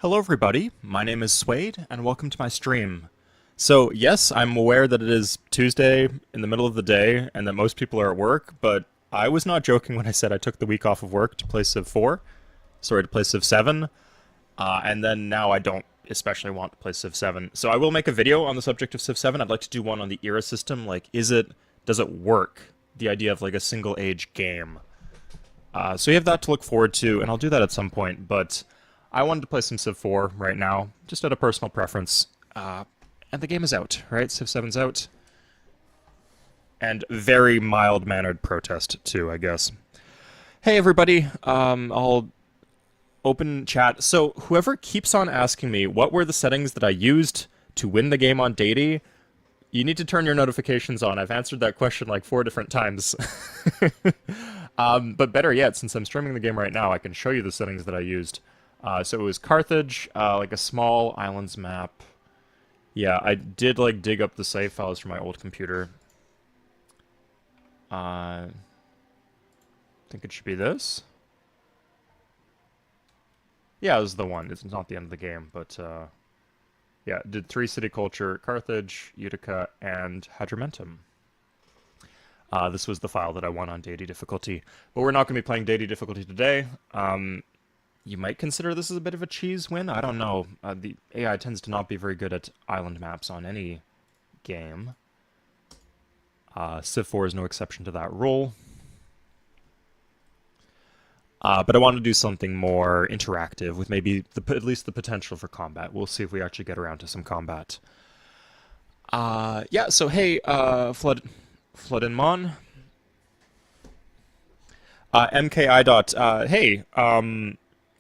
Hello everybody, my name is Suede, and welcome to my stream. So yes, I'm aware that it is Tuesday in the middle of the day, and that most people are at work, but I was not joking when I said I took the week off of work to play Civ 4. Sorry, to play Civ 7, and then now I don't especially want to play Civ 7. So I will make a video on the subject of Civ 7. I'd like to do one on the era system, like does it work? The idea of like a single age game. So you have that to look forward to, and I'll do that at some point, but I wanted to play some Civ 4 right now, just out of personal preference. And the game is out, right? Civ 7's out. And very mild-mannered protest, too, I guess. Hey, everybody. I'll open chat. So, whoever keeps on asking me what were the settings that I used to win the game on Deity, you need to turn your notifications on. I've answered that question like 4 different times. But better yet, since I'm streaming the game right now, I can show you the settings that I used. So it was Carthage, like a small islands map. Yeah, I did like dig up the save files from my old computer. I think it should be this. Yeah, this is the one. It's not the end of the game, but yeah, did 3 city culture, Carthage, Utica, and Hadrumentum. This was the file that I won on Deity difficulty. But we're not going to be playing Deity difficulty today. You might consider this as a bit of a cheese win. I don't know. The AI tends to not be very good at island maps on any game. Civ 4 is no exception to that rule. But I want to do something more interactive with maybe at least the potential for combat. We'll see if we actually get around to some combat. Yeah, so hey, Flood and Mon. MKI dot, hey,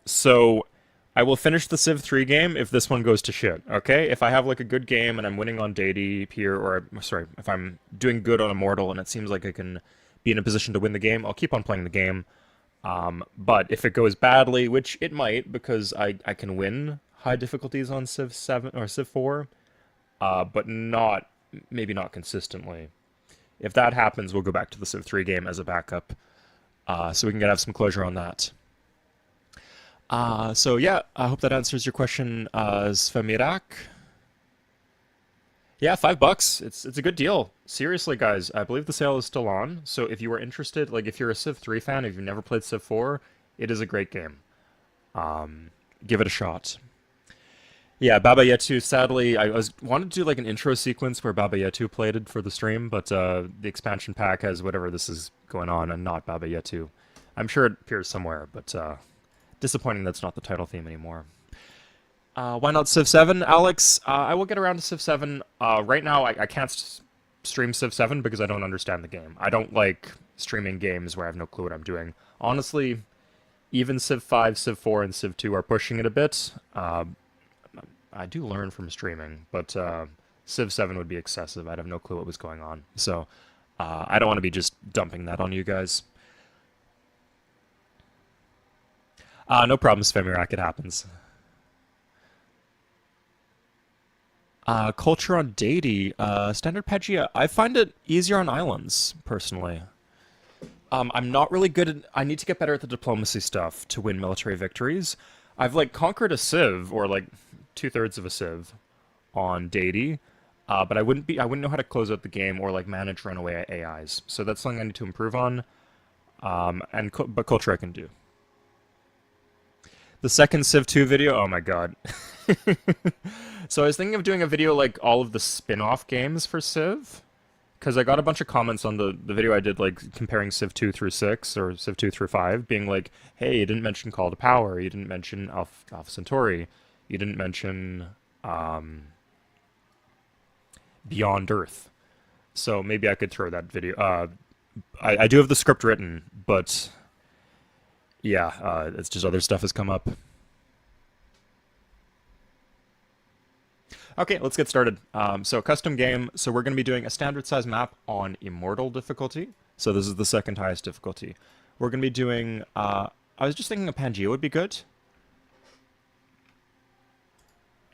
so I will finish the Civ 3 game if this one goes to shit, okay? If I have like a good game and I'm winning on Deity here, or sorry, if I'm doing good on Immortal and it seems like I can be in a position to win the game, I'll keep on playing the game. But if it goes badly, which it might, because I can win high difficulties on Civ 7 or Civ 4, but maybe not consistently. If that happens, we'll go back to the Civ 3 game as a backup, so we can have some closure on that. So yeah, I hope that answers your question, Svemirak. Yeah, $5. It's a good deal. Seriously, guys, I believe the sale is still on. So if you are interested, like if you're a Civ 3 fan, if you've never played Civ 4, it is a great game. Give it a shot. Yeah, Baba Yetu, sadly, I wanted to do like an intro sequence where Baba Yetu played it for the stream, but the expansion pack has whatever this is going on and not Baba Yetu. I'm sure it appears somewhere, but disappointing that's not the title theme anymore. Why not Civ 7, Alex? I will get around to Civ 7. Right now, I can't stream Civ 7 because I don't understand the game. I don't like streaming games where I have no clue what I'm doing. Honestly, even Civ 5, Civ 4, and Civ 2 are pushing it a bit. I do learn from streaming, but Civ 7 would be excessive. I'd have no clue what was going on. So I don't want to be just dumping that on you guys. No problem, Svemirak, it happens. Culture on Deity, standard Pangea. I find it easier on islands, personally. I'm not really good at... I need to get better at the diplomacy stuff to win military victories. I've, like, conquered a civ, or, like, 2/3 of a civ on Deity, but I wouldn't know how to close out the game or, like, manage runaway AIs. So that's something I need to improve on, but culture I can do. The second Civ 2 video, oh my god. So I was thinking of doing a video like all of the spin-off games for Civ, because I got a bunch of comments on the video I did like comparing Civ 2 through 6 or Civ 2 through 5, being like, hey, you didn't mention Call to Power, you didn't mention Alpha Centauri, you didn't mention Beyond Earth. So maybe I could throw that video. I do have the script written, but yeah, it's just other stuff has come up. Okay, let's get started. So custom game. So we're going to be doing a standard size map on Immortal difficulty. So this is the second highest difficulty. We're going to be doing... I was just thinking a Pangea would be good.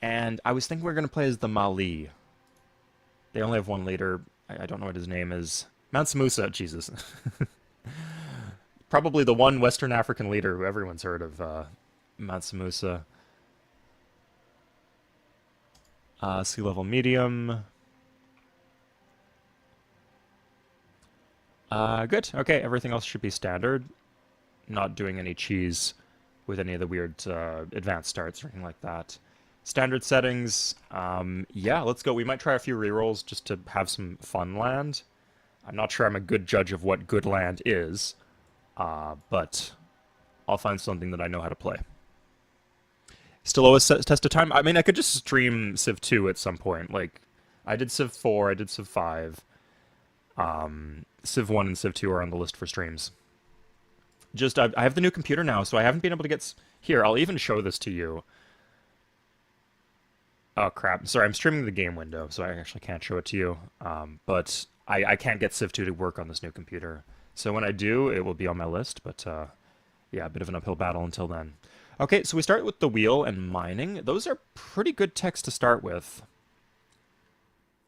And I was thinking we are going to play as the Mali. They only have one leader. I don't know what his name is. Mansa Musa, Jesus. Probably the one Western African leader who everyone's heard of, Mansa Musa. Sea level medium. Good. Okay, everything else should be standard. Not doing any cheese with any of the weird advanced starts or anything like that. Standard settings. Yeah, let's go. We might try a few rerolls just to have some fun land. I'm not sure I'm a good judge of what good land is, but I'll find something that I know how to play. Still always test of time. I mean, I could just stream Civ 2 at some point. Like, I did Civ 4, I did Civ 5. Civ 1 and Civ 2 are on the list for streams. Just, I have the new computer now, so I haven't been able to get... Here, I'll even show this to you. Oh, crap. Sorry, I'm streaming the game window, so I actually can't show it to you. But I can't get Civ 2 to work on this new computer. So when I do, it will be on my list, but yeah, a bit of an uphill battle until then. Okay, so we start with the wheel and mining. Those are pretty good techs to start with.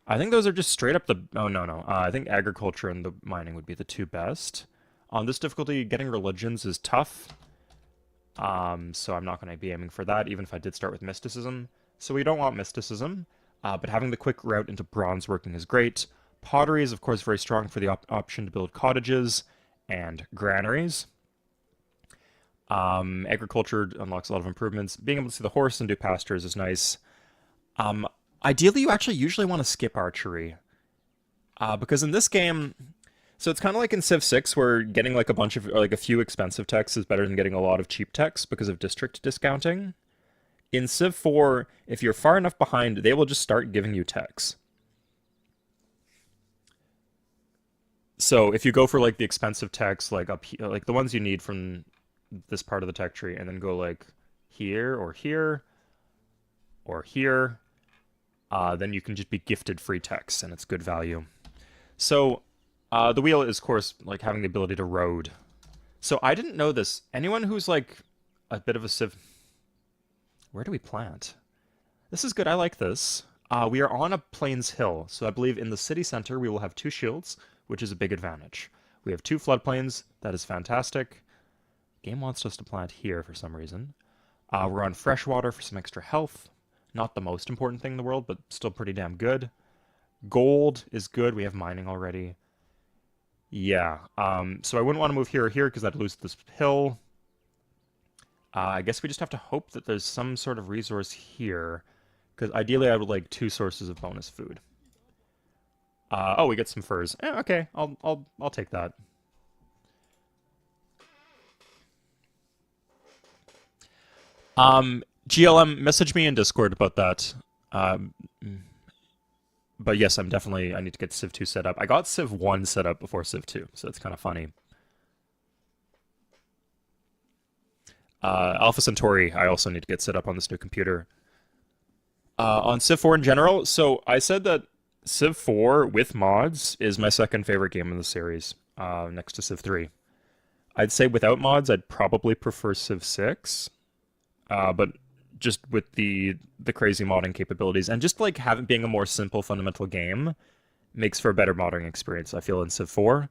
I think those are just straight up the... Oh, no. I think agriculture and the mining would be the two best. On this difficulty, getting religions is tough. So I'm not going to be aiming for that, even if I did start with mysticism. So we don't want mysticism, but having the quick route into bronze working is great. Pottery is, of course, very strong for the option to build cottages and granaries. Agriculture unlocks a lot of improvements. Being able to see the horse and do pastures is nice. Ideally, you actually usually want to skip archery. Because in this game... So it's kind of like in Civ 6, where getting like a bunch of, like a few expensive techs is better than getting a lot of cheap techs because of district discounting. In Civ 4, if you're far enough behind, they will just start giving you techs. So if you go for like the expensive techs, like up here, like the ones you need from this part of the tech tree, and then go like here or here or here, then you can just be gifted free techs, and it's good value. So the wheel is, of course, like having the ability to road. So I didn't know this. Anyone who's like a bit of a Civ... Where do we plant? This is good. I like this. We are on a plains hill, so I believe in the city center we will have 2 shields, which is a big advantage. We have 2 floodplains. That is fantastic. Game wants us to plant here for some reason. We're on freshwater for some extra health. Not the most important thing in the world, but still pretty damn good. Gold is good. We have mining already. Yeah, so I wouldn't want to move here or here because I'd lose this hill. I guess we just have to hope that there's some sort of resource here, because ideally I would like 2 sources of bonus food. Oh, we get some furs. Okay, I'll take that. GLM, message me in Discord about that. But yes, I need to get Civ 2 set up. I got Civ 1 set up before Civ 2, so it's kind of funny. Alpha Centauri, I also need to get set up on this new computer. On Civ 4 in general, so I said that Civ 4 with mods is my second favorite game in the series, next to Civ 3. I'd say without mods, I'd probably prefer Civ 6, but just with the crazy modding capabilities and just like being a more simple fundamental game makes for a better modding experience, I feel, in Civ 4.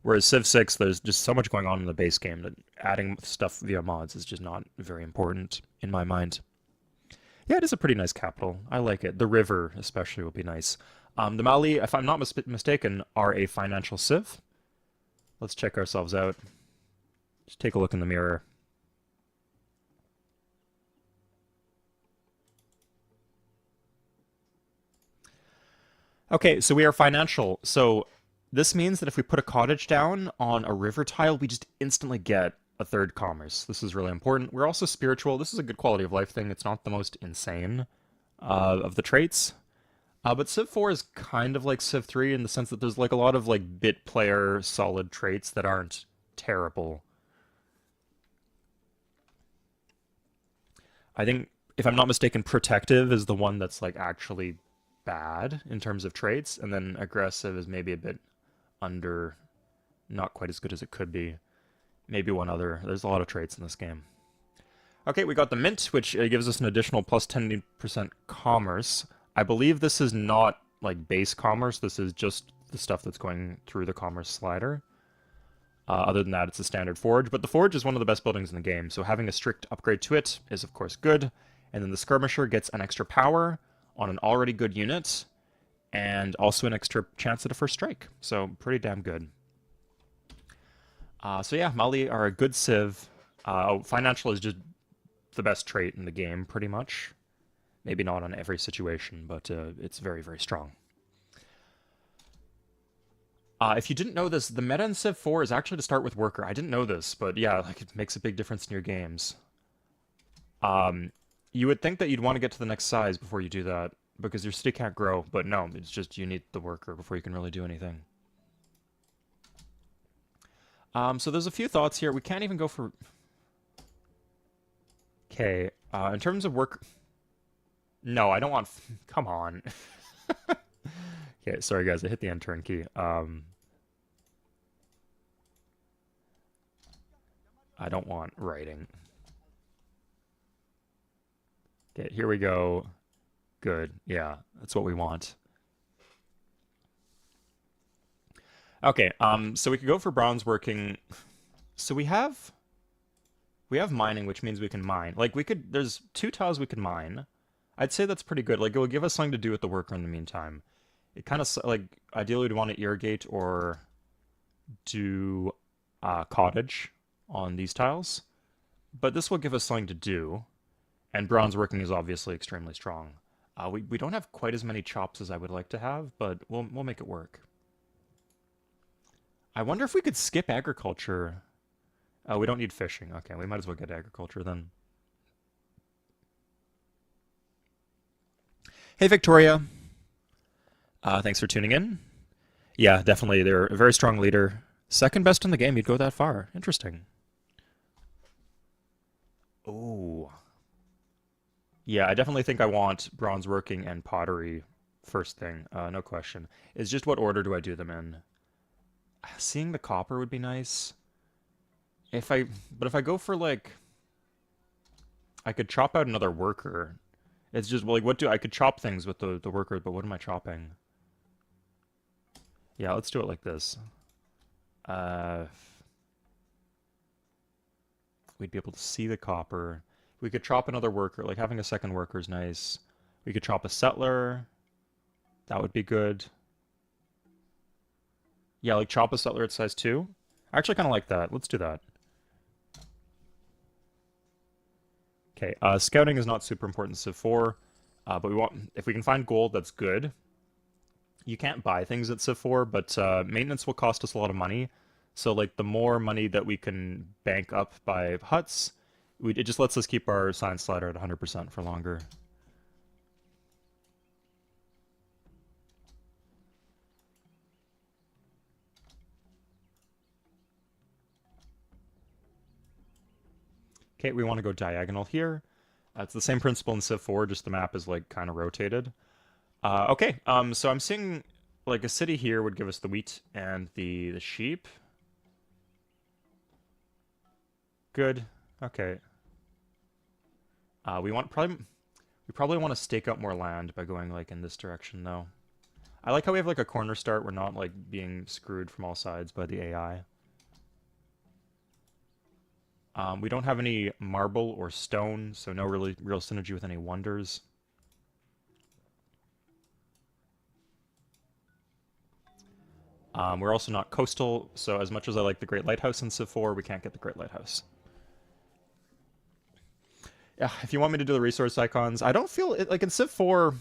Whereas Civ 6, there's just so much going on in the base game that adding stuff via mods is just not very important in my mind. Yeah, it is a pretty nice capital. I like it. The river especially will be nice. The Mali, if I'm not mistaken, are a financial civ. Let's check ourselves out. Just take a look in the mirror. Okay, so we are financial. So this means that if we put a cottage down on a river tile, we just instantly get a 3rd commerce. This is really important. We're also spiritual. This is a good quality of life thing. It's not the most insane of the traits. But Civ 4 is kind of like Civ 3 in the sense that there's like a lot of like bit player solid traits that aren't terrible. I think, if I'm not mistaken, protective is the one that's like actually bad in terms of traits, and then aggressive is maybe a bit under, not quite as good as it could be. Maybe one other. There's a lot of traits in this game. Okay, we got the mint, which gives us an additional plus 10% commerce. I believe this is not like base commerce. This is just the stuff that's going through the commerce slider. Other than that, it's a standard forge, but the forge is one of the best buildings in the game, so having a strict upgrade to it is of course good. And then the skirmisher gets an extra power on an already good unit, and also an extra chance at a first strike. So pretty damn good. So yeah, Mali are a good civ. Financial is just the best trait in the game, pretty much. Maybe not on every situation, but it's very, very strong. If you didn't know this, the meta in Civ 4 is actually to start with Worker. I didn't know this, but yeah, like it makes a big difference in your games. You would think that you'd want to get to the next size before you do that, because your city can't grow, but no, it's just you need the Worker before you can really do anything. So there's a few thoughts here. We can't even go for... Okay, in terms of work... No, I don't want... Come on. Okay, sorry guys, I hit the end turn key. I don't want writing. Okay, here we go. Good, yeah, that's what we want. Okay, so we could go for bronze working. So we have mining, which means we can mine. Like there's 2 tiles we can mine. I'd say that's pretty good. Like it will give us something to do with the worker in the meantime. It kind of like ideally we'd want to irrigate or do cottage on these tiles, but this will give us something to do. And bronze working is obviously extremely strong. We don't have quite as many chops as I would like to have, but we'll make it work. I wonder if we could skip agriculture. Oh, we don't need fishing. Okay, we might as well get agriculture then. Hey, Victoria. Thanks for tuning in. Yeah, definitely. They're a very strong leader. Second best in the game. You'd go that far. Interesting. Oh. Yeah, I definitely think I want bronze working and pottery first thing. No question. It's just what order do I do them in? Seeing the copper would be nice. But if I go for like, I could chop out another worker. It's just like, I could chop things with the worker, but what am I chopping? Yeah, let's do it like this. We'd be able to see the copper. We could chop another worker. Like having a second worker is nice. We could chop a settler. That would be good. Yeah, like chop a settler at size 2. I actually kind of like that. Let's do that. Okay, scouting is not super important in Civ 4, but if we can find gold, that's good. You can't buy things at Civ 4, but maintenance will cost us a lot of money. So like the more money that we can bank up by huts, it just lets us keep our science slider at 100% for longer. Okay, we want to go diagonal here. It's the same principle in Civ 4, just the map is like kind of rotated. Okay, so I'm seeing like a city here would give us the wheat and the sheep. Good. Okay. We probably want to stake out more land by going like in this direction though. I like how we have like a corner start. We're not like being screwed from all sides by the AI. We don't have any marble or stone, so no real synergy with any wonders. We're also not coastal, so as much as I like the Great Lighthouse in Civ 4, we can't get the Great Lighthouse. Yeah, if you want me to do the resource icons, I don't feel it, like in Civ 4,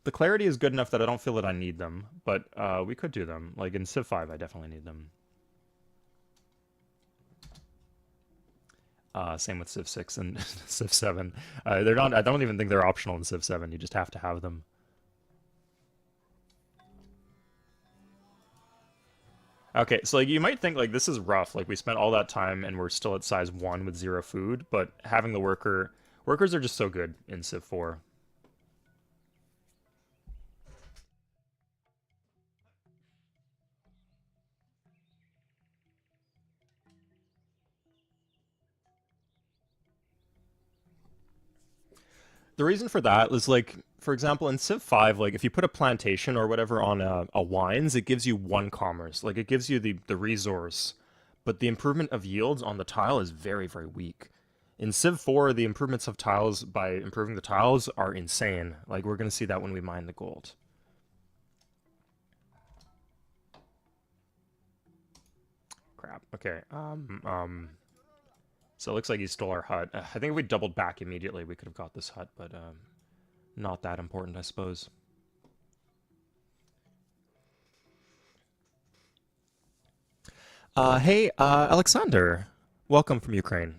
the clarity is good enough that I don't feel that I need them, but we could do them. Like in Civ 5, I definitely need them. Same with Civ 6 and Civ 7. They're not. I don't even think they're optional in Civ 7. You just have to have them. Okay, so like you might think like this is rough. Like we spent all that time and we're still at size 1 with 0 food, but having the workers are just so good in Civ 4. The reason for that is like, for example, in Civ 5, like if you put a plantation or whatever on a wines, it gives you 1 commerce. Like it gives you the resource, but the improvement of yields on the tile is very, very weak. In Civ 4, the improvements of tiles by improving the tiles are insane. Like, we're going to see that when we mine the gold. Crap. Okay. So it looks like he stole our hut. I think if we doubled back immediately, we could have got this hut, but not that important, I suppose. Hey, Alexander. Welcome from Ukraine.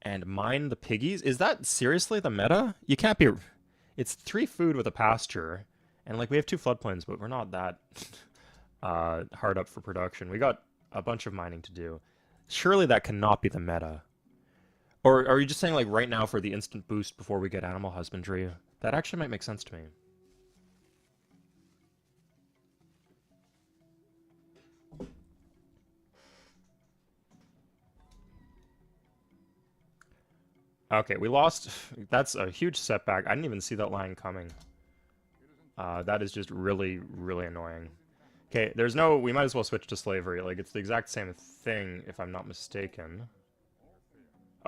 And mine the piggies? Is that seriously the meta? You can't be... It's 3 food with a pasture. And, like, we have 2 floodplains, but we're not that hard up for production. We got a bunch of mining to do. Surely that cannot be the meta. Or are you just saying, like, right now for the instant boost before we get animal husbandry? That actually might make sense to me. Okay, we lost. That's a huge setback. I didn't even see that line coming. That is just really, really annoying. Okay, there's no... We might as well switch to slavery. Like, it's the exact same thing, if I'm not mistaken.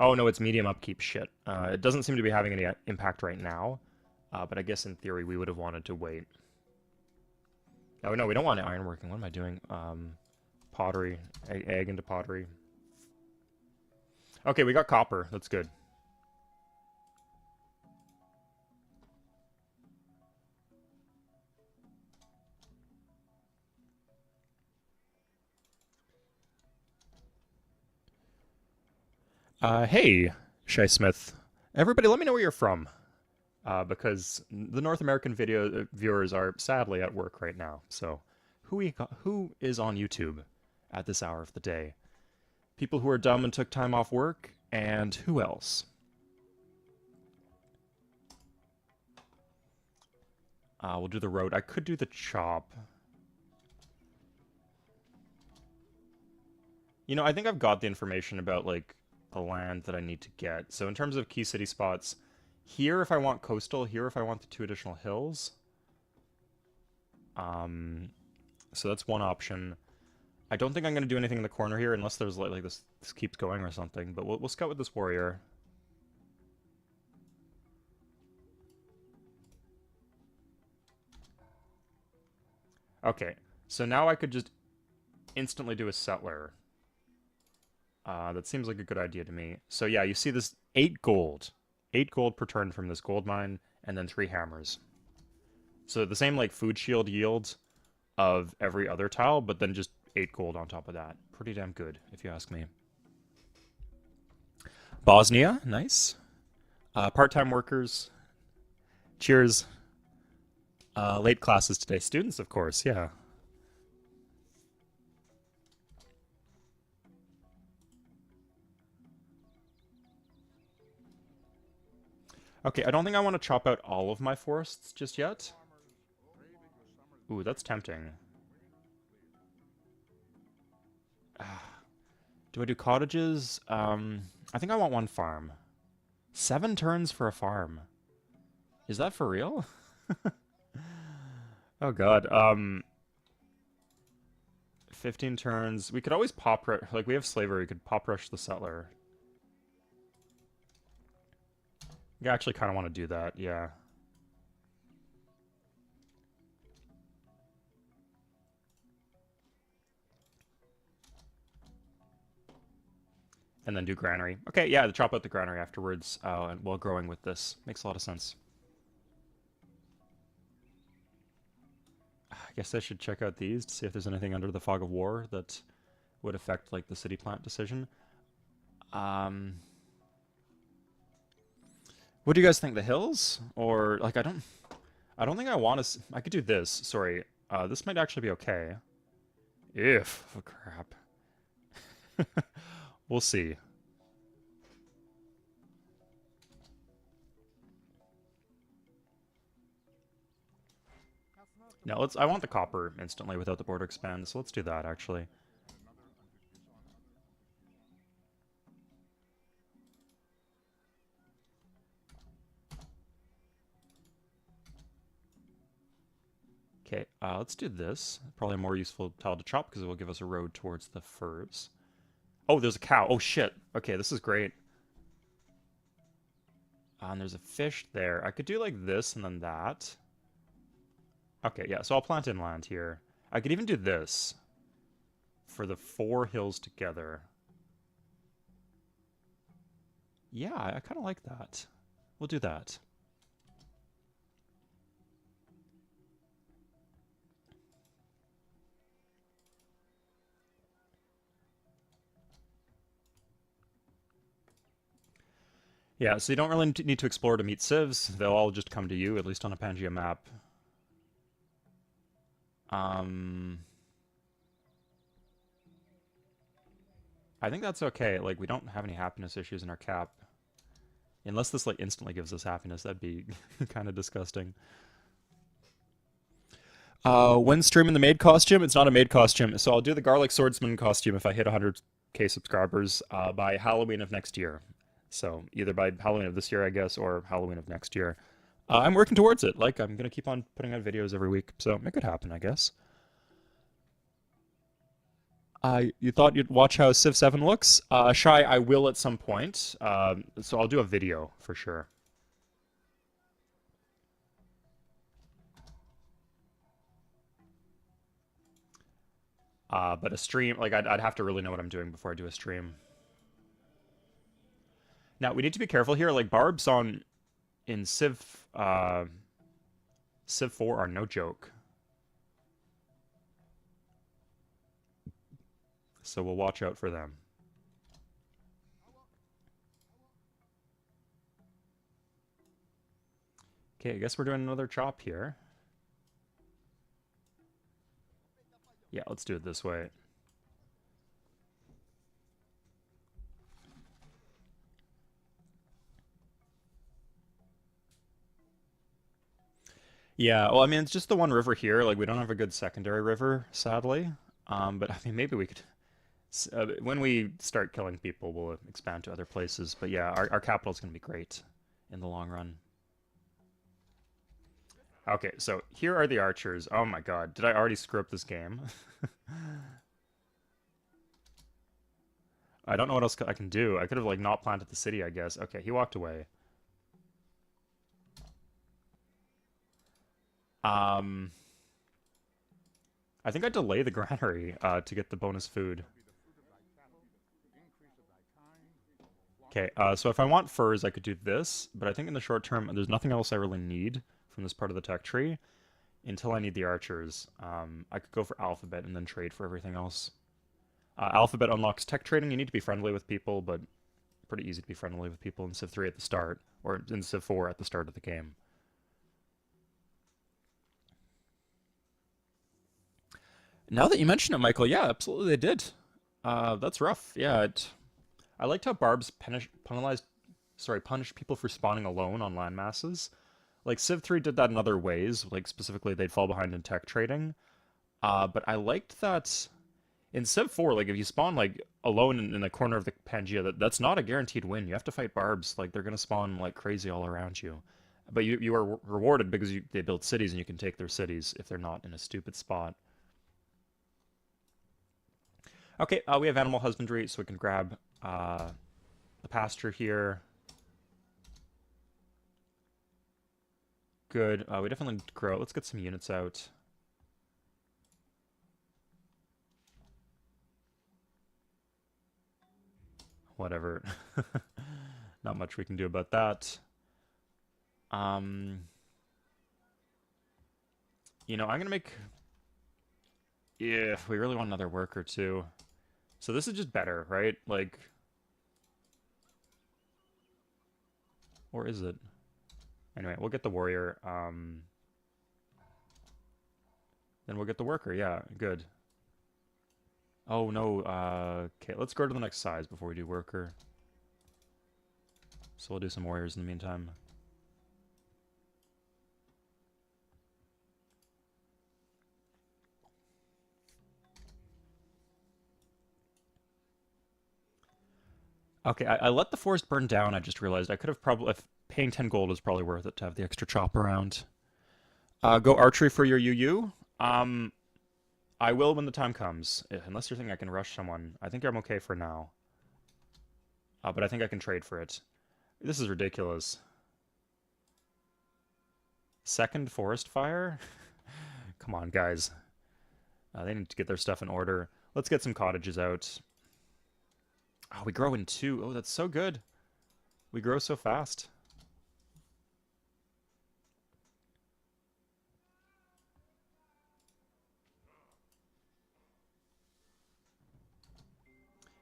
Oh, no, it's medium upkeep. Shit. It doesn't seem to be having any impact right now. But I guess in theory we would have wanted to wait. Oh, no, we don't want ironworking. What am I doing? Pottery. Egg into pottery. Okay, we got copper. That's good. Hey, Shay Smith. Everybody, let me know where you're from. Because the North American video viewers are sadly at work right now. So, who is on YouTube at this hour of the day? People who are dumb and took time off work, and who else? We'll do the road. I could do the chop. You know, I think I've got the information about, like, the land that I need to get. So in terms of key city spots, here if I want coastal, here if I want the 2 additional hills. So that's one option. I don't think I'm going to do anything in the corner here unless there's like this keeps going or something, but we'll scout with this warrior. Okay, so now I could just instantly do a settler. That seems like a good idea to me. So yeah, you see this 8 gold. 8 gold per turn from this gold mine, and then 3 hammers. So the same like food shield yield of every other tile, but then just 8 gold on top of that. Pretty damn good, if you ask me. Bosnia, nice. Part-time workers. Cheers. Late classes today. Students, of course, yeah. Okay, I don't think I want to chop out all of my forests just yet. Ooh, that's tempting. Do I do cottages? I think I want 1 farm. 7 turns for a farm. Is that for real? Oh god. 15 turns. We could always pop rush, like we have slavery, we could pop rush the settler. I actually kind of want to do that, yeah. And then do granary. Okay, yeah, chop out the granary afterwards, and while growing with this. Makes a lot of sense. I guess I should check out these to see if there's anything under the fog of war that would affect, like, the city plant decision. What do you guys think? The hills? Or, like, I don't think I want to... I could do this. Sorry. This might actually be okay. If. Oh, crap. We'll see. Now, I want the copper instantly without the border expand, so let's do that, actually. Okay, let's do this. Probably a more useful tile to chop because it will give us a road towards the furs. Oh, there's a cow. Oh shit. Okay, this is great. And there's a fish there. I could do like this and then that. Okay, yeah, so I'll plant inland here. I could even do this for the four hills together. Yeah, I kind of like that. We'll do that. Yeah, so you don't really need to explore to meet civs. They'll all just come to you, at least on a Pangea map. Um, I think that's okay. Like, we don't have any happiness issues in our cap. Unless this, like, instantly gives us happiness, that'd be kind of disgusting. When streaming the maid costume, it's not a maid costume, so I'll do the garlic swordsman costume if I hit 100K subscribers by Halloween of next year. So either by Halloween of this year, I guess, or Halloween of next year. I'm working towards it. Like, I'm gonna keep on putting out videos every week, so it could happen, I guess. You thought you'd watch how Civ 7 looks? Shy, I will at some point. So I'll do a video for sure. But a stream, like, I'd have to really know what I'm doing before I do a stream. Now, we need to be careful here. Like, barbs on in Civ 4 are no joke. So we'll watch out for them. Okay, I guess we're doing another chop here. Yeah, let's do it this way. Yeah, well, I mean, it's just the one river here. Like, we don't have a good secondary river, sadly. But I mean, maybe we could, when we start killing people, we'll expand to other places. But yeah, our capital is going to be great in the long run. Okay, so here are the archers. Oh my god, did I already screw up this game? I don't know what else I can do. I could have, like, not planted the city, I guess. Okay, he walked away. Um, I think I delay the granary to get the bonus food. Okay, so if I want furs, I could do this, but I think in the short term, there's nothing else I really need from this part of the tech tree until I need the archers. I could go for alphabet and then trade for everything else. Alphabet unlocks tech trading. You need to be friendly with people, but pretty easy to be friendly with people in Civ 3 at the start, or in Civ 4 at the start of the game. Now that you mention it, Michael, yeah, absolutely they did. That's rough. Yeah, I liked how Barb's punish people for spawning alone on land masses. Like Civ 3 did that in other ways, like specifically they'd fall behind in tech trading. But I liked that in Civ 4, like if you spawn like alone in the corner of the Pangea, that's not a guaranteed win. You have to fight Barbs, like they're gonna spawn like crazy all around you. But you are rewarded because they build cities and you can take their cities if they're not in a stupid spot. Okay, we have animal husbandry, so we can grab the pasture here. Good. We definitely grow. Let's get some units out. Whatever. Not much we can do about that. Um, I'm gonna make. If we really want another worker too. So this is just better, right? Like, or is it? Anyway, we'll get the warrior. Then we'll get the worker. Yeah, good. Oh no. Okay, let's go to the next size before we do worker. So we'll do some warriors in the meantime. Okay, I let the forest burn down. I just realized I could have probably, if paying 10 gold is probably worth it to have the extra chop around. Go archery for your UU. I will when the time comes. Unless you're thinking I can rush someone. I think I'm okay for now. But I think I can trade for it. This is ridiculous. Second forest fire? Come on, guys. They need to get their stuff in order. Let's get some cottages out. Oh, we grow in two. Oh, that's so good. We grow so fast.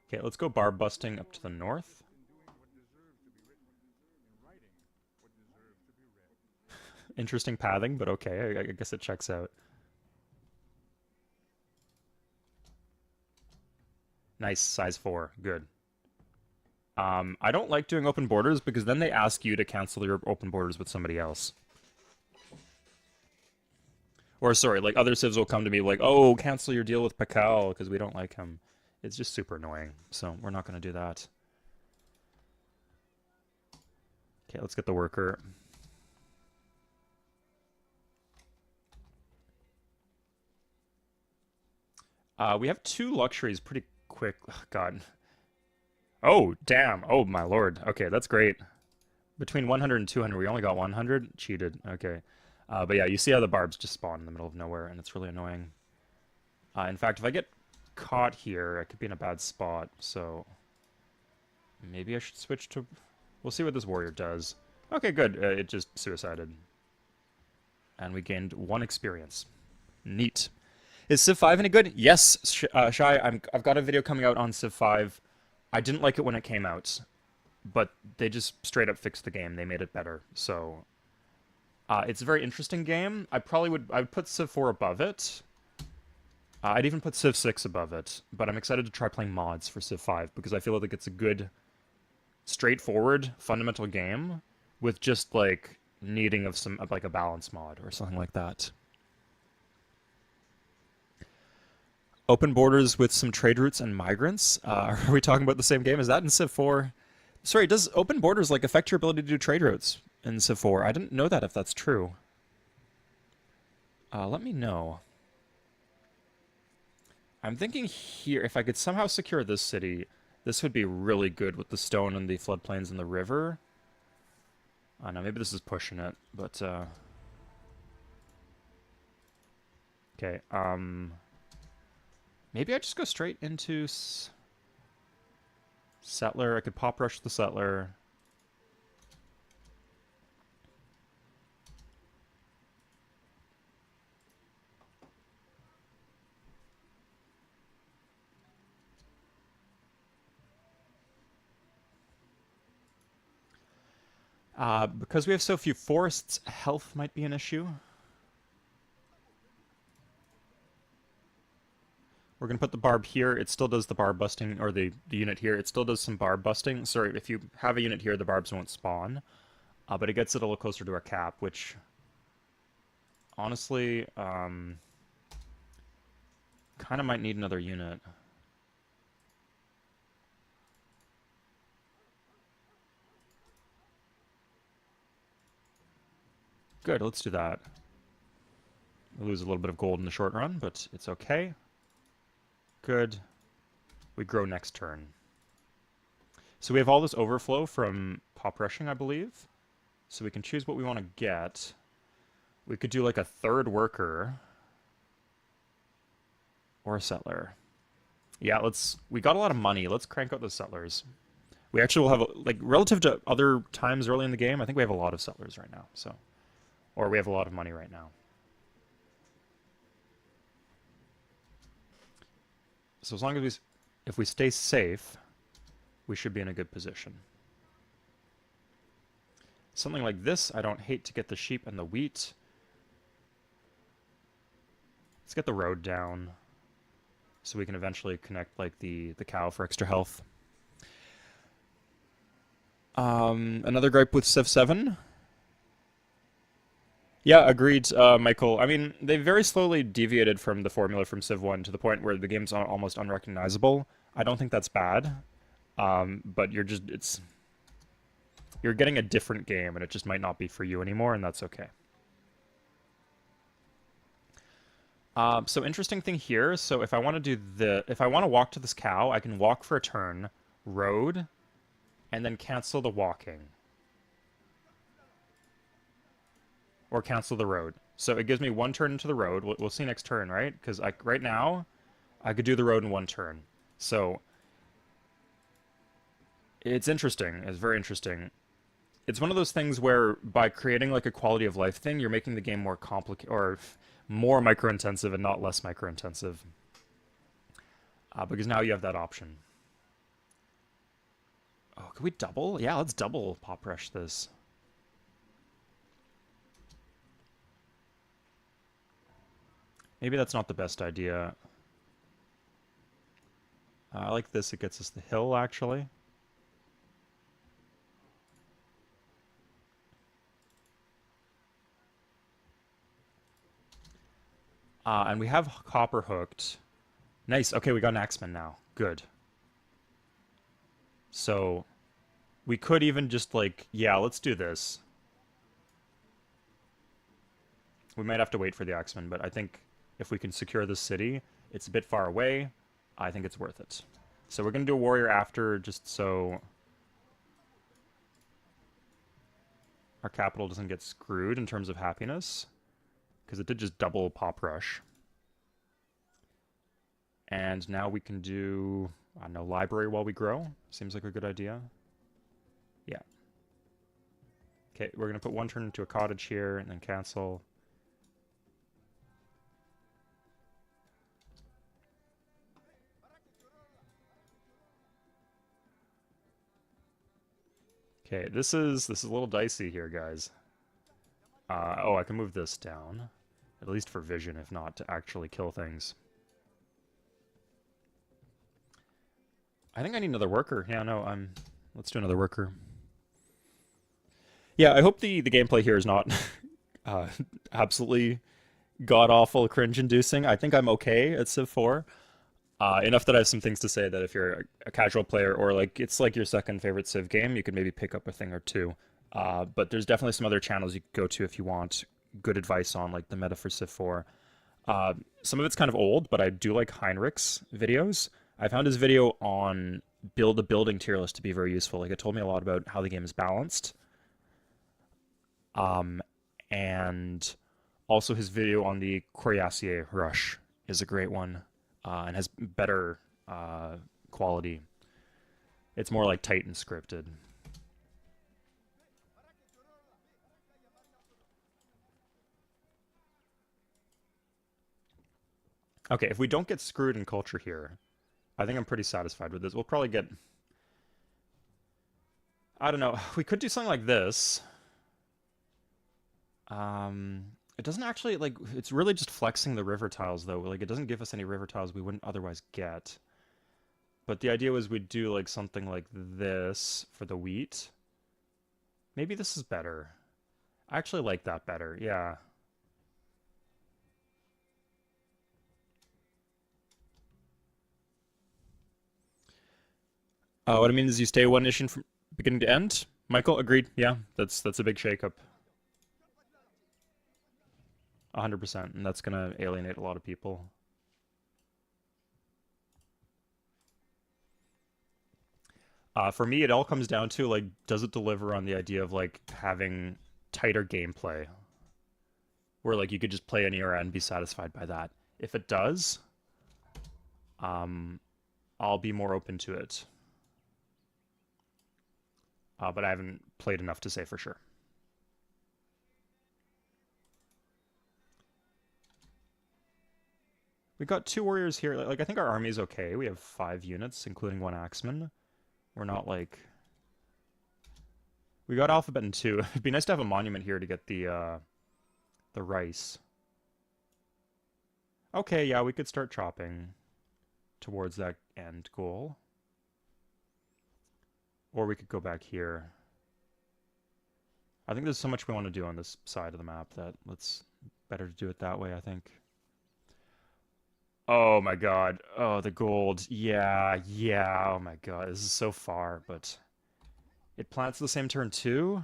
Okay, let's go barb busting up to the north. Interesting pathing, but okay, I guess it checks out. Nice, size 4. Good. I don't like doing open borders because then they ask you to cancel your open borders with somebody else. Or sorry, like other civs will come to me like, oh, cancel your deal with Pakal because we don't like him. It's just super annoying, so we're not going to do that. Okay, let's get the worker. We have 2 luxuries pretty quick. Oh, God. Oh, damn. Oh, my lord. Okay, that's great. Between 100 and 200, we only got 100? Cheated. Okay. But yeah, you see how the barbs just spawn in the middle of nowhere, and it's really annoying. In fact, if I get caught here, I could be in a bad spot, so... Maybe I should switch to... We'll see what this warrior does. Okay, good. It just suicided. And we gained 1 experience. Neat. Is Civ 5 any good? Yes, Shy. I've got a video coming out on Civ 5. I didn't like it when it came out, but they just straight up fixed the game. They made it better. So it's a very interesting game. I'd put Civ 4 above it. I'd even put Civ 6 above it, but I'm excited to try playing mods for Civ 5 because I feel like it's a good, straightforward, fundamental game with just like needing of some like a balance mod or something like that. Open borders with some trade routes and migrants. Are we talking about the same game? Is that in Civ 4? Sorry, does open borders like affect your ability to do trade routes in Civ 4? I didn't know that if that's true. Let me know. I'm thinking here, if I could somehow secure this city, this would be really good with the stone and the floodplains and the river. I know, maybe this is pushing it, but, okay, maybe I just go straight into settler. I could pop rush the settler. Because we have so few forests, health might be an issue. We're going to put the barb here. It still does the barb busting, or the unit here. It still does some barb busting. Sorry, if you have a unit here, the barbs won't spawn. But it gets it a little closer to our cap, which, honestly, kind of might need another unit. Good, let's do that. We lose a little bit of gold in the short run, but it's okay. Good. We grow next turn. So we have all this overflow from pop rushing, I believe. So we can choose what we want to get. We could do like a 3rd worker. Or a settler. Yeah, we got a lot of money. Let's crank out the settlers. We actually will have, like, relative to other times early in the game, I think we have a lot of settlers right now, so. Or we have a lot of money right now. So as long as if we stay safe, we should be in a good position. Something like this, I don't hate to get the sheep and the wheat. Let's get the road down so we can eventually connect like the cow for extra health. Another gripe with Civ 7. Yeah, agreed, Michael. I mean, they very slowly deviated from the formula from Civ 1 to the point where the game's almost unrecognizable. I don't think that's bad, but you're getting a different game, and it just might not be for you anymore, and that's okay. So interesting thing here. So if I want to if I want to walk to this cow, I can walk for a turn, road, and then cancel the walking. Or cancel the road. So it gives me one turn into the road. We'll see next turn, right? Because right now, I could do the road in one turn. So it's interesting. It's very interesting. It's one of those things where by creating like a quality of life thing, you're making the game more complicated or more micro-intensive and not less micro-intensive. Because now you have that option. Oh, can we double? Yeah, let's double pop rush this. Maybe that's not the best idea. I like this. It gets us the hill, actually. And we have copper hooked. Nice. Okay, we got an Axeman now. Good. So we could even just like, yeah, let's do this. We might have to wait for the Axeman, but I think if we can secure this city, it's a bit far away. I think it's worth it. So we're going to do a warrior after just so our capital doesn't get screwed in terms of happiness. Because it did just double pop rush. And now we can do, I don't know, library while we grow. Seems like a good idea. Yeah. Okay, we're going to put one turn into a cottage here and then cancel. Okay, this is a little dicey here, guys. Oh, I can move this down. At least for vision, if not to actually kill things. I think I need another worker. Yeah, no, let's do another worker. Yeah, I hope the gameplay here is not uh, absolutely god-awful, cringe-inducing. I think I'm okay at Civ 4. Enough that I have some things to say that if you're a casual player or like it's like your second favorite Civ game, you could maybe pick up a thing or two. But there's definitely some other channels you could go to if you want good advice on like the meta for Civ 4. Some of it's kind of old, but I do like Heinrich's videos. I found his video on build a building tier list to be very useful. Like it told me a lot about how the game is balanced. And also his video on the Cuirassier rush is a great one and has better quality. It's more like tight and scripted. Okay, if we don't get screwed in culture here, I think I'm pretty satisfied with this. We'll probably get... I don't know. We could do something like this. It doesn't actually, like, it's really just flexing the river tiles, though. Like, it doesn't give us any river tiles we wouldn't otherwise get. But the idea was we'd do, like, something like this for the wheat. Maybe this is better. I actually like that better, yeah. What I mean is you stay one nation from beginning to end. Michael, agreed. Yeah, that's a big shakeup. 100%, and that's gonna alienate a lot of people. For me, it all comes down to like, does it deliver on the idea of like having tighter gameplay, where like you could just play any era and be satisfied by that. If it does, I'll be more open to it. But I haven't played enough to say for sure. We got two warriors here. Like I think our army is okay. We have 5 units, including one axeman. We're not like... We got alphabet in 2. It'd be nice to have a monument here to get the rice. Okay, yeah, we could start chopping towards that end goal. Or we could go back here. I think there's so much we want to do on this side of the map that let's better to do it that way, I think. Oh my god. Oh, the gold. Yeah, yeah. Oh my god. This is so far, but it plants the same turn too?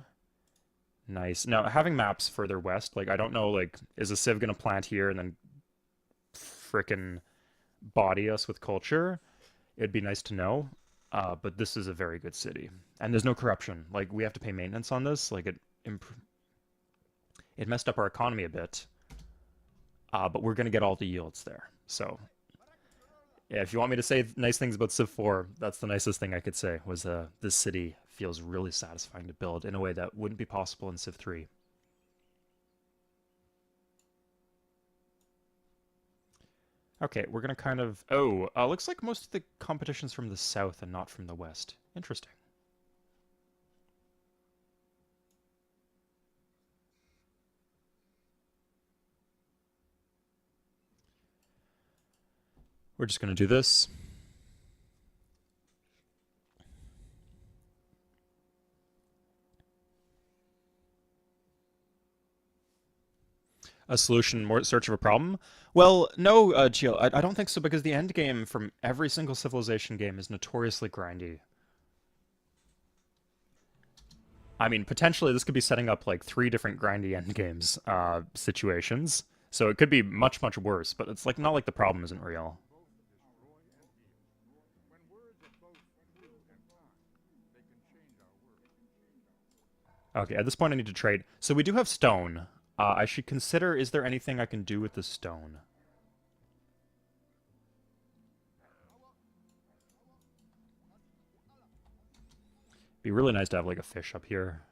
Nice. Now, having maps further west, like I don't know, like is a Civ gonna plant here and then frickin' body us with culture, it'd be nice to know. But this is a very good city, and there's no corruption. Like we have to pay maintenance on this. Like it messed up our economy a bit, but we're gonna get all the yields there. So yeah, if you want me to say nice things about Civ 4, that's the nicest thing I could say. Was this city feels really satisfying to build in a way that wouldn't be possible in Civ 3. Okay, we're gonna kind of... Oh, looks like most of the competition's from the south and not from the west. Interesting. We're just gonna do this. A solution, more search of a problem? Well, no, Gio, I don't think so, because the end game from every single Civilization game is notoriously grindy. I mean, potentially this could be setting up like 3 different grindy end games situations, so it could be much, much worse, but it's like not like the problem isn't real. Okay, at this point I need to trade. So we do have stone. I should consider, is there anything I can do with the stone? Be really nice to have like a fish up here.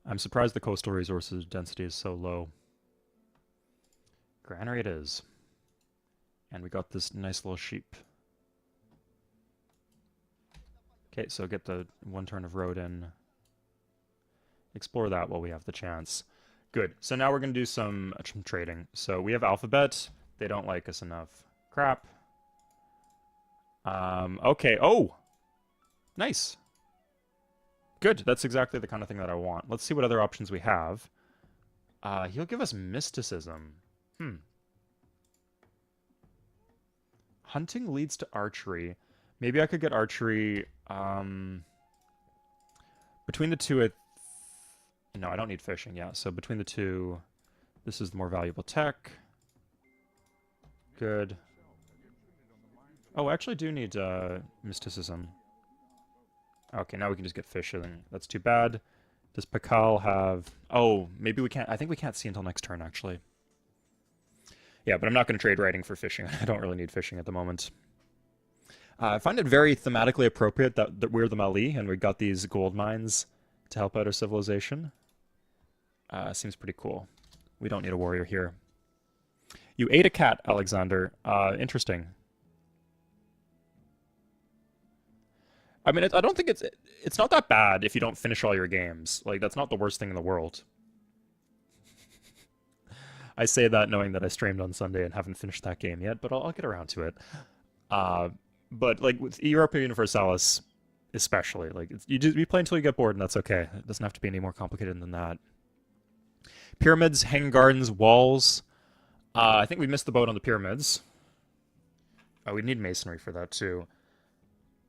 I'm surprised the coastal resources density is so low. Granary it is. And we got this nice little sheep. Okay, so get the 1 turn of road in. Explore that while we have the chance. Good. So now we're going to do some trading. So we have alphabet. They don't like us enough. Crap. Okay. Oh! Nice. Good. That's exactly the kind of thing that I want. Let's see what other options we have. He'll give us mysticism. Hunting leads to archery. Maybe I could get archery. Between the two, no, I don't need fishing, yeah. So between the two, this is the more valuable tech. Good. Oh, I actually do need mysticism. Okay, now we can just get fishing. That's too bad. Does Pakal have... Oh, maybe we can't... I think we can't see until next turn, actually. Yeah, but I'm not going to trade writing for fishing. I don't really need fishing at the moment. I find it very thematically appropriate that we're the Mali and we got these gold mines to help out our civilization. Seems pretty cool. We don't need a warrior here. You ate a cat, Alexander. Interesting. I mean, I don't think it's not that bad if you don't finish all your games. Like, that's not the worst thing in the world. I say that knowing that I streamed on Sunday and haven't finished that game yet, but I'll get around to it. But like with Europa Universalis, especially, like you play until you get bored, and that's okay. It doesn't have to be any more complicated than that. Pyramids, hanging gardens, walls. I think we missed the boat on the pyramids. Oh, we need masonry for that too.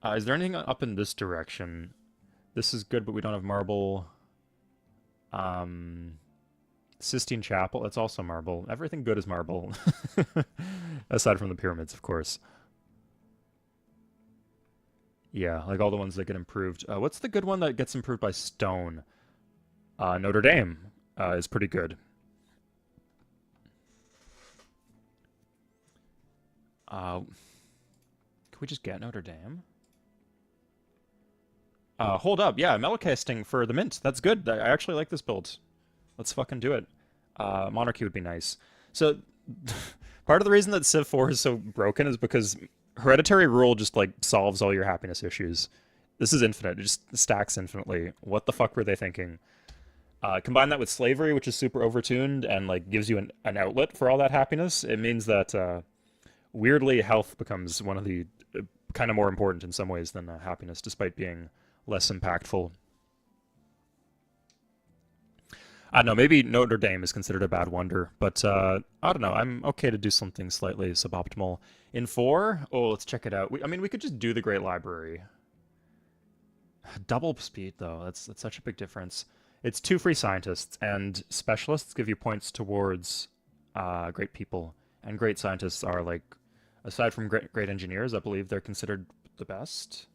Is there anything up in this direction? This is good, but we don't have marble. Sistine Chapel, it's also marble. Everything good is marble. Aside from the pyramids, of course. Yeah, like all the ones that get improved. What's the good one that gets improved by stone? Notre Dame is pretty good. Can we just get Notre Dame? Hold up. Yeah, Melocasting for the mint. That's good. I actually like this build. Let's fucking do it. Monarchy would be nice. So, part of the reason that Civ 4 is so broken is because hereditary rule just, like, solves all your happiness issues. This is infinite. It just stacks infinitely. What the fuck were they thinking? Combine that with slavery, which is super overtuned and, like, gives you an outlet for all that happiness. It means that, weirdly, health becomes one of the kind of more important in some ways than happiness, despite being less impactful. I don't know, maybe Notre Dame is considered a bad wonder, but I don't know, I'm okay to do something slightly suboptimal. In 4? Oh, let's check it out. I mean, we could just do the Great Library. Double speed, though, that's such a big difference. It's 2 free scientists, and specialists give you points towards great people And great scientists are like, aside from great engineers, I believe they're considered the best.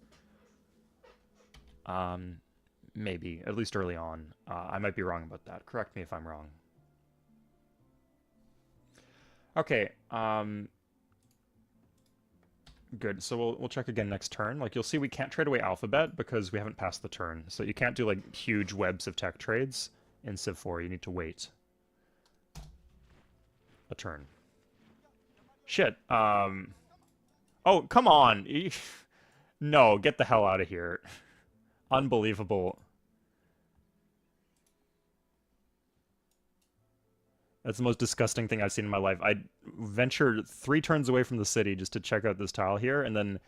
Um, Maybe, at least early on. I might be wrong about that. Correct me if I'm wrong. Okay, good. So we'll check again next turn. Like, you'll see we can't trade away Alphabet because we haven't passed the turn. So you can't do, like, huge webs of tech trades in Civ 4. You need to wait a turn. Shit. Oh, come on. No, get the hell out of here. Unbelievable. That's the most disgusting thing I've seen in my life. I ventured 3 turns away from the city just to check out this tile here, and then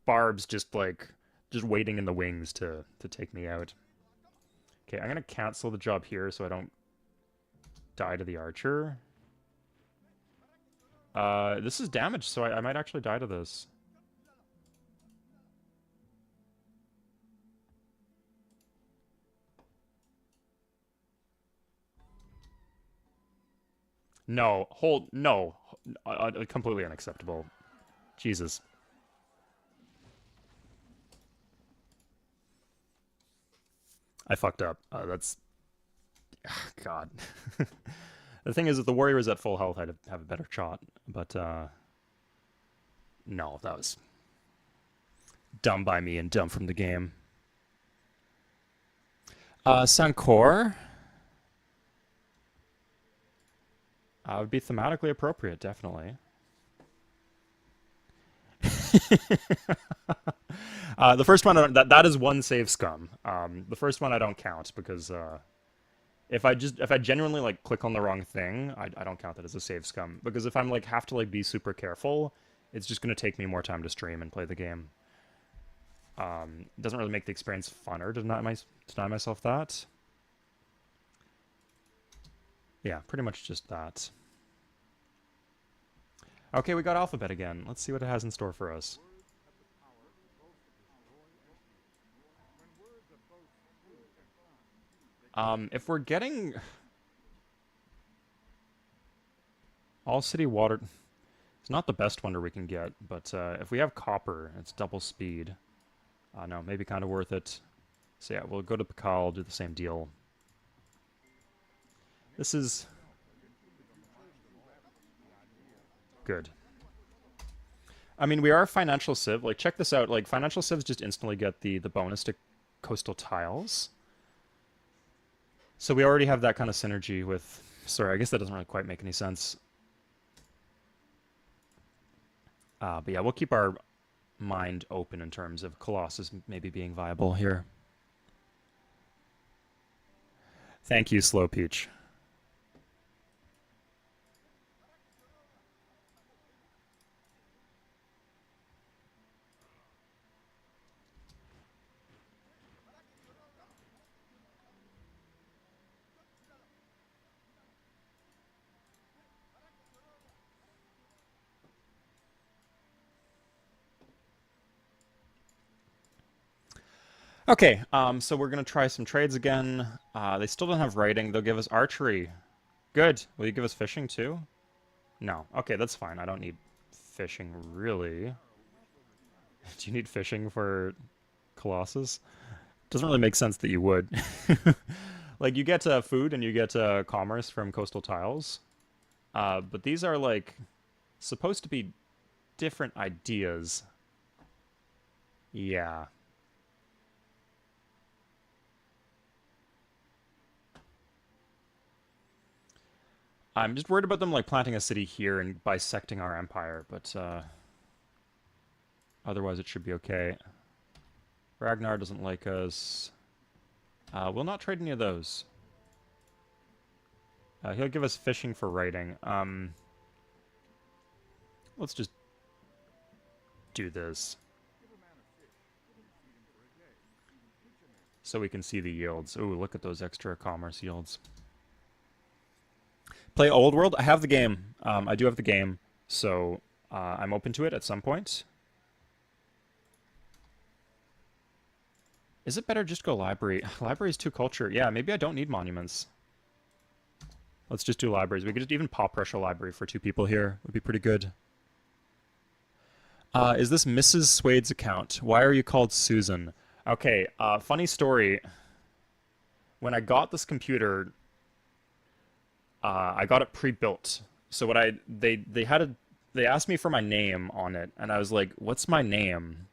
Barb's just waiting in the wings to take me out. Okay, I'm gonna cancel the job here so I don't die to the archer. This is damage, so I might actually die to this. No, no. Completely unacceptable. Jesus. I fucked up. That's... God. The thing is, if the warrior was at full health, I'd have a better shot. But, no, that was dumb by me and dumb from the game. Sankor would be thematically appropriate, definitely. The first one, that is one save scum. The first one I don't count because if I genuinely like click on the wrong thing, I don't count that as a save scum because if I'm like have to like be super careful, it's just gonna take me more time to stream and play the game. It doesn't really make the experience funner to deny myself that. Yeah, pretty much just that. Okay, we got Alphabet again. Let's see what it has in store for us. If we're getting all city water, it's not the best wonder we can get, but if we have copper, it's double speed. No, maybe kind of worth it. So yeah, we'll go to Pakal, do the same deal. This is good. I mean, we are financial civ. Like, check this out. Like, financial civs just instantly get the bonus to coastal tiles. So we already have that kind of synergy with... Sorry, I guess that doesn't really quite make any sense. But yeah, we'll keep our mind open in terms of Colossus maybe being viable here. Thank you, Slow Peach. Okay, so we're gonna try some trades again. They still don't have writing. They'll give us archery. Good. Will you give us fishing too? No. Okay, that's fine. I don't need fishing, really. Do you need fishing for Colossus? Doesn't really make sense that you would. Like, you get food and you get commerce from coastal tiles. But these are, like, supposed to be different ideas. Yeah. I'm just worried about them, like, planting a city here and bisecting our empire, but, otherwise it should be okay. Ragnar doesn't like us. We'll not trade any of those. He'll give us fishing for writing. Let's just do this. So we can see the yields. Ooh, look at those extra commerce yields. Play Old World? I have the game. I do have the game, so I'm open to it at some point. Is it better just go library? Library is too culture. Yeah, maybe I don't need monuments. Let's just do libraries. We could just even pop rush a library for two people here. Would be pretty good. Is this Mrs. Swade's account? Why are you called Susan? Okay, funny story. When I got this computer, I got it pre-built. So what they asked me for my name on it, and I was like, "What's my name?"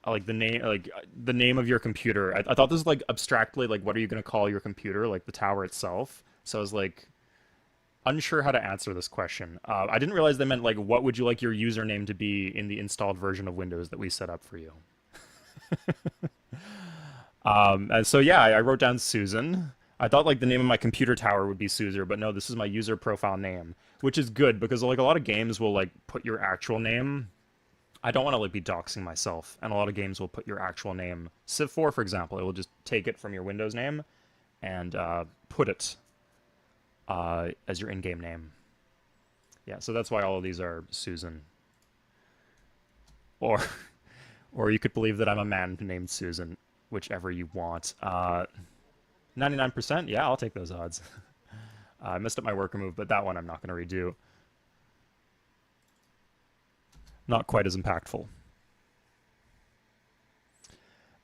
Like the name of your computer. I thought this was like abstractly like what are you gonna call your computer, like the tower itself. So I was like unsure how to answer this question. I didn't realize they meant like what would you like your username to be in the installed version of Windows that we set up for you. And so yeah, I wrote down Susan. I thought like the name of my computer tower would be Suzer, but no, this is my user profile name, which is good because like a lot of games will like put your actual name. I don't want to like be doxing myself, and a lot of games will put your actual name. Civ 4, for example, it will just take it from your Windows name and put it as your in-game name. Yeah, so that's why all of these are Susan. Or, or you could believe that I'm a man named Susan, whichever you want. 99%? Yeah, I'll take those odds. I messed up my worker move, but that one I'm not going to redo. Not quite as impactful.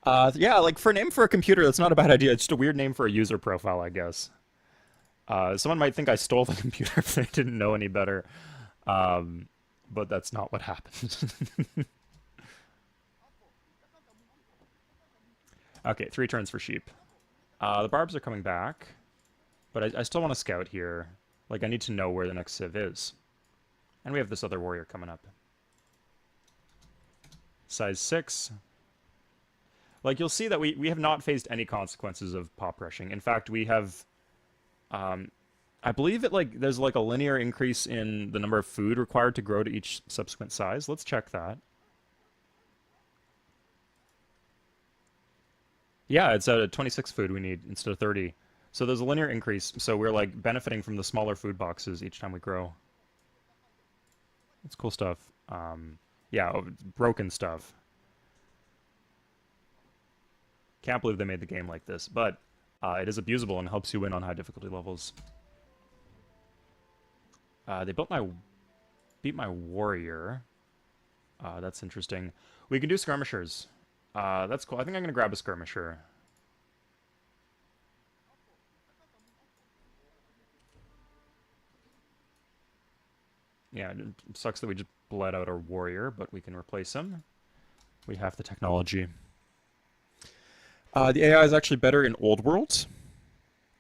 Yeah, like for a name for a computer, that's not a bad idea. It's just a weird name for a user profile, I guess. Someone might think I stole the computer if they didn't know any better. Um, but that's not what happened. Okay, 3 turns for sheep. The barbs are coming back, but I still want to scout here. Like, I need to know where the next civ is. And we have this other warrior coming up. Size 6. Like, you'll see that we have not faced any consequences of pop rushing. In fact, we have... I believe there's like a linear increase in the number of food required to grow to each subsequent size. Let's check that. Yeah, it's at 26 food we need instead of 30. So there's a linear increase. So we're like benefiting from the smaller food boxes each time we grow. It's cool stuff. Yeah, broken stuff. Can't believe they made the game like this, but it is abusable and helps you win on high difficulty levels. They beat my warrior. That's interesting. We can do skirmishers. That's cool. I think I'm gonna grab a skirmisher. Yeah, it sucks that we just bled out our warrior, but we can replace him. We have the technology. The AI is actually better in Old World.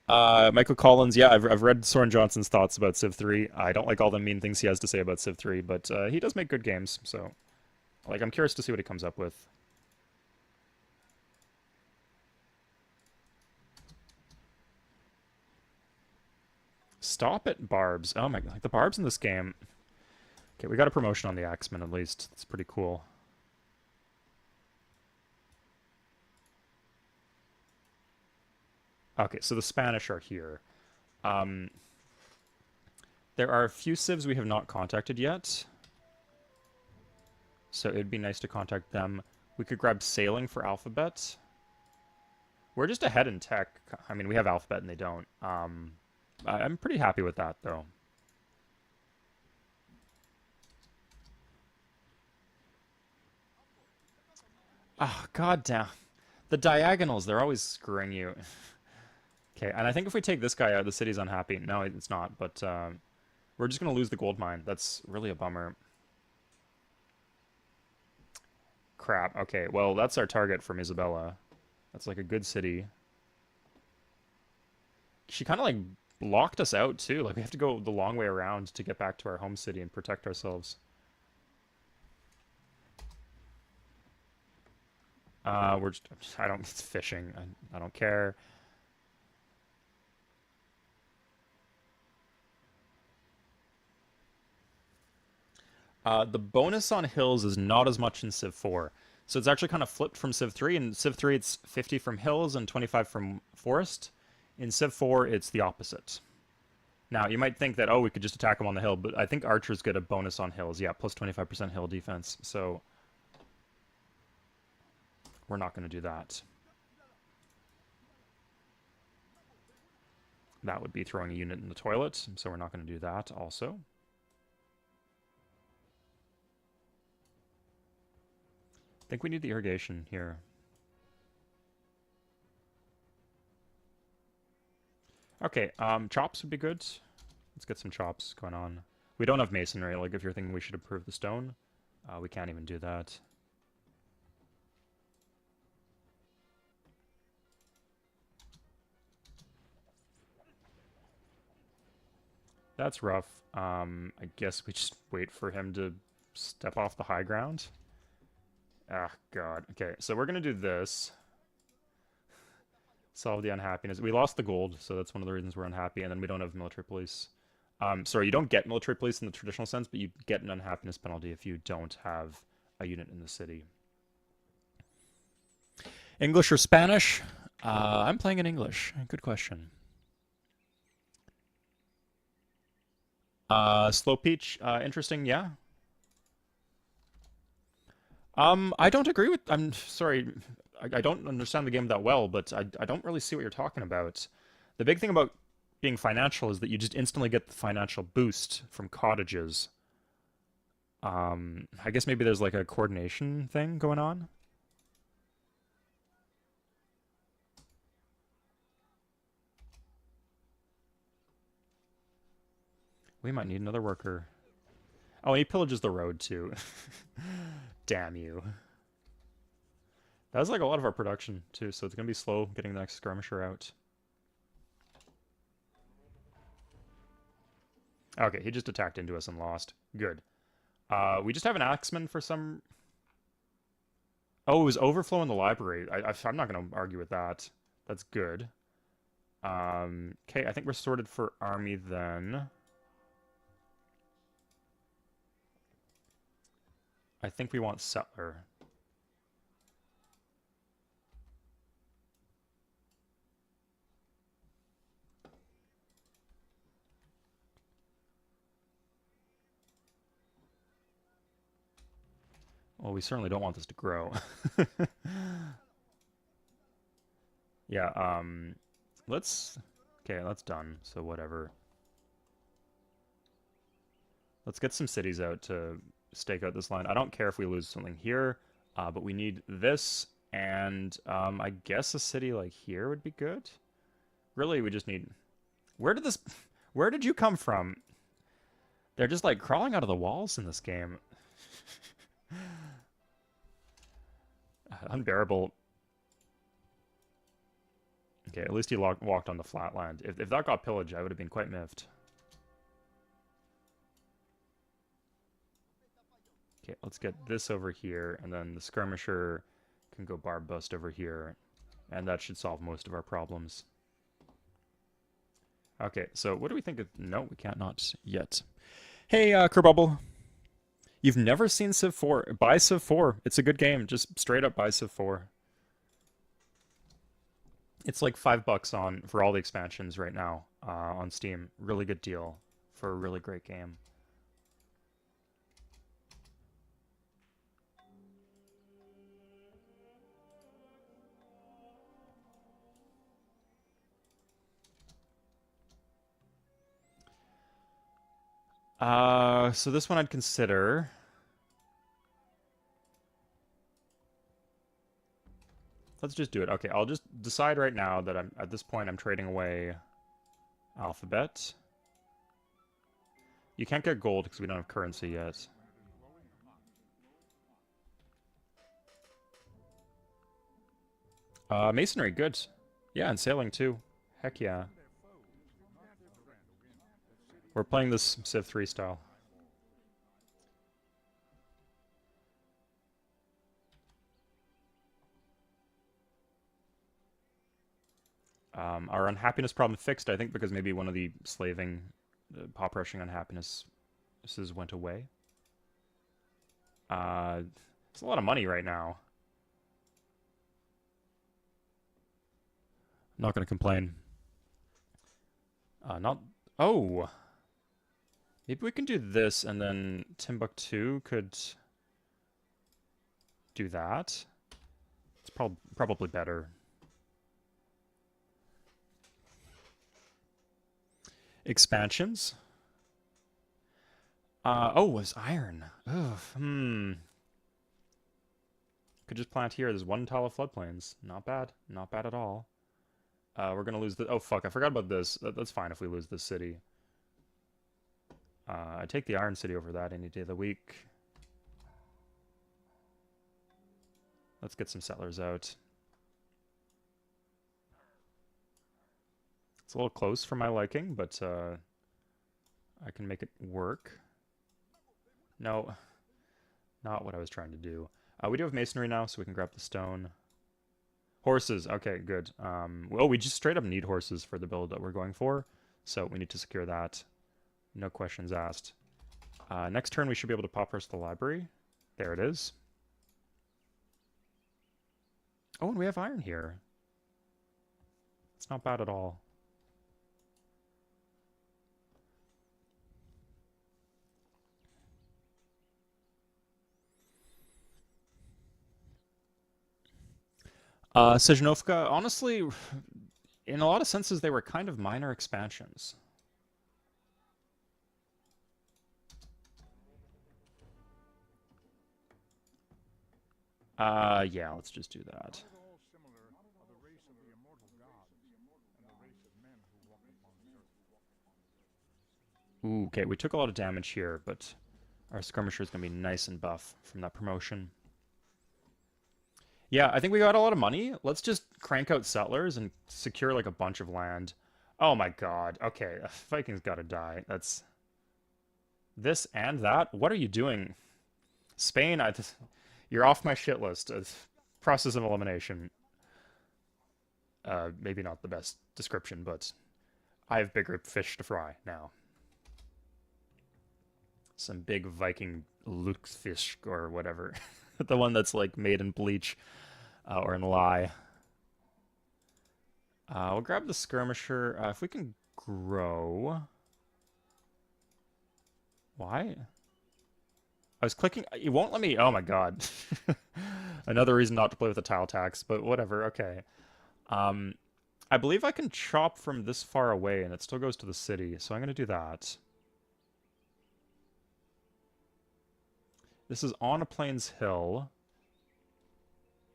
Michael Collins, yeah, I've read Soren Johnson's thoughts about Civ 3. I don't like all the mean things he has to say about Civ 3, but he does make good games, so like I'm curious to see what he comes up with. Stop it, barbs. Oh my god, like the barbs in this game. Okay, we got a promotion on the Axeman at least. That's pretty cool. Okay, so the Spanish are here. Um, there are a few civs we have not contacted yet. So it'd be nice to contact them. We could grab sailing for alphabet. We're just ahead in tech. I mean, we have alphabet and they don't. I'm pretty happy with that, though. Oh, god damn. The diagonals, they're always screwing you. Okay, and I think if we take this guy out, the city's unhappy. No, it's not, but we're just going to lose the gold mine. That's really a bummer. Crap. Okay, well, that's our target from Isabella. That's like a good city. She kind of like locked us out, too. Like, we have to go the long way around to get back to our home city and protect ourselves. We're just... I don't... It's fishing. I don't care. The bonus on hills is not as much in Civ 4. So it's actually kind of flipped from Civ 3. In Civ 3, it's 50 from hills and 25 from forest. In Civ 4, it's the opposite. Now, you might think that, oh, we could just attack them on the hill, but I think archers get a bonus on hills. Yeah, plus 25% hill defense. So we're not going to do that. That would be throwing a unit in the toilet, so we're not going to do that also. I think we need the irrigation here. Okay, chops would be good. Let's get some chops going on. We don't have masonry, like if you're thinking we should improve the stone, we can't even do that. That's rough. I guess we just wait for him to step off the high ground. Ah, God. Okay, so we're gonna do this. Solve the unhappiness. We lost the gold, so that's one of the reasons we're unhappy, and then we don't have military police. Sorry, you don't get military police in the traditional sense, but you get an unhappiness penalty if you don't have a unit in the city. English or Spanish? I'm playing in English. Good question. Slow Peach, interesting, yeah. I don't agree with. I'm sorry, I don't understand the game that well, but I don't really see what you're talking about. The big thing about being financial is that you just instantly get the financial boost from cottages. I guess maybe there's like a coordination thing going on. We might need another worker. Oh, and he pillages the road too. Damn you. That's like a lot of our production too, so it's gonna be slow getting the next skirmisher out. Okay, he just attacked into us and lost. Good. We just have an axeman for some... Oh, it was overflow in the library. I'm not going to argue with that. That's good. Okay, I think we're sorted for army then. I think we want settler. Well, we certainly don't want this to grow. Yeah, let's... Okay, that's done, so whatever. Let's get some cities out to stake out this line. I don't care if we lose something here, but we need this, and I guess a city like here would be good. Really, we just need... Where did this... Where did you come from? They're just, like, crawling out of the walls in this game. Unbearable. Okay, at least he walked on the flat land. If that got pillaged, I would have been quite miffed. Okay, let's get this over here, and then the skirmisher can go barb bust over here, and that should solve most of our problems. Okay, so what do we think of... No, we can't, not yet. Hey, Kerbubble. You've never seen Civ 4. Buy Civ 4. It's a good game. Just straight up buy Civ 4. It's like $5 on for all the expansions right now on Steam. Really good deal for a really great game. So this one I'd consider. Let's just do it. Okay, I'll just decide right now that I'm at this point I'm trading away alphabet. You can't get gold because we don't have currency yet. Masonry, good. Yeah, and sailing too. Heck yeah. We're playing this Civ 3 style. Our unhappiness problem fixed, I think, because maybe one of the slaving, pop rushing unhappinesses went away. It's a lot of money right now. Not gonna complain. Not... Oh! Maybe we can do this, and then Timbuktu could do that. It's probably better. Expansions. Oh, it was iron. Ugh, Could just plant here. There's one tile of floodplains. Not bad. Not bad at all. We're gonna lose the... Oh, fuck. I forgot about this. That's fine if we lose this city. I take the Iron City over that any day of the week. Let's get some settlers out. It's a little close for my liking, but I can make it work. No, not what I was trying to do. We do have masonry now, so we can grab the stone. Horses. Okay, good. Well, we just straight up need horses for the build that we're going for, so we need to secure that. No questions asked. Next turn, we should be able to pop rush the library. There it is. Oh, and we have iron here. It's not bad at all. Sejanovka, honestly, in a lot of senses, they were kind of minor expansions. Yeah, let's just do that. Ooh, okay, we took a lot of damage here, but our skirmisher is going to be nice and buff from that promotion. Yeah, I think we got a lot of money. Let's just crank out settlers and secure like a bunch of land. Oh my god. Okay, Vikings gotta die. That's... This and that? What are you doing? Spain, you're off my shit list. Process of elimination. Maybe not the best description, but I have bigger fish to fry now. Some big Viking lutefisk or whatever. The one that's like made in bleach or in lye. We'll grab the skirmisher. If we can grow... Why? I was clicking... It won't let me... Oh my god. Another reason not to play with the tile tax, but whatever. Okay. I believe I can chop from this far away and it still goes to the city, so I'm going to do that. This is on a plains hill.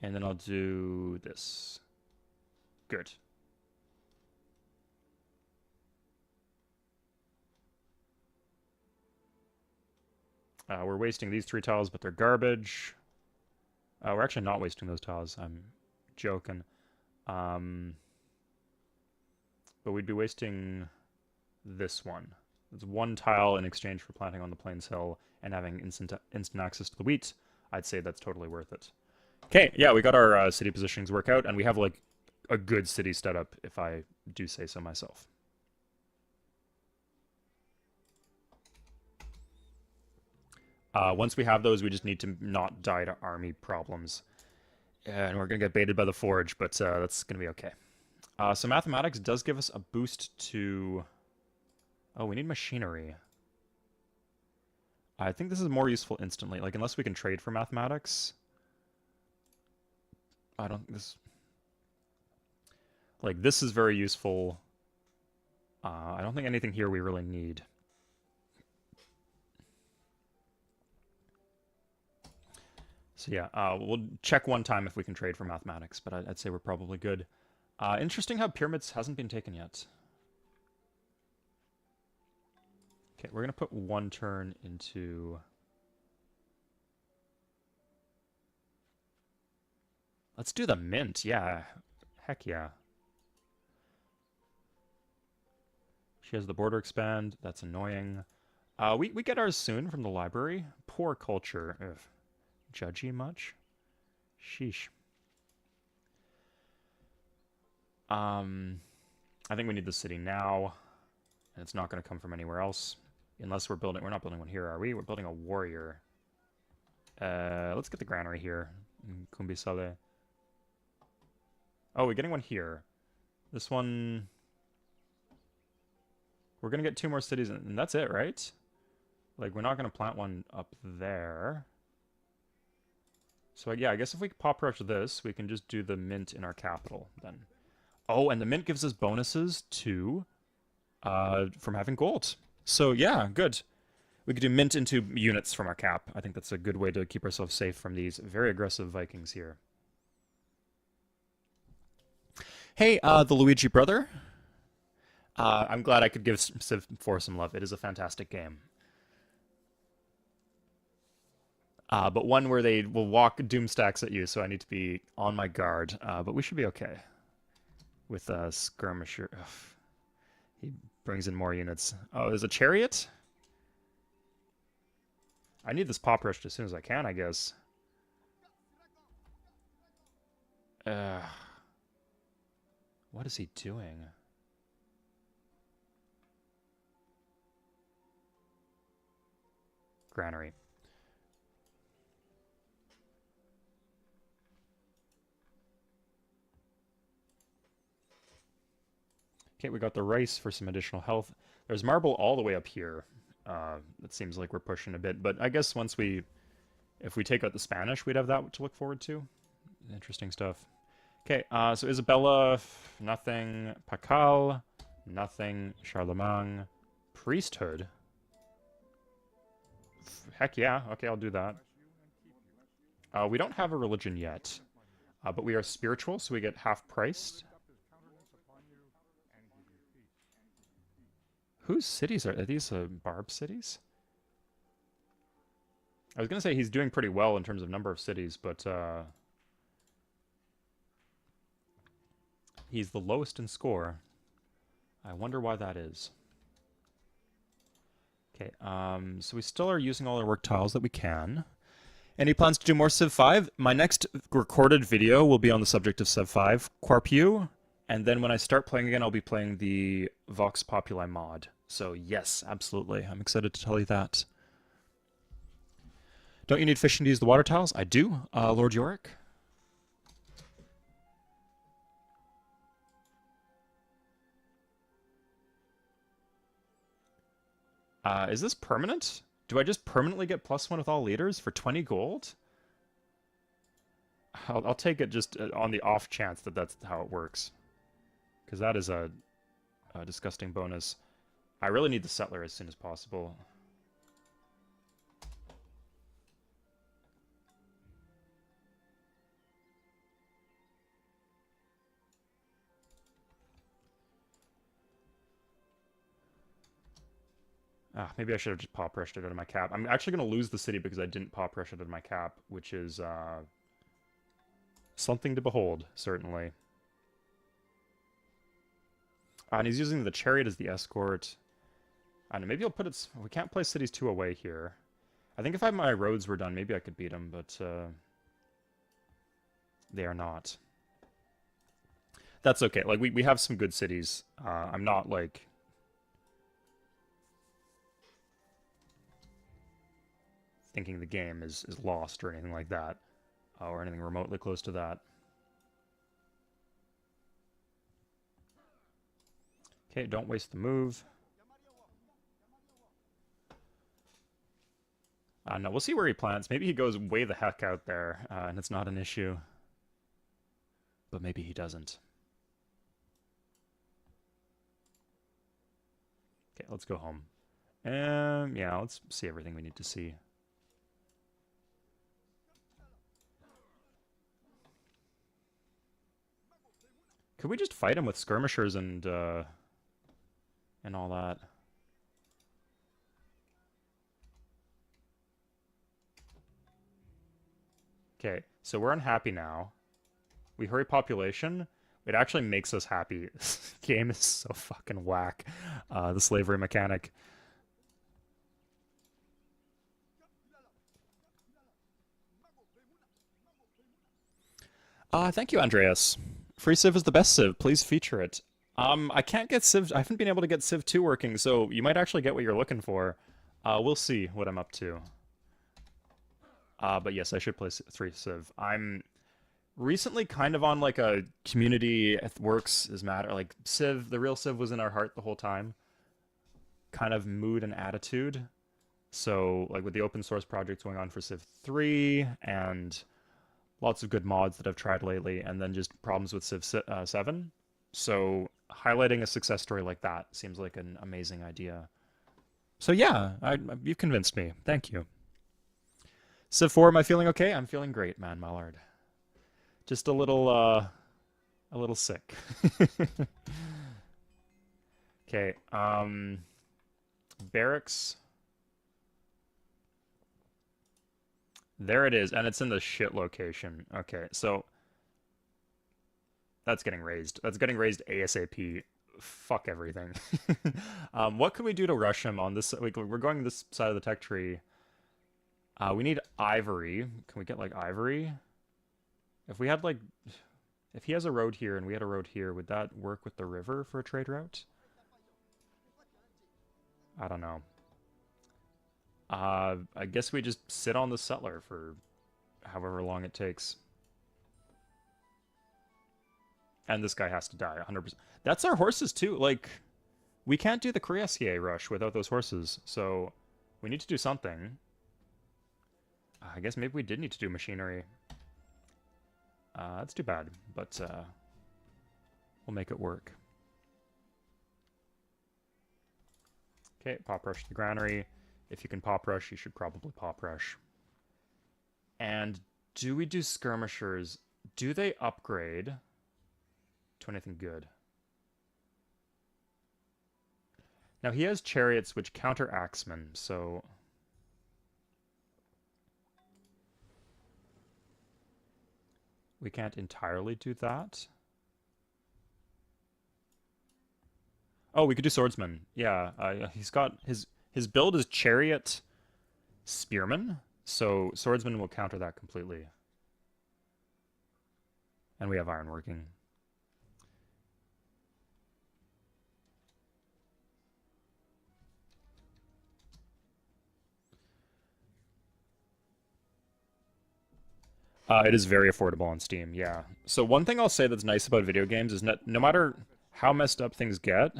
And then I'll do this. Good. We're wasting these 3 tiles, but they're garbage. We're actually not wasting those tiles. I'm joking. But we'd be wasting this one. It's 1 tile in exchange for planting on the Plains Hill and having instant access to the wheat. I'd say that's totally worth it. Okay, yeah, we got our city positionings work out, and we have like a good city set up, if I do say so myself. Once we have those, we just need to not die to army problems. And we're going to get baited by the Forge, but that's going to be okay. So mathematics does give us a boost to... Oh, we need machinery. I think this is more useful instantly. Like, unless we can trade for mathematics. I don't... This... Like, this is very useful. I don't think anything here we really need. So yeah, we'll check one time if we can trade for mathematics, but I'd say we're probably good. Interesting how pyramids hasn't been taken yet. Okay, we're going to put 1 turn into... Let's do the mint, yeah. Heck yeah. She has the border expand, that's annoying. We get ours soon from the library. Poor culture. Ugh. Judgy much? Sheesh. I think we need the city now, and it's not going to come from anywhere else. Unless we're building... We're not building one here, are we? We're building a warrior. Let's get the granary here. Kumbisale. Oh, we're getting one here. This one... We're going to get 2 more cities, and that's it, right? Like, we're not going to plant one up there. So, yeah, I guess if we pop rush this, we can just do the mint in our capital, then. Oh, and the mint gives us bonuses to from having gold. So yeah, good. We could do mint into units from our cap. I think that's a good way to keep ourselves safe from these very aggressive Vikings here. Hey, the Luigi brother. I'm glad I could give Civ 4 some love. It is a fantastic game. But one where they will walk doom stacks at you, so I need to be on my guard. But we should be okay with skirmisher. Ugh. He brings in more units. Oh, there's a chariot? I need this pop rush as soon as I can, I guess. What is he doing? Granary. Okay, we got the rice for some additional health. There's marble all the way up here. It seems like we're pushing a bit, but I guess if we take out the Spanish, we'd have that to look forward to. Interesting stuff. Okay, so Isabella, nothing. Pakal, nothing. Charlemagne, priesthood. Heck yeah, okay, I'll do that. We don't have a religion yet, but we are spiritual, so we get half priced. Whose cities are these? Barb cities? I was gonna say he's doing pretty well in terms of number of cities, but he's the lowest in score. I wonder why that is. Okay, so we still are using all our work tiles that we can. Any plans to do more Civ 5? My next recorded video will be on the subject of Civ 5, Quarpu, and then when I start playing again, I'll be playing the Vox Populi mod. So yes, absolutely. I'm excited to tell you that. Don't you need fishing to use the water tiles? I do, Lord Yorick. Is this permanent? Do I just permanently get +1 with all leaders for 20 gold? I'll take it just on the off chance that that's how it works. Because that is a disgusting bonus. I really need the settler as soon as possible. Maybe I should have just pop rushed it out of my cap. I'm actually going to lose the city because I didn't pop rush it out of my cap, which is something to behold, certainly. And he's using the chariot as the escort. I don't know, maybe I'll put it... We can't play cities 2 away here. I think if my roads were done, maybe I could beat him, but they are not. That's okay. Like, we have some good cities. I'm not, like... thinking the game is lost or anything like that. Or anything remotely close to that. Okay, don't waste the move. No, we'll see where he plants. Maybe he goes way the heck out there, and it's not an issue. But maybe he doesn't. Okay, let's go home. Yeah, let's see everything we need to see. Could we just fight him with skirmishers and all that? Okay, so we're unhappy now. We hurry population. It actually makes us happy. This game is so fucking whack. The slavery mechanic. Thank you, Andreas. Free Civ is the best Civ. Please feature it. I can't get Civ... I haven't been able to get Civ 2 working, so you might actually get what you're looking for. We'll see what I'm up to. But yes, I should play 3 Civ. I'm recently kind of on like a community works is matter. Like Civ, the real Civ was in our heart the whole time. Kind of mood and attitude. So like with the open source projects going on for Civ 3 and lots of good mods that I've tried lately, and then just problems with Civ 7. So highlighting a success story like that seems like an amazing idea. So yeah, you've convinced me. Thank you. Civ 4, am I feeling okay? I'm feeling great, man, Mallard. Just a little sick. Okay, barracks. There it is, and it's in the shit location. Okay, so that's getting raised. That's getting raised ASAP. Fuck everything. What can we do to rush him on this? We're going this side of the tech tree. We need ivory. Can we get like ivory? If we had like, if he has a road here and we had a road here, would that work with the river for a trade route? I don't know. I guess we just sit on the settler for however long it takes. And this guy has to die, 100%. That's our horses too. Like, we can't do the Cuirassier rush without those horses, so we need to do something. I guess maybe we did need to do machinery. That's too bad, but we'll make it work. Okay, pop rush to the granary. If you can pop rush, you should probably pop rush. And do we do skirmishers? Do they upgrade to anything good? Now he has chariots which counter axemen, so we can't entirely do that. Oh, we could do swordsman. Yeah, he's got his build is chariot spearman, so swordsman will counter that completely. And we have ironworking. It is very affordable on Steam, yeah. So one thing I'll say that's nice about video games is that no matter how messed up things get,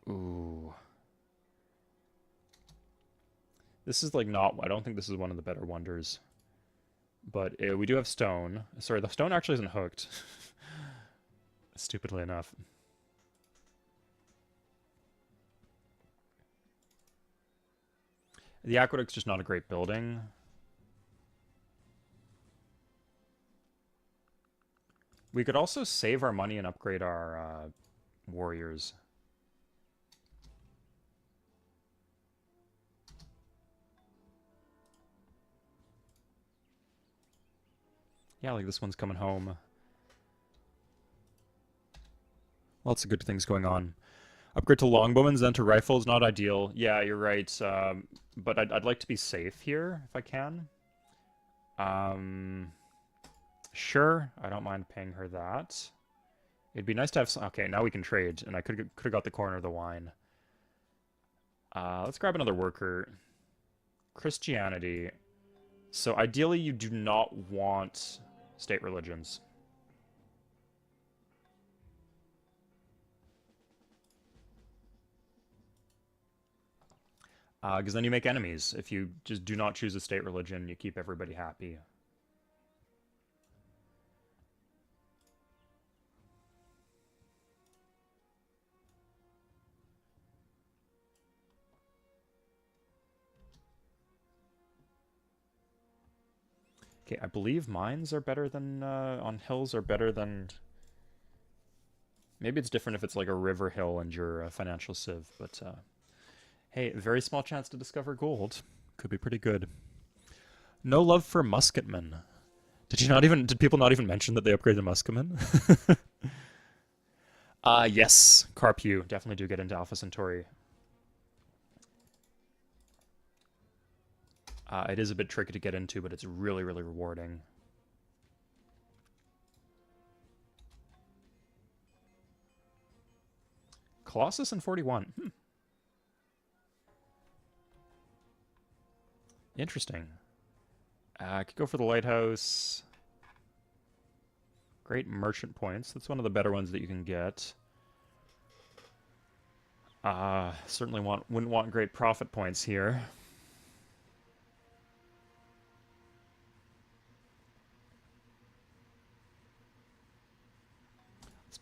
ooh, this is like not. I don't think this is one of the better wonders, but we do have stone. Sorry, the stone actually isn't hooked. Stupidly enough. The aqueduct's just not a great building. We could also save our money and upgrade our warriors. Yeah, like this one's coming home. Lots of good things going on. Upgrade to longbowmen, then to rifles, not ideal. Yeah, you're right. But I'd like to be safe here if I can. Um, sure, I don't mind paying her that. It'd be nice to have some... Okay, now we can trade, and I could have got the corner of the wine. Let's grab another worker. Christianity. So ideally, you do not want state religions. Because then you make enemies. If you just do not choose a state religion, you keep everybody happy. Okay, I believe mines are better than, on hills are better than... Maybe it's different if it's like a river hill and you're a financial civ, but, hey, very small chance to discover gold. Could be pretty good. No love for musketmen. Did people not even mention that they upgraded musketmen? Yes, Carpu. Definitely do get into Alpha Centauri. It is a bit tricky to get into, but it's really, really rewarding. Colossus and 41. Interesting. I could go for the lighthouse. Great merchant points. That's one of the better ones that you can get. Certainly wouldn't want great profit points here.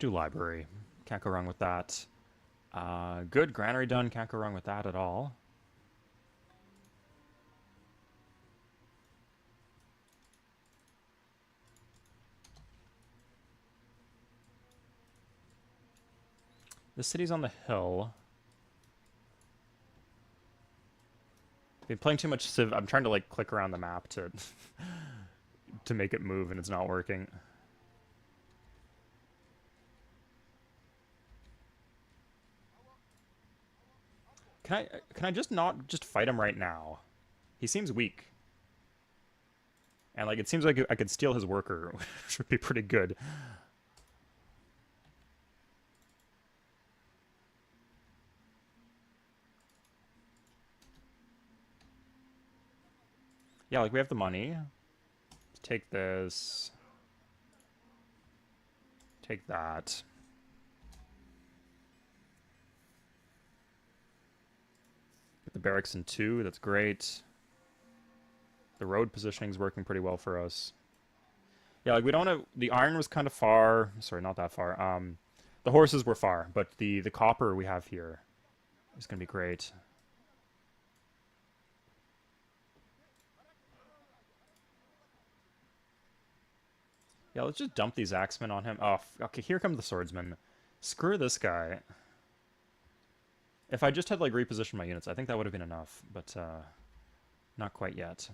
do library. Can't go wrong with that. Good granary done. Can't go wrong with that at all. This city's on the hill. I've been playing too much Civ. I'm trying to like click around the map to to make it move, and it's not working. Can I just not just fight him right now? He seems weak. And like it seems like I could steal his worker, which would be pretty good. Yeah, like we have the money. Let's take this. Take that. Get the barracks in 2, that's great. The road positioning is working pretty well for us. Yeah, like we don't have the iron was kind of far. Sorry, not that far. The horses were far, but the copper we have here is gonna be great. Yeah, let's just dump these axemen on him. Oh, okay, here come the swordsmen. Screw this guy. If I just had like repositioned my units, I think that would have been enough, but not quite yet.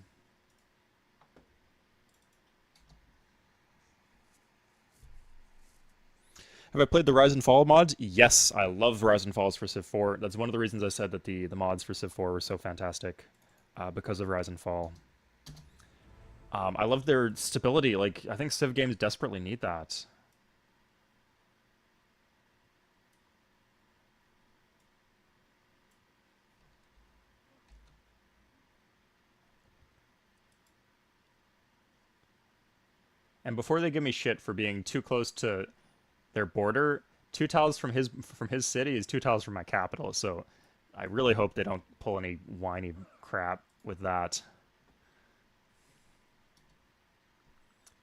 Have I played the Rise and Fall mods? Yes, I love Rise and Falls for Civ 4. That's one of the reasons I said that the mods for Civ 4 were so fantastic, because of Rise and Fall. I love their stability. Like, I think Civ games desperately need that. And before they give me shit for being too close to their border, 2 tiles from his city is 2 tiles from my capital. So I really hope they don't pull any whiny crap with that.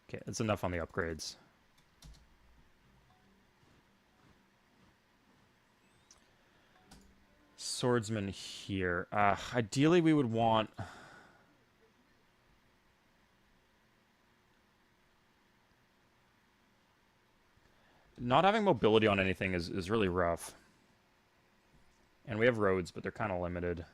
Okay, that's enough on the upgrades. Swordsman here. Ideally, we would want... Not having mobility on anything is really rough. And we have roads, but they're kind of limited.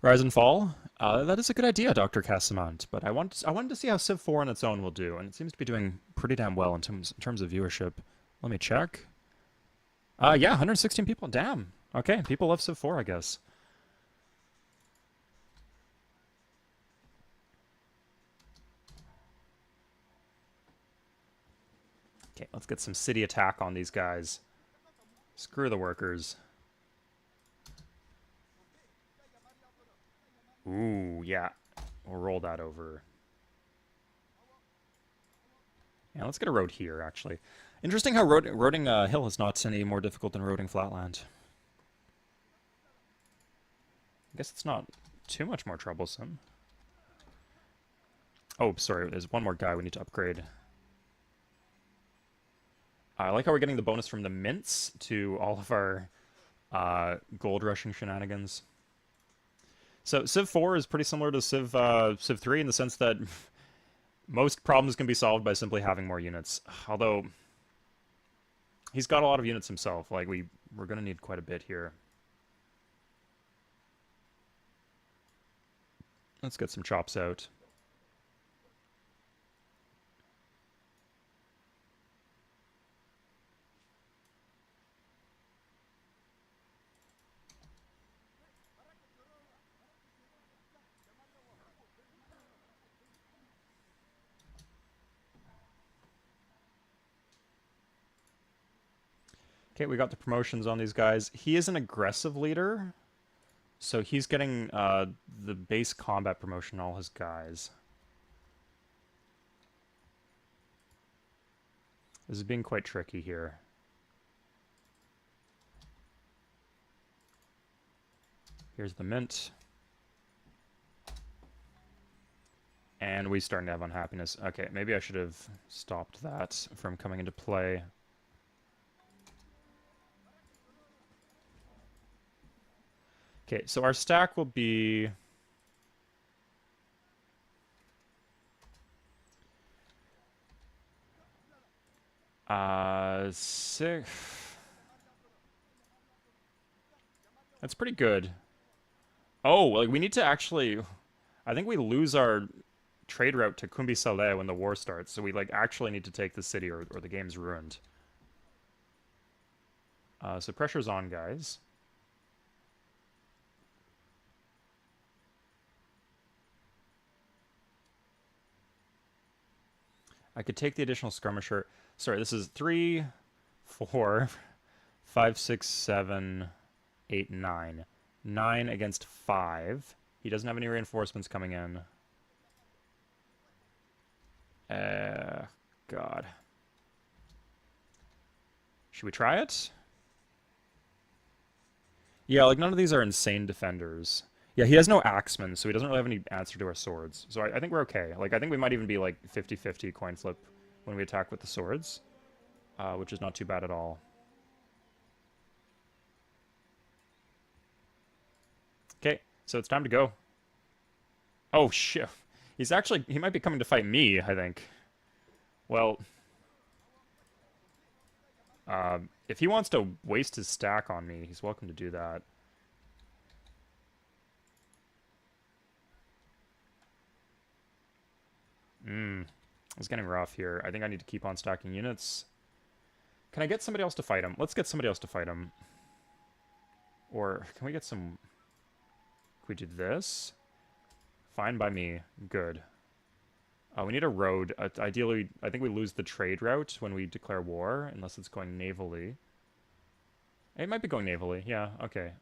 Rise and Fall? That is a good idea, Dr. Casamant, but I wanted to see how Civ 4 on its own will do, and it seems to be doing pretty damn well in terms of viewership. Let me check. Yeah, 116 people. Damn. Okay, people love Civ 4, I guess. Okay, let's get some city attack on these guys. Screw the workers. Ooh, yeah. We'll roll that over. Yeah, let's get a road here, actually. Interesting how roading hill is not any more difficult than roading flatland. I guess it's not too much more troublesome. Oh, sorry, there's one more guy we need to upgrade. I like how we're getting the bonus from the mints to all of our gold rushing shenanigans. So Civ 4 is pretty similar to Civ 3 in the sense that most problems can be solved by simply having more units. Although he's got a lot of units himself. Like we're gonna need quite a bit here. Let's get some chops out. Okay, we got the promotions on these guys. He is an aggressive leader, so he's getting the base combat promotion, all his guys. This is being quite tricky here. Here's the mint. And we starting to have unhappiness. Okay, maybe I should have stopped that from coming into play. Okay, so our stack will be... Six... That's pretty good. Oh, like we need to actually... I think we lose our trade route to Kumbi Saleh when the war starts, so we like actually need to take the city or the game's ruined. So pressure's on, guys. I could take the additional skirmisher. Sorry, this is 3, 4, 5, 6, 7, 8, 9. 9 against 5. He doesn't have any reinforcements coming in. God. Should we try it? Yeah, like none of these are insane defenders. Yeah, he has no axemen, so he doesn't really have any answer to our swords. So I think we're okay. Like, I think we might even be like 50-50 coin flip when we attack with the swords, which is not too bad at all. Okay, so it's time to go. Oh, shit. He might be coming to fight me, I think. Well, if he wants to waste his stack on me, he's welcome to do that. It's getting rough here. I think I need to keep on stacking units. Can I get somebody else to fight him? Let's get somebody else to fight him. Or can we get some... Can we do this? Fine by me. Good. We need a road. Ideally, I think we lose the trade route when we declare war, unless it's going navally. It might be going navally. Yeah, okay.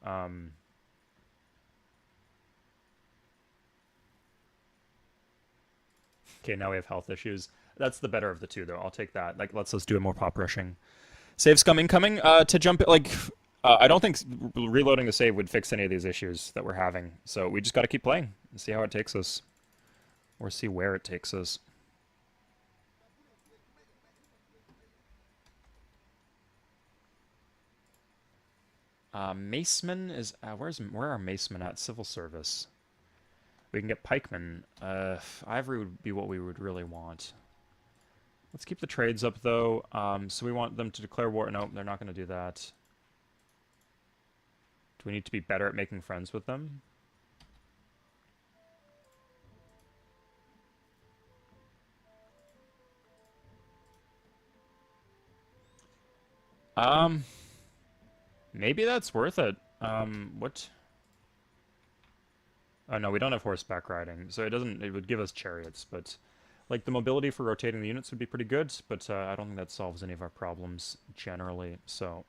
Okay, now we have health issues. That's the better of the two, though. I'll take that. Like, let's do a more pop rushing. Save scum incoming. To jump, like, I don't think reloading the save would fix any of these issues that we're having. So we just got to keep playing and see how it takes us, or see where it takes us. Maceman is where are Macemen at? Civil service. We can get pikemen. Ivory would be what we would really want. Let's keep the trades up, though. So we want them to declare war. No, they're not going to do that. Do we need to be better at making friends with them? Maybe that's worth it. What? Oh, no, we don't have horseback riding, so it would give us chariots, but... Like, the mobility for rotating the units would be pretty good, but I don't think that solves any of our problems generally, so...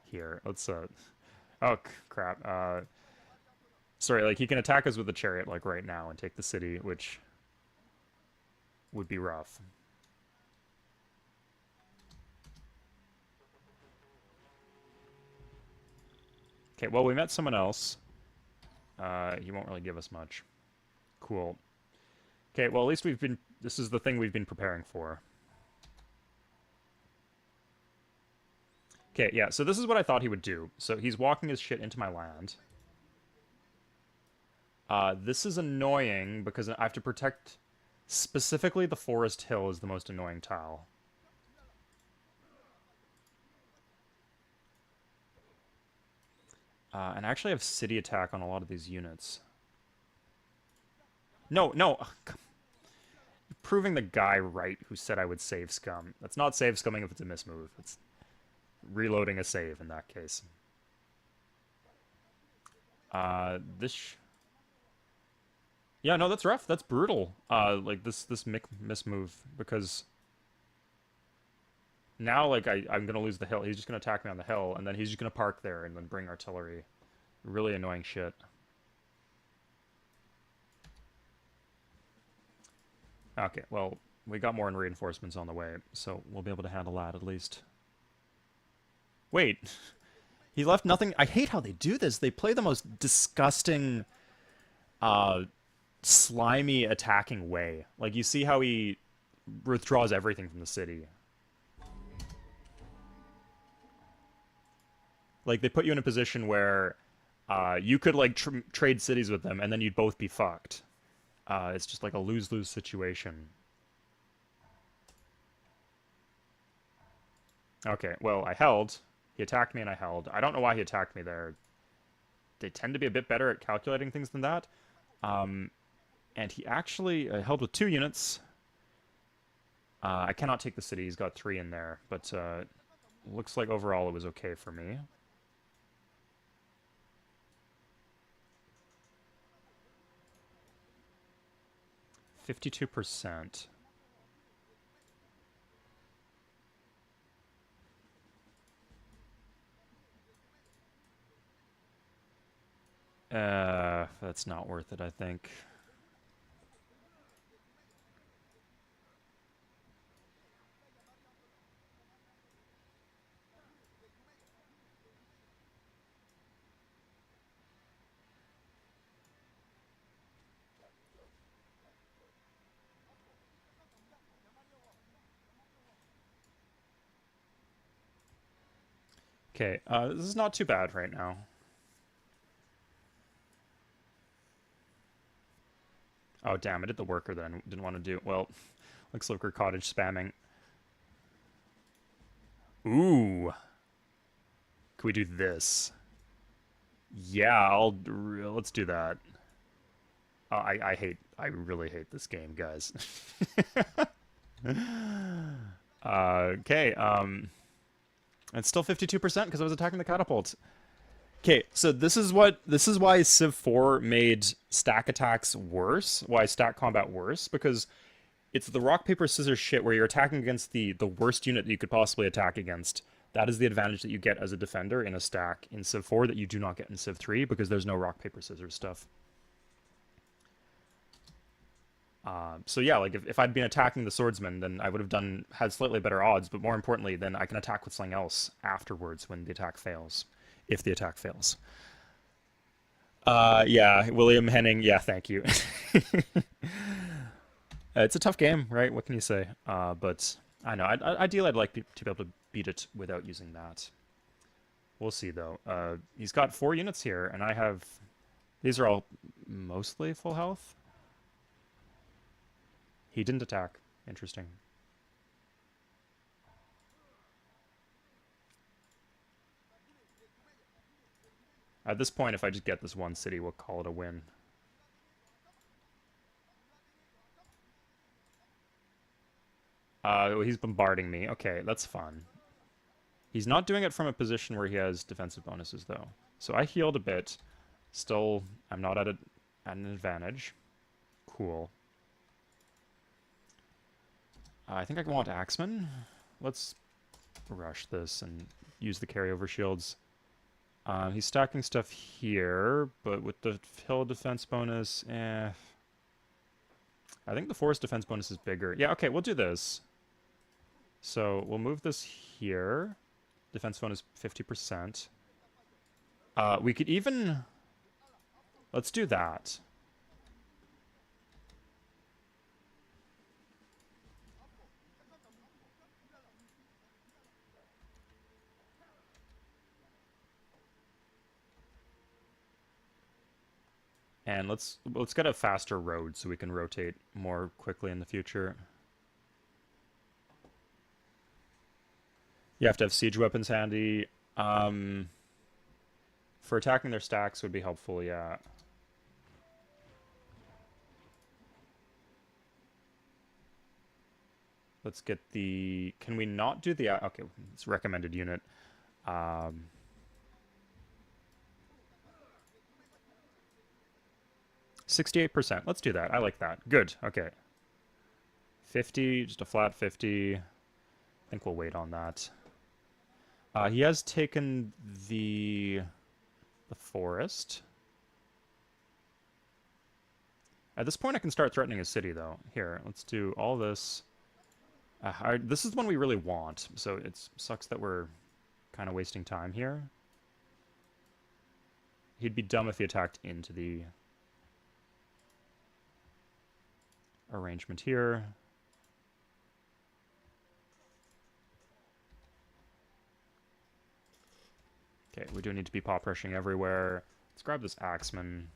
Here, let's, Oh, crap. Sorry, like, he can attack us with a chariot, like, right now and take the city, which would be rough. Okay, well, we met someone else. He won't really give us much. Cool. Okay, well, at least this is the thing we've been preparing for. Okay, yeah, so this is what I thought he would do. So he's walking his shit into my land. This is annoying because I have to protect... Specifically, the forest hill is the most annoying tile. And I actually have city attack on a lot of these units. No, no! Proving the guy right who said I would save scum. That's not save scumming if it's a mismove. It's reloading a save in that case. This... Yeah, no, that's rough. That's brutal. Like, this mismove, because... Now, like, I'm gonna lose the hill. He's just gonna attack me on the hill, and then he's just gonna park there and then bring artillery. Really annoying shit. Okay, well, we got more reinforcements on the way, so we'll be able to handle that at least. Wait, he left nothing. I hate how they do this. They play the most disgusting, uh, slimy attacking way. Like, you see how he withdraws everything from the city. Like, they put you in a position where you could, like, trade cities with them, and then you'd both be fucked. It's just like a lose-lose situation. Okay, well, I held. He attacked me and I held. I don't know why he attacked me there. They tend to be a bit better at calculating things than that. And he actually held with 2 units. I cannot take the city. He's got 3 in there. But looks like overall it was okay for me. 52%. That's not worth it, I think. Okay, this is not too bad right now. Oh, damn, I did the worker that I didn't want to do. Well, looks like we're cottage spamming. Ooh. Can we do this? Yeah, let's do that. I really hate this game, guys. Okay, it's still 52% because I was attacking the catapult. Okay, so this is why Civ 4 made stack attacks worse, why stack combat worse, because it's the rock paper scissors shit where you're attacking against the worst unit that you could possibly attack against. That is the advantage that you get as a defender in a stack in Civ 4 that you do not get in Civ 3 because there's no rock paper scissors stuff. So yeah, like if I'd been attacking the swordsman, then I would have had slightly better odds, but more importantly, then I can attack with something else afterwards when the attack fails, if the attack fails. Yeah, William Henning. Yeah, thank you. It's a tough game, right? What can you say? But I know. Ideally, I'd like to be able to beat it without using that. We'll see, though. He's got 4 units here, and I have. These are all mostly full health. He didn't attack. Interesting. At this point, if I just get this one city, we'll call it a win. He's bombarding me. Okay, that's fun. He's not doing it from a position where he has defensive bonuses, though. So I healed a bit. Still, I'm not at an advantage. Cool. I think I want Axeman. Let's rush this and use the carryover shields. He's stacking stuff here, but with the hill defense bonus, I think the forest defense bonus is bigger. Yeah, okay, we'll do this. So we'll move this here. Defense bonus 50%. We could even... Let's do that. And let's get a faster road so we can rotate more quickly in the future. You have to have siege weapons handy. For attacking their stacks would be helpful, yeah. Let's get the... Can we not do the... Okay, it's recommended unit. 68%. Let's do that. I like that. Good. Okay. 50, just a flat 50. I think we'll wait on that. He has taken the forest. At this point, I can start threatening a city, though. Here, let's do all this. This is the one we really want, so it sucks that we're kind of wasting time here. He'd be dumb if he attacked into the arrangement here. Okay, we do need to be paw pressing everywhere. Let's grab this Axeman.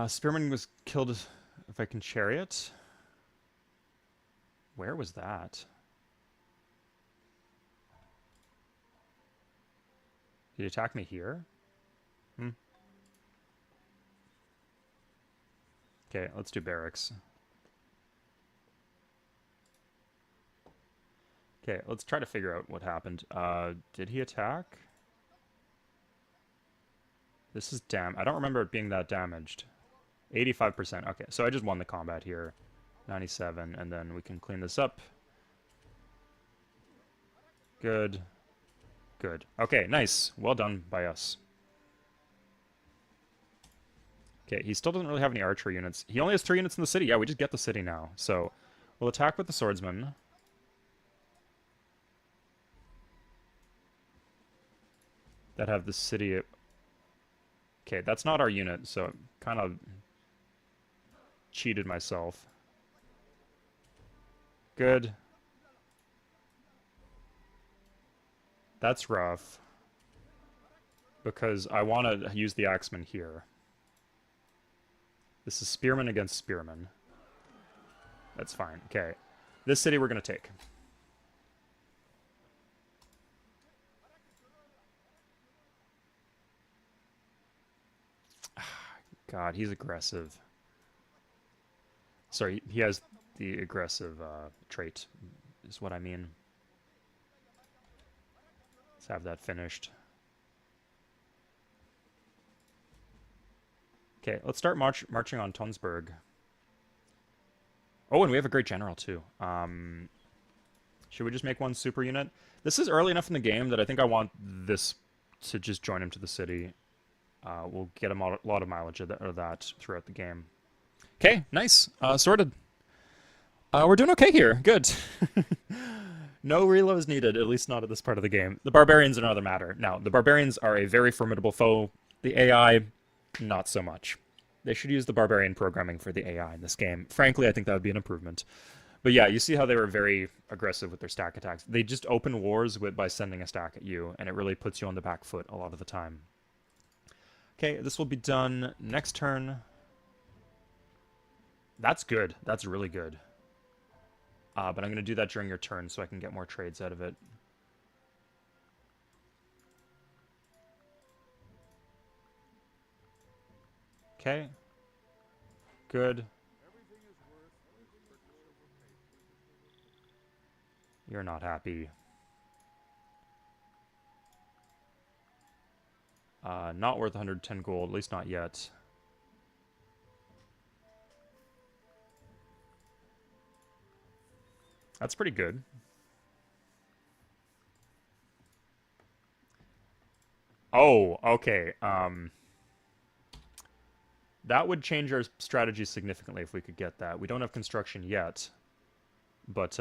Spearman was killed if I can chariot. Where was that? Did he attack me here? Okay, let's do barracks. Okay, let's try to figure out what happened. Did he attack? This is I don't remember it being that damaged. 85%. Okay, so I just won the combat here. 97, and then we can clean this up. Good. Good. Okay, nice. Well done by us. Okay, he still doesn't really have any archery units. He only has 3 units in the city. Yeah, we just get the city now. So, we'll attack with the swordsman. That have the city... Okay, that's not our unit, so kind of cheated myself. Good. That's rough. Because I want to use the Axeman here. This is Spearman against Spearman. That's fine. Okay. This city we're going to take. God, he's aggressive. Sorry, he has the aggressive trait, is what I mean. Let's have that finished. Okay, let's start marching on Tonsberg. Oh, and we have a great general, too. Should we just make one super unit? This is early enough in the game that I think I want this to just join him to the city. We'll get a lot of mileage of that throughout the game. Okay, nice. Sorted. We're doing okay here. Good. No reloads needed, at least not at this part of the game. The barbarians are another matter. Now, the barbarians are a very formidable foe. The AI, not so much. They should use the barbarian programming for the AI in this game. Frankly, I think that would be an improvement. But yeah, you see how they were very aggressive with their stack attacks. They just open wars by sending a stack at you, and it really puts you on the back foot a lot of the time. Okay, this will be done next turn. That's good. That's really good. But I'm going to do that during your turn so I can get more trades out of it. Okay. Good. You're not happy. Not worth 110 gold, at least not yet. That's pretty good. Oh, okay. That would change our strategy significantly if we could get that. We don't have construction yet, but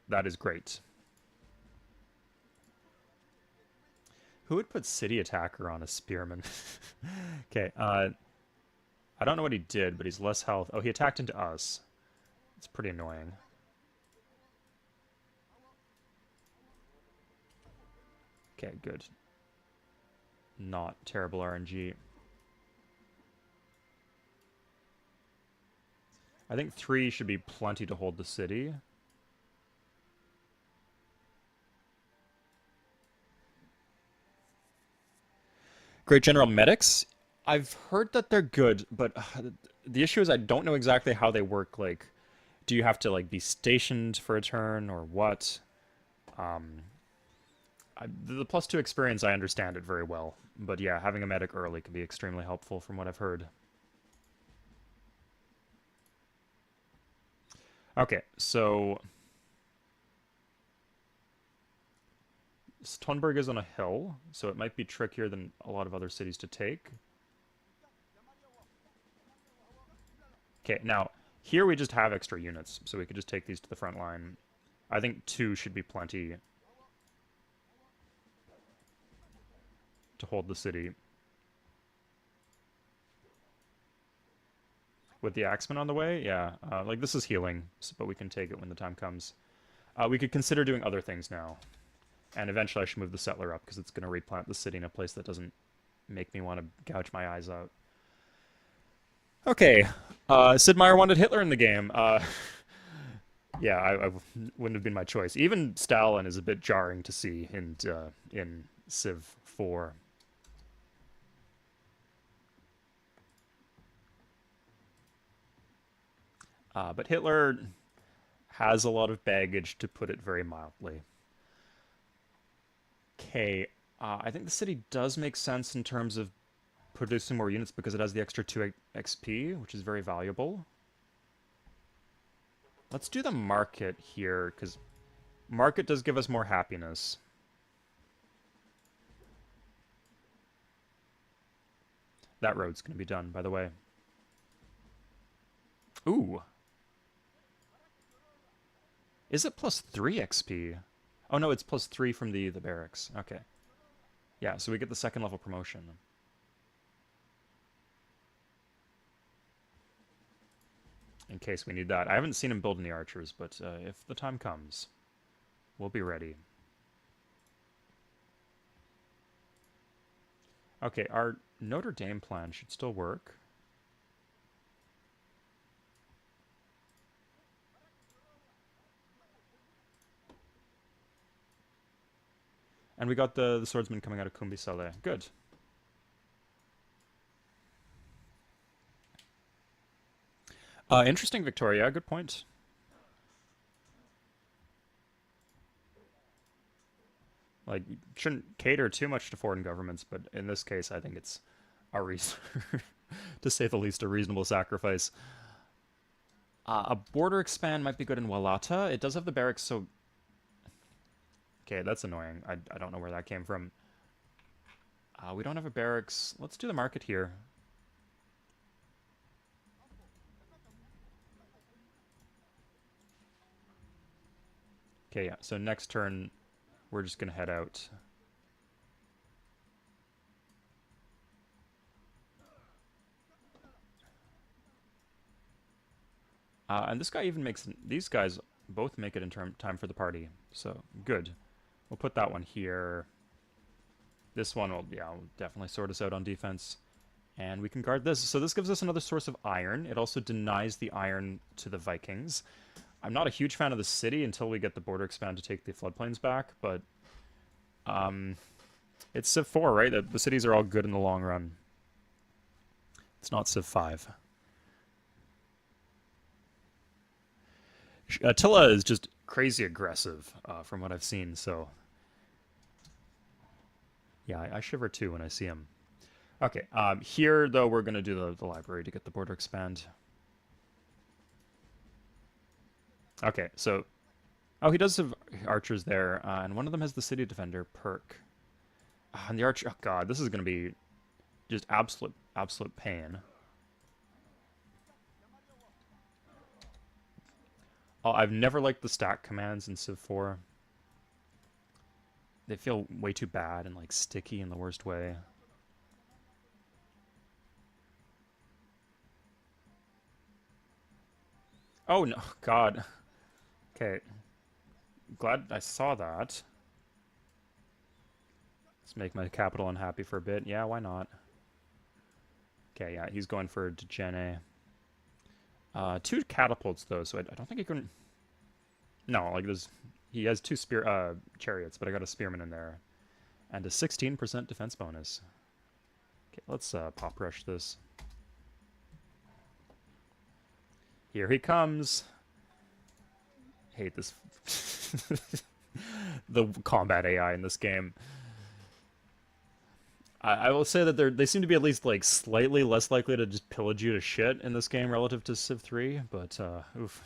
that is great. Who would put City Attacker on a Spearman? Okay, I don't know what he did, but he's less health. Oh, he attacked into us. It's pretty annoying. Okay, good. Not terrible RNG. I think 3 should be plenty to hold the city. Great General Medics. I've heard that they're good, but the issue is I don't know exactly how they work. Like, do you have to like be stationed for a turn or what? The +2 experience, I understand it very well. But yeah, having a medic early can be extremely helpful from what I've heard. Okay, so Stonberg is on a hill, so it might be trickier than a lot of other cities to take. Okay, now, here we just have extra units, so we could just take these to the front line. I think 2 should be plenty to hold the city. With the Axeman on the way, yeah. Like, this is healing, but we can take it when the time comes. We could consider doing other things now. And eventually I should move the settler up, because it's going to replant the city in a place that doesn't make me want to gouge my eyes out. Okay, Sid Meier wanted Hitler in the game. Yeah, I wouldn't have been my choice. Even Stalin is a bit jarring to see in Civ 4. But Hitler has a lot of baggage, to put it very mildly. Okay, I think the city does make sense in terms of producing more units because it has the extra 2 XP, which is very valuable. Let's do the market here, because market does give us more happiness. That road's going to be done, by the way. Ooh. Is it plus 3 XP? Oh no, it's plus 3 from the barracks. Okay. Yeah, so we get the 2nd level promotion. In case we need that. I haven't seen him build any archers, but if the time comes, we'll be ready. Okay, our Notre Dame plan should still work. And we got the swordsman coming out of Kumbi Saleh. Good. Interesting, Victoria. Good point. Like, shouldn't cater too much to foreign governments, but in this case, I think it's a reason, to say the least, a reasonable sacrifice. A border expand might be good in Walata. It does have the barracks, so... Okay, that's annoying. I don't know where that came from. We don't have a barracks. Let's do the market here. Okay, yeah, so next turn, we're just going to head out. And this guy even makes... These guys both make it in time for the party. So, good. We'll put that one here. This one will, yeah, will definitely sort us out on defense. And we can guard this. So this gives us another source of iron. It also denies the iron to the Vikings. I'm not a huge fan of the city until we get the border expand to take the floodplains back, but it's Civ 4, right? The cities are all good in the long run. It's not Civ 5. Attila is just crazy aggressive from what I've seen, so... Yeah, I shiver too when I see him. Okay, here, though, we're going to do the library to get the border expand. Okay, so... Oh, he does have archers there, and one of them has the city defender perk. And the archer... Oh, God, this is going to be just absolute pain. Oh, I've never liked the stack commands in Civ 4. They feel way too bad and, like, sticky in the worst way. Oh, no. God. Okay. Glad I saw that. Let's make my capital unhappy for a bit. Yeah, why not? Okay, yeah, he's going for Degene. 2 catapults, though, so I don't think he can... No, like, there's... He has 2 chariots, but I got a spearman in there. And a 16% defense bonus. Okay, let's pop rush this. Here he comes. Hate this. The combat AI in this game. I will say that they seem to be at least like slightly less likely to just pillage you to shit in this game relative to Civ 3, but oof.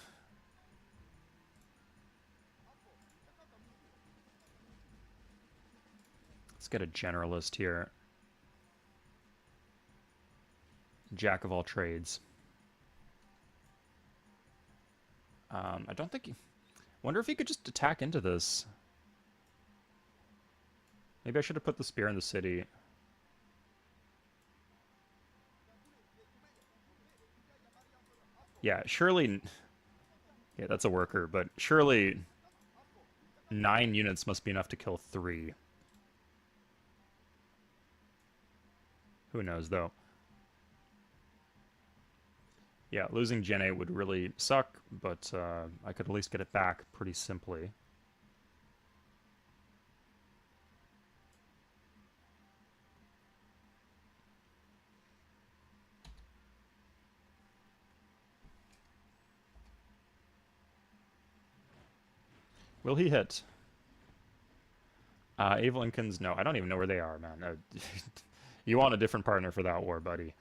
Let's get a generalist here. Jack of all trades. I don't think... Wonder if he could just attack into this. Maybe I should have put the spear in the city. Yeah, surely... Yeah, that's a worker, but surely 9 units must be enough to kill 3. Who knows, though. Yeah, losing Gen 8 would really suck, but I could at least get it back pretty simply. Will he hit? Ava Lincoln's, no, I don't even know where they are, man. You want a different partner for that war, buddy.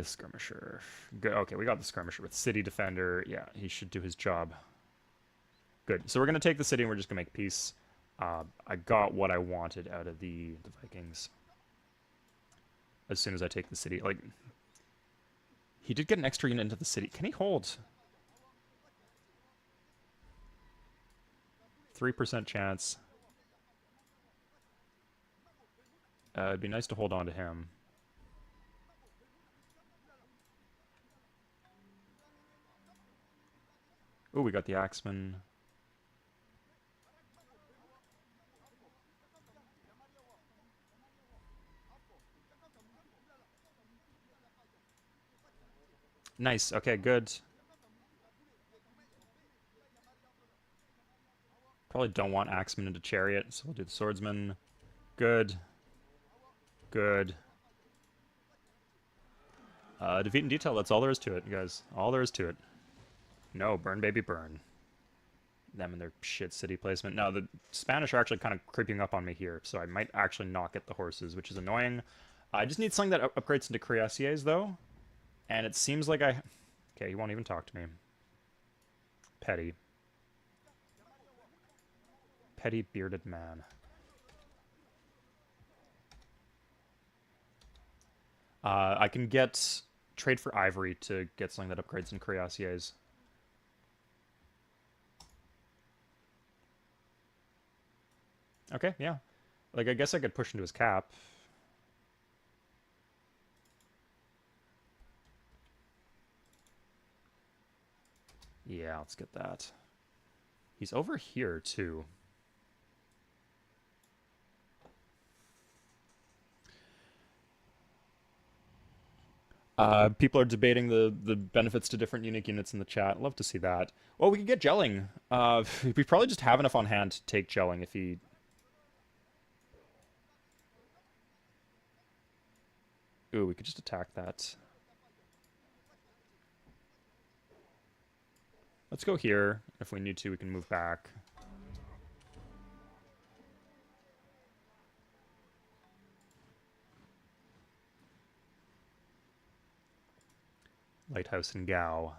Skirmisher. Good. Okay, we got the skirmisher with city defender. Yeah, he should do his job. Good. So we're gonna take the city and we're just gonna make peace. I got what I wanted out of the Vikings. As soon as I take the city, like, he did get an extra unit into the city. Can he hold? 3% chance. It'd be nice to hold on to him. Ooh, we got the Axeman. Nice. Okay, good. Probably don't want Axeman into Chariot, so we'll do the Swordsman. Good. Good. Defeat in detail, that's all there is to it, guys. All there is to it. No, burn baby burn. Them and their shit city placement. Now, the Spanish are actually kind of creeping up on me here, so I might actually not get the horses, which is annoying. I just need something that upgrades into cuirassiers, though. And it seems like I... Okay, he won't even talk to me. Petty. Petty bearded man. I can get... Trade for ivory to get something that upgrades in cuirassiers. Okay, yeah. Like, I guess I could push into his cap. Yeah, let's get that. He's over here, too. People are debating the benefits to different unique units in the chat. Love to see that. Well, we could get gelling. We probably just have enough on hand to take gelling if he... Ooh, we could just attack that. Let's go here. If we need to, we can move back. Lighthouse and Gao.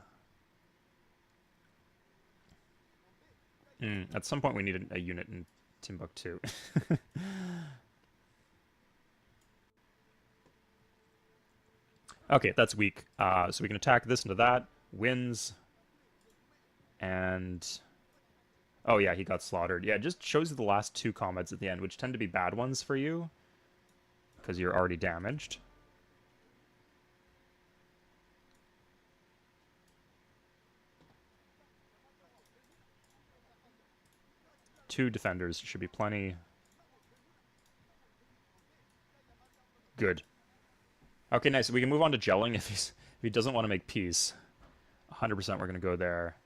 At some point we need a unit in Timbuktu. Okay, that's weak. So we can attack this into that. Wins. And... Oh yeah, he got slaughtered. Yeah, it just shows you the last 2 combats at the end, which tend to be bad ones for you. Because you're already damaged. Two defenders should be plenty. Good. Okay, nice. We can move on to gelling if he doesn't want to make peace. 100% we're going to go there.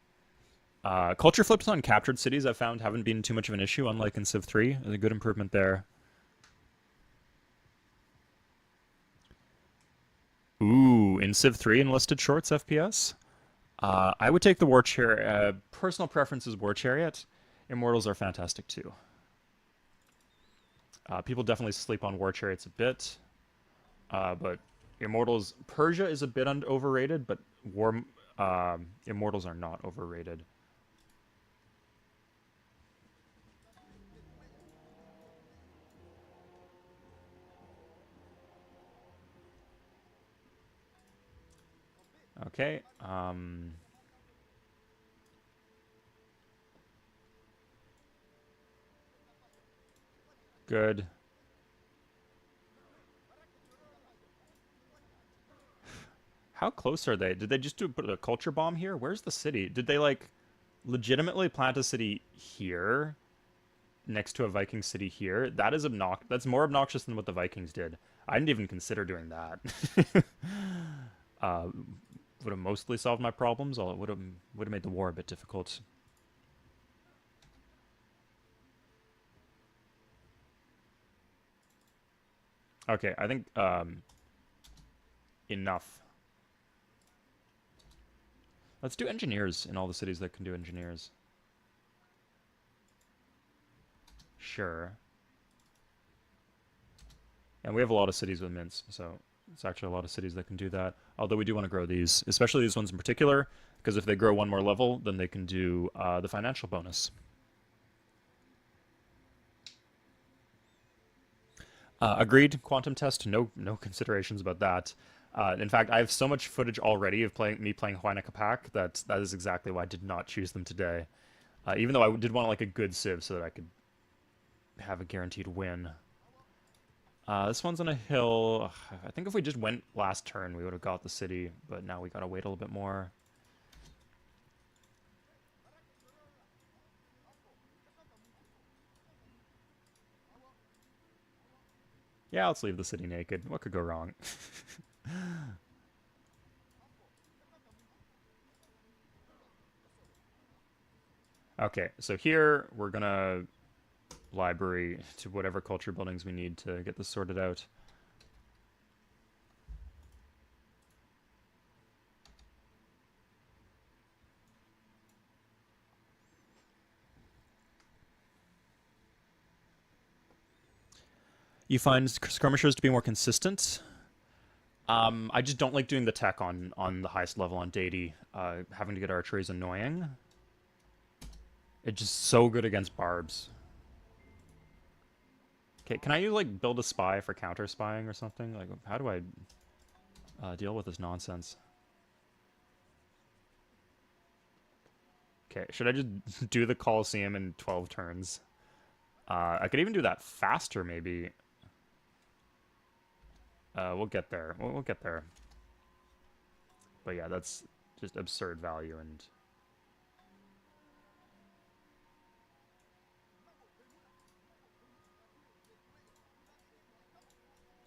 Culture flips on captured cities I've found haven't been too much of an issue, unlike in Civ 3. There's a good improvement there. Ooh, in Civ 3 enlisted shorts FPS? I would take the War Chariot. Personal preference is War Chariot. Immortals are fantastic too. People definitely sleep on War Chariots a bit. But Immortals... Persia is a bit overrated, but Immortals are not overrated. Okay. Good. How close are they? Did they just put a culture bomb here? Where's the city? Did they like legitimately plant a city here next to a Viking city here? That is obnoxious. That's more obnoxious than what the Vikings did. I didn't even consider doing that. Would have mostly solved my problems. Although it would have made the war a bit difficult. Okay, I think enough. Let's do engineers in all the cities that can do engineers. Sure. And we have a lot of cities with mints, so it's actually a lot of cities that can do that. Although we do want to grow these, especially these ones in particular, because if they grow one more level, then they can do the financial bonus. Agreed. Quantum test. No considerations about that. In fact, I have so much footage already of me playing Huayna Capac that is exactly why I did not choose them today. Even though I did want like a good civ so that I could have a guaranteed win. This one's on a hill. Ugh, I think if we just went last turn, we would have got the city, but now we gotta wait a little bit more. Yeah, let's leave the city naked. What could go wrong? Okay, so here we're gonna library to whatever culture buildings we need to get this sorted out. You find skirmishers to be more consistent. I just don't like doing the tech on the highest level on deity. Having to get archery is annoying. It's just so good against barbs. Okay, can I like build a spy for counter spying or something? Like, how do I deal with this nonsense? Okay, should I just do the Colosseum in 12 turns? I could even do that faster, maybe. We'll get there. We'll get there. But yeah, that's just absurd value, and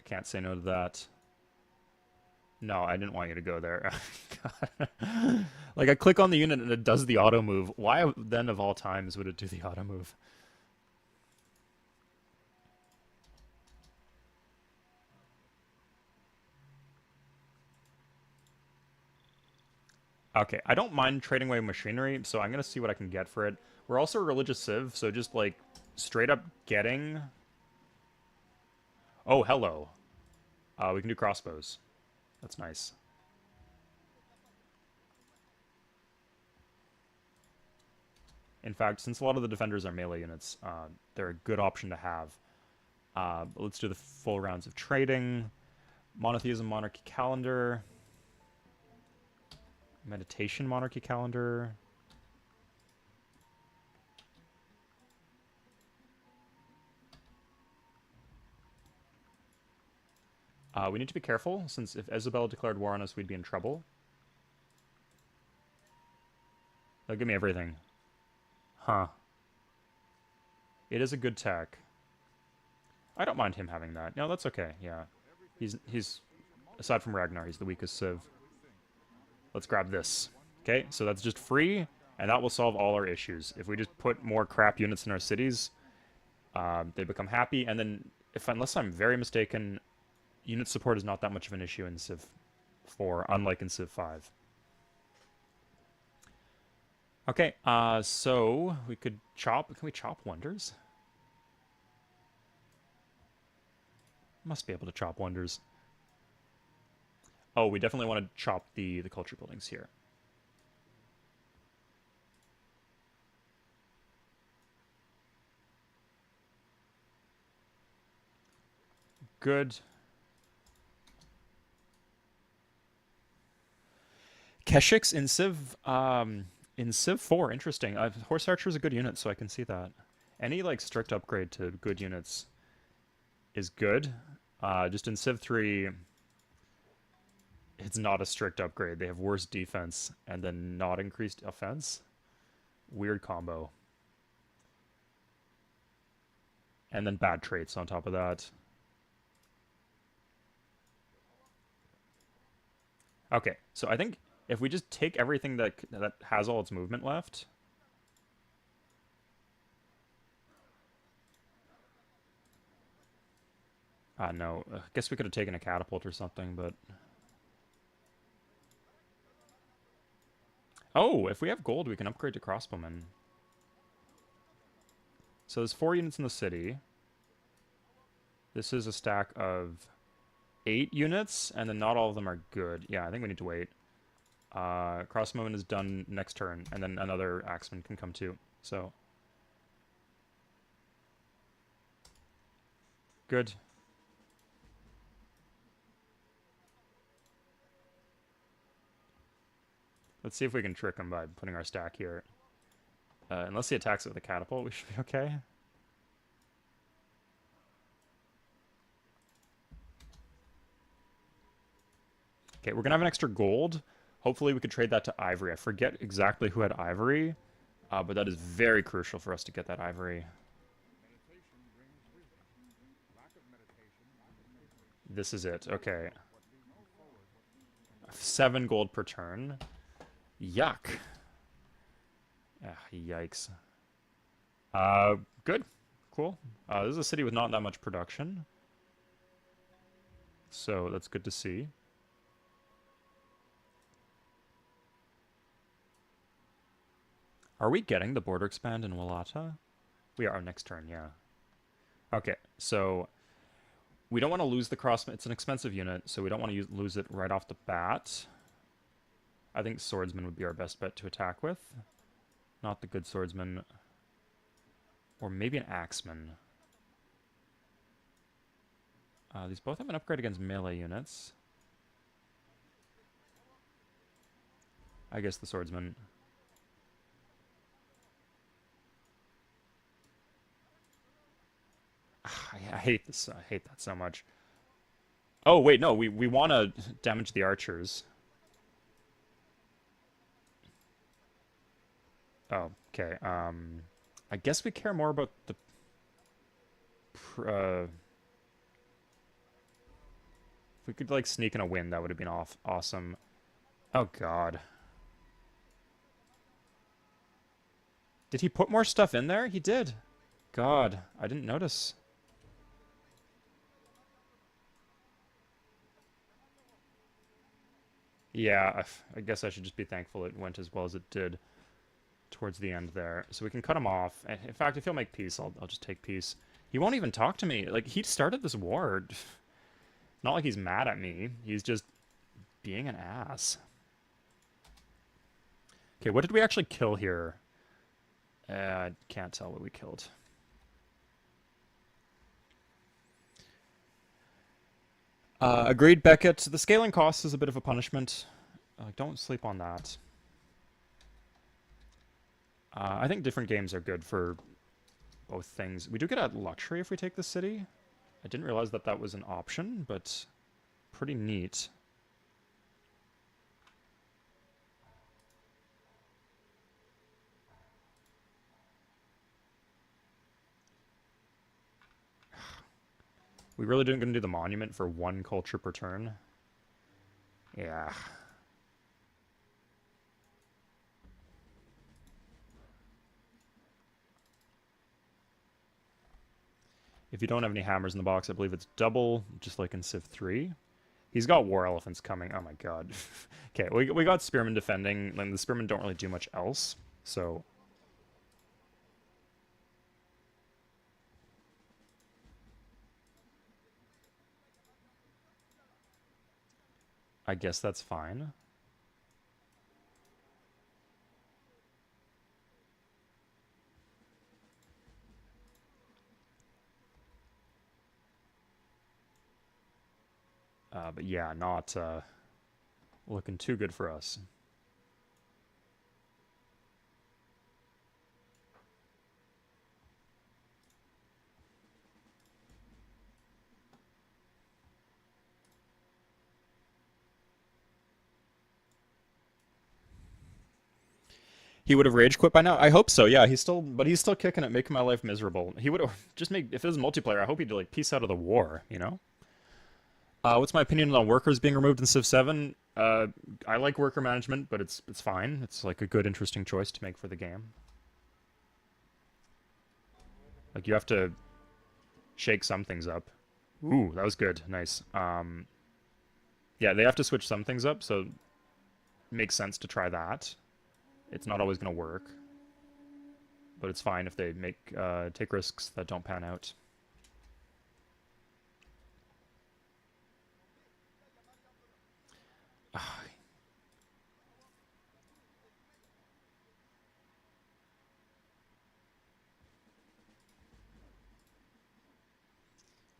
I can't say no to that. No, I didn't want you to go there. God. Like, I click on the unit and it does the auto move. Why then, of all times, would it do the auto move? Okay, I don't mind trading away machinery, so I'm gonna see what I can get for it. We're also a religious civ, so just like straight up getting. Oh, hello. We can do crossbows. That's nice. In fact, since a lot of the defenders are melee units, they're a good option to have. Let's do the full rounds of trading. Monotheism Monarchy Calendar. Meditation Monarchy Calendar. We need to be careful, since if Isabel declared war on us, we'd be in trouble. They'll give me everything. Huh. It is a good tech. I don't mind him having that. No, that's okay, yeah. He's aside from Ragnar, he's the weakest civ. Let's grab this. Okay, so that's just free, and that will solve all our issues. If we just put more crap units in our cities, they become happy, and then, unless I'm very mistaken, unit support is not that much of an issue in Civ 4, unlike in Civ 5. Okay, so we could chop. Can we chop wonders? Must be able to chop wonders. Oh, we definitely want to chop the culture buildings here. Good. Keshiks in Civ 4, interesting. Horse Archer is a good unit, so I can see that. Any like strict upgrade to good units is good. Just in Civ 3, it's not a strict upgrade. They have worse defense and then not increased offense. Weird combo. And then bad traits on top of that. Okay, so I think if we just take everything that has all its movement left. No. I guess we could have taken a catapult or something, but... Oh, if we have gold, we can upgrade to crossbowmen. So there's 4 units in the city. This is a stack of 8 units, and then not all of them are good. Yeah, I think we need to wait. Crossbowman is done next turn, and then another axeman can come too. So... Good. Let's see if we can trick him by putting our stack here. Unless he attacks it with a catapult, we should be okay. Okay, we're gonna have an extra gold. Hopefully we could trade that to ivory. I forget exactly who had ivory, but that is very crucial for us to get that ivory. This is it. Okay. 7 gold per turn. Yuck. Ah, yikes. Good. Cool. This is a city with not that much production. So that's good to see. Are we getting the border expand in Walata? We are next turn, yeah. Okay, so we don't want to lose the crossman. It's an expensive unit, so we don't want to lose it right off the bat. I think swordsman would be our best bet to attack with. Not the good swordsman. Or maybe an axeman. These both have an upgrade against melee units. I guess the swordsman. I hate this. I hate that so much. Oh, wait, no. We want to damage the archers. Oh, okay. I guess we care more about the... if we could, like, sneak in a win, that would have been awesome. Oh, God. Did he put more stuff in there? He did. God, I didn't notice. Yeah, I guess I should just be thankful it went as well as it did towards the end there. So we can cut him off. In fact, if he'll make peace, I'll just take peace. He won't even talk to me. Like, he started this war. Not like he's mad at me. He's just being an ass. Okay, what did we actually kill here? I can't tell what we killed. Agreed, Beckett. The scaling cost is a bit of a punishment. Don't sleep on that. I think different games are good for both things. We do get a luxury if we take the city. I didn't realize that that was an option, but pretty neat. We really didn't gonna do the monument for 1 culture per turn. Yeah. If you don't have any hammers in the box, I believe it's double, just like in Civ 3. He's got war elephants coming. Oh my god. Okay, we got spearmen defending, and the spearmen don't really do much else, so... I guess that's fine. But yeah, not looking too good for us. He would have rage quit by now. I hope so. Yeah, but he's still kicking it, making my life miserable. He would have just make if it was multiplayer. I hope he'd like peace out of the war. You know. What's my opinion on workers being removed in Civ 7? I like worker management, but it's fine. It's like a good, interesting choice to make for the game. Like you have to shake some things up. Ooh, that was good. Nice. Yeah, they have to switch some things up, so it makes sense to try that. It's not always going to work, but it's fine if they take risks that don't pan out.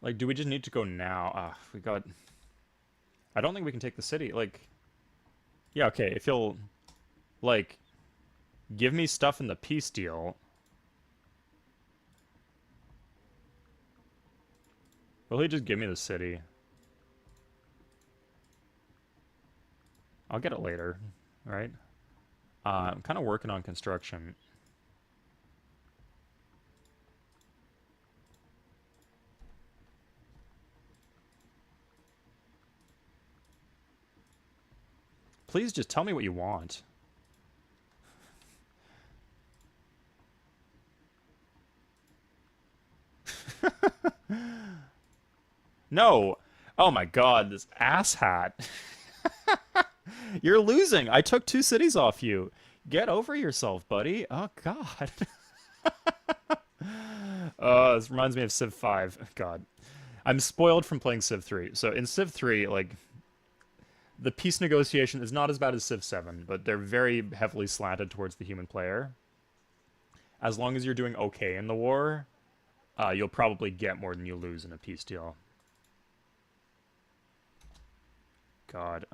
Like, do we just need to go now? We got... I don't think we can take the city. Like, yeah, okay, if you'll, like, give me stuff in the peace deal. Will he just give me the city? I'll get it later, right? I'm kind of working on construction. Please just tell me what you want. No! Oh my god, this asshat. You're losing. I took 2 cities off you. Get over yourself, buddy. Oh god. This reminds me of Civ 5. God. I'm spoiled from playing Civ 3. So in Civ 3, like, the peace negotiation is not as bad as Civ 7, but they're very heavily slanted towards the human player. As long as you're doing okay in the war, you'll probably get more than you lose in a peace deal. God,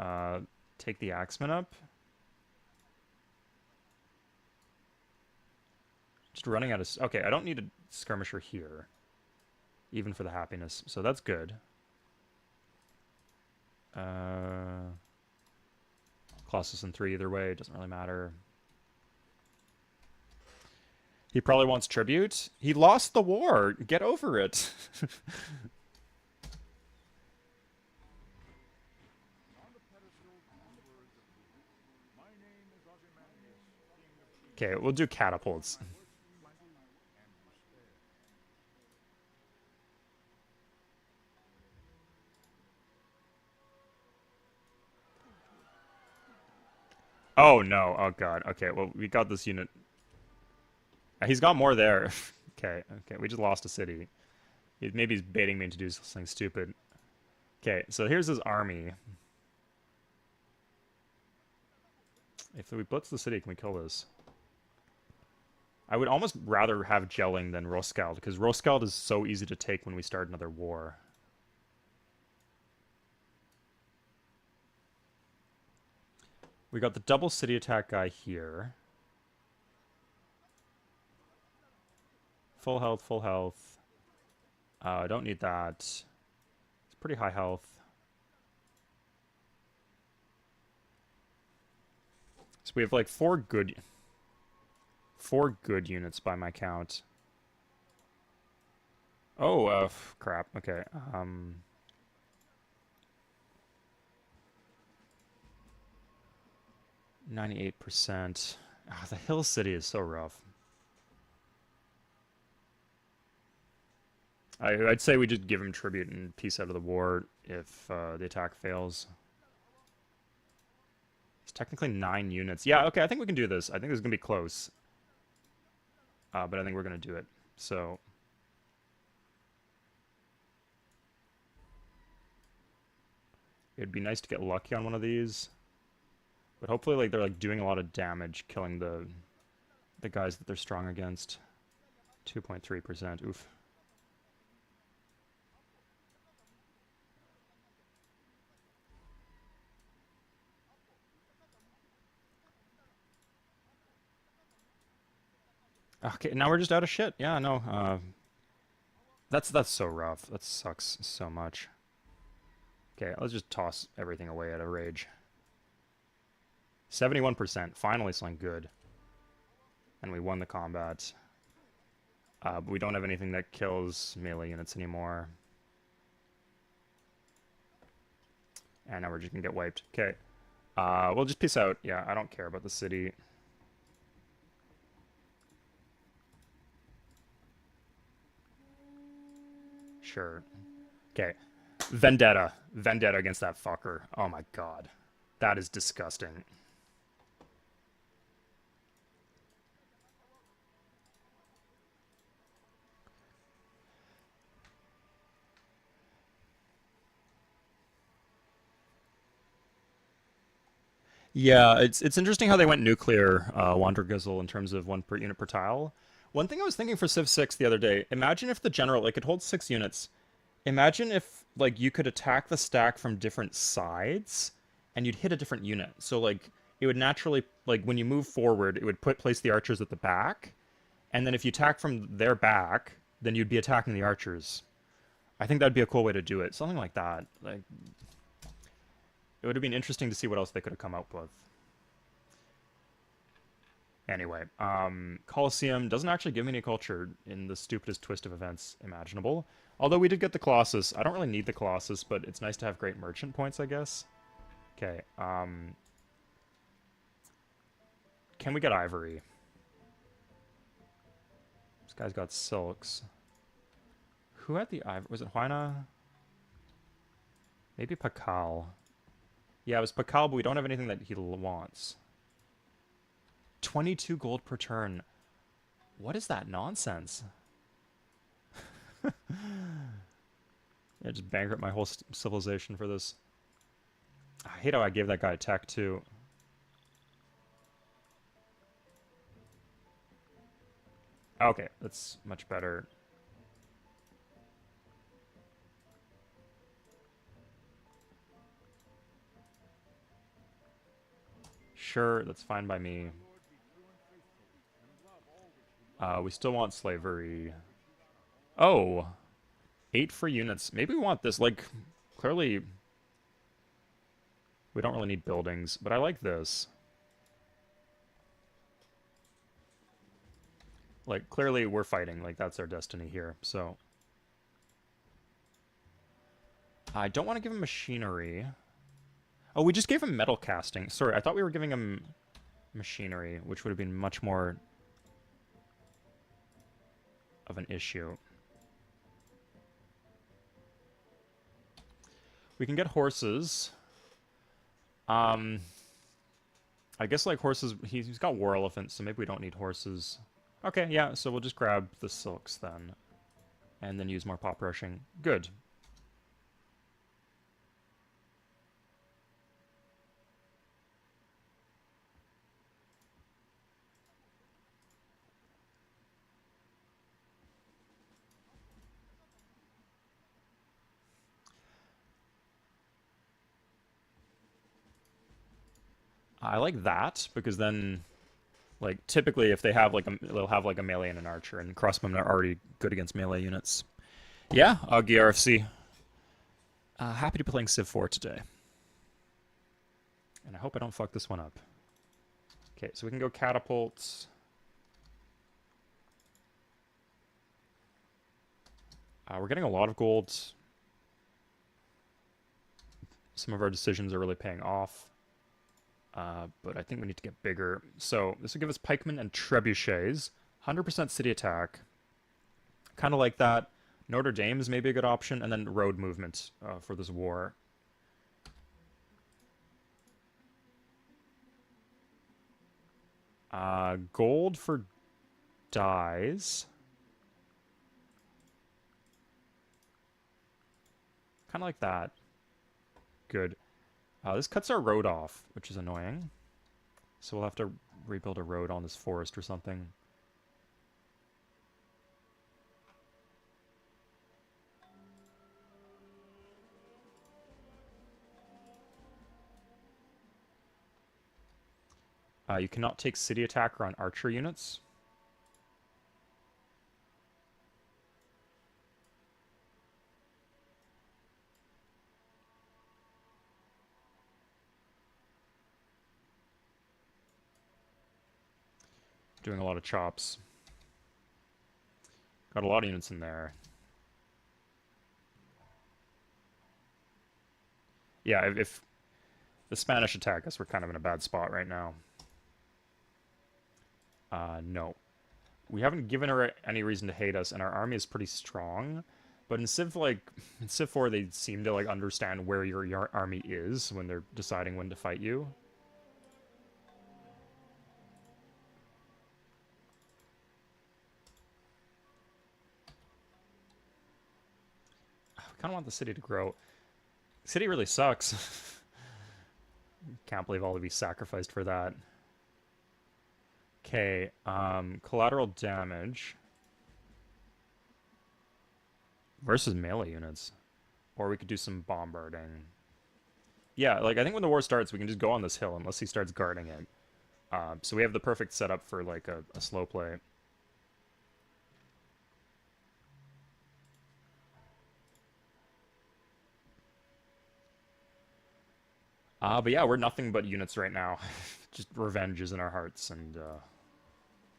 take the Axeman up. Just running out of... Okay, I don't need a skirmisher here. Even for the happiness, so that's good. Colossus in 3 either way, it doesn't really matter. He probably wants tribute. He lost the war. Get over it. Okay, we'll do catapults. Oh no, oh god. Okay, well, we got this unit. He's got more there. Okay, we just lost a city. Maybe he's baiting me into do something stupid. Okay, so here's his army. If we blitz the city, can we kill this? I would almost rather have gelling than Roskald, because Roskald is so easy to take when we start another war. We got the double city attack guy here. Full health, full health. I don't need that. It's pretty high health. So we have like 4 good units by my count. Oh, crap. Okay. 98%. Oh, the Hill City is so rough. I'd say we just give him tribute and peace out of the war if the attack fails. It's technically 9 units. Yeah, okay, I think we can do this. I think this is going to be close. But I think we're going to do it. So... it'd be nice to get lucky on one of these. But hopefully like they're like doing a lot of damage, killing the guys that they're strong against. 2.3%. Oof. Okay, now we're just out of shit. Yeah, no. That's so rough. That sucks so much. Okay, let's just toss everything away out of rage. 71%. Finally something good. and we won the combat. But we don't have anything that kills melee units anymore. And now we're just gonna get wiped. Okay. We'll just peace out. Yeah, I don't care about the city. Sure. Okay. Vendetta. Vendetta against that fucker. Oh my god. That is disgusting. Yeah, it's interesting how they went nuclear, Wandergizzle, in terms of one per unit per tile. One thing I was thinking for Civ 6 the other day, imagine if the general, like, it holds 6 units. Imagine if, like, you could attack the stack from different sides, and you'd hit a different unit. So, like, it would naturally, like, when you move forward, it would place the archers at the back, and then if you attack from their back, then you'd be attacking the archers. I think that'd be a cool way to do it. Something like that. Like, it would have been interesting to see what else they could have come up with. Anyway, Colosseum doesn't actually give me any culture in the stupidest twist of events imaginable. Although we did get the Colossus. I don't really need the Colossus, but it's nice to have great merchant points, I guess. Okay, can we get Ivory? This guy's got silks. Who had the Ivory? Was it Huayna? Maybe Pakal. Yeah, it was Pakal, but we don't have anything that he wants. 22 gold per turn. What is that nonsense? Yeah, just bankrupt my whole civilization for this. I hate how I gave that guy tech, too. Okay, that's much better. Sure, that's fine by me. We still want slavery. Oh, 8 free units. Maybe we want this. Like, clearly, we don't really need buildings, but I like this. Like, clearly we're fighting. Like, that's our destiny here, so. I don't want to give him machinery. Oh, we just gave him metal casting. Sorry, I thought we were giving him machinery, which would have been much more of an issue. We can get horses. I guess like horses, he's got war elephants, so maybe we don't need horses. Okay, yeah, so we'll just grab the silks then. And then use more pop rushing. Good. I like that, because then, like, typically if they have, like, they'll have, like, a melee and an archer, and crossbowmen are already good against melee units. Yeah, Augie RFC. Happy to be playing Civ 4 today. And I hope I don't fuck this one up. Okay, so we can go catapults. We're getting a lot of gold. Some of our decisions are really paying off. But I think we need to get bigger. So this will give us pikemen and trebuchets. 100% city attack. Kind of like that. Notre Dame is maybe a good option. And then road movement for this war. Gold for dyes. Kind of like that. Good. This cuts our road off, which is annoying. So we'll have to rebuild a road on this forest or something. You cannot take city attacker on archer units. Doing a lot of chops. Got a lot of units in there. Yeah, if the Spanish attack us, we're kind of in a bad spot right now. No. We haven't given her any reason to hate us, and our army is pretty strong. But in Civ, like, in Civ 4, they seem to, like, understand where your army is when they're deciding when to fight you. I kind of want the city to grow. The city really sucks. Can't believe all of you sacrificed for that. Okay, collateral damage versus melee units. Or we could do some bombarding. Yeah, like, I think when the war starts, we can just go on this hill unless he starts guarding it. So we have the perfect setup for, like, a slow play. But yeah, we're nothing but units right now. Just revenge is in our hearts, and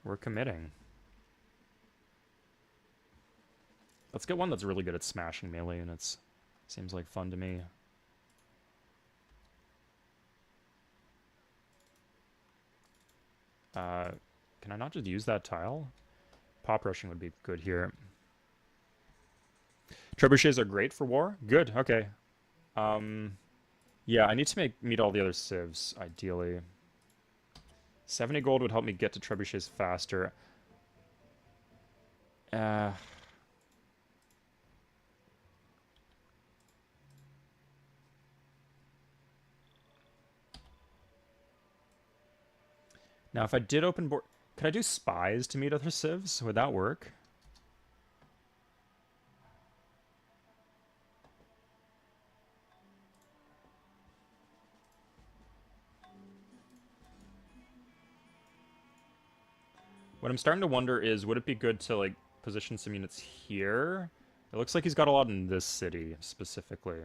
we're committing. Let's get one that's really good at smashing melee units. Seems like fun to me. Can I not just use that tile? Pop rushing would be good here. Trebuchets are great for war? Good, okay. Yeah, I need to meet all the other civs, ideally. 70 gold would help me get to trebuchets faster. Uh... Now, if I did open board... Could I do spies to meet other civs? Would that work? What I'm starting to wonder is, would it be good to, like, position some units here? It looks like he's got a lot in this city, specifically.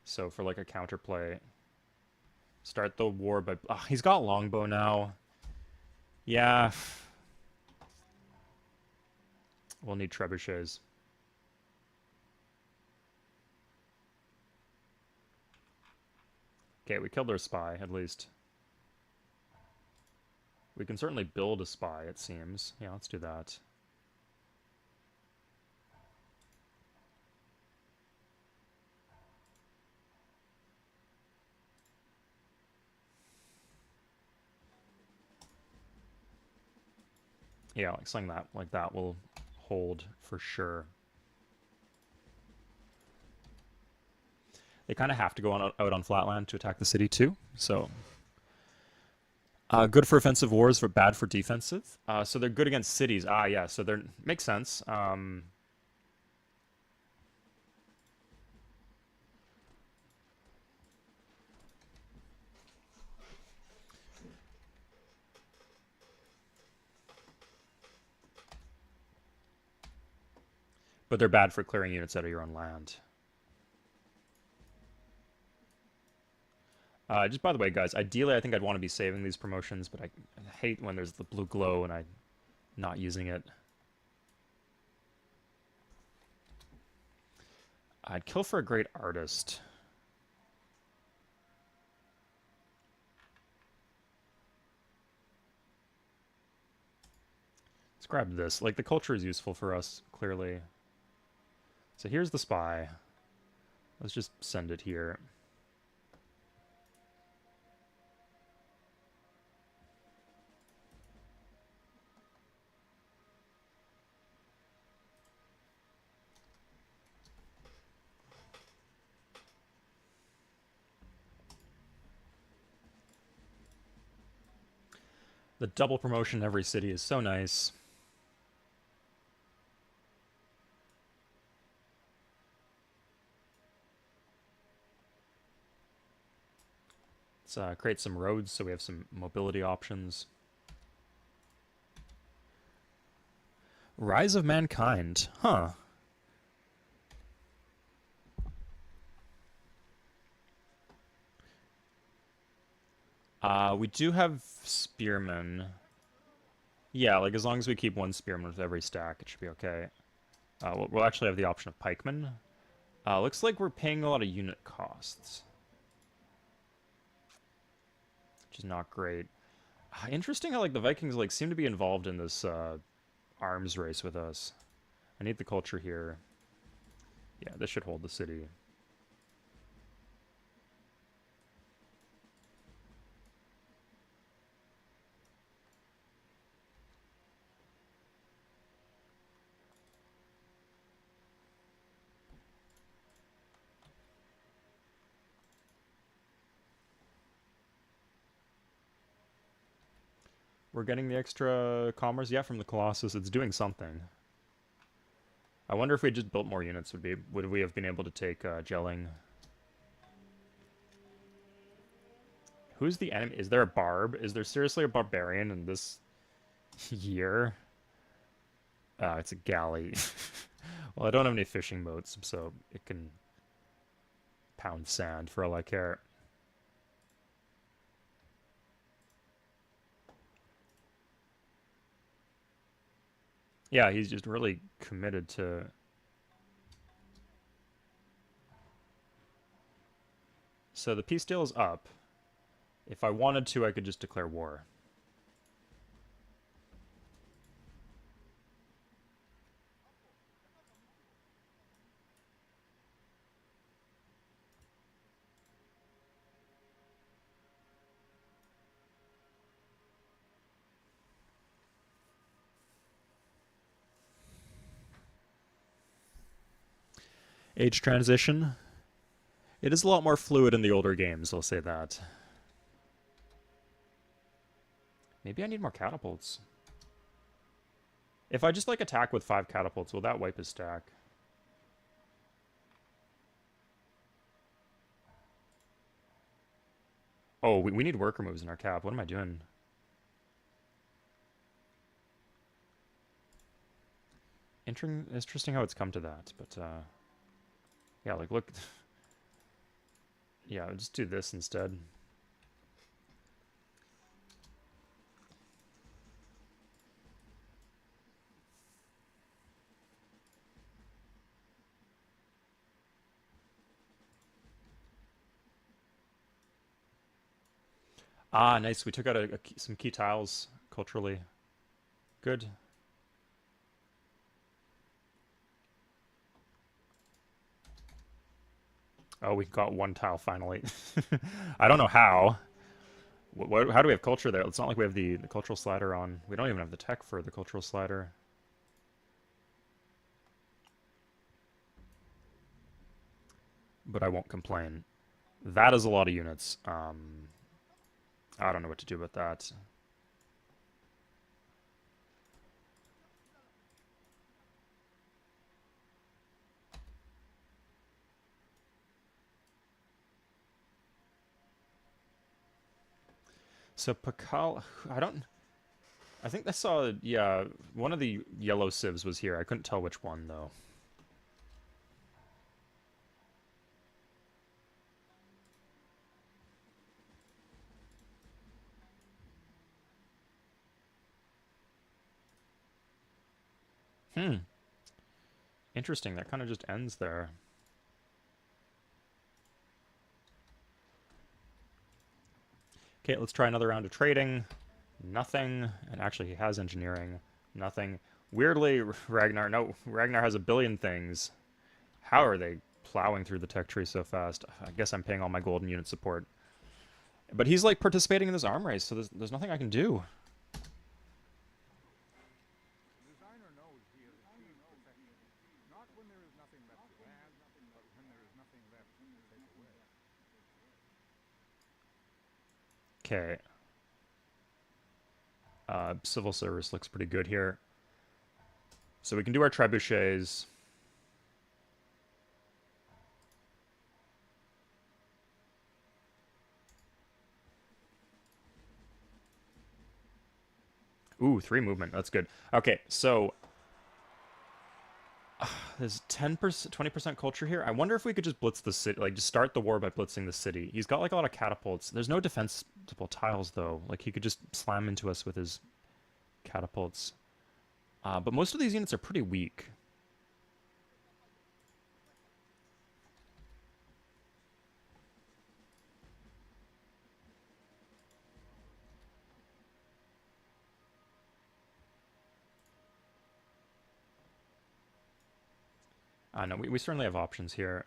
So, for, like, a counterplay. Start the war by... Oh, he's got longbow now. Yeah. We'll need trebuchets. Okay, we killed their spy, at least. We can certainly build a spy, it seems. Yeah, let's do that. Yeah, like something that like that will hold for sure. They kind of have to go out on flatland to attack the city too, so good for offensive wars, but bad for defensive. So they're good against cities. Yeah, so they're makes sense. But they're bad for clearing units out of your own land. Just by the way, guys, ideally I think I'd want to be saving these promotions, but I hate when there's the blue glow and I'm not using it. I'd kill for a great artist. Let's grab this. Like, the culture is useful for us, clearly. So here's the spy. Let's just send it here. The double promotion in every city is so nice. Let's create some roads so we have some mobility options. Rise of Mankind. Huh. We do have spearmen. Yeah, like as long as we keep one spearman with every stack, it should be okay. We'll actually have the option of pikemen. Looks like we're paying a lot of unit costs, which is not great. Interesting how like the Vikings like seem to be involved in this arms race with us. I need the culture here. Yeah, this should hold the city. We're getting the extra commerce, yeah, from the Colossus. It's doing something. I wonder if we just built more units, would we have been able to take gelling? Who's the enemy? Is there a barb? Is there seriously a barbarian in this year? It's a galley. Well, I don't have any fishing boats, so it can pound sand for all I care. Yeah, he's just really committed to... So the peace deal is up. If I wanted to, I could just declare war. Age transition. It is a lot more fluid in the older games, I'll say that. Maybe I need more catapults. If I just like attack with 5 catapults, will that wipe his stack? Oh, we need worker moves in our cap. What am I doing? Interesting how it's come to that, but yeah, like look. Yeah, I'll just do this instead. Ah, nice. We took out some key tiles culturally. Good. Oh, we got one tile finally. I don't know how. How do we have culture there? It's not like we have the cultural slider on. We don't even have the tech for the cultural slider. But I won't complain. That is a lot of units. I don't know what to do with that. So Pakal, I think I saw, yeah, one of the yellow civs was here. I couldn't tell which one, though. Hmm. Interesting. That kind of just ends there. Okay, let's try another round of trading. Nothing. And actually, he has engineering. Nothing. Weirdly, Ragnar... No, Ragnar has a billion things. How are they plowing through the tech tree so fast? I guess I'm paying all my golden unit support. But he's, like, participating in this arm race, so there's nothing I can do. Okay. Civil service looks pretty good here. So we can do our trebuchets. Ooh, 3 movement. That's good. Okay, so there's 10%, 20% culture here. I wonder if we could just blitz the city, like just start the war by blitzing the city. He's got like a lot of catapults. There's no defensible tiles though. Like he could just slam into us with his catapults. But most of these units are pretty weak. No, we certainly have options here.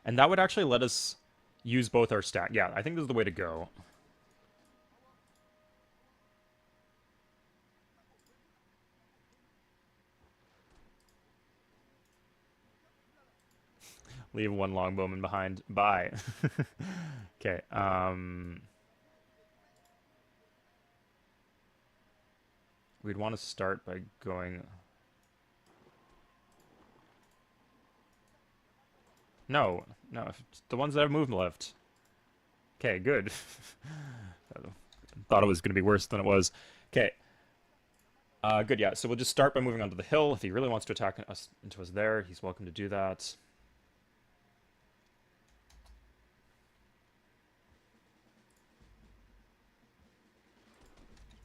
And that would actually let us use both our stack. Yeah, I think this is the way to go. Leave one longbowman behind. Bye. Okay. We'd want to start by going... No. No. The ones that have moved left. Okay, good. Thought it was going to be worse than it was. Okay. Good, yeah. So we'll just start by moving onto the hill. If he really wants to attack us into us there, he's welcome to do that.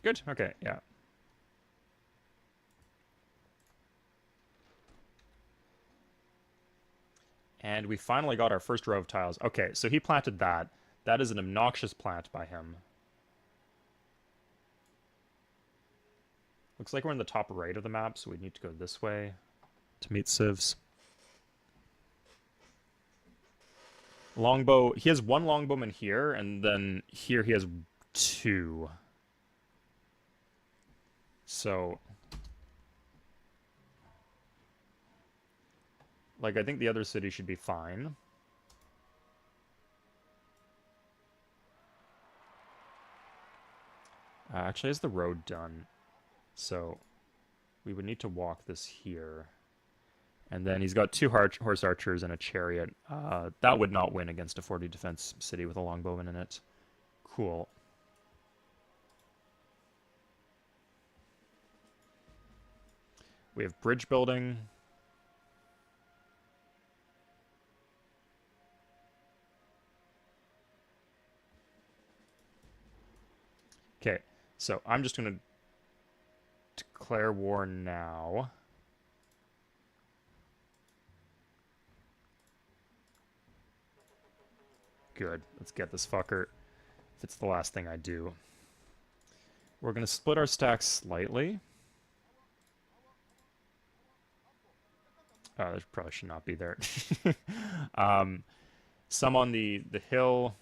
Good, okay, yeah. And we finally got our first row of tiles. Okay, so he planted that. That is an obnoxious plant by him. Looks like we're in the top right of the map, so we need to go this way to meet civs. Longbow, he has one longbowman here, and then here he has two. So, like, I think the other city should be fine. Actually, is the road done? So, we would need to walk this here. And then he's got two horse archers and a chariot. That would not win against a 40 defense city with a longbowman in it. Cool. We have bridge building. Okay, so I'm just going to declare war now. Good. Let's get this fucker. If it's the last thing I do. We're going to split our stacks slightly. There probably should not be there. Some on the hill.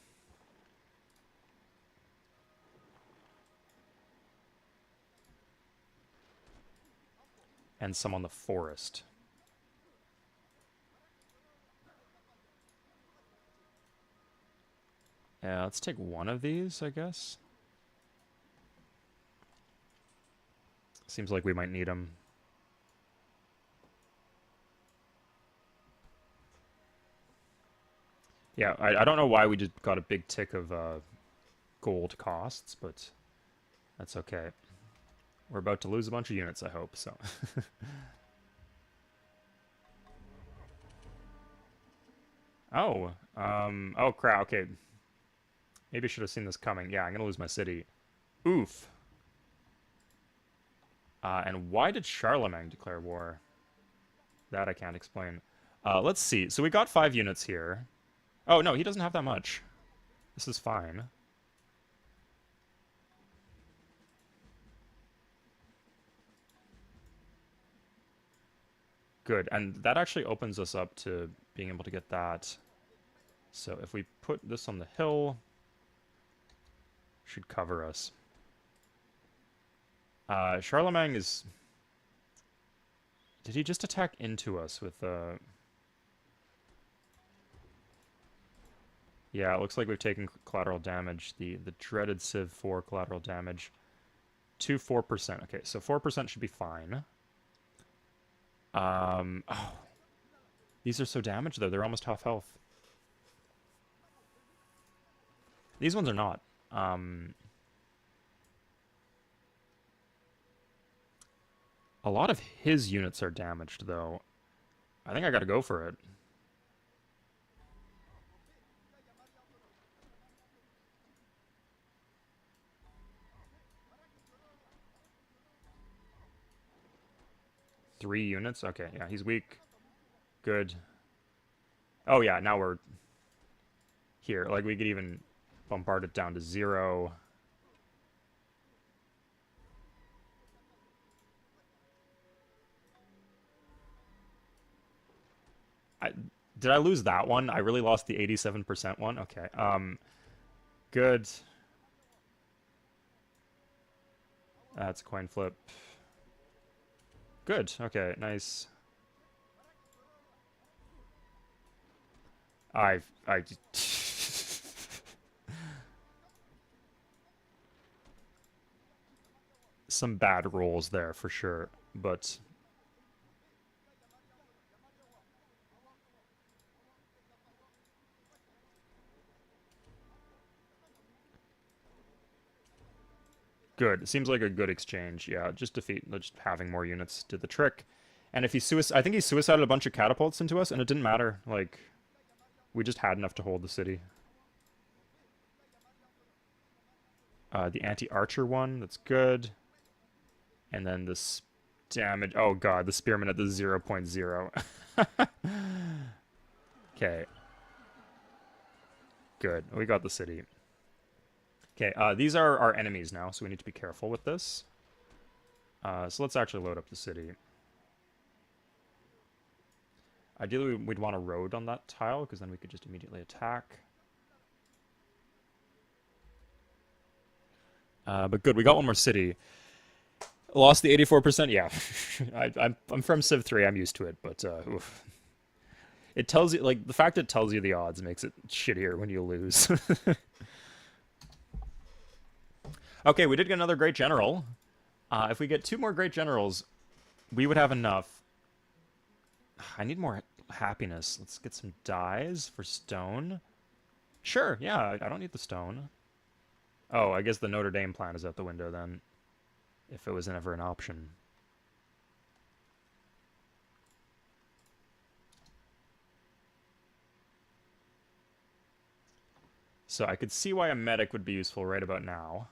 And some on the forest. Yeah, let's take one of these, I guess. Seems like we might need them. Yeah, I don't know why we just got a big tick of gold costs, but that's okay. We're about to lose a bunch of units, I hope, so. Oh, oh crap, okay. Maybe I should have seen this coming. Yeah, I'm gonna lose my city. Oof. And why did Charlemagne declare war? That I can't explain. Let's see. So we got 5 units here. Oh, no, he doesn't have that much. This is fine. Good, and that actually opens us up to being able to get that. So if we put this on the hill, should cover us. Charlemagne is... Did he just attack into us with Yeah, it looks like we've taken collateral damage. The dreaded Civ 4 collateral damage. 4%. Okay, so 4% should be fine. Oh. These are so damaged, though. They're almost half health. These ones are not. A lot of his units are damaged, though. I think I gotta go for it. 3 units? Okay, yeah, he's weak. Good. Oh yeah, now we're here. Like, we could even bombard it down to 0. I, did I lose that one? I really lost the 87% one? Okay. Good. That's a coin flip. Good. Okay, nice. I some bad rolls there for sure, but good. It seems like a good exchange. Yeah, just having more units did the trick. And if he I think he suicided a bunch of catapults into us, and it didn't matter. Like, we just had enough to hold the city. The anti-archer one, that's good. And then this damage. Oh god, the spearman at the 0.0. Okay, good. We got the city. Okay, these are our enemies now, so we need to be careful with this. So let's actually load up the city. Ideally, we'd want a road on that tile, because then we could just immediately attack. But good, we got one more city. Lost the 84%? Yeah. I'm from Civ 3, I'm used to it, but oof. It tells you, like, the fact it tells you the odds makes it shittier when you lose. Okay, we did get another great general. If we get 2 more great generals, we would have enough. I need more happiness. Let's get some dyes for stone. Sure, yeah, I don't need the stone. Oh, I guess the Notre Dame plan is out the window then, if it was ever an option. So I could see why a medic would be useful right about now.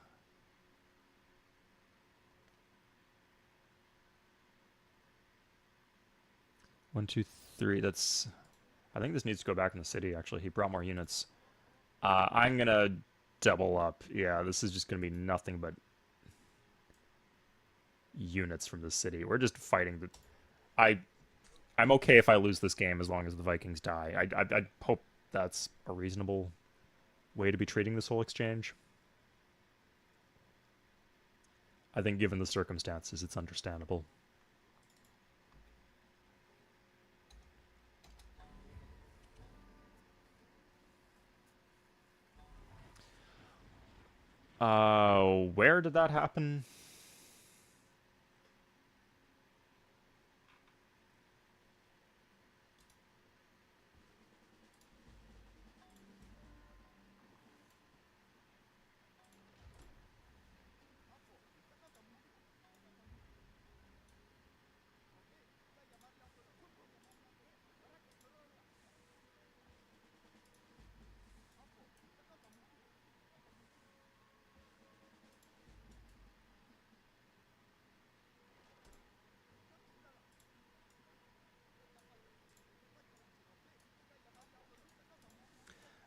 One, two, three. That's. I think this needs to go back in the city. Actually, he brought more units. I'm gonna double up. Yeah, this is just gonna be nothing but units from the city. We're just fighting the. I. I'm okay if I lose this game as long as the Vikings die. I hope that's a reasonable way to be treating this whole exchange. I think given the circumstances, it's understandable. Where did that happen?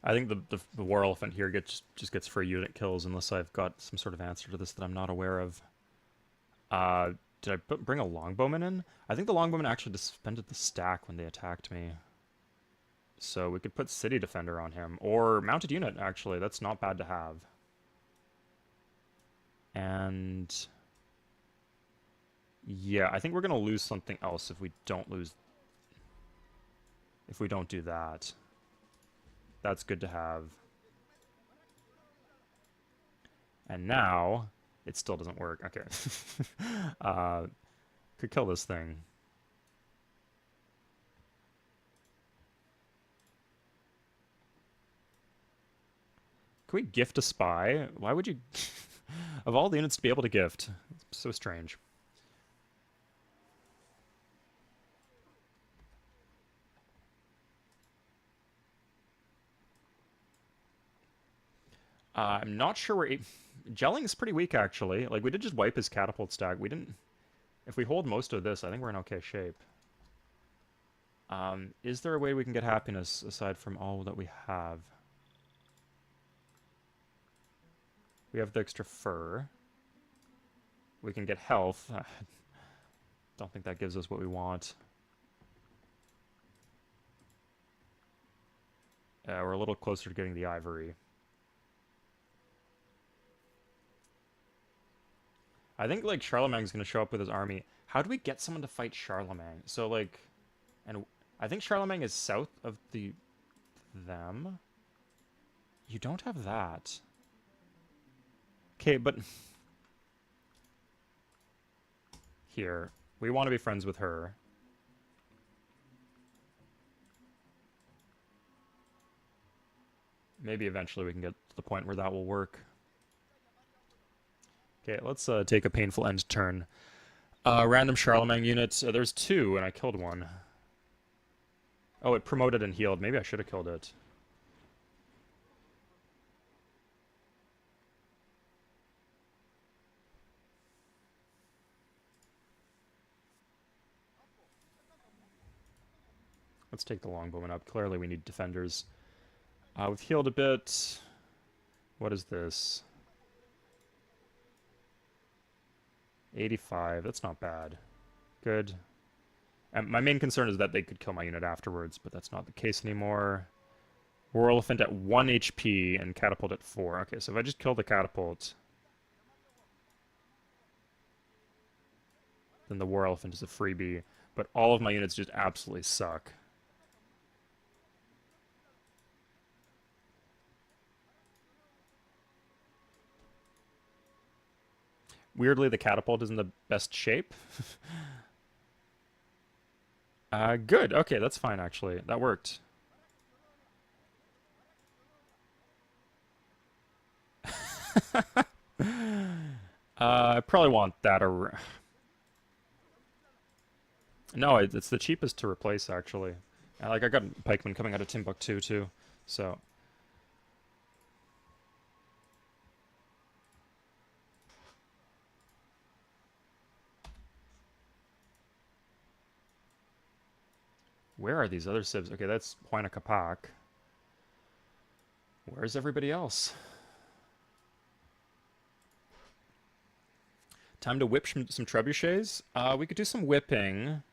I think the War Elephant here just gets free unit kills unless I've got some sort of answer to this that I'm not aware of. Uh, did I bring a Longbowman in? I think the Longbowman actually suspended the stack when they attacked me. So we could put City Defender on him. Or Mounted Unit, actually. That's not bad to have. And... yeah, I think we're going to lose something else if we don't lose... if we don't do that. That's good to have. And now, it still doesn't work. Okay. Could kill this thing. Can we gift a spy? Why would you... of all the units to be able to gift. It's so strange. I'm not sure where... gelling is pretty weak, actually. Like, we did just wipe his catapult stack. We didn't... If we hold most of this, I think we're in okay shape. Is there a way we can get happiness aside from all that we have? We have the extra fur. We can get health. Don't think that gives us what we want. We're a little closer to getting the ivory. I think, like, Charlemagne's gonna show up with his army. How do we get someone to fight Charlemagne? So, like... And I think Charlemagne is south of them. You don't have that. Okay, but... Here. We want to be friends with her. Maybe eventually we can get to the point where that will work. Okay, let's take a painful end turn. Random Charlemagne units. There's two, and I killed one. Oh, it promoted and healed. Maybe I should have killed it. Let's take the longbowman up. Clearly we need defenders. We've healed a bit. What is this? 85. That's not bad. Good. And my main concern is that they could kill my unit afterwards, but that's not the case anymore. War Elephant at 1 HP and Catapult at 4. Okay, so if I just kill the Catapult, then the War Elephant is a freebie. But all of my units just absolutely suck. Weirdly, the Catapult is in the best shape. Good. Okay, that's fine, actually. That worked. I probably want that or... No, it's the cheapest to replace, actually. Like, I got Pikemen coming out of Timbuktu, too. So... Where are these other civs? Okay, that's Huayna Capac. Where's everybody else? Time to whip some trebuchets. We could do some whipping.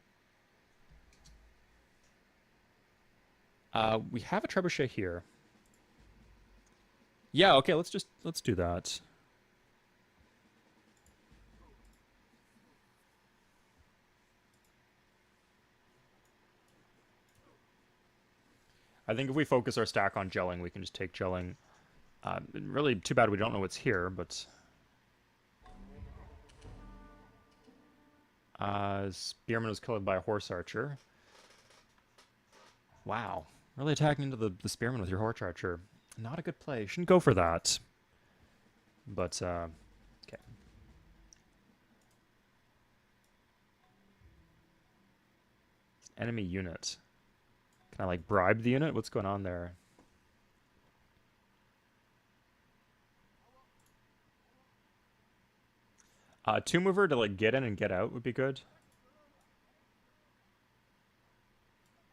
We have a trebuchet here. Yeah, okay, let's do that. I think if we focus our stack on gelling, we can just take gelling. Really, too bad we don't know what's here, but... Spearman was killed by a horse archer. Wow. Really attacking into the Spearman with your horse archer. Not a good play. You shouldn't go for that. But, okay. Enemy unit. Can I, like, bribe the unit? What's going on there? Two-mover to, like, get in and get out would be good.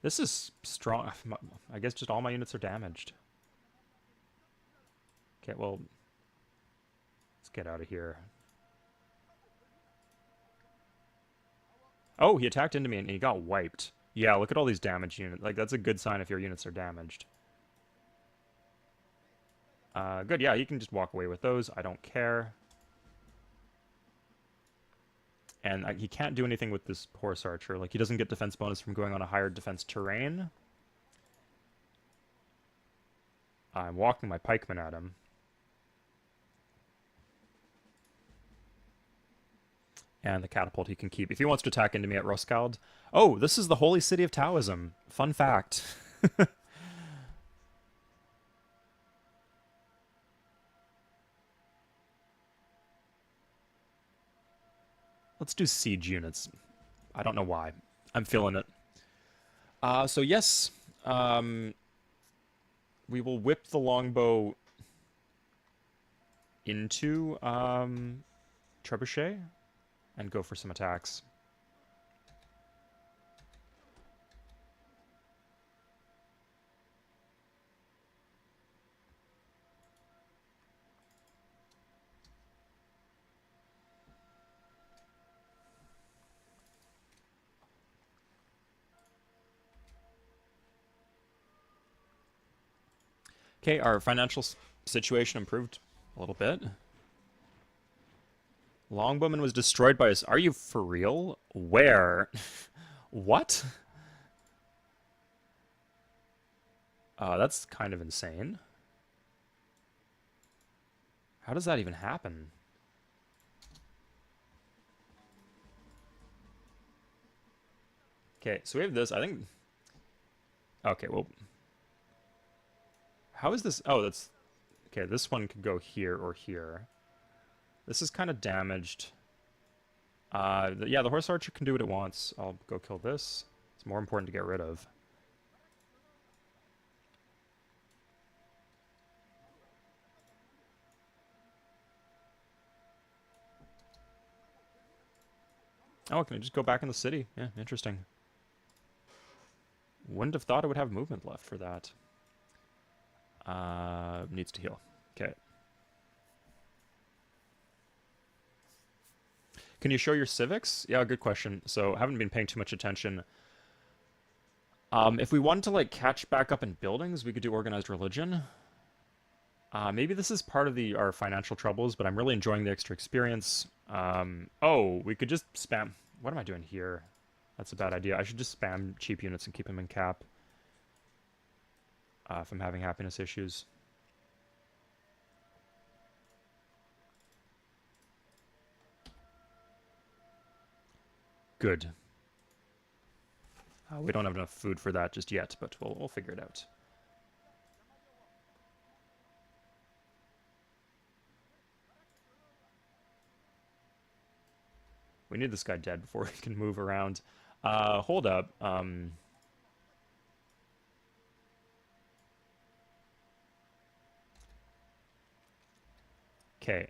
This is strong. I guess just all my units are damaged. Okay, well... Let's get out of here. Oh, he attacked into me and he got wiped. Yeah, look at all these damaged units. Like, that's a good sign if your units are damaged. Good, yeah, you can just walk away with those. I don't care. And he can't do anything with this horse archer. Like, he doesn't get defense bonus from going on a higher defense terrain. I'm walking my pikemen at him. And the catapult he can keep. If he wants to attack into me at Roskald... Oh, this is the holy city of Taoism. Fun fact. Let's do siege units. I don't know why. I'm feeling it. So yes, we will whip the longbow into Trebuchet and go for some attacks. Okay, our financial situation improved a little bit. Longbowman was destroyed by us. Are you for real? Where? What? That's kind of insane. How does that even happen? Okay, so we have this. I think. Okay, well, how is this? Oh, that's okay. This one could go here or here. This is kind of damaged. Yeah, the horse archer can do what it wants. I'll go kill this. It's more important to get rid of. Oh, can I just go back in the city? Yeah, interesting. Wouldn't have thought it would have movement left for that. Needs to heal. Okay. Can you show your civics? Yeah, good question. So, haven't been paying too much attention. If we wanted to, like, catch back up in buildings, we could do organized religion. Maybe this is part of our financial troubles, but I'm really enjoying the extra experience. Oh, we could just spam... What am I doing here? That's a bad idea. I should just spam cheap units and keep them in cap. If I'm having happiness issues. Good. We don't have enough food for that just yet, but we'll figure it out. We need this guy dead before he can move around. Hold up. Okay.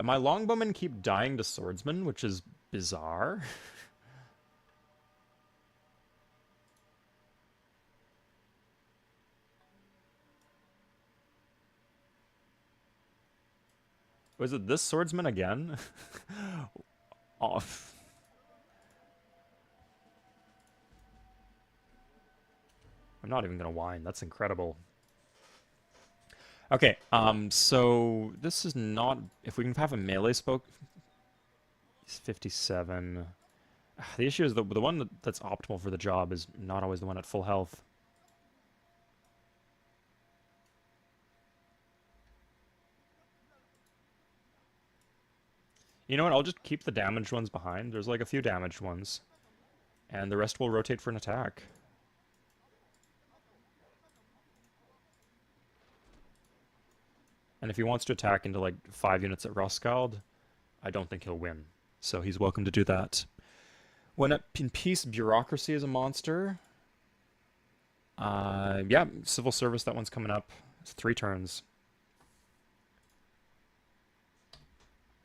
My longbowmen keep dying to swordsmen, which is bizarre. Was it this swordsman again? Off. I'm not even gonna whine. That's incredible. Okay, so this is not... If we can have a melee spoke... He's 57. The issue is the one that's optimal for the job is not always the one at full health. You know what? I'll just keep the damaged ones behind. There's like a few damaged ones. And the rest will rotate for an attack. And if he wants to attack into like 5 units at Roskald, I don't think he'll win. So he's welcome to do that. When in peace, bureaucracy is a monster. Yeah, civil service, that one's coming up. It's 3 turns.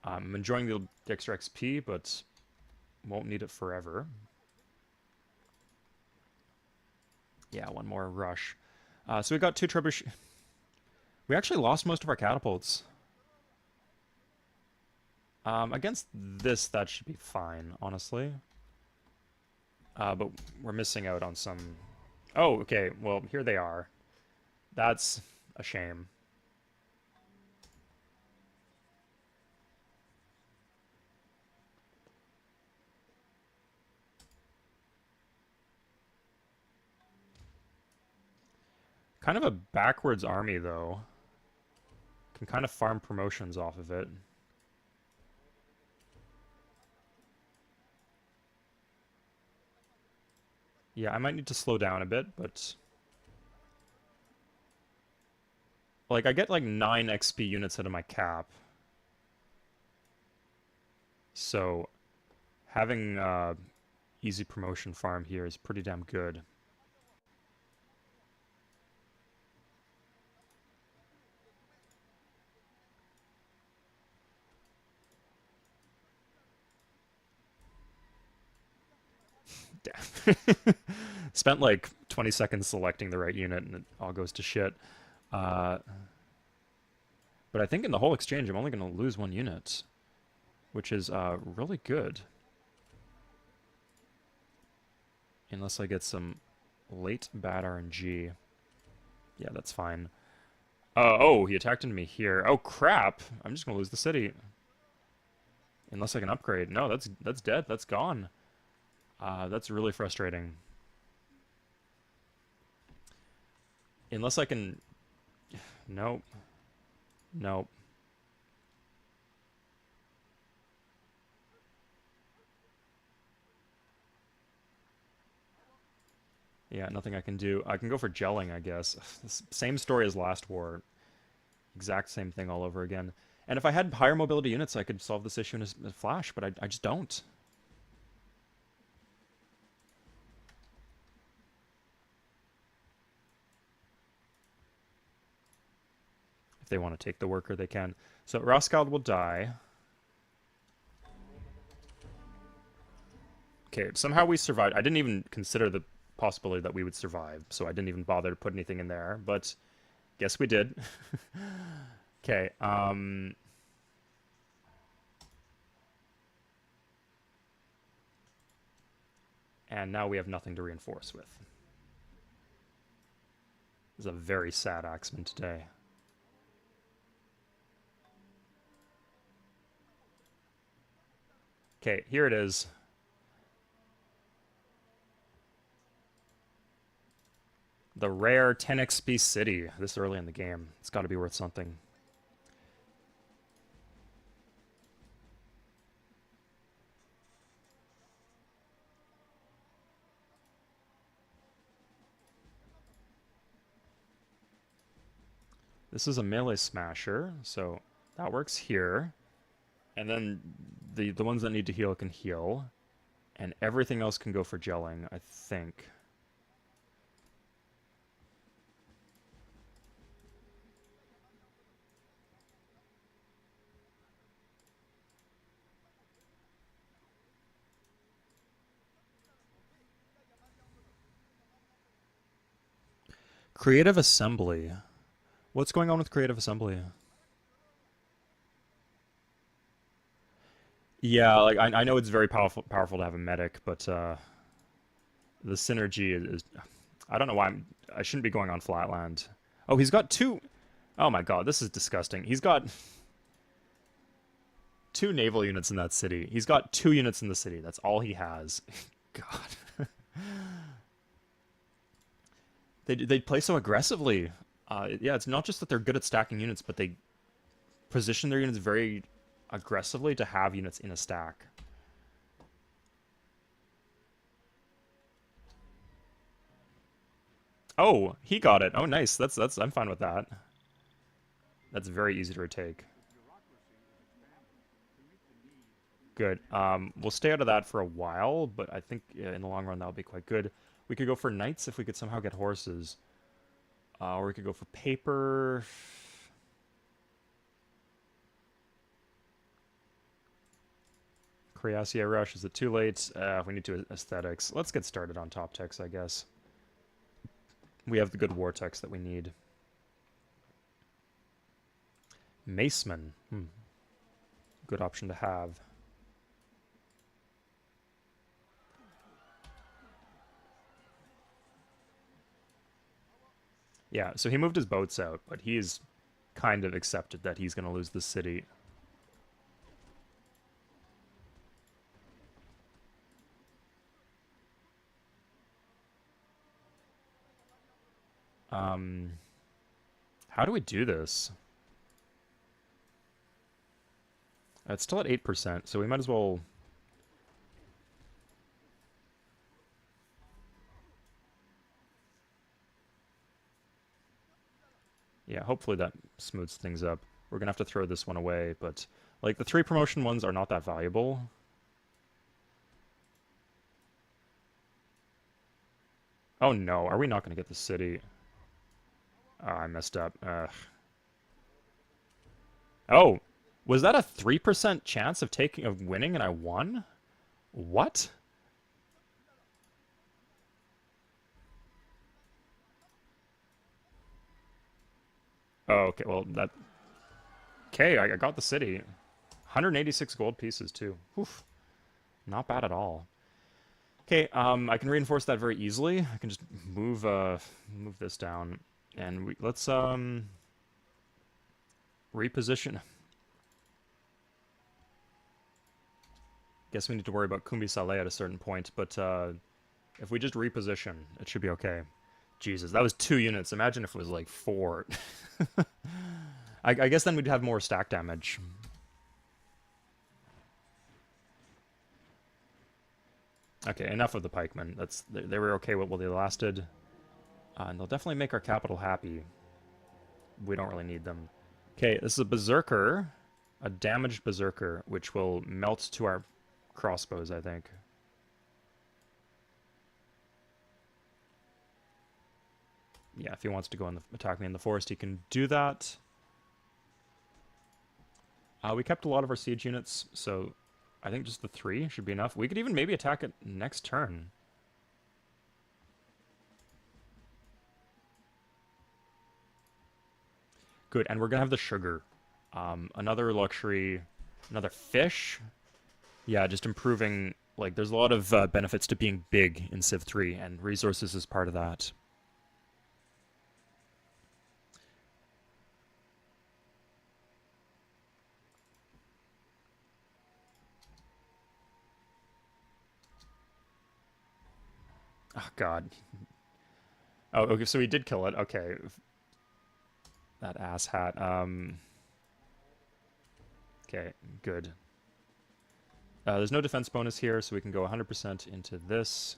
I'm enjoying the extra XP, but won't need it forever. Yeah, one more rush. So we got 2 trebuchet. We actually lost most of our catapults. Against this, that should be fine, honestly. But we're missing out on some... Oh, okay, well, here they are. That's a shame. Kind of a backwards army, though. Can kind of farm promotions off of it. Yeah, I might need to slow down a bit, but... Like, I get like 9 XP units out of my cap. So, having easy promotion farm here is pretty damn good. Damn. Spent like 20 seconds selecting the right unit and it all goes to shit. But I think in the whole exchange I'm only going to lose 1 unit. which is really good. Unless I get some late bad RNG. Yeah, that's fine. Oh, he attacked into me here. Oh, crap. I'm just gonna lose the city. Unless I can upgrade. No, that's dead. That's gone. That's really frustrating. Unless I can... Nope. Nope. Yeah, nothing I can do. I can go for gelling, I guess. Same story as last war. Exact same thing all over again. And if I had higher mobility units, I could solve this issue in a flash, but I just don't. If they want to take the worker, they can. So Roskald will die. Okay, somehow we survived. I didn't even consider the possibility that we would survive, so I didn't even bother to put anything in there, but guess we did. Okay, and now we have nothing to reinforce with. This is a very sad Axeman today. Okay, here it is. The rare 10 XP city this early in the game. It's got to be worth something. This is a melee smasher, so that works here. And then the ones that need to heal can heal. And everything else can go for gelling, I think. Creative Assembly. What's going on with Creative Assembly? Yeah, like I know it's very powerful to have a medic, but the synergy is I don't know why I shouldn't be going on Flatland. Oh, he's got two. Oh my god, this is disgusting. He's got two naval units in that city. He's got 2 units in the city. That's all he has. God. They play so aggressively. Yeah, it's not just that they're good at stacking units, but they position their units very aggressively to have units in a stack. Oh, he got it. Oh, nice. That's I'm fine with that. That's very easy to retake. Good. We'll stay out of that for a while, but I think in the long run that'll be quite good. We could go for knights if we could somehow get horses. Or we could go for paper. Coriacia Rush, is it too late? We need to aesthetics. Let's get started on top techs, I guess. We have the good war techs that we need. Maceman. Good option to have. Yeah, so he moved his boats out, but he's kind of accepted that he's going to lose the city. How do we do this? It's still at 8%, so we might as well... Yeah, hopefully that smooths things up. We're gonna have to throw this one away, but... Like, the 3 promotion ones are not that valuable. Oh no, are we not gonna get the city? Oh, I messed up. Oh! Was that a 3% chance of winning and I won? What? Oh, okay, well, that... Okay, I got the city. 186 gold pieces too. Oof, not bad at all. Okay, I can reinforce that very easily. I can just move this down, and let's reposition. Guess we need to worry about Kumbi Saleh at a certain point, but if we just reposition, it should be okay. Jesus, that was 2 units. Imagine if it was like 4. I guess then we'd have more stack damage. Okay, enough of the pikemen. They were okay while they lasted. And they'll definitely make our capital happy. We don't really need them. Okay, this is a berserker. A damaged berserker, which will melt to our crossbows, I think. Yeah, if he wants to go and attack me in the forest, he can do that. We kept a lot of our siege units, so I think just the 3 should be enough. We could even maybe attack it next turn. Good, and we're gonna have the sugar. Another luxury, another fish. Yeah, just improving, like, there's a lot of benefits to being big in Civ 3, and resources is part of that. Oh, God. Oh, okay, so he did kill it. Okay. That asshat. Okay, good. There's no defense bonus here, so we can go 100% into this.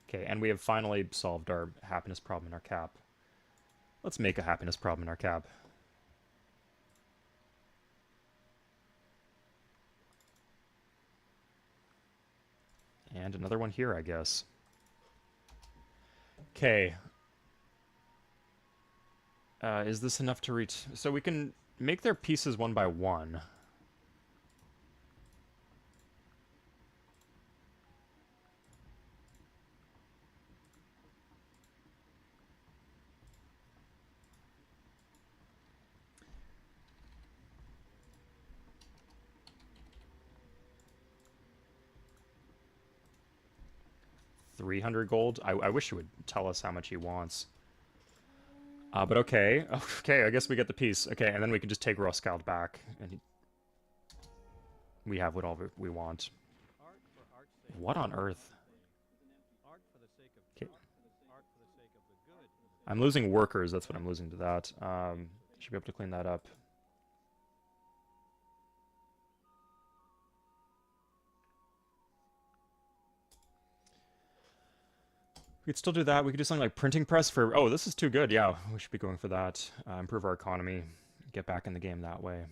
Okay, and we have finally solved our happiness problem in our cap. Let's make a happiness problem in our cap. And another one here, I guess. Okay. Is this enough to reach? So we can make their pieces one by one. $300 gold? I wish he would tell us how much he wants. But okay. Okay, I guess we get the piece. Okay, and then we can just take Roskilde back. And we have what all we want. What on earth? Okay. I'm losing workers, that's what I'm losing to that. Should be able to clean that up. We could still do that. We could do something like printing press for... Oh, this is too good. Yeah, we should be going for that. Improve our economy. Get back in the game that way.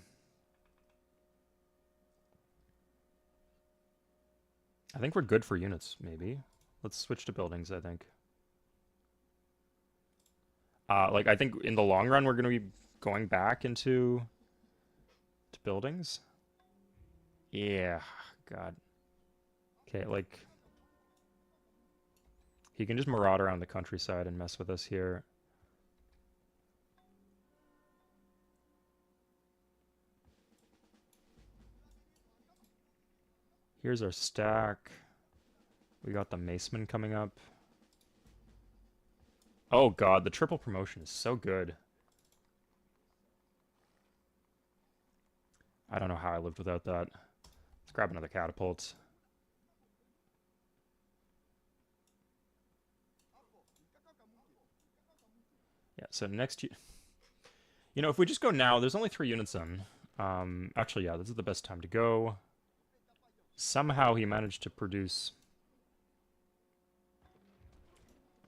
I think we're good for units, maybe. Let's switch to buildings, I think. Like, I think in the long run, we're going to be going back into... to buildings. Yeah, God. Okay, like... He can just maraud around the countryside and mess with us here. Here's our stack. We got the Maceman coming up. Oh God, the triple promotion is so good. I don't know how I lived without that. Let's grab another catapult. Yeah, so next... You know, if we just go now, there's only 3 units in. Actually, yeah, this is the best time to go. Somehow he managed to produce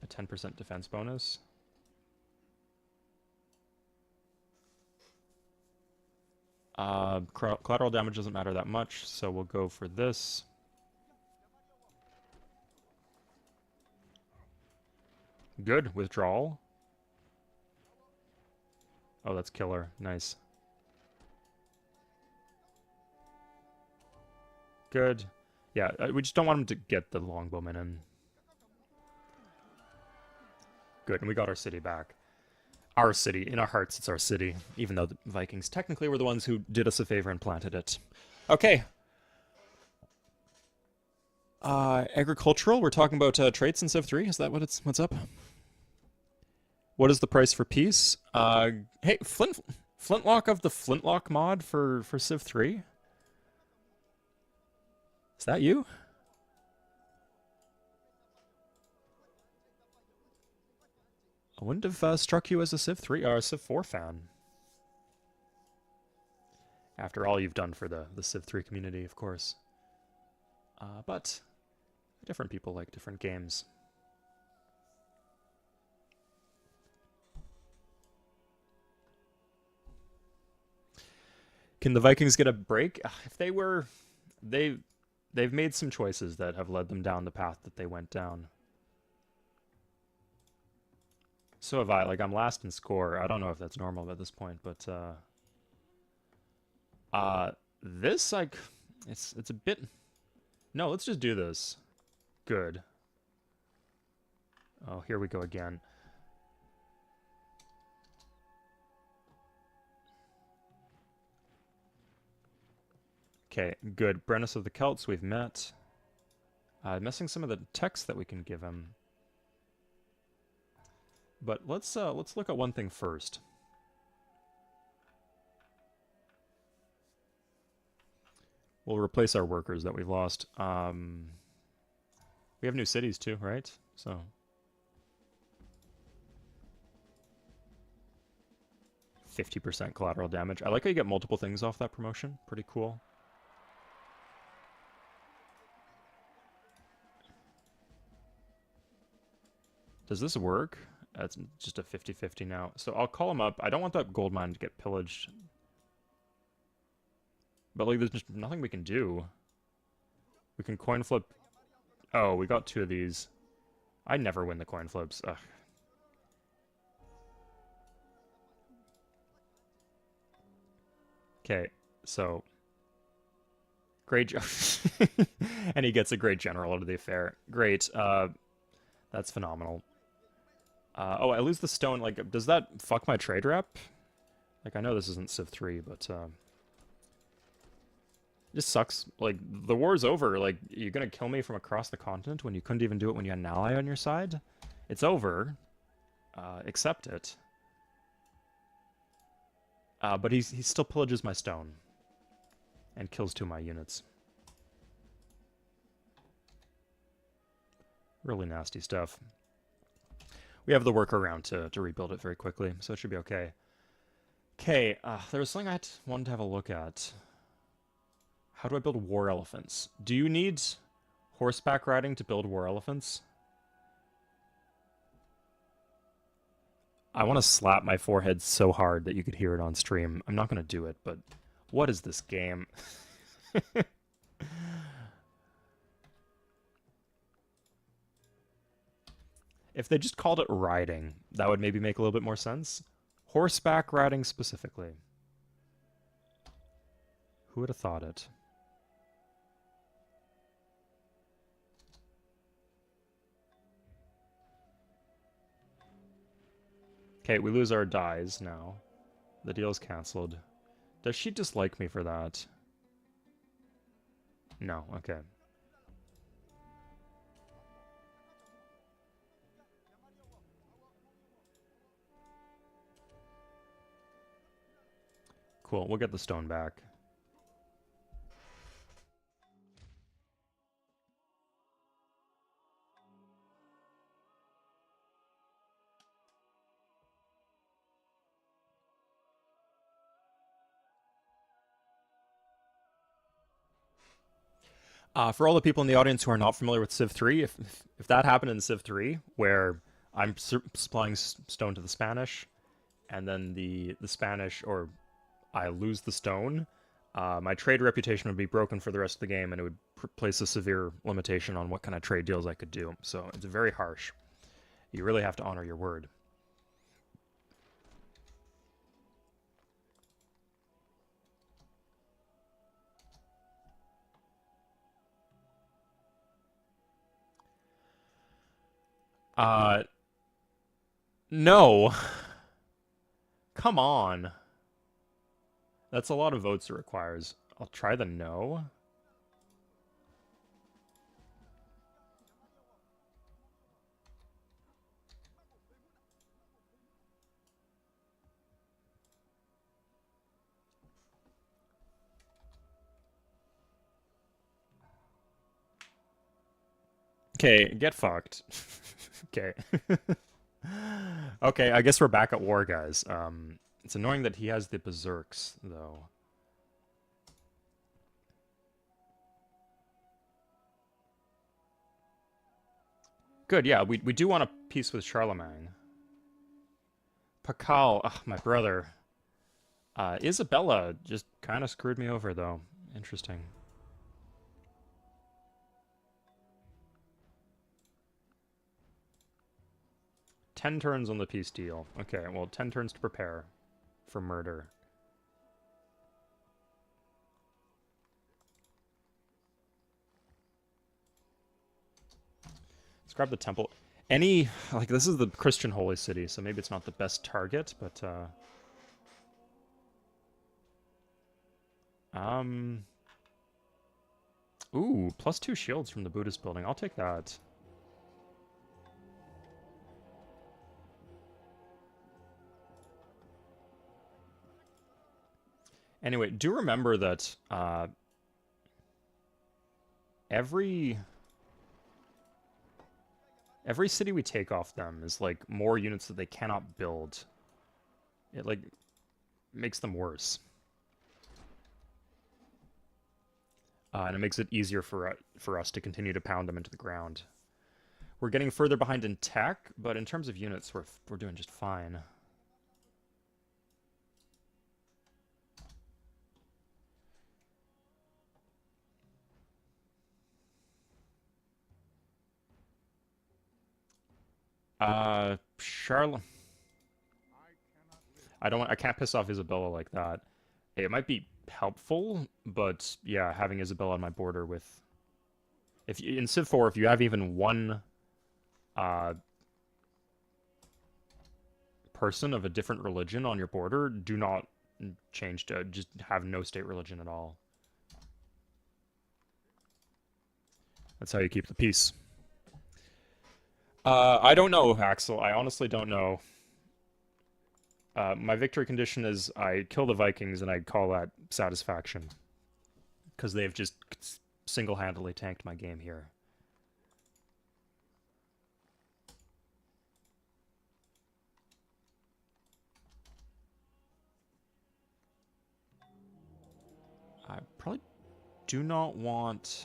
a 10% defense bonus. Collateral damage doesn't matter that much, so we'll go for this. Good, withdrawal. Oh, that's killer. Nice. Good. Yeah, we just don't want him to get the longbowmen in. Good, and we got our city back. Our city. In our hearts, it's our city. Even though the Vikings technically were the ones who did us a favor and planted it. Okay. Agricultural. We're talking about traits in Civ 3. Is that what's up? What is the price for peace? Hey, Flintlock of the Flintlock mod for Civ 3? Is that you? I wouldn't have struck you as a Civ 3 or a Civ 4 fan. After all you've done for the Civ 3 community, of course. But different people like different games. Can the Vikings get a break? If they were... They've made some choices that have led them down the path that they went down. So have I. Like, I'm last in score. I don't know if that's normal at this point, but... this, like... It's a bit... No, let's just do this. Good. Oh, here we go again. Okay, good. Brennus of the Celts, we've met. Missing some of the text that we can give him. But let's look at one thing first. We'll replace our workers that we've lost. We have new cities too, right? So 50% collateral damage. I like how you get multiple things off that promotion. Pretty cool. Does this work? It's just a 50-50 now. So I'll call him up. I don't want that gold mine to get pillaged. But, like, there's just nothing we can do. We can coin flip. Oh, we got 2 of these. I never win the coin flips. Ugh. Okay, so... Great... and he gets a great general out of the affair. Great. That's phenomenal. Oh, I lose the stone. Like, does that fuck my trade rep? Like, I know this isn't Civ 3, but, it just sucks. Like, the war's over. Like, you're gonna kill me from across the continent when you couldn't even do it when you had an ally on your side? It's over. Accept it. But he still pillages my stone. And kills 2 of my units. Really nasty stuff. We have the workaround to rebuild it very quickly, so it should be okay. Okay, there was something I wanted to have a look at. How do I build war elephants? Do you need horseback riding to build war elephants? I want to slap my forehead so hard that you could hear it on stream. I'm not going to do it, but what is this game? If they just called it riding, that would maybe make a little bit more sense. Horseback riding specifically. Who would have thought it? Okay, we lose our dies now. The deal's cancelled. Does she dislike me for that? No, okay. Cool, we'll get the stone back. For all the people in the audience who are not familiar with Civ 3, if that happened in Civ 3, where I'm supplying stone to the Spanish, and then the Spanish, or I lose the stone, my trade reputation would be broken for the rest of the game, and it would place a severe limitation on what kind of trade deals I could do. So it's very harsh. You really have to honor your word. Uh, no. Come on. That's a lot of votes it requires. I'll try the no. Okay, get fucked. Okay. Okay, I guess we're back at war, guys. It's annoying that he has the berserks, though. Good, yeah, we do want a peace with Charlemagne. Pakal, ugh, my brother. Isabella just kind of screwed me over, though. Interesting. Ten turns on the peace deal. Okay, well, 10 turns to prepare for murder. Let's grab the temple. Any, like, this is the Christian holy city, so maybe it's not the best target, but, um... Ooh, +2 shields from the Buddhist building. I'll take that. Anyway, do remember that, every... Every city we take off them is, like, more units that they cannot build. It, like, makes them worse. And it makes it easier for us to continue to pound them into the ground. We're getting further behind in tech, but in terms of units, we're doing just fine. Charlotte. I can't piss off Isabella like that. It might be helpful, but yeah, having Isabella on my border with, if you, in Civ 4, if you have even one uh, person of a different religion on your border, do not change to just have no state religion at all. That's how you keep the peace. I don't know, Axel. I honestly don't know. My victory condition is I kill the Vikings, and I call that satisfaction. Because they've just single-handedly tanked my game here. I probably do not want...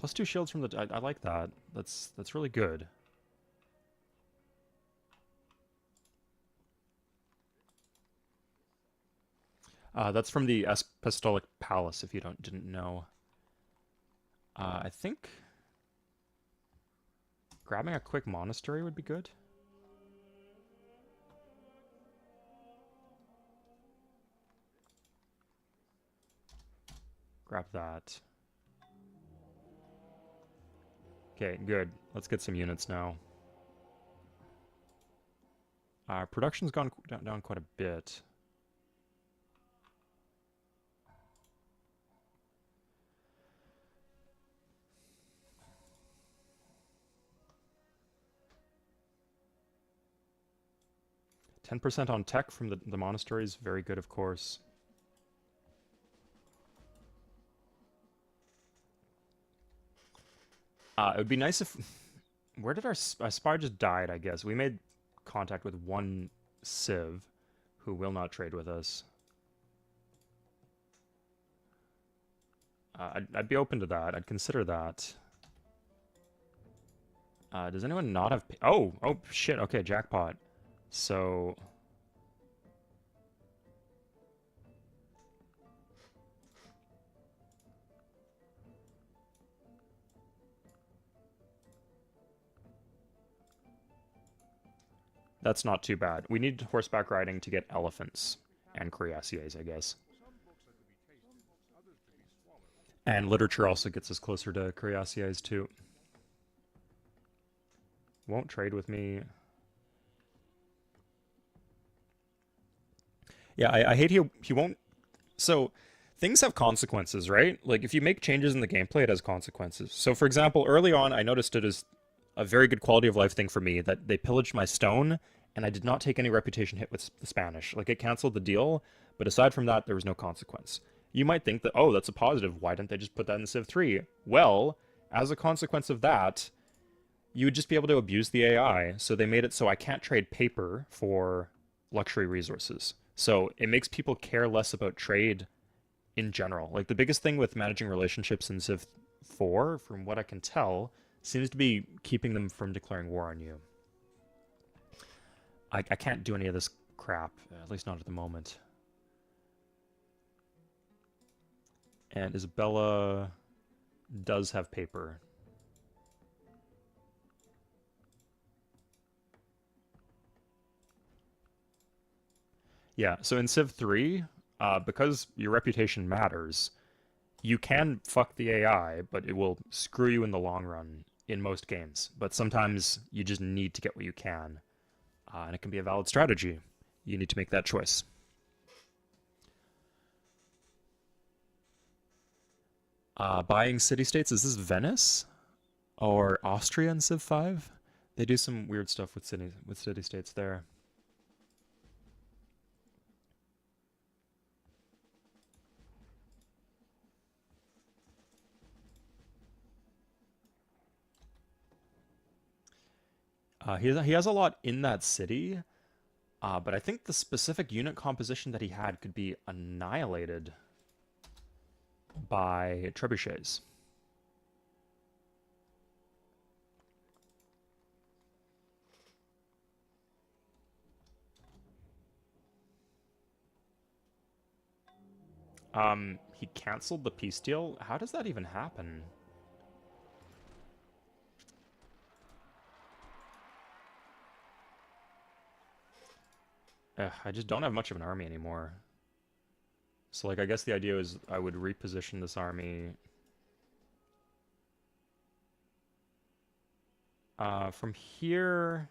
+2 shields from the... I like that. That's really good. That's from the Apostolic Palace, if you didn't know. I think grabbing a quick monastery would be good. Grab that. Okay, good. Let's get some units now. Production's gone down quite a bit. %10 on tech from the monasteries, very good, of course. It would be nice if... Where did our spy just died, I guess. We made contact with one civ who will not trade with us. I'd be open to that. I'd consider that. Does anyone not have... Oh, shit. Okay, jackpot. So... That's not too bad. We need horseback riding to get elephants and cuirassiers, I guess. And literature also gets us closer to cuirassiers, too. Won't trade with me. Yeah, I hate he won't. So things have consequences, right? Like if you make changes in the gameplay, it has consequences. So for example, early on, I noticed it as a very good quality of life thing for me that they pillaged my stone, and I did not take any reputation hit with the Spanish. Like it canceled the deal, but aside from that, there was no consequence. You might think that, oh, that's a positive. Why didn't they just put that in Civ 3? Well, as a consequence of that, you would just be able to abuse the AI. So they made it so I can't trade paper for luxury resources. So it makes people care less about trade in general. Like the biggest thing with managing relationships in Civ 4, from what I can tell, seems to be keeping them from declaring war on you. I can't do any of this crap, at least not at the moment. And Isabella does have paper. Yeah, so in Civ 3, because your reputation matters, you can fuck the AI, but it will screw you in the long run in most games. But sometimes you just need to get what you can, and it can be a valid strategy. You need to make that choice. Buying city-states, is this Venice? Or Austria in Civ 5? They do some weird stuff with city-states there. He has a lot in that city, but I think the specific unit composition that he had could be annihilated by trebuchets. He canceled the peace deal? How does that even happen? I just don't have much of an army anymore. So, like, I guess the idea is I would reposition this army. From here,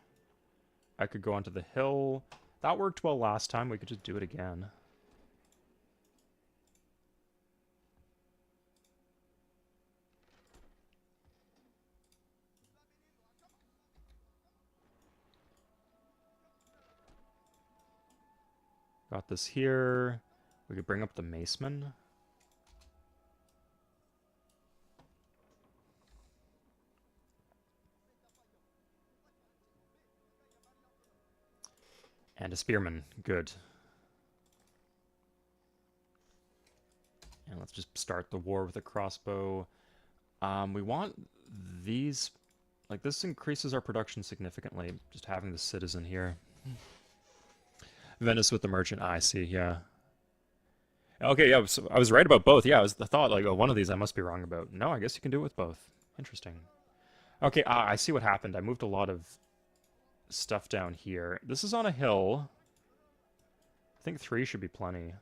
I could go onto the hill. That worked well last time. We could just do it again. Got this here. We could bring up the Maceman. And a Spearman. Good. And let's just start the war with a crossbow. We want these... Like, this increases our production significantly, just having the citizen here. Venice with the merchant. I see, yeah. Okay, yeah, so I was right about both. Yeah, I thought, like, oh, one of these I must be wrong about. No, I guess you can do it with both. Interesting. Okay, I see what happened. I moved a lot of stuff down here. This is on a hill. I think 3 should be plenty.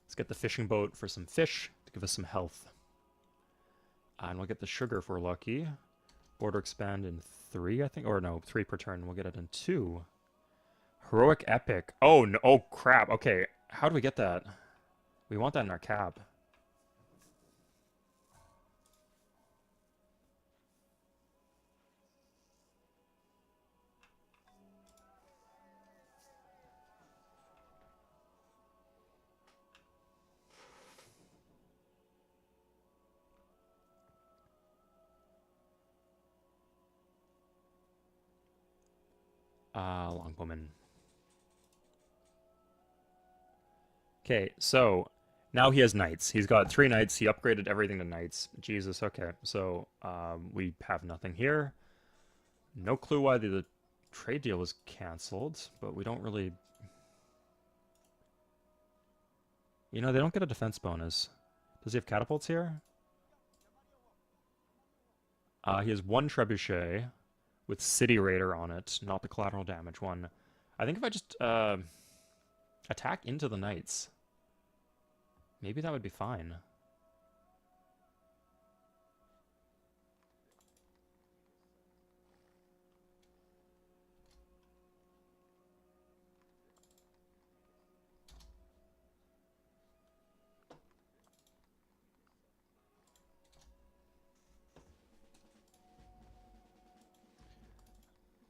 Let's get the fishing boat for some fish to give us some health. And we'll get the sugar if we're lucky. Order expand in 3, I think. Or no, 3 per turn. We'll get it in 2. Heroic epic. Oh, no. Oh, crap. Okay. How do we get that? We want that in our cab. Longbowman. Okay, so now he has knights. He's got 3 knights. He upgraded everything to knights. Jesus, okay. So we have nothing here. No clue why the trade deal was canceled, but we don't really... You know, they don't get a defense bonus. Does he have catapults here? He has 1 trebuchet with City Raider on it, not the collateral damage one. I think if I just attack into the knights, maybe that would be fine.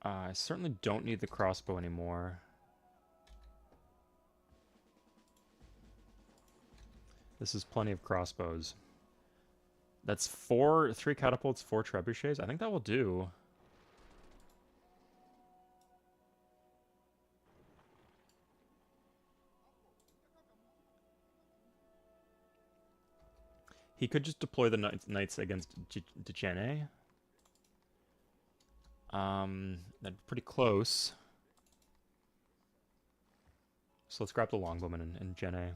I certainly don't need the crossbow anymore. This is plenty of crossbows. That's 3 catapults, 4 trebuchets. I think that will do. He could just deploy the knights against Djenne. That'd be pretty close. So let's grab the longbowman and Djenne.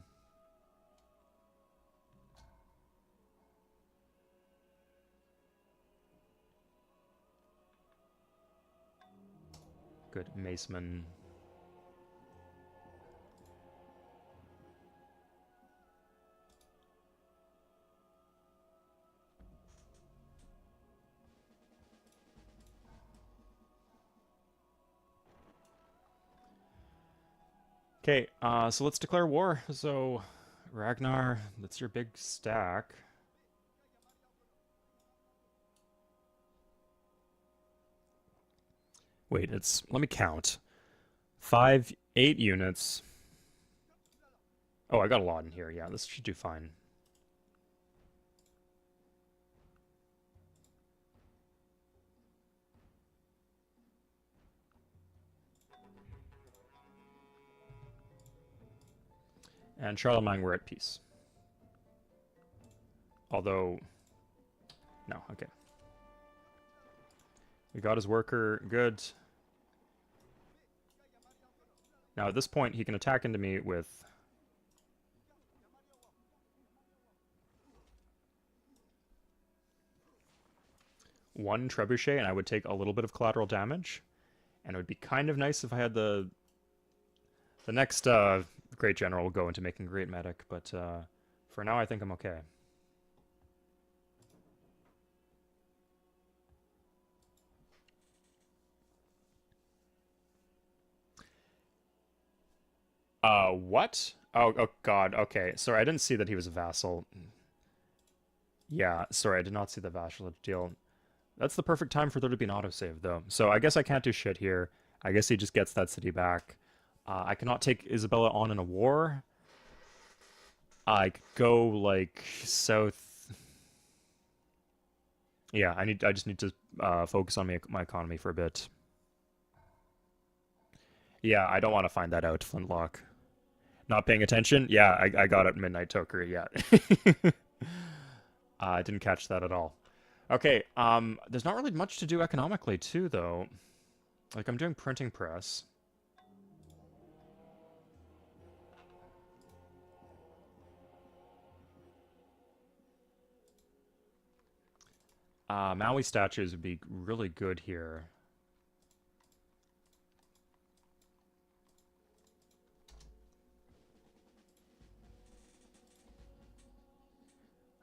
Good, maceman. Okay, so let's declare war. So, Ragnar, that's your big stack. Wait, let me count. 8 units. Oh, I got a lot in here. Yeah, this should do fine. And Charlemagne, we're at peace. Although, no, okay. We got his worker, good. Now at this point, he can attack into me with... one trebuchet, and I would take a little bit of collateral damage. And it would be kind of nice if I had the next great general will go into making great medic, but for now I think I'm okay. What? Oh god, okay. Sorry, I didn't see that he was a vassal. Yeah, sorry, I did not see the vassalage deal. That's the perfect time for there to be an autosave, though. So I guess I can't do shit here. I guess he just gets that city back. I cannot take Isabella on in a war. I could go, like, south... Yeah, I just need to focus on my economy for a bit. Yeah, I don't want to find that out, Flintlock. Not paying attention? Yeah, I got it, Midnight Toker, yeah. I didn't catch that at all. Okay, there's not really much to do economically, too, though. Like, I'm doing printing press. Maui statues would be really good here.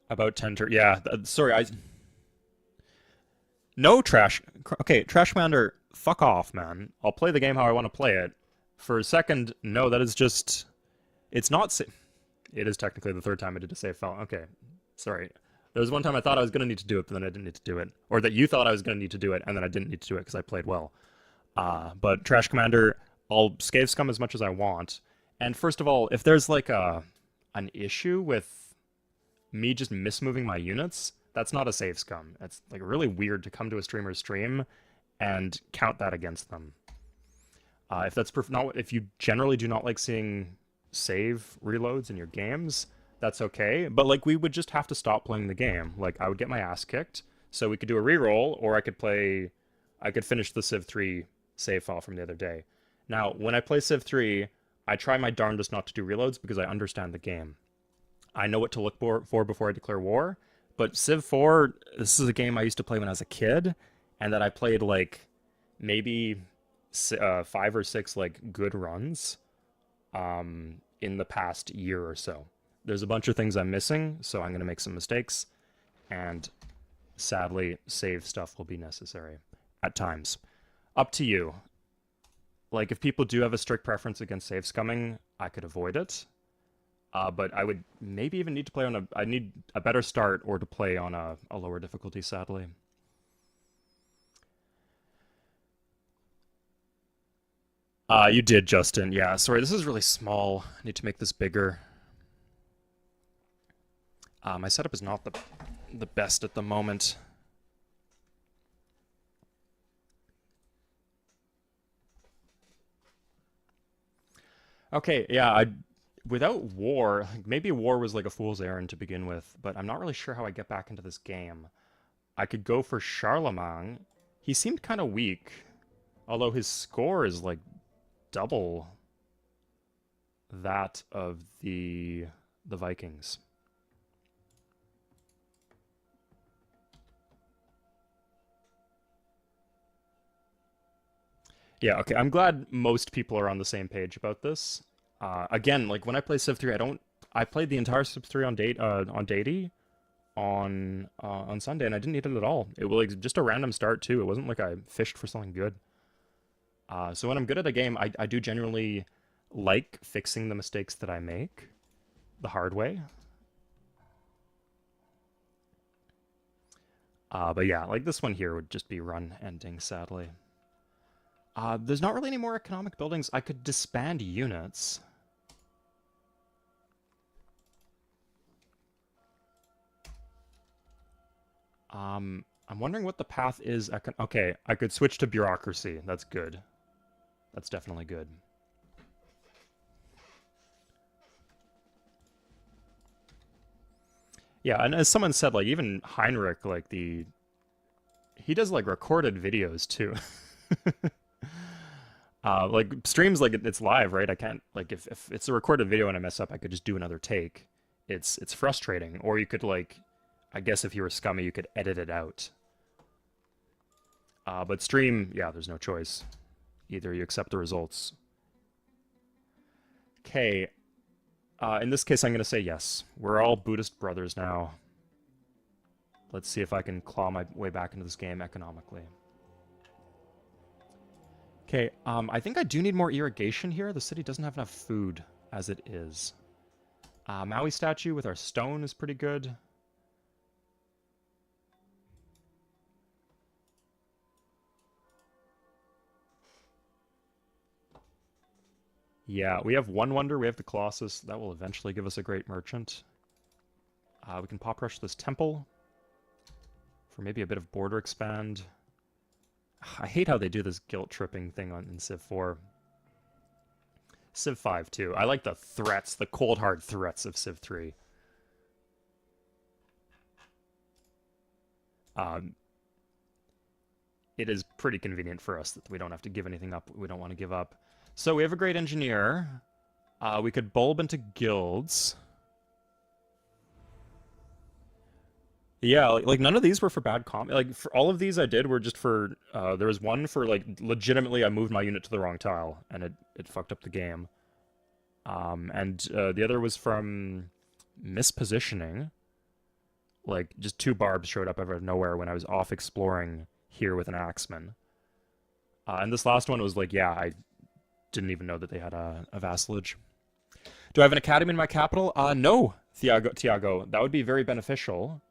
About 10 turns. Yeah, sorry, No trash... Okay, Trash Commander, fuck off, man. I'll play the game how I want to play it. For a second, no, that is just... It's not... It is technically the third time I did a save file. Okay, sorry. There was one time I thought I was going to need to do it, but then I didn't need to do it. Or that you thought I was going to need to do it, and then I didn't need to do it because I played well. But Trash Commander, I'll scave scum as much as I want. And first of all, if there's like an issue with me just mismoving my units, that's not a save scum. It's like really weird to come to a streamer's stream and count that against them. If that's not if you generally do not like seeing save reloads in your games, that's okay. But like we would just have to stop playing the game. Like I would get my ass kicked, so we could do a reroll, or I could finish the Civ 3 save file from the other day. Now, when I play Civ 3, I try my darndest not to do reloads because I understand the game. I know what to look for before I declare war. But Civ 4, this is a game I used to play when I was a kid, and that I played like maybe five or six like good runs in the past year or so. There's a bunch of things I'm missing, so I'm going to make some mistakes, and sadly, save stuff will be necessary at times. Up to you. Like, if people do have a strict preference against save scumming, I could avoid it. But I would maybe even need to play on a... I need a better start or to play on a lower difficulty, sadly. You did, Justin. Yeah, sorry, this is really small. I need to make this bigger. My setup is not the best at the moment. Okay, yeah, without war, like, maybe war was like a fool's errand to begin with, but I'm not really sure how I get back into this game. I could go for Charlemagne. He seemed kind of weak, although his score is like double that of the Vikings. Yeah, okay. I'm glad most people are on the same page about this. Again, like when I play Civ 3, I played the entire Civ 3 on Datey on Sunday, and I didn't need it at all. It was like just a random start too. It wasn't like I fished for something good. So when I'm good at a game, I do genuinely like fixing the mistakes that I make the hard way. But yeah, like this one here would just be run ending, sadly. There's not really any more economic buildings. I could disband units. I'm wondering what the path is. Okay, I could switch to bureaucracy. That's good. That's definitely good. Yeah, and as someone said, like even Heinrich, like he does like recorded videos too. Like streams, like it's live, right? I can't like if it's a recorded video and I mess up, I could just do another take. It's frustrating. Or you could like, I guess if you were scummy, you could edit it out. But stream, yeah, there's no choice. Either you accept the results. Okay. In this case, I'm going to say yes. We're all Buddhist brothers now. Let's see if I can claw my way back into this game economically. Okay, I think I do need more irrigation here. The city doesn't have enough food as it is. Maui statue with our stone is pretty good. Yeah, we have one wonder. We have the Colossus. That will eventually give us a great merchant. We can pop rush this temple for maybe a bit of border expand. I hate how they do this guilt tripping thing in Civ 4. Civ 5 too. I like the threats, the cold hard threats of Civ 3. Um, it is pretty convenient for us that we don't have to give anything up we don't want to give up. So we have a great engineer. We could bulb into guilds. Yeah, like none of these were for bad Like for all of these I did were just for there was one for like legitimately I moved my unit to the wrong tile and it fucked up the game. And the other was from mispositioning. Like just two barbs showed up out of nowhere when I was off exploring here with an axeman. And this last one was like, yeah, I didn't even know that they had a vassalage. Do I have an academy in my capital? No, Tiago. That would be very beneficial.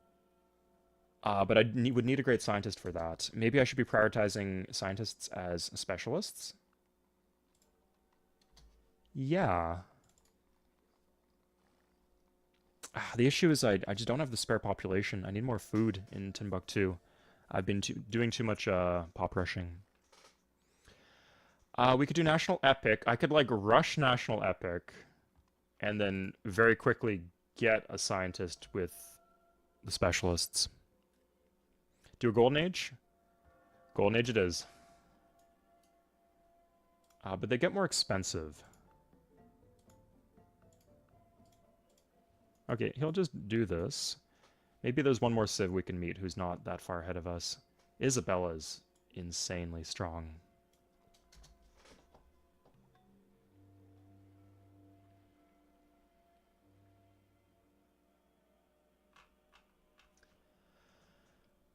But would need a great scientist for that. Maybe I should be prioritizing scientists as specialists. Yeah. The issue is I just don't have the spare population. I need more food in Timbuktu. I've been doing too much pop rushing. We could do National Epic. I could like rush National Epic and then very quickly get a scientist with the specialists. Do a Golden Age? Golden Age it is. But they get more expensive. Okay, he'll just do this. Maybe there's one more Civ we can meet who's not that far ahead of us. Isabella's insanely strong.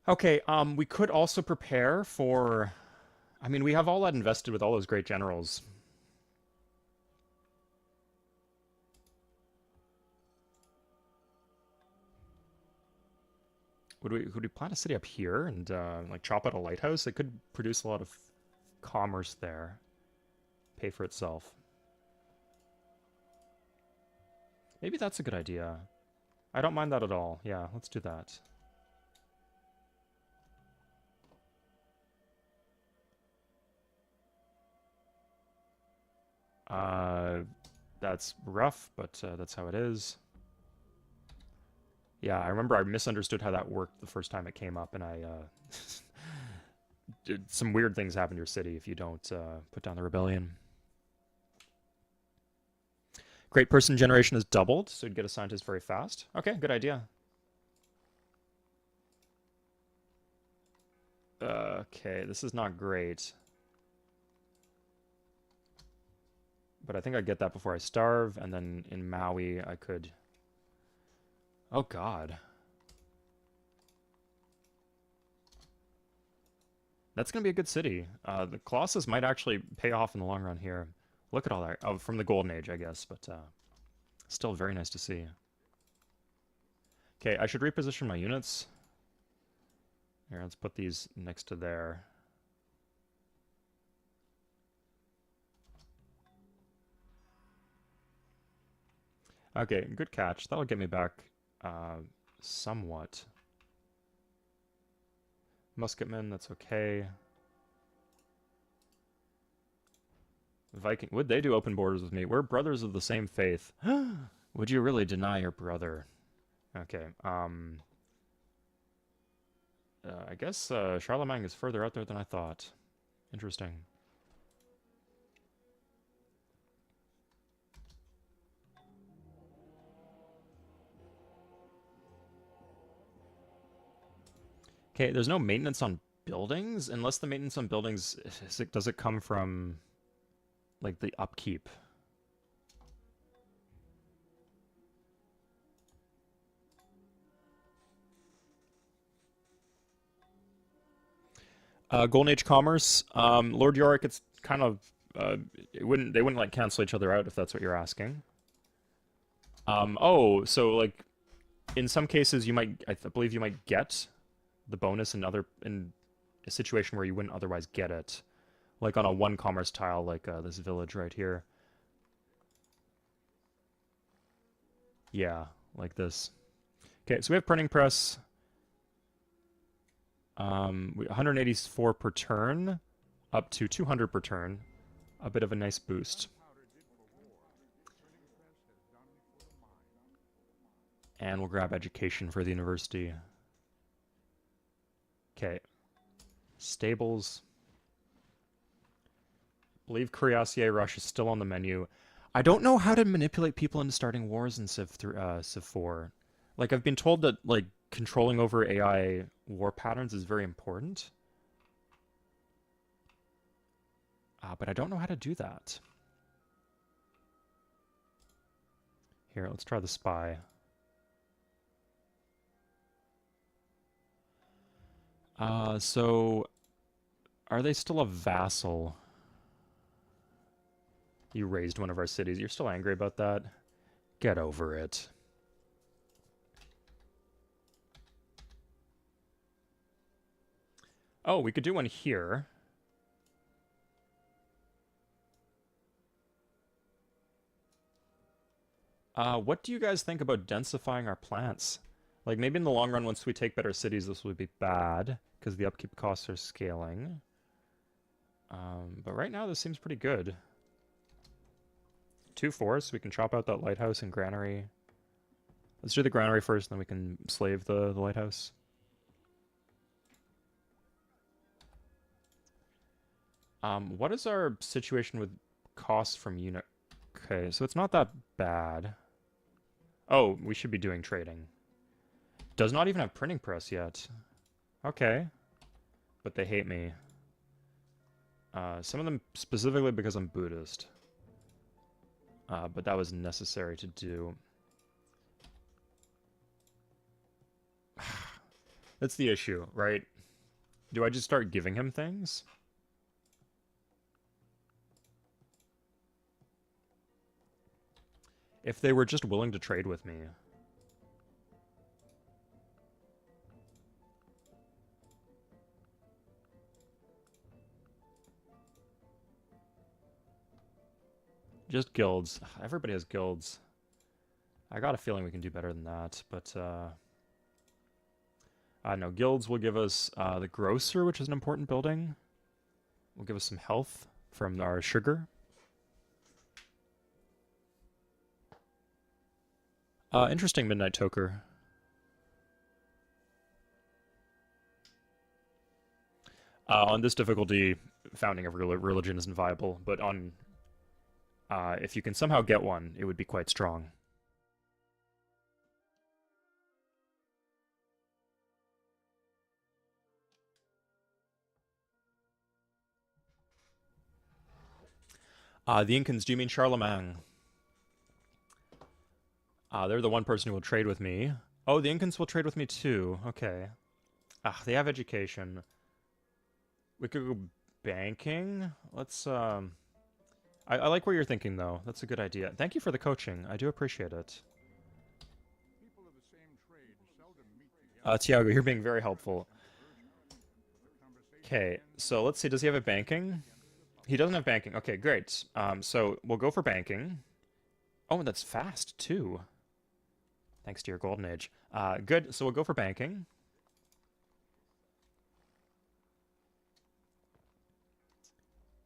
Okay, we could also prepare for... I mean, we have all that invested with all those great generals. Would we plant a city up here and like chop out a lighthouse? It could produce a lot of commerce there. Pay for itself. Maybe that's a good idea. I don't mind that at all. Yeah, let's do that. Uh, that's rough, but that's how it is. Yeah, I remember I misunderstood how that worked the first time it came up, and I some weird things happen to your city if you don't put down the rebellion. Great person generation is doubled, so you'd get a scientist very fast. Okay, good idea. Okay, this is not great. But I think I'd get that before I starve, and then in Maui I could... Oh god. That's gonna be a good city. The Colossus might actually pay off in the long run here. Look at all that. Oh, from the Golden Age, I guess, but still very nice to see. Okay, I should reposition my units. Here, let's put these next to there. Okay, good catch. That'll get me back somewhat. Musketmen, that's okay. Viking, would they do open borders with me? We're brothers of the same faith. Would you really deny your brother? Okay, I guess Charlemagne is further out there than I thought. Interesting. Okay, there's no maintenance on buildings, unless the maintenance on buildings, does it come from, like, the upkeep? Golden Age commerce, Lord Yorick, it's kind of, they wouldn't, like, cancel each other out if that's what you're asking. Oh, so, like, in some cases you might, I believe you might get the bonus in a situation where you wouldn't otherwise get it. Like on a one commerce tile, like this village right here. Yeah, like this. Okay, so we have printing press. 184 per turn, up to 200 per turn. A bit of a nice boost. And we'll grab education for the university. Okay. Stables. I believe Cuirassier Rush is still on the menu. I don't know how to manipulate people into starting wars in Civ 4. Like, I've been told that, like, controlling over AI war patterns is very important. But I don't know how to do that. Here, let's try the spy. So... Are they still a vassal? You raised one of our cities. You're still angry about that? Get over it. Oh, we could do one here. What do you guys think about densifying our plants? Like, maybe in the long run, once we take better cities, this would be bad, because the upkeep costs are scaling. But right now, this seems pretty good. 2 forests, we can chop out that lighthouse and granary. Let's do the granary first, then we can slave the lighthouse. What is our situation with costs from unit? Okay, so it's not that bad. Oh, we should be doing trading. Does not even have printing press yet. Okay. But they hate me. Some of them specifically because I'm Buddhist. But that was necessary to do. That's the issue, right? Do I just start giving him things? If they were just willing to trade with me. Just guilds. Everybody has guilds. I got a feeling we can do better than that, but I don't know. Guilds will give us the grocer, which is an important building. Will give us some health from our sugar. Interesting Midnight Toker. On this difficulty, founding a religion isn't viable, but on if you can somehow get one, it would be quite strong. The Incans, do you mean Charlemagne? They're the one person who will trade with me. Oh, the Incans will trade with me too. Okay. They have education. We could go banking. Let's, I like what you're thinking, though. That's a good idea. Thank you for the coaching. I do appreciate it. Tiago, you're being very helpful. Okay, so let's see. Does he have a banking? He doesn't have banking. Okay, great. So we'll go for banking. Oh, that's fast, too. Thanks to your golden age. Good, so we'll go for banking.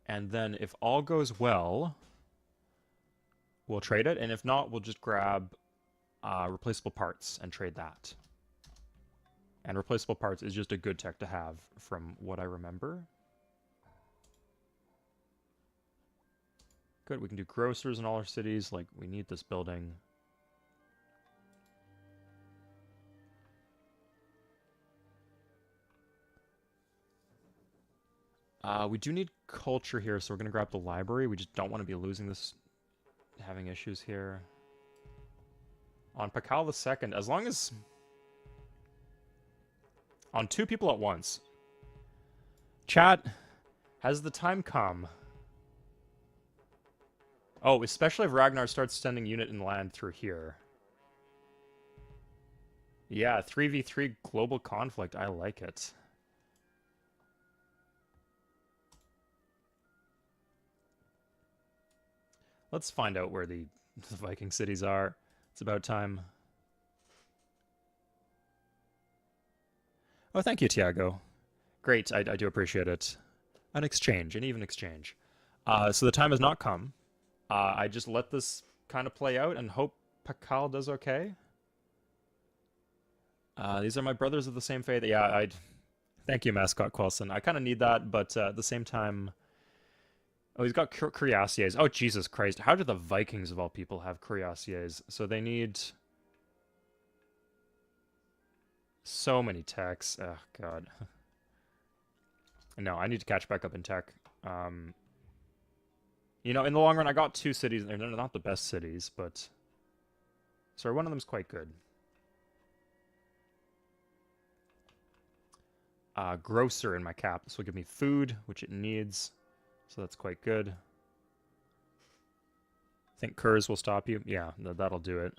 And then if all goes well, we'll trade it. And if not, we'll just grab replaceable parts and trade that. And replaceable parts is just a good tech to have from what I remember. Good, we can do grocers in all our cities. Like, we need this building. We do need culture here, so we're going to grab the library. We just don't want to be losing this, having issues here. On Pakal II, as long as... On 2 people at once. Chat, has the time come? Oh, especially if Ragnar starts sending unit and land through here. Yeah, 3v3 global conflict. I like it. Let's find out where the Viking cities are. It's about time. Oh, thank you, Tiago. Great, I do appreciate it. An exchange, an even exchange. So the time has not come. I just let this kind of play out and hope Pakal does okay. These are my brothers of the same faith. Yeah, thank you, Mascot Quelson. I kind of need that, but at the same time... Oh, he's got cuirassiers. Oh, Jesus Christ. How do the Vikings, of all people, have cuirassiers? So they need... so many techs. Oh, God. No, I need to catch back up in tech. You know, in the long run, I got 2 cities. They're not the best cities, but... Sorry, one of them's quite good. Grocer in my cap. This will give me food, which it needs. So that's quite good. Think curs will stop you? Yeah, that'll do it.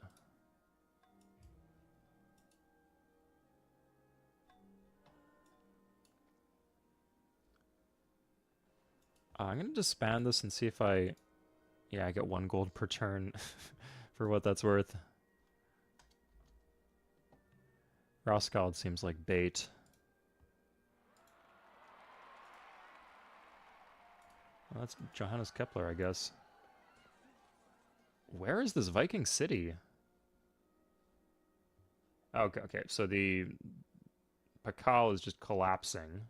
I'm going to disband this and see if I... Yeah, I get 1 gold per turn for what that's worth. Roskald seems like bait. Well, that's Johannes Kepler, I guess. Where is this Viking city? Okay, okay, so the Pakal is just collapsing.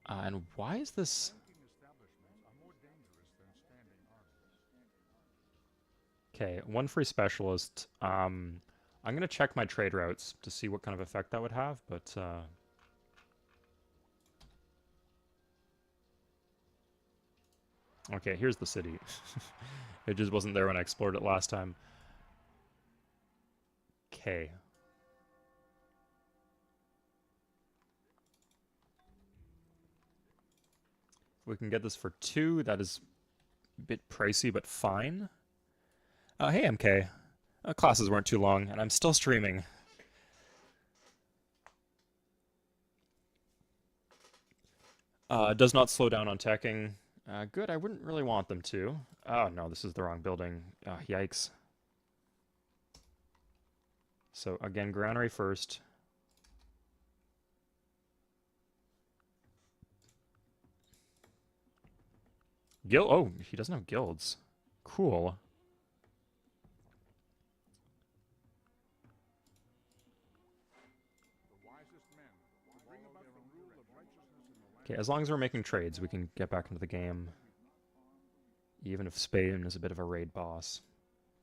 And why is this... Okay, 1 free specialist. I'm going to check my trade routes to see what kind of effect that would have, but... Okay, here's the city. It just wasn't there when I explored it last time. Okay. We can get this for 2. That is a bit pricey, but fine. Hey, MK. Classes weren't too long, and I'm still streaming. Does not slow down on teching. Good, I wouldn't really want them to. Oh, no, this is the wrong building. Yikes. So, again, granary first. Guild? Oh, he doesn't have guilds. Cool. Okay, as long as we're making trades, we can get back into the game. Even if Spain is a bit of a raid boss.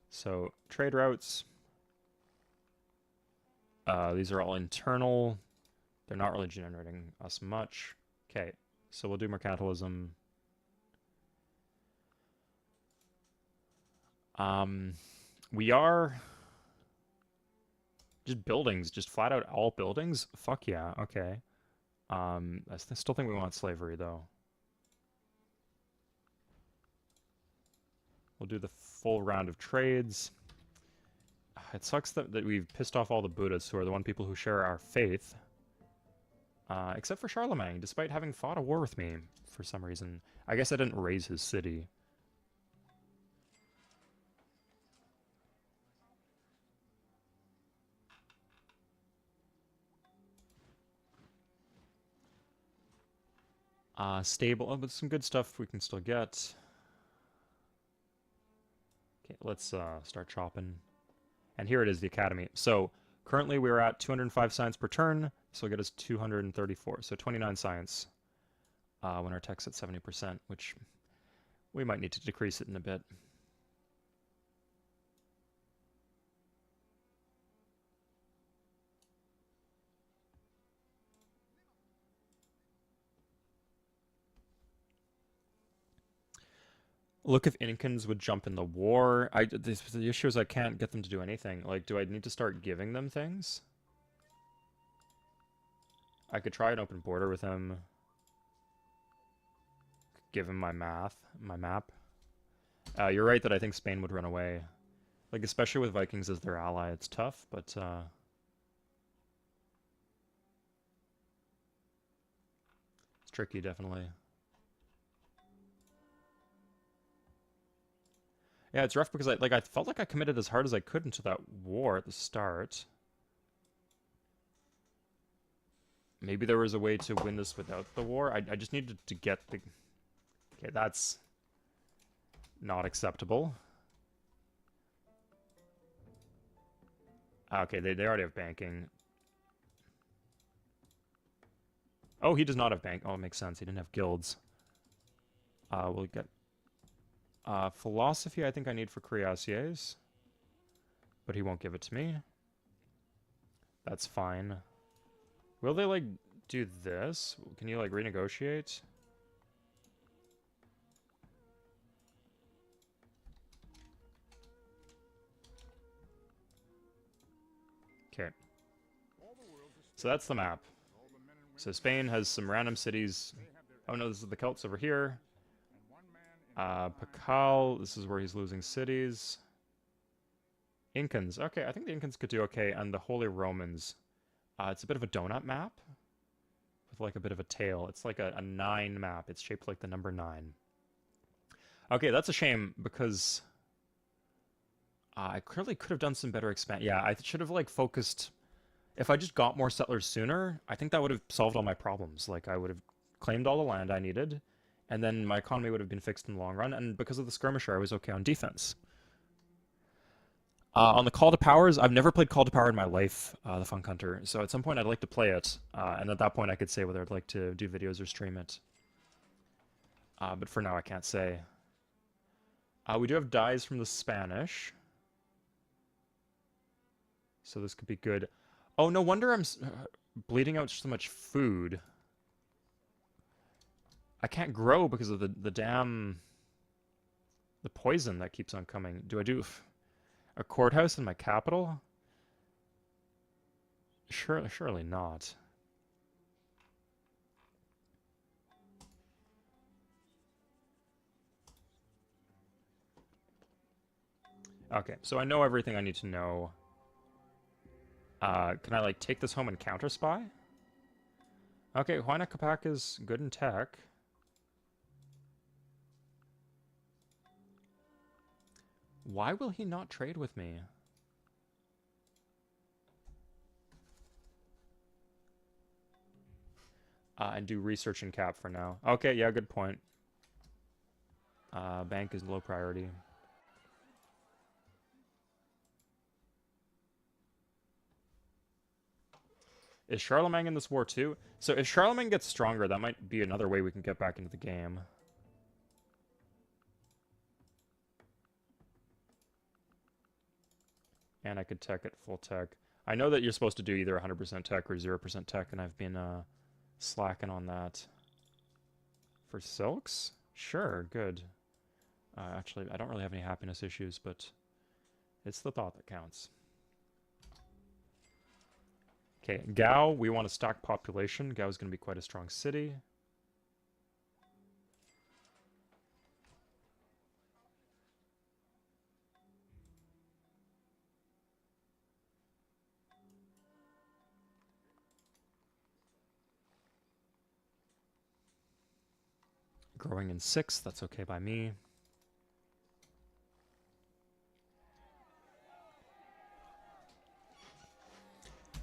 So, trade routes. These are all internal. They're not really generating us much. Okay, so we'll do mercantilism. We are just buildings, just flat out all buildings. Fuck yeah, okay. I still think we want slavery though. We'll do the full round of trades. It sucks that we've pissed off all the Buddhists, who are the one people who share our faith. Except for Charlemagne, despite having fought a war with me for some reason. I guess I didn't raise his city. Stable. Oh, but some good stuff we can still get. Okay, let's start chopping. And here it is, the academy. So currently we're at 205 science per turn. This will get us 234. So 29 science when our tech's at 70%, which we might need to decrease it in a bit. Look if Incans would jump in the war. The issue is I can't get them to do anything. Like, do I need to start giving them things? I could try an open border with him. Give him my map. You're right that I think Spain would run away. Like, especially with Vikings as their ally, it's tough, but, it's tricky, definitely. Yeah, it's rough because I felt like I committed as hard as I could into that war at the start. Maybe there was a way to win this without the war. I just needed to get the... Okay, that's not acceptable. Okay, they already have banking. Oh, he does not have bank. Oh, it makes sense. He didn't have guilds. We'll get... philosophy I think I need for cuirassiers. But he won't give it to me. That's fine. Will they, like, do this? Can you, like, renegotiate? Okay. So that's the map. So Spain has some random cities. Oh no, this is the Celts over here. Pakal, this is where he's losing cities. Incans. Okay, I think the Incans could do okay. And the Holy Romans. It's a bit of a donut map. With like a bit of a tail. It's like a 9 map. It's shaped like the number 9. Okay, that's a shame because... I clearly could have done some better expand. Yeah, I should have like focused... If I just got more settlers sooner, I think that would have solved all my problems. Like, I would have claimed all the land I needed, and then my economy would have been fixed in the long run, and because of the skirmisher, I was okay on defense. On the Call to Powers, I've never played Call to Power in my life, the Funk Hunter, so at some point I'd like to play it, and at that point I could say whether I'd like to do videos or stream it. But for now I can't say. We do have dies from the Spanish, so this could be good. Oh, no wonder I'm bleeding out so much food. I can't grow because of the damn... The poison that keeps on coming. Do I do a courthouse in my capital? Surely not. Okay, so I know everything I need to know. Can I, like, take this home and counter-spy? Okay, Huayna Capac is good in tech. Why will he not trade with me? And do research in cap for now. Okay, yeah, good point. Bank is low priority. Is Charlemagne in this war too? So if Charlemagne gets stronger, that might be another way we can get back into the game. And I could tech at full tech. I know that you're supposed to do either 100% tech or 0% tech, and I've been slacking on that. For silks? Sure, good. Actually, I don't really have any happiness issues, but it's the thought that counts. Okay, Gao, we want to stack population. Gao is going to be quite a strong city. Growing in 6, that's okay by me.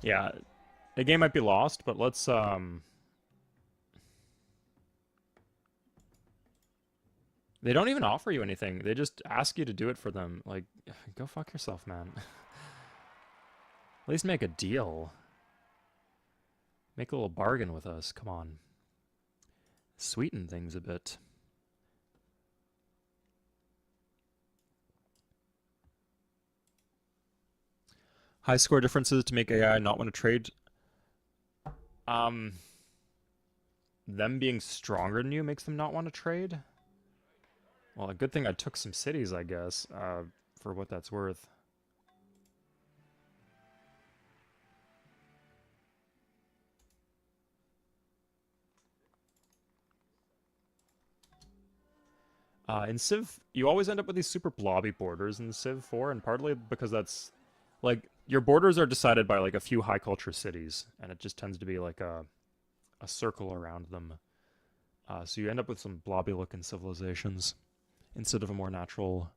Yeah, the game might be lost, but let's they don't even offer you anything. They just ask you to do it for them. Like, go fuck yourself, man. At least make a deal. Make a little bargain with us. Come on. Sweeten things a bit. High score differences to make AI not want to trade. Um, them being stronger than you makes them not want to trade? Well, a good thing I took some cities, I guess, for what that's worth. In Civ, you always end up with these super blobby borders in Civ 4, and partly because that's, like, your borders are decided by, like, a few high culture cities, and it just tends to be, like, a circle around them. So you end up with some blobby looking civilizations instead of a more natural.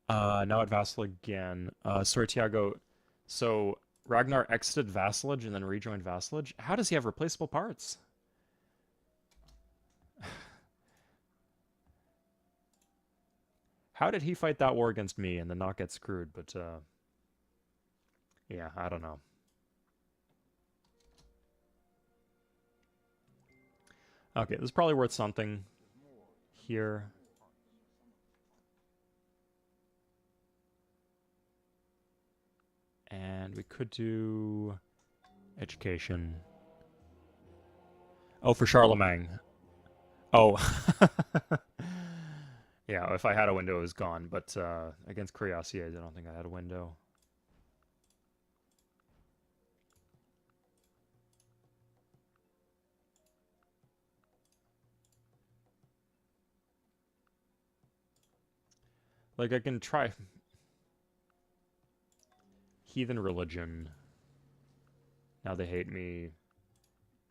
Now at Vassal again. Sorry, Tiago. So Ragnar exited vassalage and then rejoined vassalage. How does he have replaceable parts? How did he fight that war against me and then not get screwed? But yeah, I don't know. Okay, this is probably worth something here. And we could do education. Oh, for Charlemagne. Oh. Yeah, if I had a window, it was gone. But against Cuirassiers, I don't think I had a window. Like, I can try heathen religion. Now they hate me.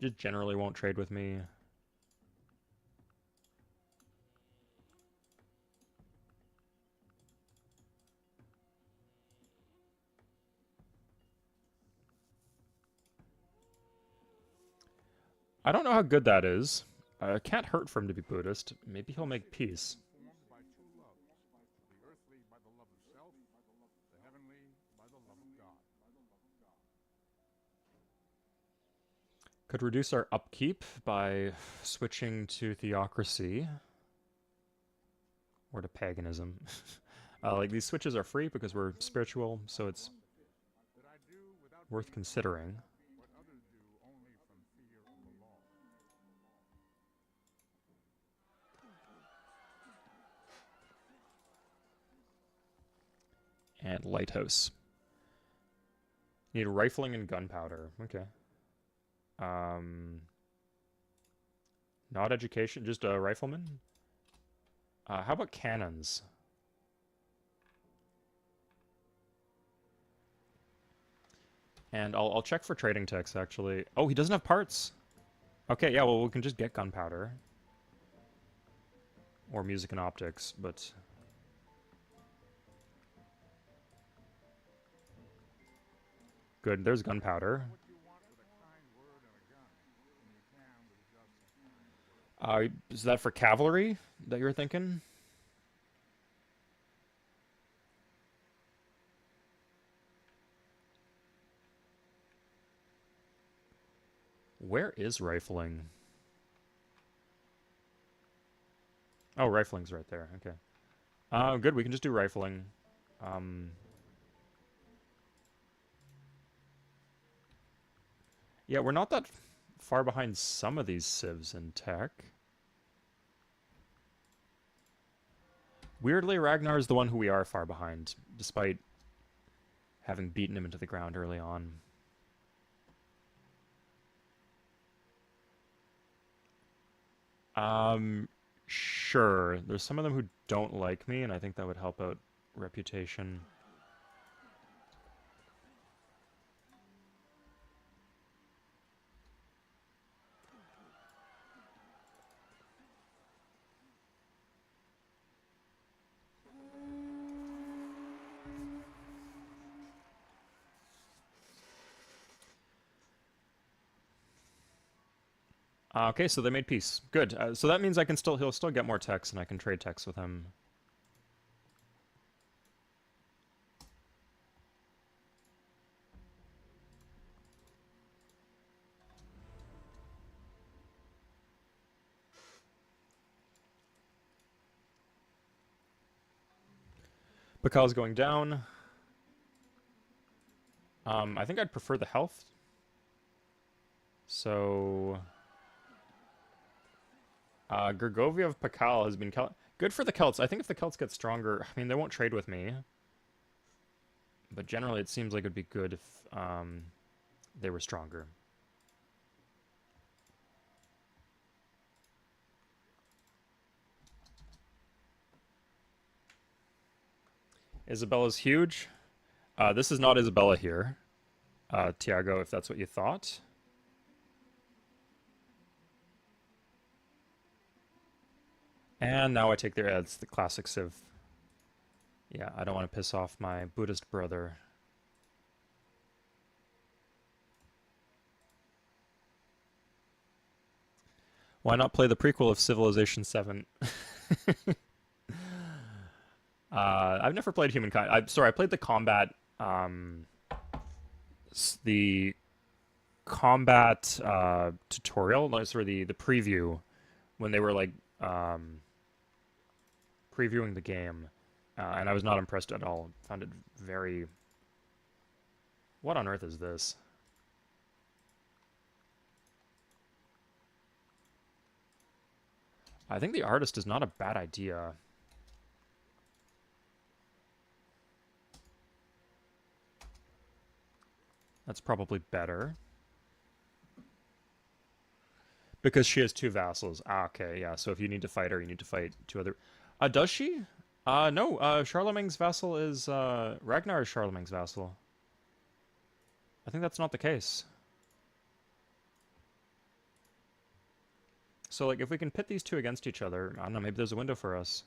Just generally won't trade with me. I don't know how good that is. It can't hurt for him to be Buddhist. Maybe he'll make peace. Could reduce our upkeep by switching to theocracy. Or to paganism. Like, these switches are free because we're spiritual, so it's worth considering. And lighthouse. Need rifling and gunpowder. Okay. Um, not education, just a rifleman. How about cannons? And I'll check for trading techs, actually. Oh, he doesn't have parts. Okay, yeah, well, we can just get gunpowder. Or music and optics, but... Good, there's gunpowder. Is that for cavalry that you're thinking? Where is rifling? Oh, rifling's right there. Okay. Good. We can just do rifling. Um, yeah, we're not that far behind some of these civs in tech. Weirdly, Ragnar is the one who we are far behind, despite having beaten him into the ground early on. Sure. There's some of them who don't like me, and I think that would help out reputation. Okay, so they made peace. Good. So that means he'll still get more techs, and I can trade techs with him. Bakal's going down. I think I'd prefer the health. So, Gergovia of Pakal has been good for the Celts. I think if the Celts get stronger, I mean, they won't trade with me. But generally, it seems like it'd be good if they were stronger. Isabella's huge. This is not Isabella here. Tiago, if that's what you thought. And now I take their ads, the classic Civ. Yeah, I don't want to piss off my Buddhist brother. Why not play the prequel of Civilization 7? I've never played Humankind. I played the combat, the combat tutorial. No, sorry, the preview when they were like previewing the game, and I was not impressed at all. Found it very. What on earth is this? I think the artist is not a bad idea. That's probably better. Because she has two vassals. Ah, okay, yeah. So if you need to fight her, you need to fight two other... does she? No. Charlemagne's vassal is, Ragnar is Charlemagne's vassal. I think that's not the case. So, like, if we can pit these two against each other, I don't know, maybe there's a window for us.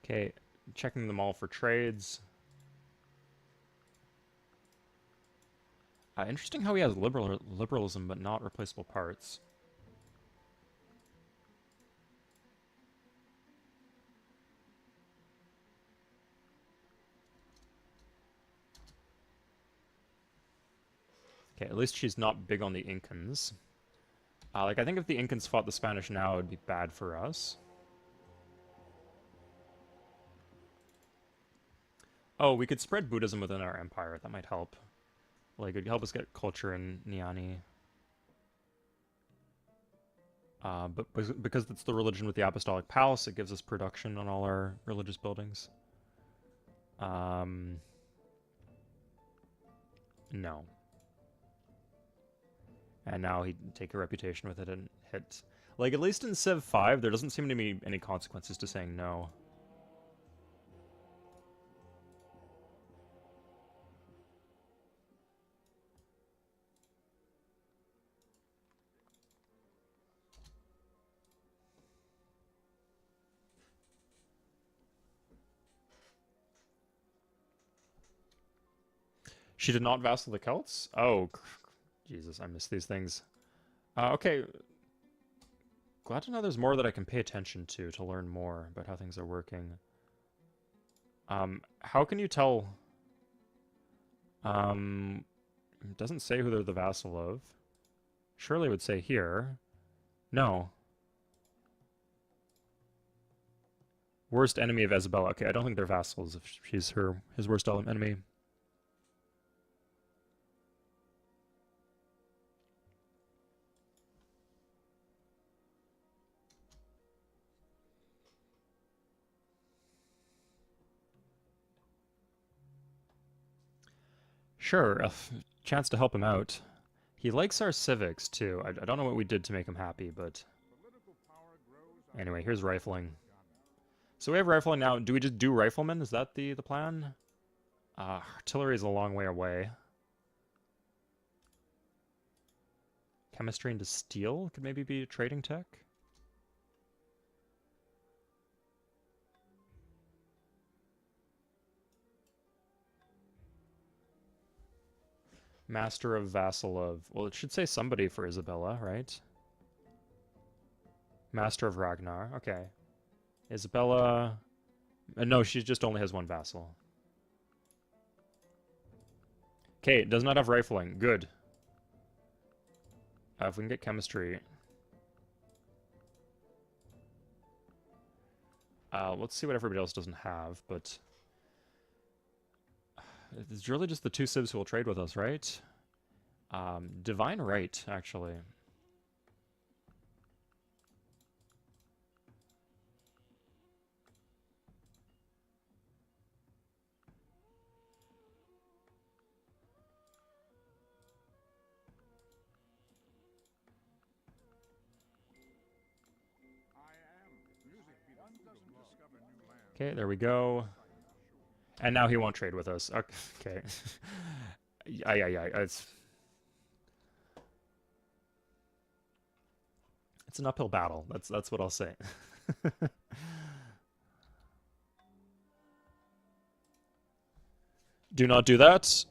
Okay, checking them all for trades. Interesting how he has liberalism but not replaceable parts. Okay, at least she's not big on the Incans. Like, I think if the Incans fought the Spanish now, it would be bad for us. Oh, we could spread Buddhism within our empire. That might help. Like, it would help us get culture in Niani. But because it's the religion with the Apostolic Palace, it gives us production on all our religious buildings. No. And now he'd take a reputation with it and hit. Like, at least in Civ 5, there doesn't seem to be any consequences to saying no. She did not vassal the Celts? Oh, Jesus, I miss these things. Okay, glad to know there's more that I can pay attention to learn more about how things are working. How can you tell? It doesn't say who they're the vassal of. Surely it would say here. No. Worst enemy of Isabella. Okay, I don't think they're vassals if she's his worst enemy. Sure, a chance to help him out. He likes our civics, too. I don't know what we did to make him happy, but... Anyway, here's rifling. So we have rifling now. Do we just do riflemen? Is that the plan? Artillery is a long way away. Chemistry into steel could maybe be a trading tech. Master of Vassal of... Well, it should say somebody for Isabella, right? Master of Ragnar. Okay. Isabella... no, she just only has one vassal. Okay, it does not have rifling. Good. If we can get chemistry... let's see what everybody else doesn't have, but... It's really just the two civs who will trade with us, right? Divine Right, actually. Okay, there we go. And now he won't trade with us. Okay. Yeah. It's an uphill battle. That's what I'll say. Do not do that.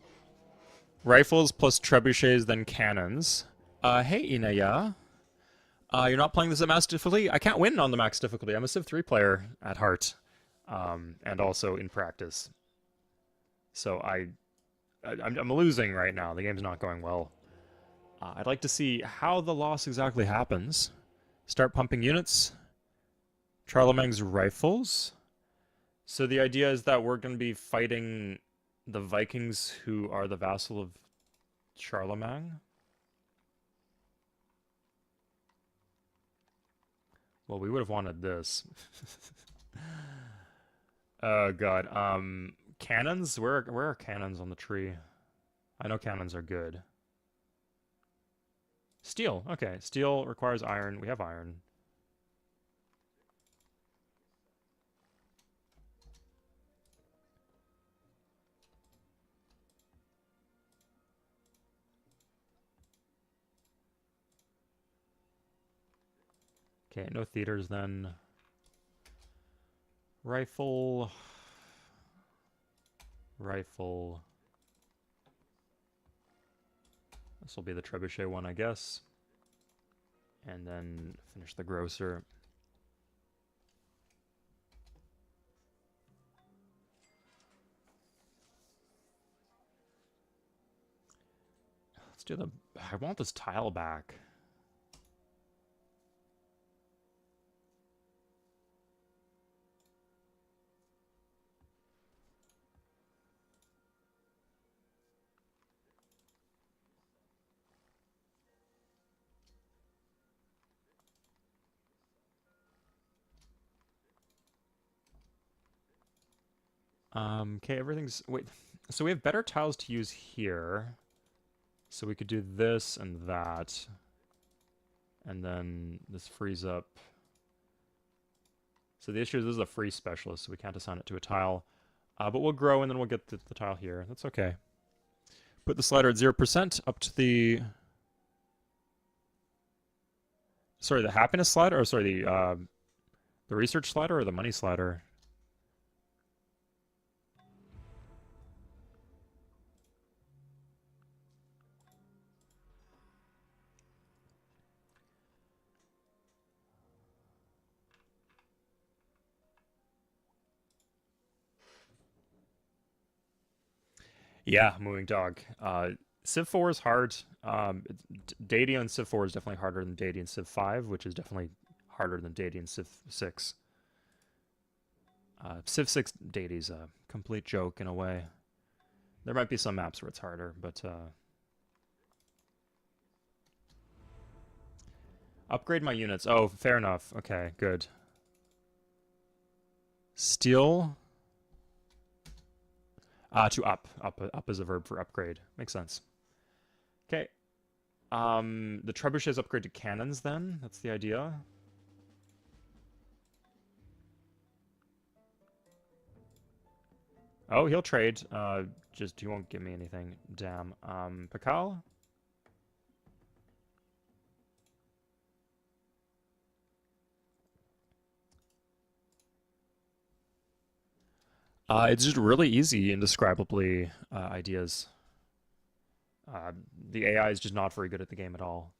Rifles plus trebuchets, then cannons. Hey, Inaya. You're not playing this at max difficulty? I can't win on the max difficulty. I'm a Civ 3 player at heart. And also in practice. So I'm losing right now. The game's not going well. I'd like to see how the loss exactly happens. Start pumping units. Charlemagne's rifles. So the idea is that we're going to be fighting the Vikings who are the vassal of Charlemagne. Well, we would have wanted this. Oh god. Cannons? Where are cannons on the tree? I know cannons are good. Steel. Okay. Steel requires iron. We have iron. Okay, no theaters then. Rifle. Rifle. This will be the trebuchet one, I guess. And then finish the grocer. Let's do the... I want this tile back. Okay, everything's... Wait, so we have better tiles to use here. So we could do this and that. And then this frees up... So the issue is this is a free specialist, so we can't assign it to a tile. But we'll grow and then we'll get the tile here. That's okay. Put the slider at 0% up to the... Sorry, the happiness slider? Or sorry, the research slider or the money slider? Yeah, moving dog. Civ 4 is hard. Deity on Civ 4 is definitely harder than Deity in Civ 5, which is definitely harder than Deity in Civ 6. Civ 6 Deity's a complete joke in a way. There might be some maps where it's harder, but... Upgrade my units. Oh, fair enough. Okay, good. Steal... to up. Up is a verb for upgrade. Makes sense. Okay. The trebuchets upgrade to cannons then. That's the idea. Oh, he'll trade. Just he won't give me anything. Damn. Pakal? It's just really easy, indescribably ideas. The AI is just not very good at the game at all.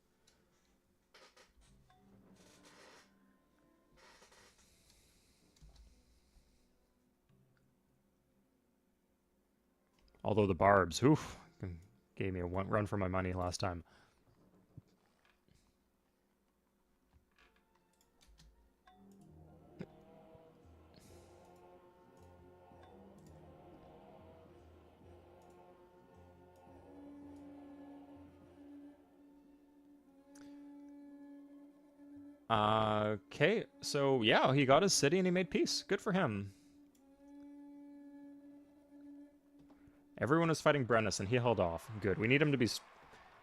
Although the barbs, oof, gave me a run for my money last time. Okay, so yeah, he got his city and he made peace. Good for him. Everyone was fighting Brennus and he held off. Good. We need him to be...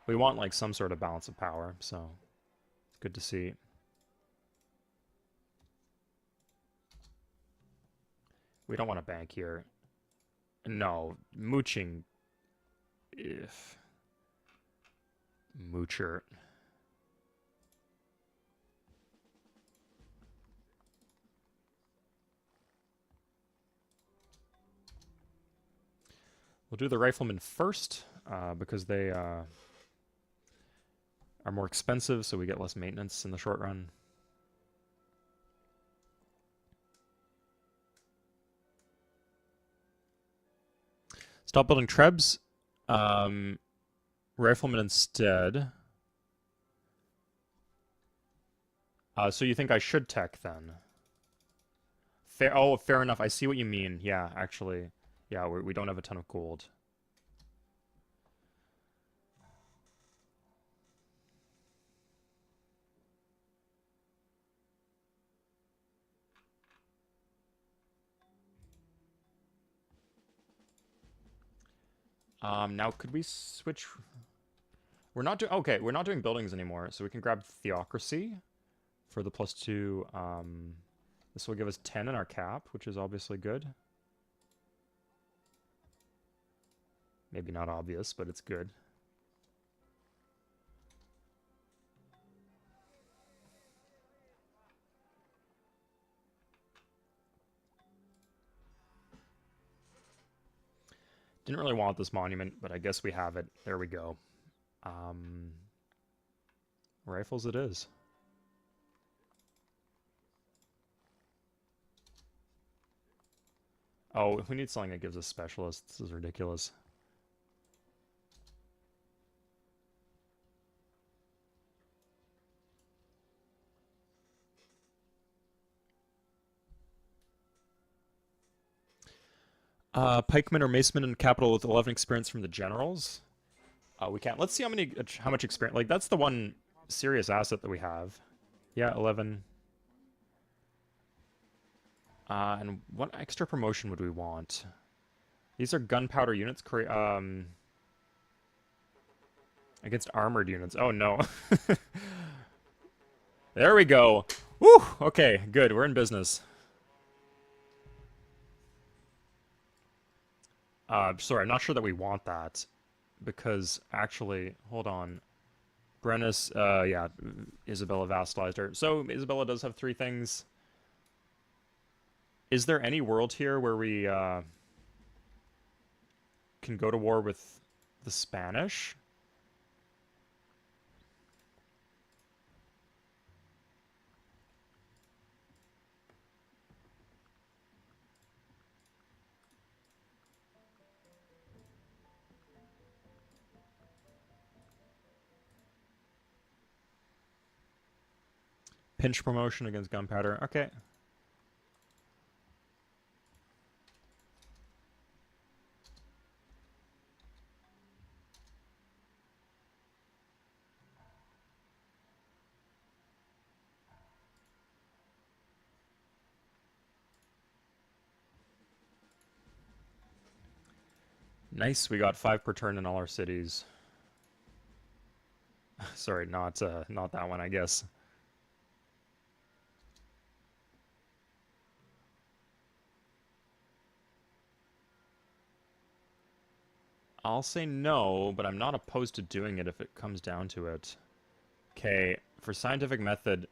We want, like, some sort of balance of power, so... Good to see. We don't want to bank here. No, mooching... If... Moocher. We'll do the riflemen first, because they are more expensive, so we get less maintenance in the short run. Stop building trebs. Riflemen instead. So you think I should tech then? Fair. Oh, fair enough. I see what you mean. Yeah, actually. Yeah, we don't have a ton of gold. Now could we switch? We're not doing... Okay, we're not doing buildings anymore, so we can grab Theocracy for the +2. This will give us 10 in our cap, which is obviously good. Maybe not obvious, but it's good. Didn't really want this monument, but I guess we have it. There we go. Rifles it is. Oh, we need something that gives us specialists. This is ridiculous. Pikemen or Macemen in capital with 11 experience from the generals. We can't. Let's see how much experience. Like, that's the one serious asset that we have. Yeah, 11. And what extra promotion would we want? These are gunpowder units against armored units. Oh no. There we go. Woo! Okay, good. We're in business. Sorry, I'm not sure that we want that. Because, actually, hold on. Brennus, yeah, Isabella vassalized her. So, Isabella does have three things. Is there any world here where we, can go to war with the Spanish? Pinch promotion against gunpowder. Okay. Nice, we got 5 per turn in all our cities. Sorry, not that one, I guess. I'll say no, but I'm not opposed to doing it if it comes down to it. Okay, for scientific method,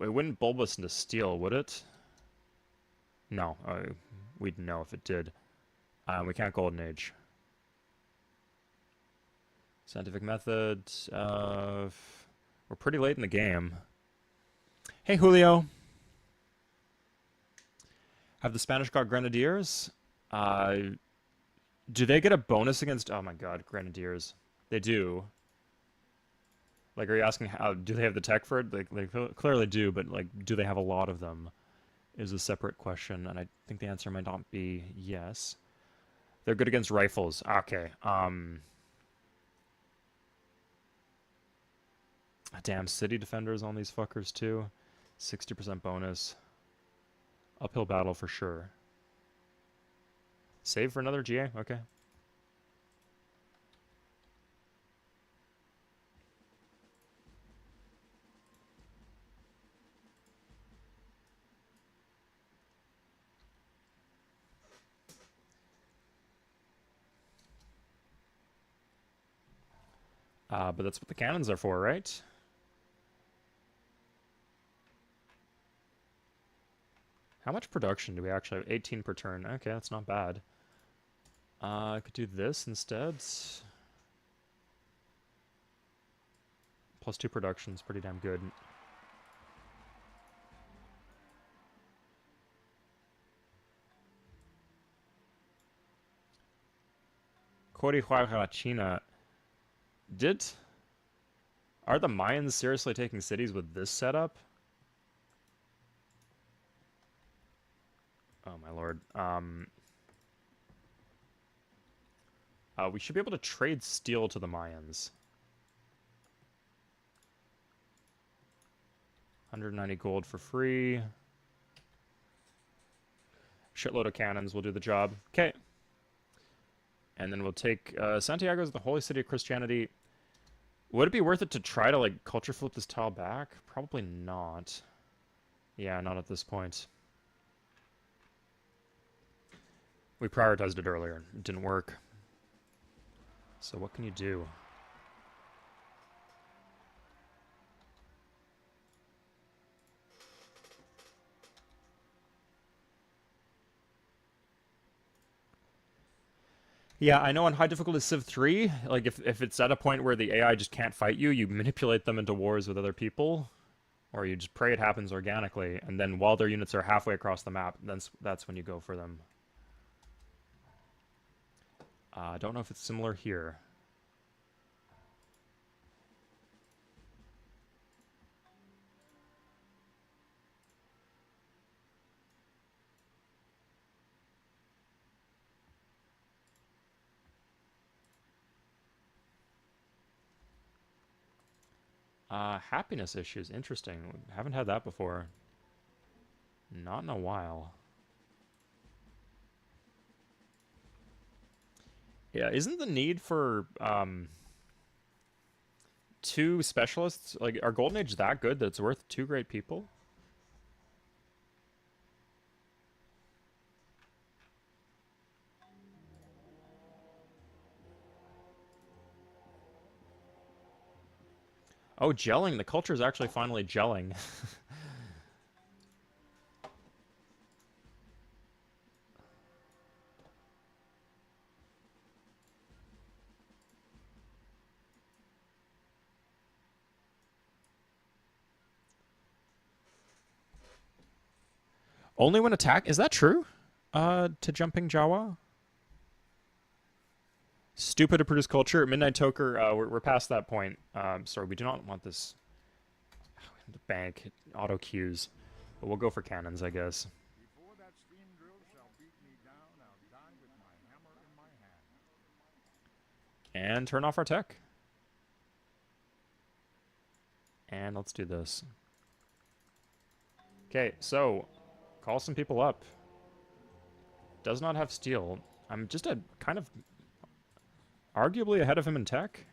it wouldn't bulb us into steel, would it? No, we'd know if it did. We can't golden age. Scientific method, we're pretty late in the game. Hey, Julio. Have the Spanish got grenadiers? Do they get a bonus against... Oh my god, grenadiers. They do. Like, are you asking how... Do they have the tech for it? Like, they clearly do, but, like, do they have a lot of them? Is a separate question, and I think the answer might not be yes. They're good against rifles. Okay. Damn, city defenders on these fuckers, too. 60% bonus. Uphill battle for sure. Save for another GA? Okay. But that's what the cannons are for, right? How much production do we actually have? 18 per turn. Okay, that's not bad. I could do this instead. +2 production is pretty damn good. China. Are the Mayans seriously taking cities with this setup? Oh my lord. We should be able to trade steel to the Mayans. 190 gold for free. Shitload of cannons will do the job. Okay. And then we'll take Santiago as the holy city of Christianity. Would it be worth it to try to, like, culture flip this tile back? Probably not. Yeah, not at this point. We prioritized it earlier. It didn't work. So what can you do? Yeah, I know on high difficulty Civ 3, like if it's at a point where the AI just can't fight you, you manipulate them into wars with other people, or you just pray it happens organically, and then while their units are halfway across the map, that's when you go for them. I don't know if it's similar here. Happiness issues. Interesting. Haven't had that before. Not in a while. Yeah, isn't the need for two specialists, like, are Golden Age that good that it's worth two great people? Oh, gelling. The culture is actually finally gelling. Only when attack. Is that true? To jumping Jawa? Stupid to produce culture. Midnight Toker, we're past that point. Sorry, we do not want this. The bank auto cues. But we'll go for cannons, I guess. Before that steam drill shall beat me down, I'll die with my hammer in my hand. And turn off our tech. And let's do this. Okay, so call some people up. Does not have steel. I'm just a kind of arguably ahead of him in tech.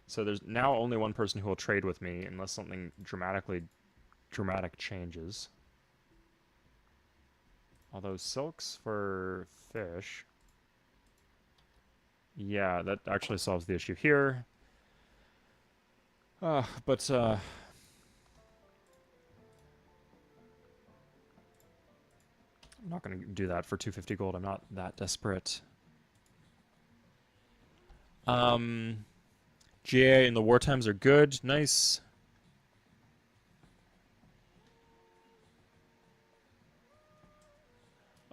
So there's now only one person who will trade with me unless something dramatic changes. Although silks for fish. Yeah, that actually solves the issue here. But I'm not going to do that for 250 gold. I'm not that desperate. GA in the war times are good. Nice.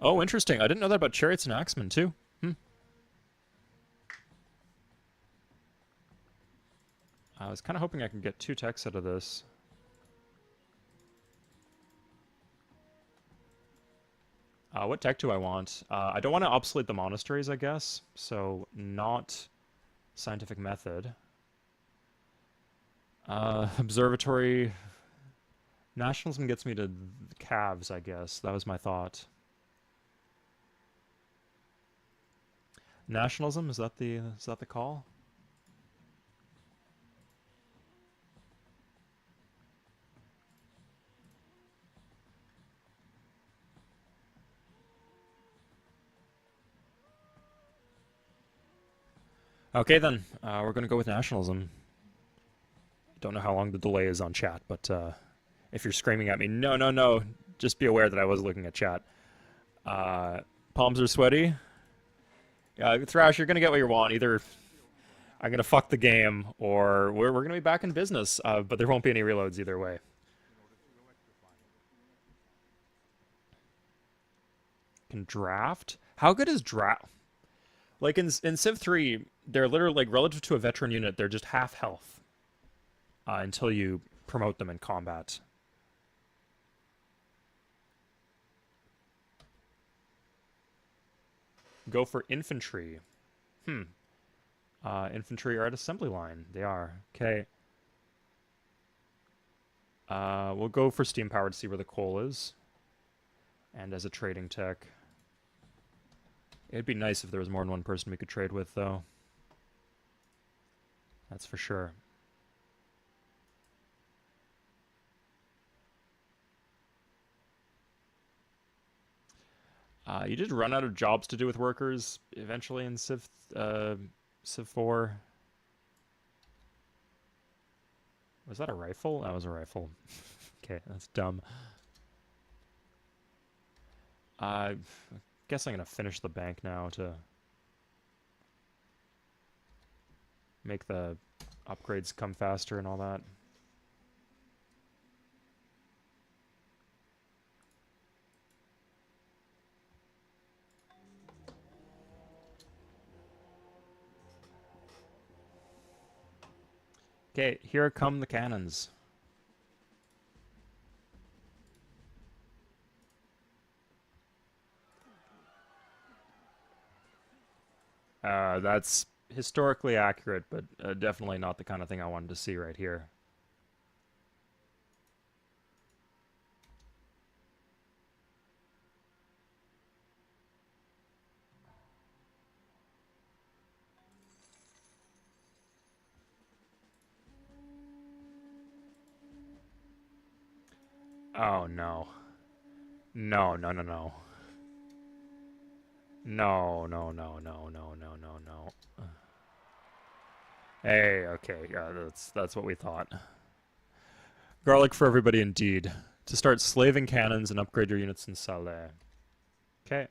Oh, interesting. I didn't know that about chariots and axemen, too. I was kind of hoping I could get two techs out of this. What tech do I want? I don't want to obsolete the monasteries, I guess. So, not scientific method. Observatory. Nationalism gets me to calves, I guess. That was my thought. Nationalism, is that the call? Okay then, we're gonna go with nationalism. Don't know how long the delay is on chat, but if you're screaming at me, no, no, no, just be aware that I was looking at chat. Palms are sweaty. Thrash, you're gonna get what you want. Either I'm gonna fuck the game, or we're gonna be back in business. But there won't be any reloads either way. Can draft? How good is draft? Like in Civ 3, they're literally like relative to a veteran unit, they're just half health until you promote them in combat. Go for infantry. Infantry are at assembly line. They are. Okay. We'll go for steam power to see where the coal is. And as a trading tech. It'd be nice if there was more than one person we could trade with, though. That's for sure. You did run out of jobs to do with workers eventually in Civ 4. Was that a rifle? That was a rifle. Okay, that's dumb. I guess I'm gonna finish the bank now to make the upgrades come faster and all that. Okay, here come the cannons. That's historically accurate, but definitely not the kind of thing I wanted to see right here. Oh no. No, no, no, no. No, no, no, no, no, no, no, no. Hey, okay, yeah, that's what we thought. Garlic for everybody indeed. To start slaving cannons and upgrade your units in Saleh. Okay.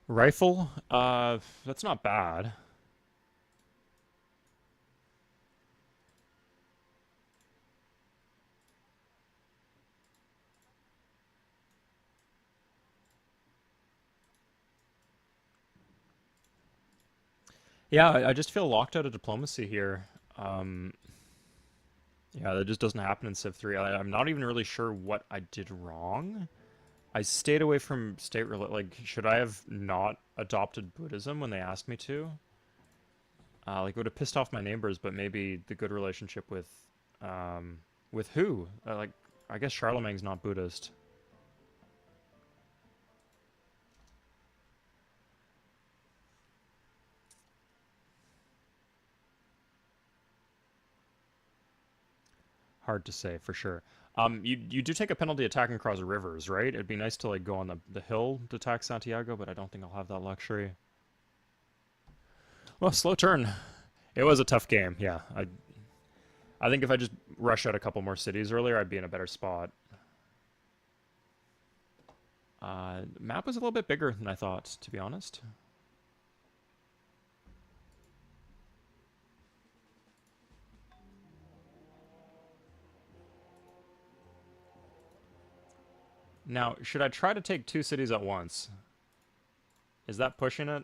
Rifle? That's not bad. Yeah, I just feel locked out of diplomacy here. Um, yeah, that just doesn't happen in Civ 3. I'm not even really sure what I did wrong. I stayed away from like, should I have not adopted Buddhism when they asked me to? Like, it would have pissed off my neighbors, but maybe the good relationship with who? Like, I guess Charlemagne's not Buddhist. Hard to say for sure. You do take a penalty attacking across rivers, right? It'd be nice to like go on the hill to attack Santiago, but I don't think I'll have that luxury. Well, slow turn. It was a tough game. Yeah, I think if I just rush out a couple more cities earlier, I'd be in a better spot. Map was a little bit bigger than I thought, to be honest. Now, should I try to take two cities at once? Is that pushing it?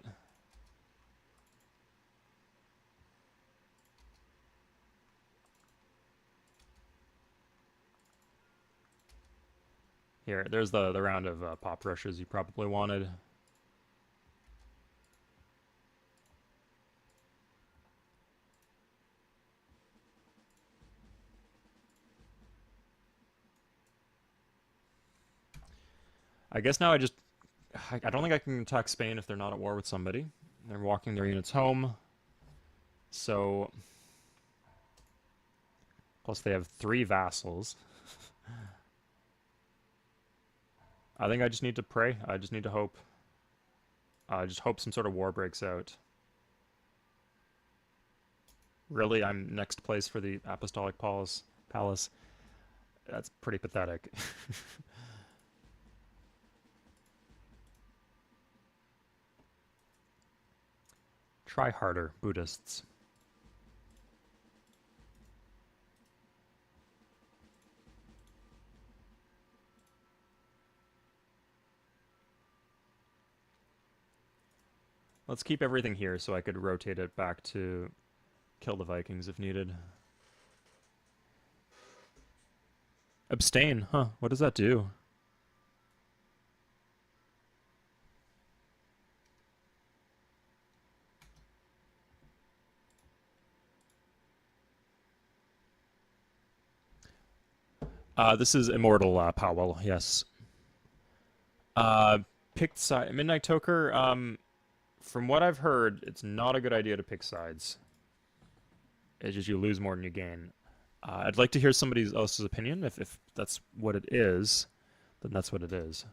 Here, there's the round of pop rushes you probably wanted. I guess now I don't think I can attack Spain if they're not at war with somebody. They're walking their units home. So, plus they have three vassals. I think I just need to pray. I just need to hope. I just hope some sort of war breaks out. Really, I'm next place for the Apostolic Palace. That's pretty pathetic. Try harder, Buddhists. Let's keep everything here so I could rotate it back to kill the Vikings if needed. Abstain, huh? What does that do? This is Immortal, Powell, yes. Uh, Picked side. Midnight Toker, from what I've heard, it's not a good idea to pick sides. It's just you lose more than you gain. I'd like to hear somebody else's opinion. If that's what it is, then that's what it is.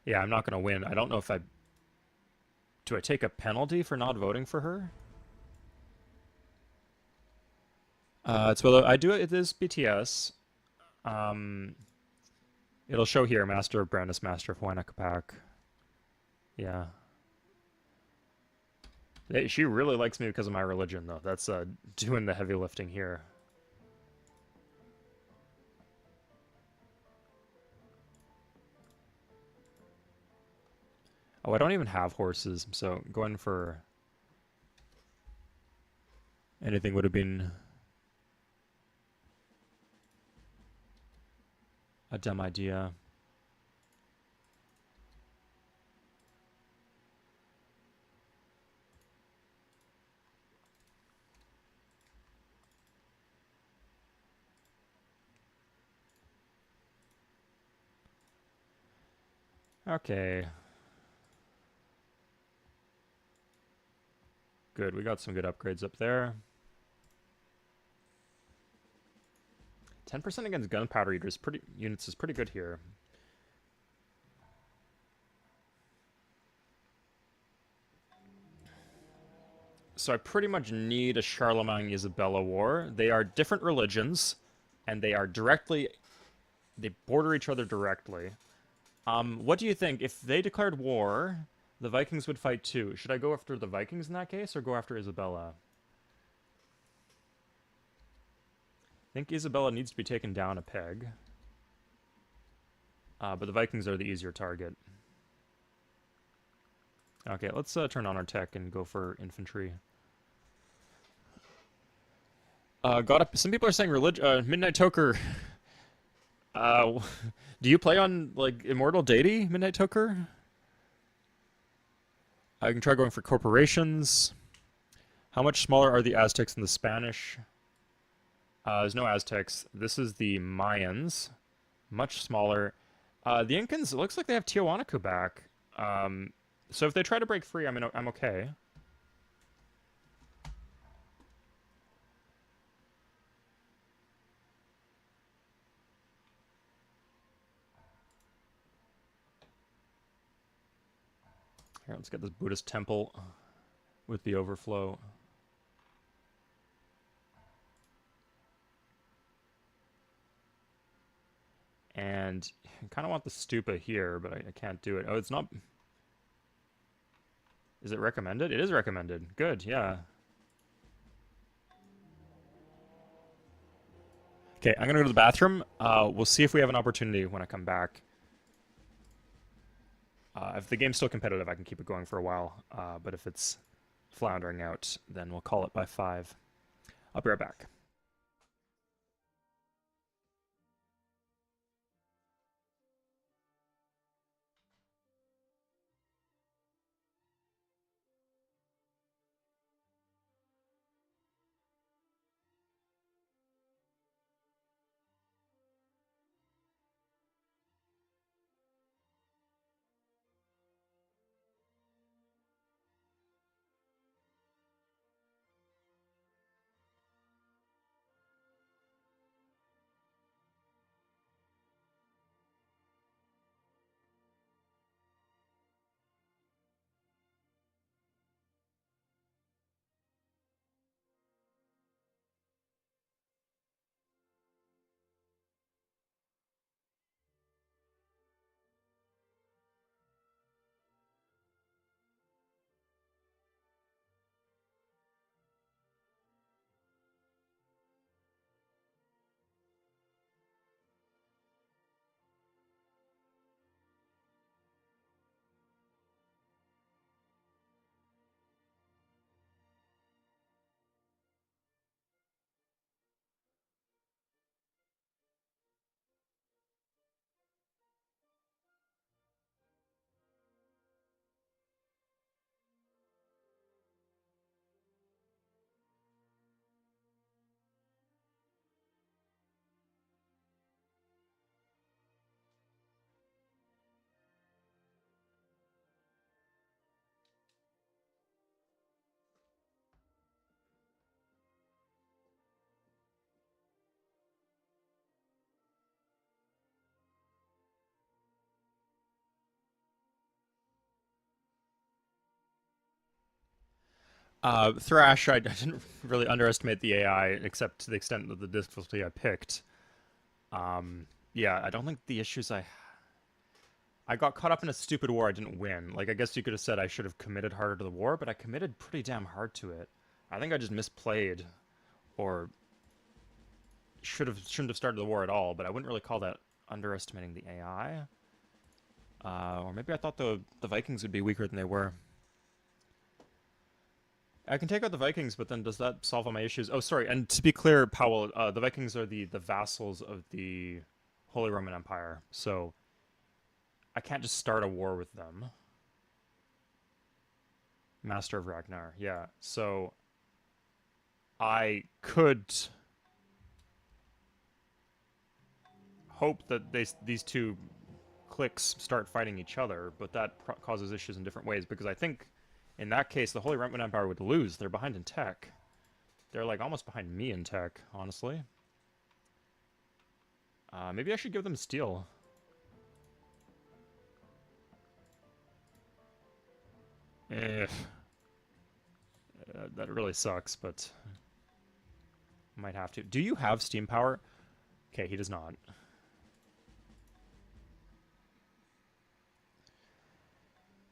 Yeah, I'm not going to win. I don't know if I... Do I take a penalty for not voting for her? It's well, I do it is BTS. Um, it'll show here, Master of Brandis, Master of Huayna Capac. Yeah. She really likes me because of my religion, though. That's doing the heavy lifting here. Oh, I don't even have horses, so going for anything would have been a dumb idea. Okay. Good, we got some good upgrades up there. 10% against gunpowder eaters pretty units is pretty good here. So I pretty much need a Charlemagne-Isabella war. They are different religions, and they border each other directly. What do you think? If they declared war, the Vikings would fight too. Should I go after the Vikings in that case, or go after Isabella? I think Isabella needs to be taken down a peg. But the Vikings are the easier target. Okay, let's turn on our tech and go for infantry. Some people are saying Midnight Toker. Uh, do you play on like Immortal Deity, Midnight Toker? I can try going for corporations. How much smaller are the Aztecs than the Spanish? There's no Aztecs. This is the Mayans. Much smaller. The Incans, it looks like they have Tiahuanaco back. So if they try to break free, I'm okay. Here, let's get this Buddhist temple with the overflow. And I kind of want the stupa here, but I can't do it. Oh, it's not... Is it recommended? It is recommended. Good, yeah. Okay, I'm gonna go to the bathroom. We'll see if we have an opportunity when I come back. If the game's still competitive, I can keep it going for a while. But if it's floundering out, then we'll call it by 5. I'll be right back. Thrash, I didn't really underestimate the AI, except to the extent of the difficulty I picked. Yeah, I don't think the issues I got caught up in a stupid war I didn't win. Like, I guess you could have said I should have committed harder to the war, but I committed pretty damn hard to it. I think I just misplayed, or shouldn't have started the war at all, but I wouldn't really call that underestimating the AI. Or maybe I thought the Vikings would be weaker than they were. I can take out the Vikings, but then does that solve all my issues? Oh, sorry. And to be clear, Powell, the Vikings are the vassals of the Holy Roman Empire, so I can't just start a war with them. Master of Ragnar, yeah. So I could hope that these two cliques start fighting each other, but that causes issues in different ways, because I think in that case the Holy Roman Empire would lose. They're behind in tech. They're like almost behind me in tech, honestly. Maybe I should give them steel. Eh, that really sucks, but might have to. Do you have steam power? Okay, he does not.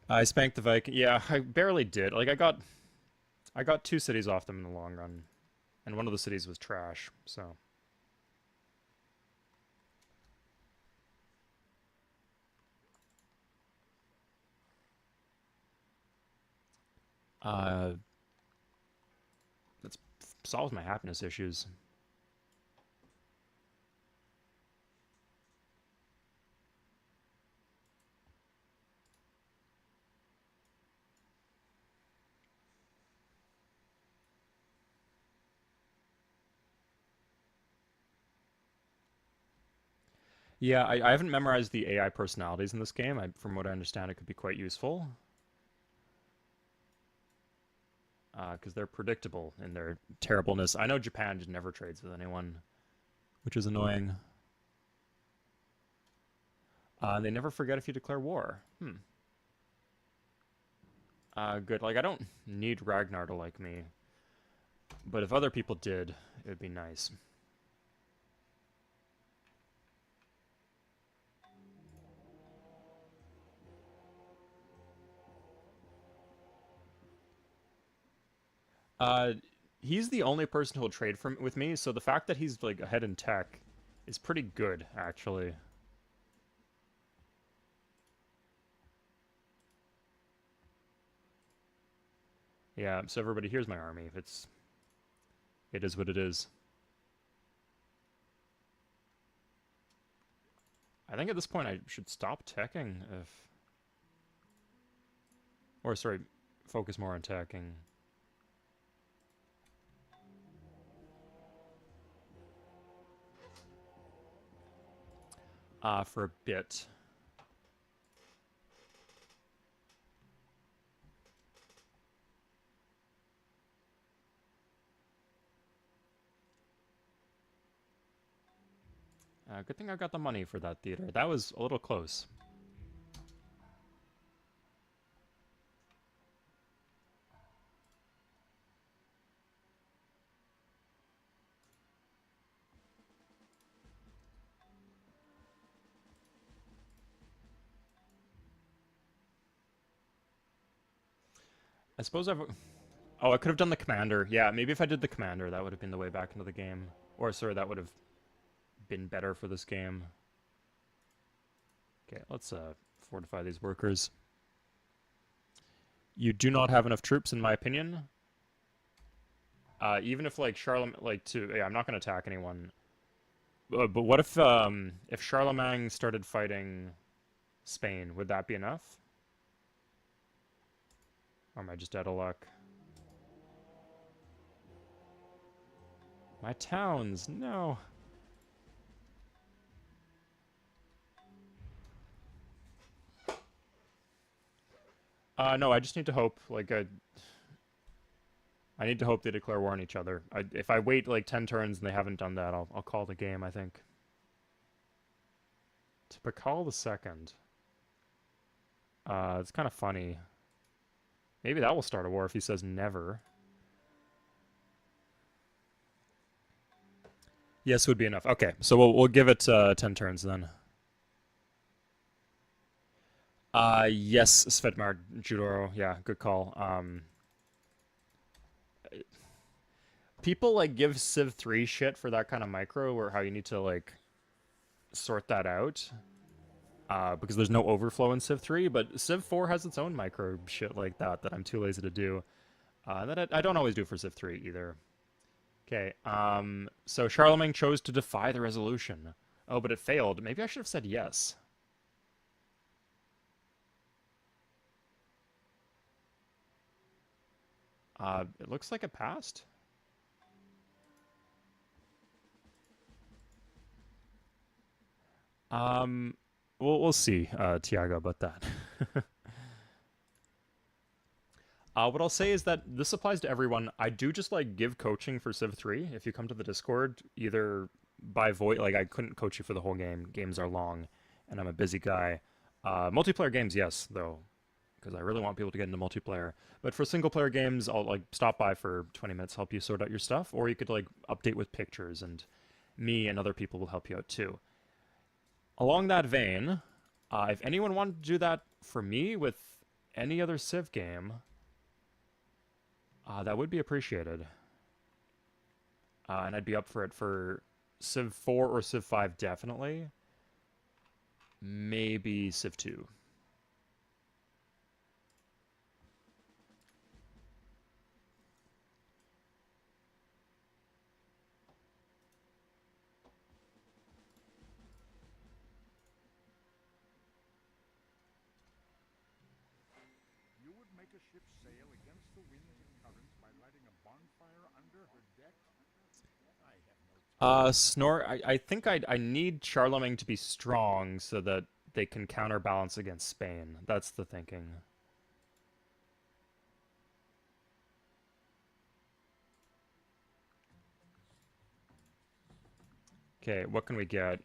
I spanked the Viking. Yeah, I barely did. Like I got two cities off them in the long run, and one of the cities was trash. So, uh, that solves my happiness issues. Yeah, I haven't memorized the AI personalities in this game. From what I understand, it could be quite useful. Because they're predictable in their terribleness. I know Japan just never trades with anyone, which is annoying. They never forget if you declare war. Good. Like, I don't need Ragnar to like me, but if other people did, it would be nice. Uh, he's the only person who'll trade with me, so the fact that he's like ahead in tech is pretty good, actually. Yeah, so everybody, here's my army. It is what it is. I think at this point I should stop teching if, or sorry, focus more on teching. For a bit. Good thing I got the money for that theater. That was a little close. I suppose I've... Oh, I could have done the commander. Yeah, maybe if I did the commander, that would have been the way back into the game. Or, sorry, that would have been better for this game. Okay, let's fortify these workers. You do not have enough troops, in my opinion. Even if, like, Charlemagne... Like, to... Yeah, I'm not going to attack anyone. But what if Charlemagne started fighting Spain? Would that be enough? Or am I just out of luck? My towns, no. No, I just need to hope, like, I need to hope they declare war on each other. If I wait, like, 10 turns and they haven't done that, I'll call the game, I think. To Pakal the Second. It's kind of funny. Maybe that will start a war if he says never. Yes would be enough. Okay, so we'll give it 10 turns then. Yes, Svetmar Judoro. Yeah, good call. People like give Civ 3 shit for that kind of micro, or how you need to like sort that out. Because there's no overflow in Civ 3, but Civ 4 has its own micro shit like that that I'm too lazy to do. That I don't always do for Civ 3 either. Okay, so Charlemagne chose to defy the resolution. Oh, but it failed. Maybe I should have said yes. It looks like it passed. we'll see, Tiago, about that. What I'll say is that this applies to everyone. I do just like give coaching for Civ 3. If you come to the Discord, either by voice, like I couldn't coach you for the whole game. Games are long, and I'm a busy guy. Multiplayer games, yes, though, because I really want people to get into multiplayer. But for single player games, I'll like stop by for 20 minutes, help you sort out your stuff, or you could like update with pictures, and me and other people will help you out too. Along that vein, if anyone wanted to do that for me with any other Civ game, that would be appreciated. And I'd be up for it for Civ 4 or Civ 5, definitely. Maybe Civ 2. You would make a ship sail against the winds and currents by lighting a bonfire under her deck? I have no Snore, I think I need Charlemagne to be strong so that they can counterbalance against Spain. That's the thinking. Okay, what can we get?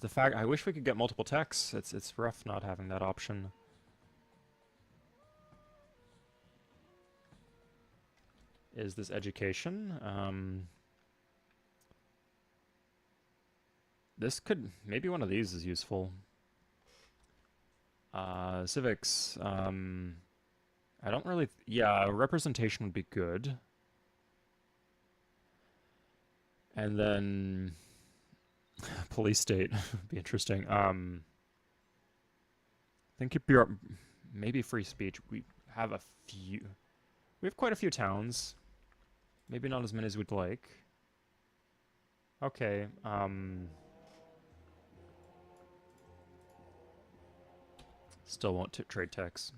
The fact I wish we could get multiple techs. It's rough not having that option. Is this education? This could maybe one of these is useful. Civics. I don't really. Yeah, representation would be good. And then police state would be interesting. I think it'd be maybe free speech. We have a few. We have quite a few towns. Maybe not as many as we'd like. Okay. Still won't trade techs.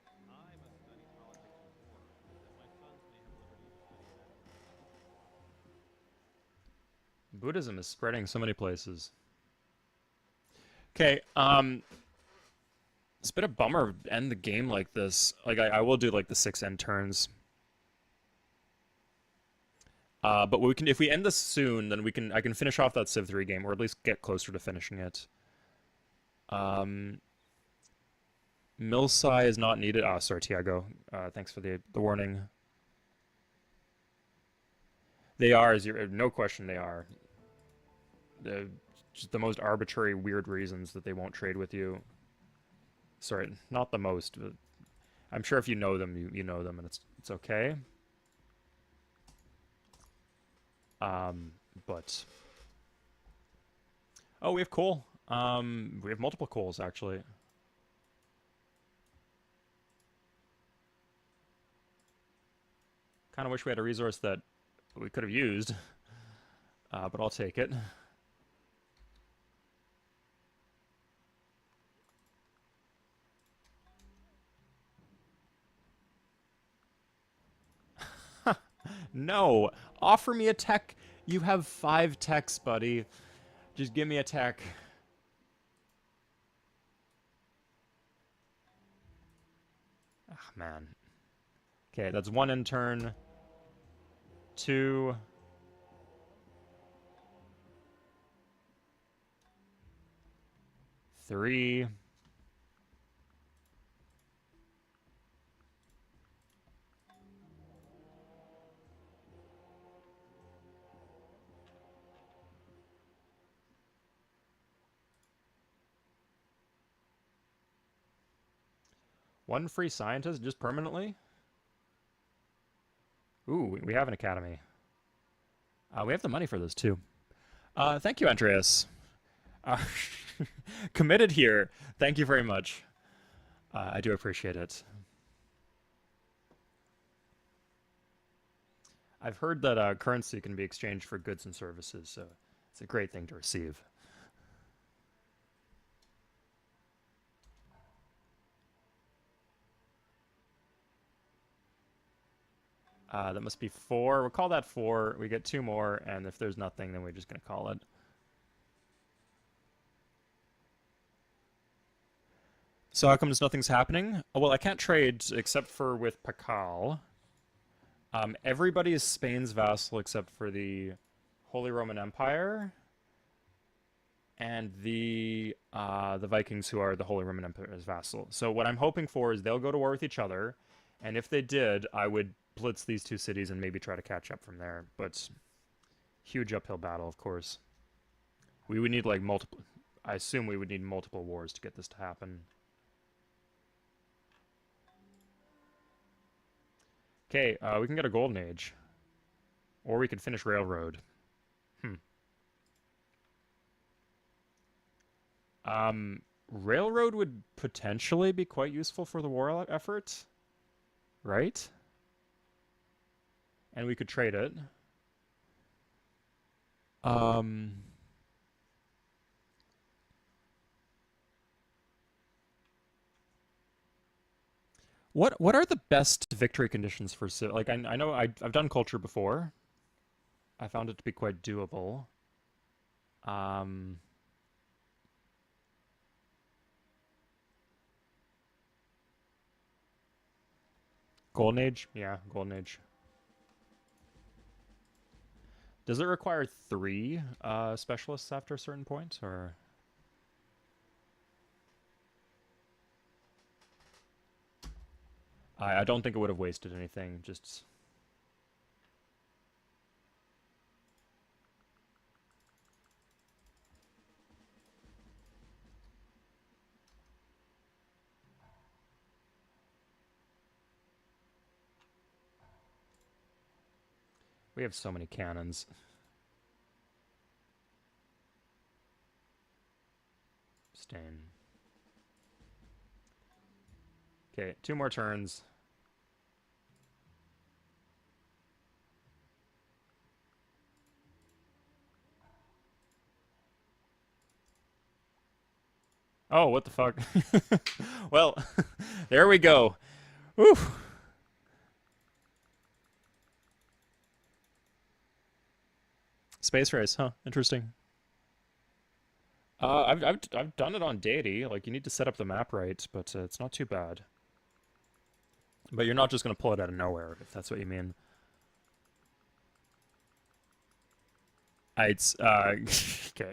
I must study politics and war, that my sons may have liberty to study them. Buddhism is spreading so many places. Okay, it's a bit of a bummer to end the game like this. Like I will do like the 6 end turns. But we can if we end this soon, then I can finish off that Civ 3 game, or at least get closer to finishing it. Milsai is not needed. Ah, sorry, Tiago. Thanks for the warning. They are, no question, they are. Just the most arbitrary, weird reasons that they won't trade with you. Sorry, not the most. But I'm sure if you know them, you know them, and it's okay. But oh, we have coal. We have multiple coals actually. Kind of wish we had a resource that we could have used, but I'll take it. No, offer me a tech. You have 5 techs, buddy. Just give me a tech. Ah, man. Okay, that's 1 in turn. 2. 3. One free scientist just permanently? Ooh, we have an academy. We have the money for this too. Thank you, Andreas. Uh, committed here. Thank you very much. I do appreciate it. I've heard that currency can be exchanged for goods and services, so it's It's a great thing to receive. That must be 4. We'll call that 4. We get 2 more, and if there's nothing, then we're just going to call it. So how comes nothing's happening? Oh, well, I can't trade except for with Pakal. Everybody is Spain's vassal except for the Holy Roman Empire and the Vikings, who are the Holy Roman Empire's vassal. So what I'm hoping for is they'll go to war with each other, and if they did, I would blitz these 2 cities and maybe try to catch up from there. But huge uphill battle, of course. We would need like multiple. I assume we would need multiple wars to get this to happen. Okay, we can get a golden age, or we could finish railroad. Hmm. Railroad would potentially be quite useful for the war effort, right? And we could trade it. Um, what are the best victory conditions for like I know I've done culture before. I found it to be quite doable. Um, Golden Age, yeah, Golden Age. Does it require 3 specialists after a certain point, or? I don't think it would have wasted anything. Just we have so many cannons. Stain. Okay, 2 more turns. Oh, what the fuck? Well, there we go. Whew. Space race, huh? Interesting. I've done it on deity. Like you need to set up the map right, but it's not too bad. But you're not just gonna pull it out of nowhere, if that's what you mean. It's okay.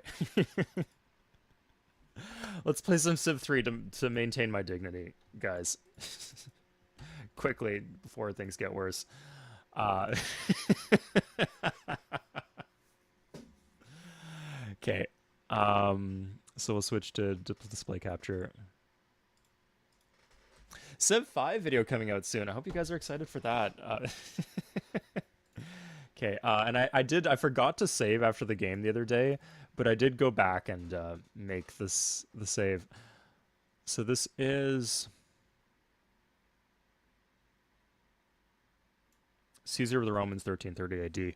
Let's play some Civ 3 to maintain my dignity, guys. Quickly before things get worse. Uh, okay. So we'll switch to display capture. Civ 5 video coming out soon. I hope you guys are excited for that. Okay, and I forgot to save after the game the other day, but I did go back and make the save. So this is Caesar of the Romans, 1330 AD.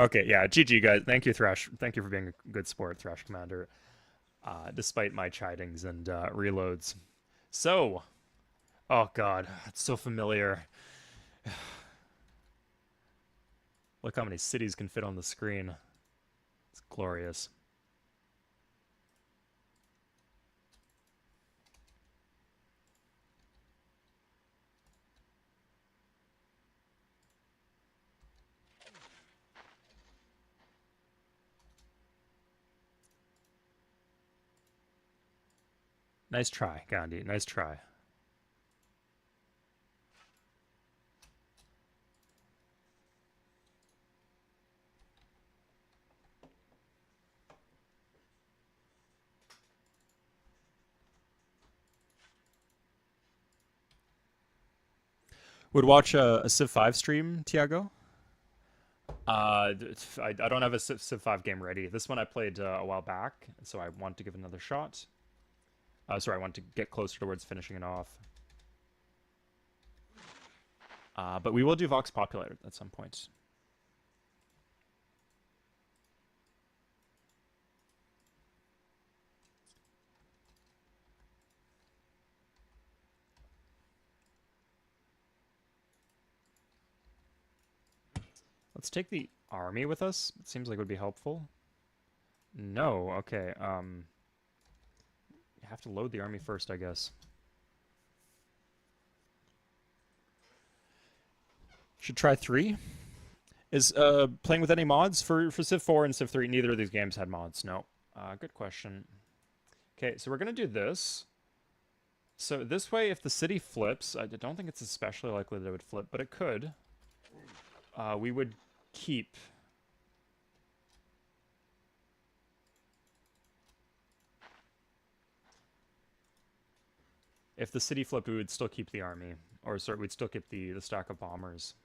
Okay, yeah, GG guys. Thank you, Thrash. Thank you for being a good sport, Thrash Commander, despite my chidings and reloads. So, oh god, it's so familiar. Look how many cities can fit on the screen. It's glorious. Nice try, Gandhi. Nice try. Would watch a Civ 5 stream, Tiago? I don't have a Civ 5 game ready. This one I played a while back, so I want to give it another shot. Sorry, I want to get closer towards finishing it off. But we will do Vox Populi at some point. Let's take the army with us. It seems like it would be helpful. No, okay. You have to load the army first, I guess. Should try 3. Is playing with any mods for Civ 4 and Civ 3? Neither of these games had mods. No. Good question. Okay, so we're gonna do this. So this way, if the city flips, I don't think it's especially likely that it would flip, but it could. We would keep. If the city flipped, we would still keep the army. Or, sorry, we'd still keep the stack of bombers.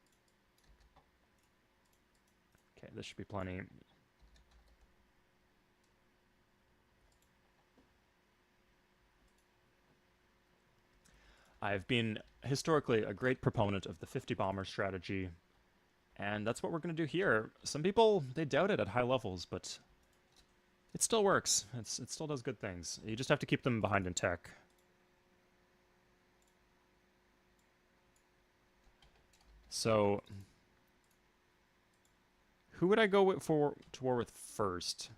Okay, this should be plenty. I've been historically a great proponent of the 50 bomber strategy, and that's what we're going to do here. Some people, they doubt it at high levels, but it still works. It still does good things. You just have to keep them behind in tech. So, who would I go with to war with first?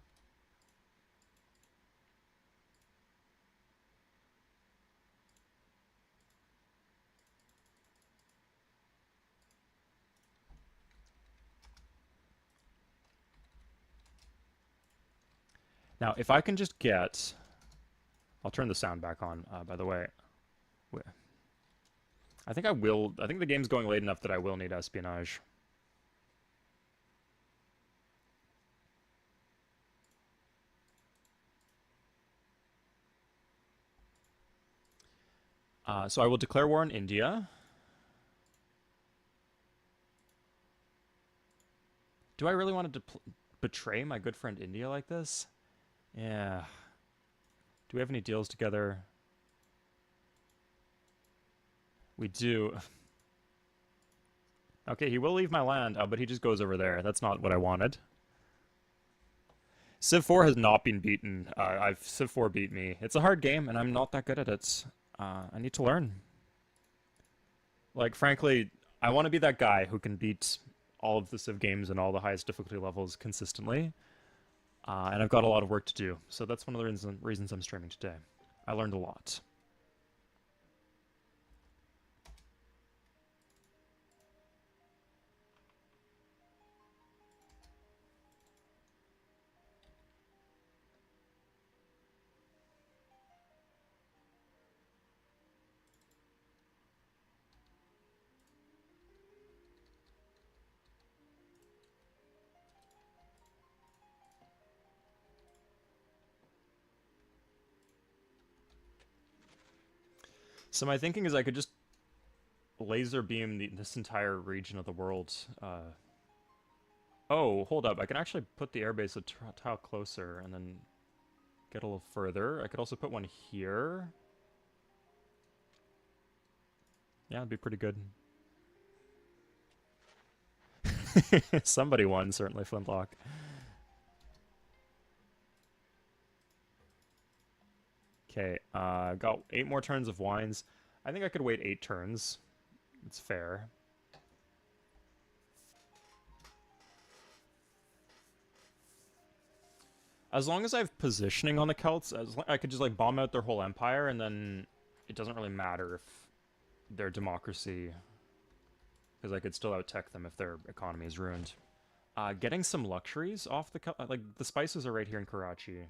Now, if I can just get... I'll turn the sound back on, by the way. I think I will... I think the game's going late enough that I will need espionage. So I will declare war on India. Do I really want to betray my good friend India like this? Yeah. Do we have any deals together? We do. Okay, he will leave my land, but he just goes over there. That's not what I wanted. Civ 4 has not been beaten. Civ 4 beat me. It's a hard game, and I'm not that good at it. I need to learn. Like, frankly, I want to be that guy who can beat all of the Civ games and all the highest difficulty levels consistently. And I've got a lot of work to do. So that's one of the reasons I'm streaming today. I learned a lot. So my thinking is I could just laser beam this entire region of the world. Oh, hold up. I can actually put the airbase a tile closer and then get a little further. I could also put one here. Yeah, it'd be pretty good. Somebody won, certainly, Flintlock. Okay, got 8 more turns of wines. I think I could wait 8 turns. It's fair. As long as I have positioning on the Celts, I could just like bomb out their whole empire, and then it doesn't really matter if they're democracy, because I could still out-tech them if their economy is ruined. Getting some luxuries off the like the spices are right here in Karachi.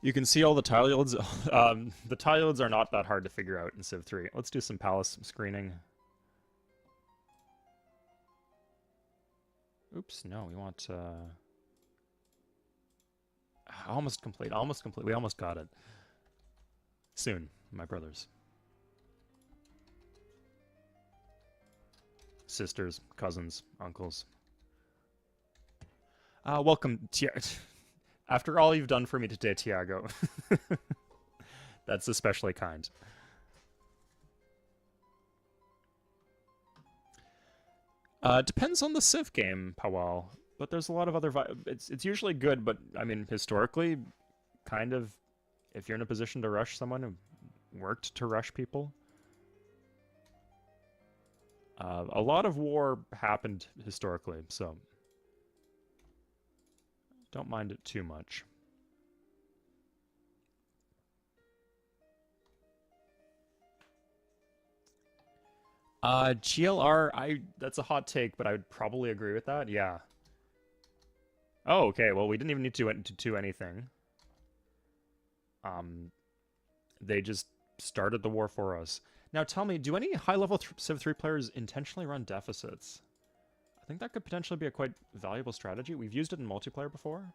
You can see all the tile yields. The tile yields are not that hard to figure out in Civ 3. Let's do some palace screening. Oops, no, we want... almost complete, almost complete. We almost got it. Soon, my brothers. Sisters, cousins, uncles. Welcome, After all you've done for me today, Tiago. That's especially kind. Depends on the Civ game, Powell. But there's a lot of other... It's usually good, but, I mean, historically, kind of, if you're in a position to rush someone who worked to rush people. A lot of war happened historically, so don't mind it too much. GLR, that's a hot take, but I would probably agree with that. Yeah. Oh, okay. Well, we didn't even need to do anything. They just started the war for us. Now, tell me, do any high-level Civ 3 players intentionally run deficits? I think that could potentially be a quite valuable strategy. We've used it in multiplayer before.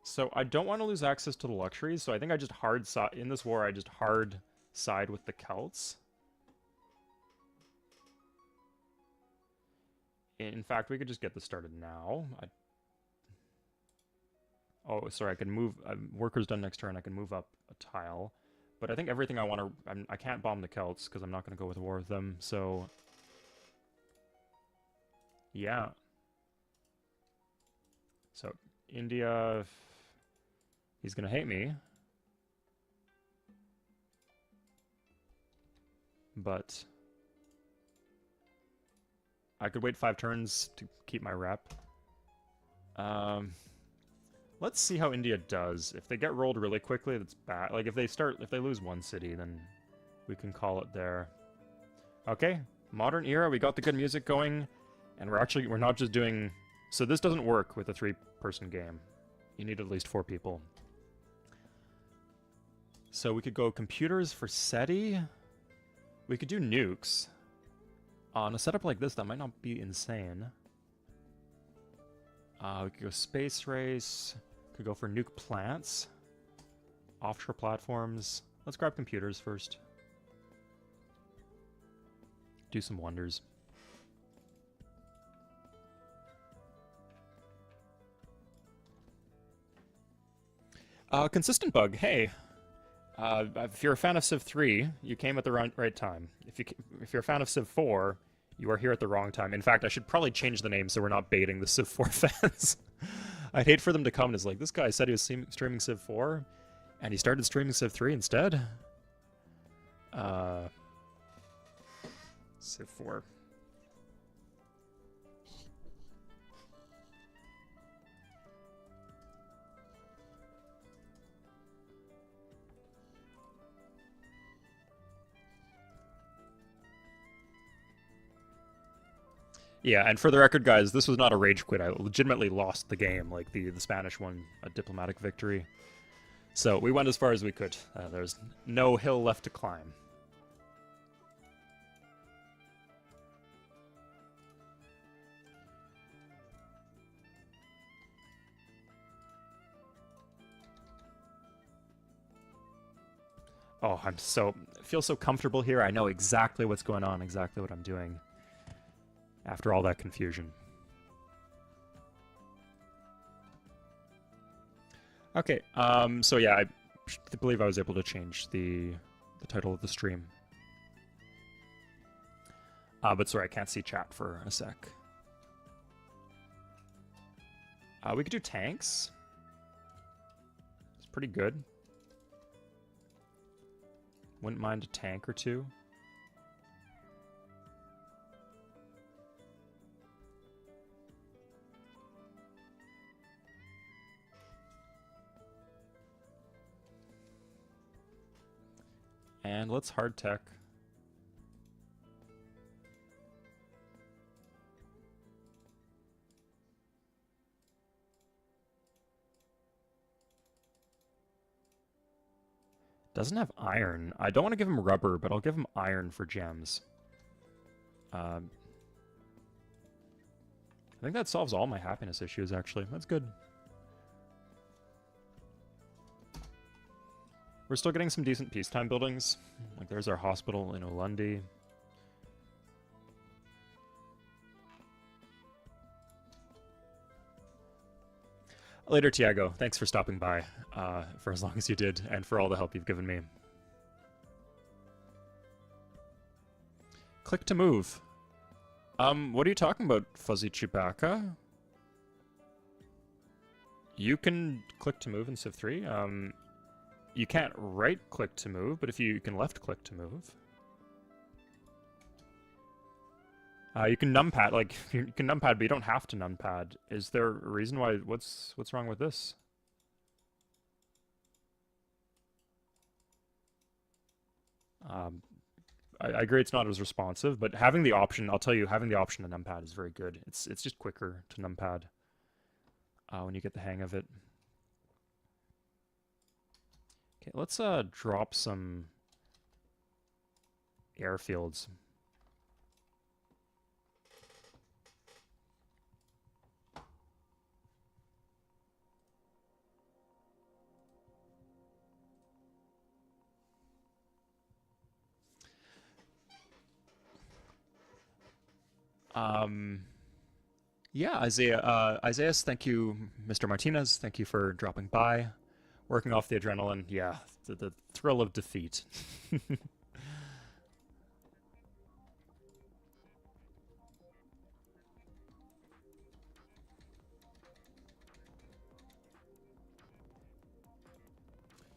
So I don't want to lose access to the luxuries, so I think I just in this war, I just hard side with the Celts. In fact, we could just get this started now. Oh, sorry, I can move... worker's done next turn, I can move up a tile. But I think everything I want to... I can't bomb the Celts, because I'm not going to go with war with them, so... Yeah. So, India... He's going to hate me. But... I could wait 5 turns to keep my rep. Let's see how India does. If they get rolled really quickly, that's bad. Like, if they lose one city, then we can call it there. Okay, modern era, we got the good music going, and we're not just doing... So this doesn't work with a 3-person game. You need at least 4 people. So we could go computers for SETI. We could do nukes. On a setup like this, that might not be insane. We could go space race. Could go for nuke plants. Offshore platforms. Let's grab computers first. Do some wonders. Consistent bug. Hey. If you're a fan of Civ 3, you came at the right time. If you're a fan of Civ 4, you are here at the wrong time. In fact, I should probably change the name so we're not baiting the Civ 4 fans. I'd hate for them to come and it's like, this guy said he was streaming Civ 4, and he started streaming Civ 3 instead? Civ 4. Yeah, and for the record, guys, this was not a rage quit. I legitimately lost the game, like the Spanish won a diplomatic victory. So we went as far as we could. There's no hill left to climb. Oh, I feel so comfortable here. I know exactly what's going on, exactly what I'm doing. After all that confusion. Okay, so yeah, I believe I was able to change the title of the stream. But sorry, I can't see chat for a sec. We could do tanks. It's pretty good. Wouldn't mind a tank or two. And let's hard tech. Doesn't have iron. I don't want to give him rubber, but I'll give him iron for gems. I think that solves all my happiness issues, actually. That's good. We're still getting some decent peacetime buildings. Like, there's our hospital in Ulundi. Later, Tiago. Thanks for stopping by, for as long as you did, and for all the help you've given me. Click to move. What are you talking about, Fuzzy Chewbacca? You can click to move in Civ 3. You can't right-click to move, but if you can left-click to move. You can numpad, like, you can numpad, but you don't have to numpad. Is there a reason why, what's wrong with this? I agree it's not as responsive, but having the option, I'll tell you, having the option to numpad is very good. It's just quicker to numpad when you get the hang of it. Okay, let's drop some airfields. Yeah, Isaiah, thank you, Mr. Martinez, thank you for dropping by, working off the adrenaline. Yeah, the thrill of defeat.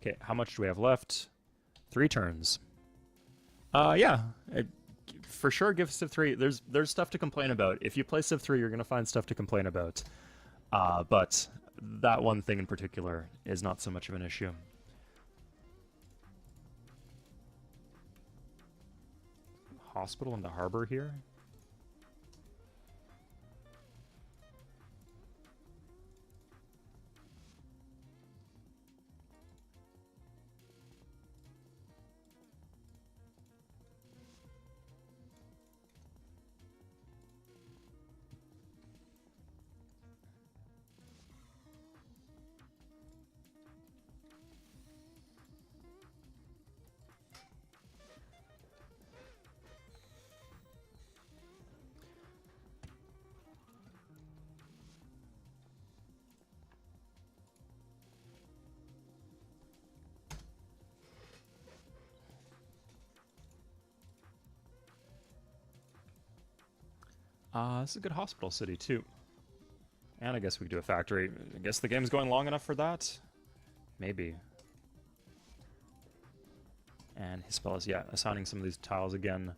Okay, how much do we have left? 3 turns. Yeah, for sure give Civ 3. There's stuff to complain about. If you play Civ 3, you're gonna find stuff to complain about. But that one thing in particular is not so much of an issue. Hospital in the harbor here? This is a good hospital city, too. And I guess we could do a factory. I guess the game's going long enough for that? Maybe. And Hispella's, yeah, assigning some of these tiles again.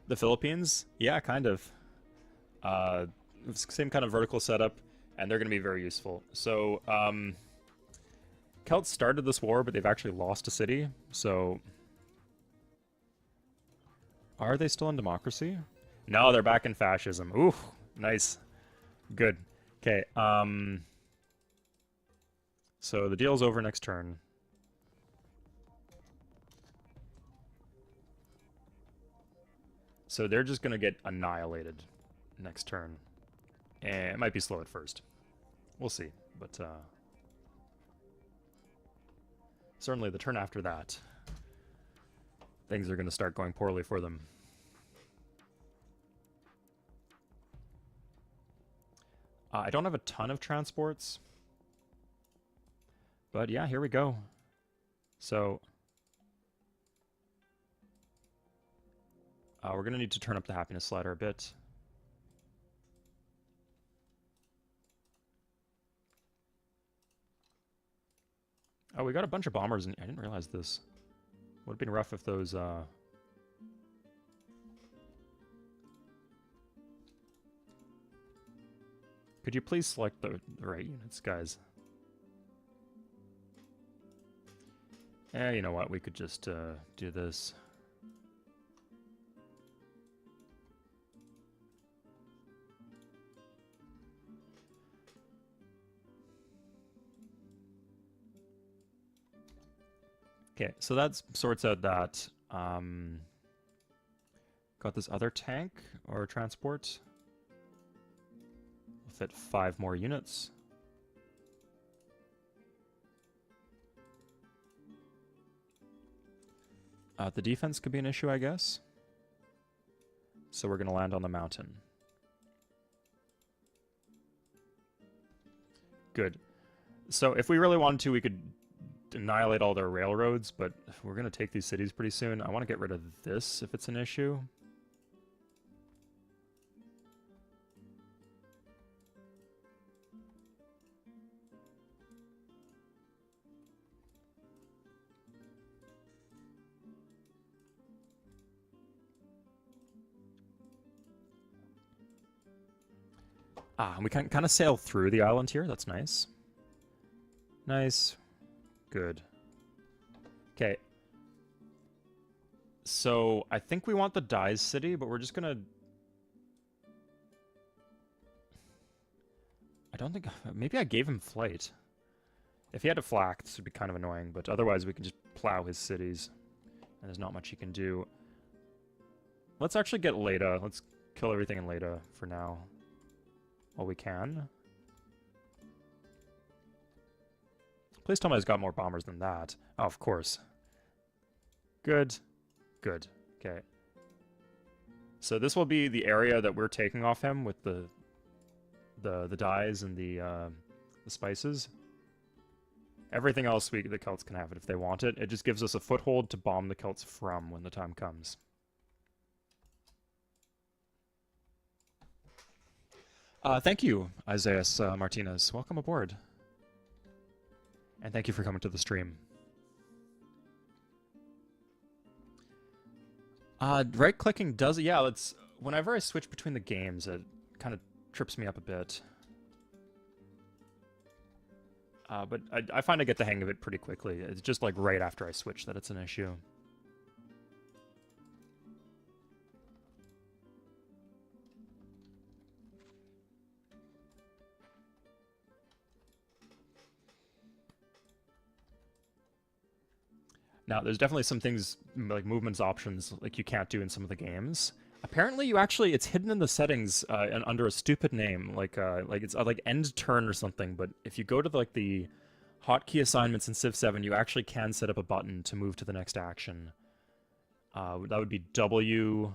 The Philippines? Yeah, kind of. Same kind of vertical setup, and they're going to be very useful. So, Celts started this war, but they've actually lost a city, so... Are they still in democracy? No, they're back in fascism. Ooh, nice. Good. Okay, so the deal's over next turn. So they're just gonna get annihilated next turn. And it might be slow at first. We'll see, but, certainly the turn after that, things are going to start going poorly for them. I don't have a ton of transports. But yeah, here we go. So, we're going to need to turn up the happiness slider a bit. Oh, we got a bunch of bombers, and I didn't realize this. Would have been rough if those, Could you please select the right units, guys? You know what? We could just, do this. Okay, so that sorts out that. Got this other tank or transport. Will fit 5 more units. The defense could be an issue, I guess. So we're going to land on the mountain. Good. So if we really wanted to, we could annihilate all their railroads, but we're going to take these cities pretty soon. I want to get rid of this if it's an issue. And we can kind of sail through the island here. That's nice. Nice. Good. Okay. So, I think we want the Dyes City, but we're just gonna... I don't think... Maybe I gave him flight. If he had a flak, this would be kind of annoying, but otherwise we can just plow his cities. And there's not much he can do. Let's actually get Leda. Let's kill everything in Leda for now. While we can. Please tell me he's got more bombers than that. Oh, of course. Good. Good. Okay. So this will be the area that we're taking off him with the dyes and the spices. Everything else, the Celts can have it if they want it. It just gives us a foothold to bomb the Celts from when the time comes. Thank you, Isaias Martinez. Welcome aboard. And thank you for coming to the stream. Right-clicking does... Yeah, it's... Whenever I switch between the games, it kind of trips me up a bit. But I find I get the hang of it pretty quickly. It's just like right after I switch that it's an issue. Now, there's definitely some things, like movements options, like you can't do in some of the games. Apparently, you actually, it's hidden in the settings and under a stupid name, like it's like end turn or something. But if you go to the hotkey assignments in Civ 7, you actually can set up a button to move to the next action. That would be W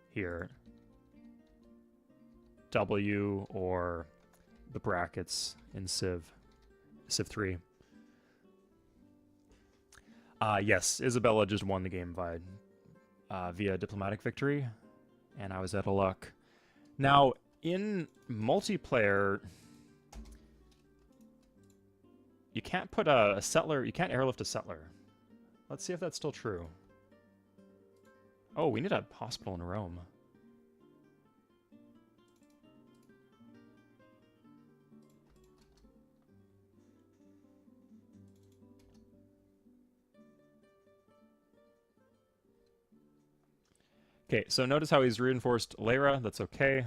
here. W or the brackets in Civ 3. Yes, Isabella just won the game via diplomatic victory, and I was out of luck. Now, in multiplayer, you can't put a settler, you can't airlift a settler. Let's see if that's still true. Oh, we need a hospital in Rome. Okay, so notice how he's reinforced Lyra. That's okay.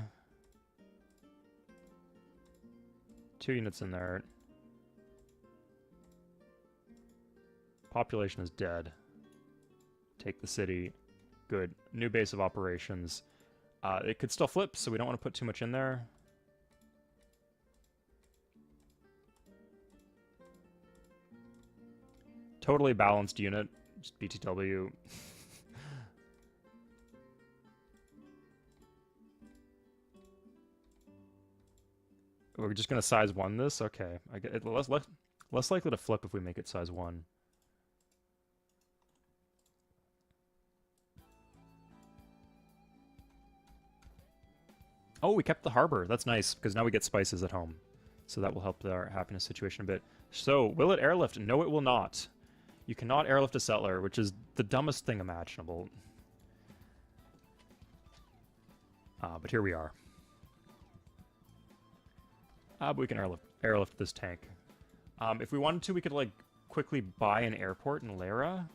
2 units in there. Population is dead. Take the city. Good. New base of operations. It could still flip, so we don't want to put too much in there. Totally balanced unit. Just BTW. We're just gonna size 1 this? Okay. I get it, less likely to flip if we make it size 1. Oh, we kept the harbor. That's nice, because now we get spices at home. So that will help our happiness situation a bit. So, will it airlift? No, it will not. You cannot airlift a settler, which is the dumbest thing imaginable. But here we are. But we can airlift this tank. If we wanted to, we could, like, quickly buy an airport in Lyra.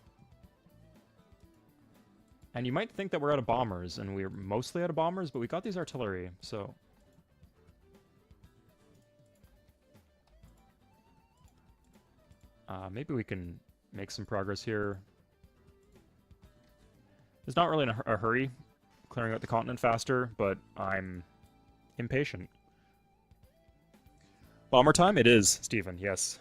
And you might think that we're out of bombers, and we're mostly out of bombers, but we got these artillery, so... maybe we can make some progress here. There's not really a hurry clearing out the continent faster, but I'm impatient. Bomber time? It is, Stephen, yes.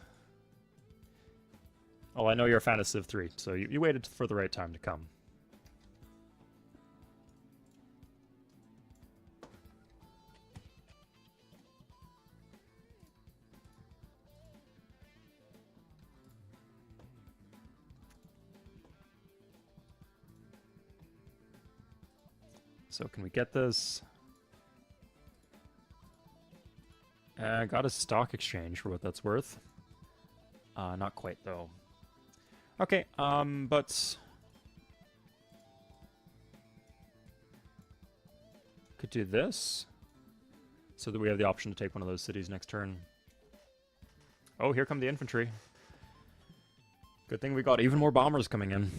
Well, I know you're a fan of Civ 3, so you waited for the right time to come. So can we get this? Got a stock exchange for what that's worth. Not quite, though. Okay, but... could do this. So that we have the option to take one of those cities next turn. Oh, here come the infantry. Good thing we got even more bombers coming in.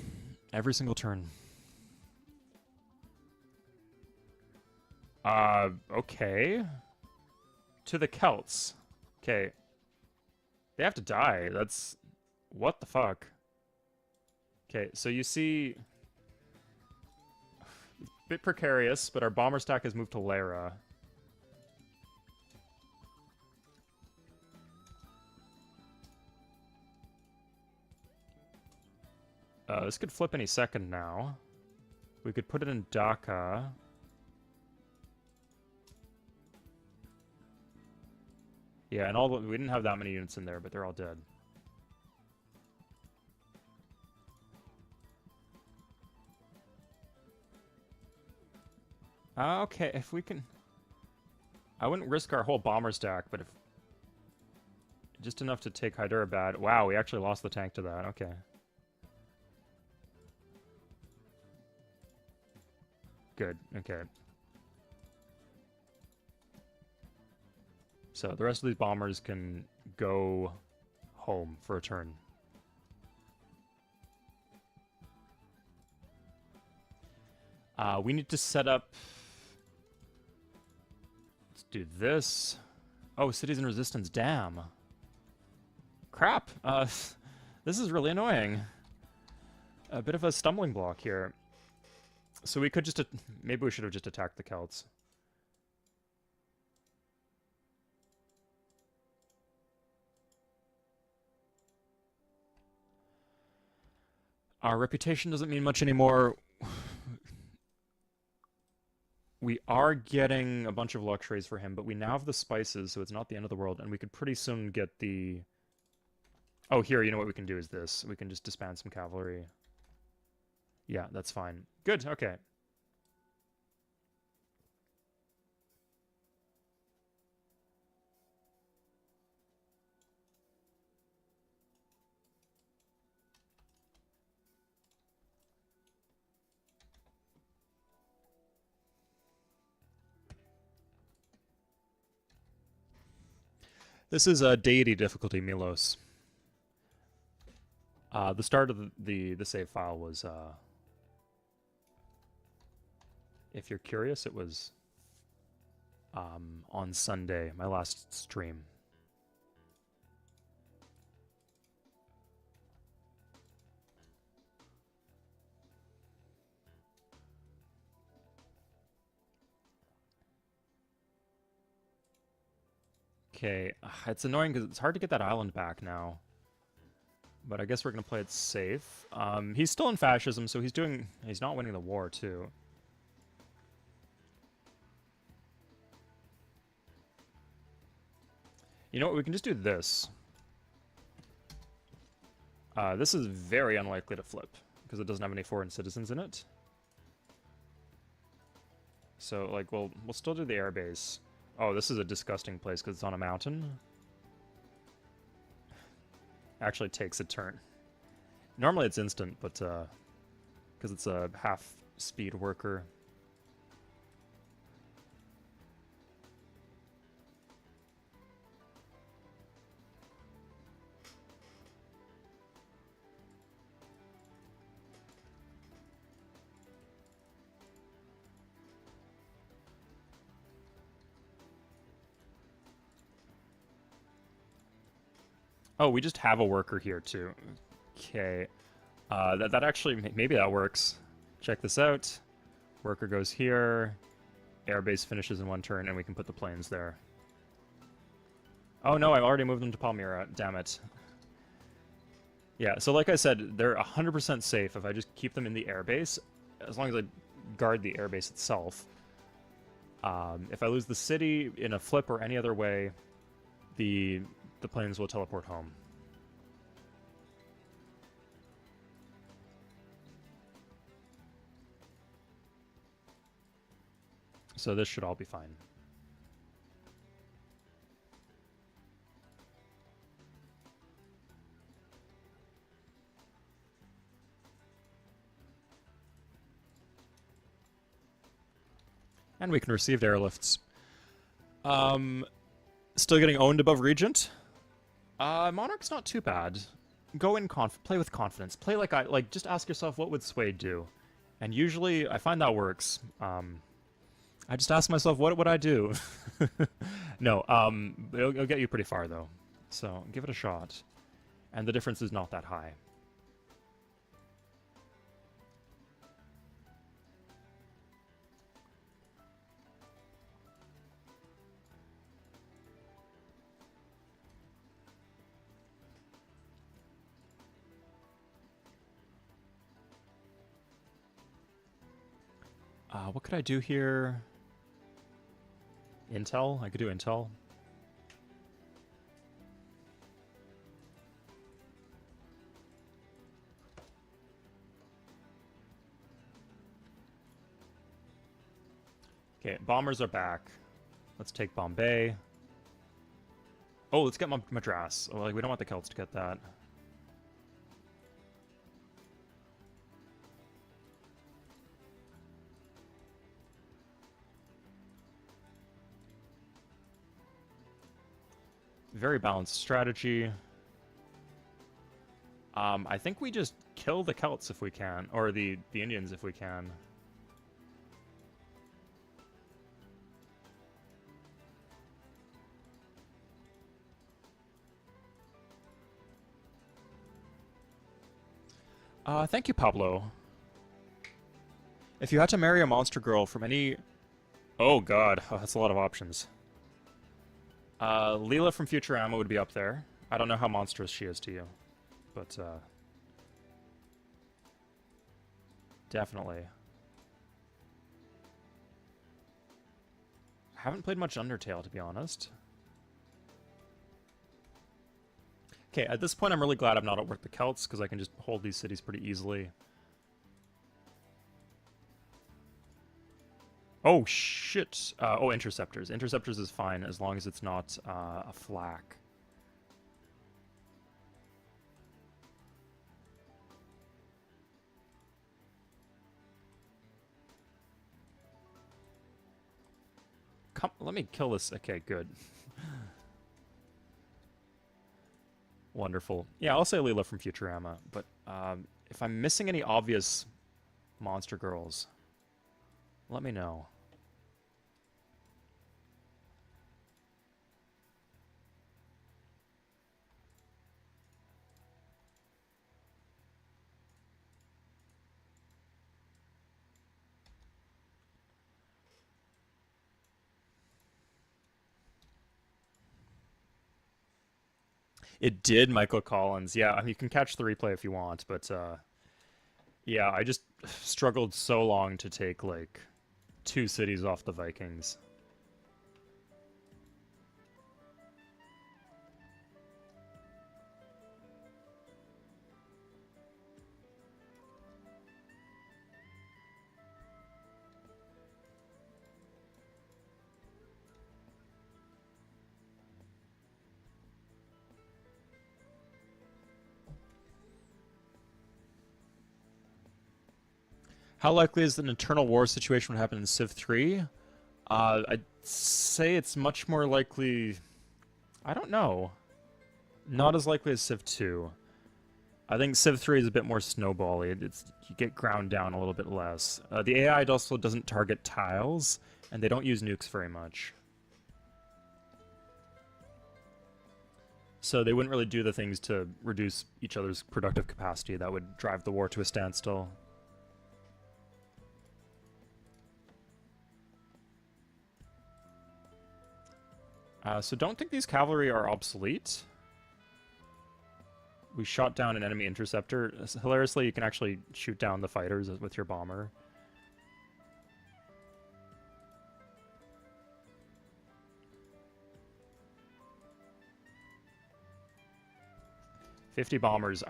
Every single turn. Okay. To the Celts. Okay. They have to die. That's... what the fuck? Okay, so you see... it's a bit precarious, but our bomber stack has moved to Lara. This could flip any second now. We could put it in Dhaka. Yeah, and all we didn't have that many units in there, but they're all dead. Okay, if we can... I wouldn't risk our whole bomber stack, but if... just enough to take Hyderabad. Wow, we actually lost the tank to that. Okay. Good, okay. So the rest of these bombers can go home for a turn. We need to set up... let's do this. Oh, cities in resistance, damn. Crap! This is really annoying. A bit of a stumbling block here. So we could just... maybe we should have just attacked the Celts. Our reputation doesn't mean much anymore. We are getting a bunch of luxuries for him, but we now have the spices, so it's not the end of the world, and we could pretty soon get the... oh, here, you know what we can do is this. We can just disband some cavalry. Yeah, that's fine. Good, okay. This is a deity difficulty, Milos. The start of the save file was, if you're curious, it was on Sunday, my last stream. Okay, it's annoying because it's hard to get that island back now. But I guess we're going to play it safe. He's still in fascism, so he's not winning the war, too. You know what, we can just do this. This is very unlikely to flip, because it doesn't have any foreign citizens in it. So, like, we'll still do the airbase. Oh, this is a disgusting place because it's on a mountain. Actually takes a turn. Normally it's instant, but because it's a half-speed worker. Oh, we just have a worker here, too. Okay. That actually... maybe that works. Check this out. Worker goes here. Airbase finishes in one turn, and we can put the planes there. Oh no, I've already moved them to Palmyra. Damn it. Yeah, so like I said, they're 100% safe if I just keep them in the airbase, as long as I guard the airbase itself. If I lose the city in a flip or any other way, the planes will teleport home. So this should all be fine. And we can receive airlifts. Still getting owned above Regent. Monarch's not too bad. Go in play with confidence. Play like just ask yourself what would Sway do, and usually I find that works. I just ask myself what would I do. No, it'll get you pretty far though, so give it a shot, and the difference is not that high. What could I do here? Intel? I could do Intel. Okay, bombers are back. Let's take Bombay. Oh, let's get Madras. Oh, like, we don't want the Celts to get that. Very balanced strategy. I think we just kill the Celts if we can, or the Indians if we can. Thank you, Pablo. If you had to marry a monster girl from any... Oh god, that's a lot of options. Leela from Futurama would be up there. I don't know how monstrous she is to you, but definitely. Haven't played much Undertale, to be honest. Okay, at this point I'm really glad I'm not outworked the Celts, because I can just hold these cities pretty easily. Oh, shit. Oh, Interceptors. Interceptors is fine, as long as it's not a flak. Come, let me kill this. Okay, good. Wonderful. Yeah, I'll say Leela from Futurama, but if I'm missing any obvious monster girls, let me know. It did, Michael Collins. Yeah, I mean, you can catch the replay if you want, but yeah, I just struggled so long to take, like, 2 cities off the Vikings. How likely is an internal war situation would happen in Civ 3? I'd say it's much more likely... I don't know. Not as likely as Civ 2. I think Civ 3 is a bit more snowbally. You get ground down a little bit less. The AI also doesn't target tiles, and they don't use nukes very much. So they wouldn't really do the things to reduce each other's productive capacity that would drive the war to a standstill. So don't think these cavalry are obsolete. We shot down an enemy interceptor. Hilariously, you can actually shoot down the fighters with your bomber. $50 bombers.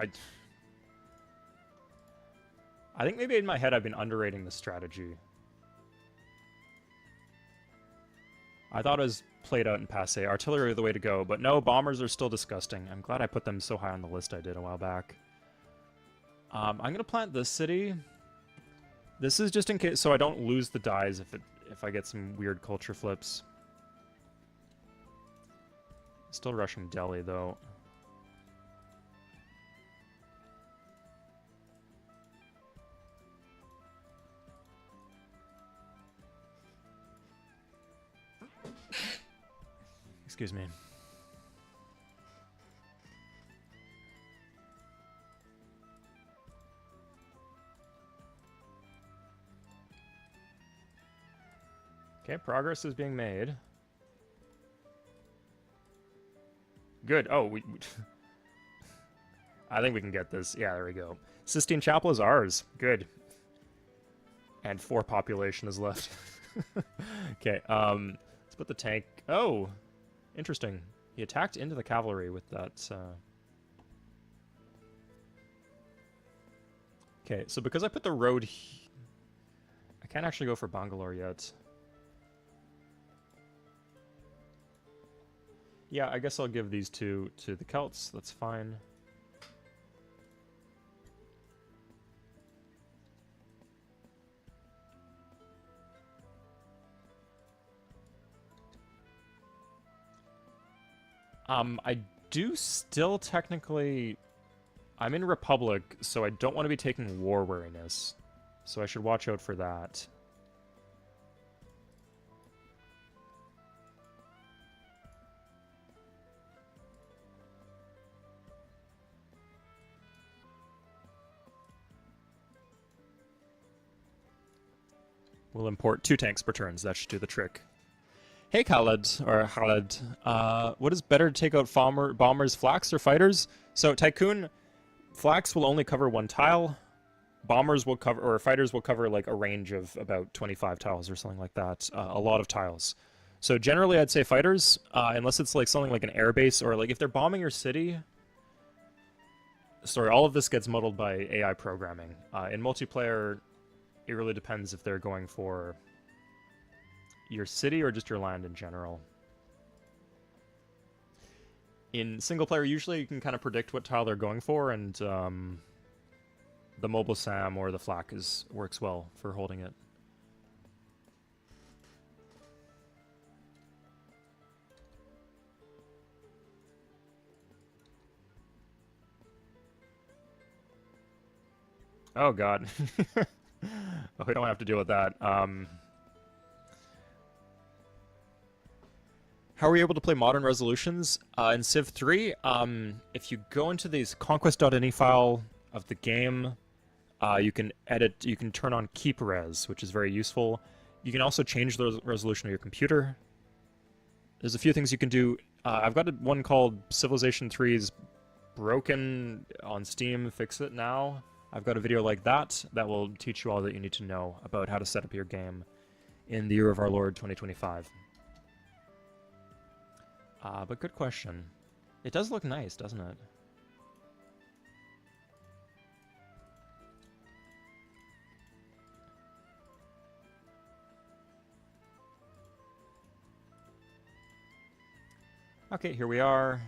I think maybe in my head I've been underrating this strategy. I thought it was played out in passe. Artillery are the way to go, but no, bombers are still disgusting. I'm glad I put them so high on the list I did a while back. I'm gonna plant this city. This is just in case, so I don't lose the dies if I get some weird culture flips. Still rushing Delhi though. Excuse me. Okay, progress is being made. Good. Oh, we I think we can get this. Yeah, there we go. Sistine Chapel is ours. Good. And 4 population is left. Okay, let's put the tank... Oh! Interesting. He attacked into the cavalry with that, Okay, so because I put the road... I can't actually go for Bangalore yet. Yeah, I guess I'll give these 2 to the Celts. That's fine. I do still technically... I'm in Republic, so I don't want to be taking war wariness. So I should watch out for that. We'll import 2 tanks per turns. That should do the trick. Hey Khaled, or Khaled, what is better to take out bombers, flaks, or fighters? So Tycoon, flaks will only cover 1 tile. Bombers will cover, or fighters will cover like a range of about 25 tiles or something like that. A lot of tiles. So generally I'd say fighters, unless it's like something like an airbase, or like if they're bombing your city. Sorry, all of this gets muddled by AI programming. In multiplayer, it really depends if they're going for your city or just your land in general. In single player, usually you can kind of predict what tile they're going for, and the mobile SAM or the flak works well for holding it. Oh god. Oh, we don't have to deal with that. How are we able to play modern resolutions? In Civ 3, if you go into this conquest.ini file of the game, you can turn on keep res, which is very useful. You can also change the resolution of your computer. There's a few things you can do. I've got one called Civilization 3's Broken on Steam, Fix It Now. I've got a video like that will teach you all that you need to know about how to set up your game in the year of our Lord 2025. But good question. It does look nice, doesn't it? Okay, here we are.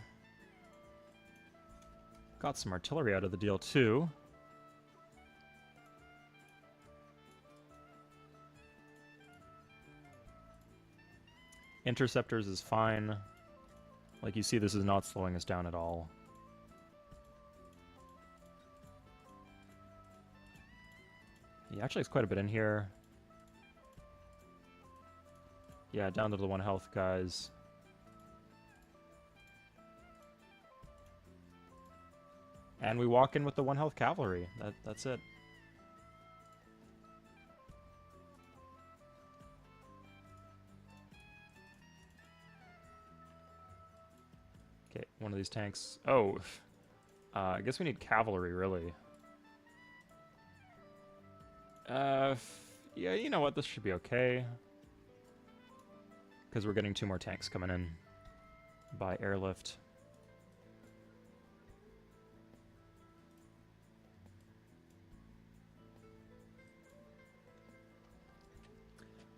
Got some artillery out of the deal, too. Interceptors is fine. Like you see, this is not slowing us down at all. He actually has quite a bit in here. Yeah, down to the 1 health, guys. And we walk in with the 1 health cavalry. That's it. Okay, one of these tanks. Oh, I guess we need cavalry, really. Yeah, you know what? This should be okay. Because we're getting 2 more tanks coming in by airlift.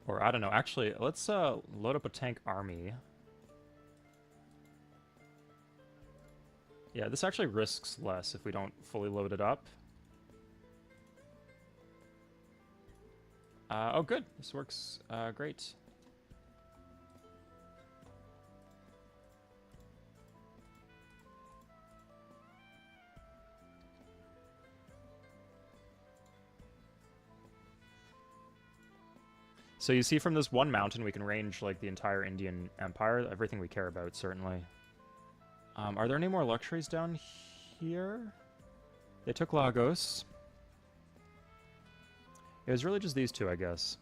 Or, I don't know. Actually, let's load up a tank army. Yeah, this actually risks less if we don't fully load it up. Oh, good. This works great. So you see from this one mountain, we can range, like, the entire Indian Empire. Everything we care about, certainly. Are there any more luxuries down here? They took Lagos. It was really just these 2, I guess.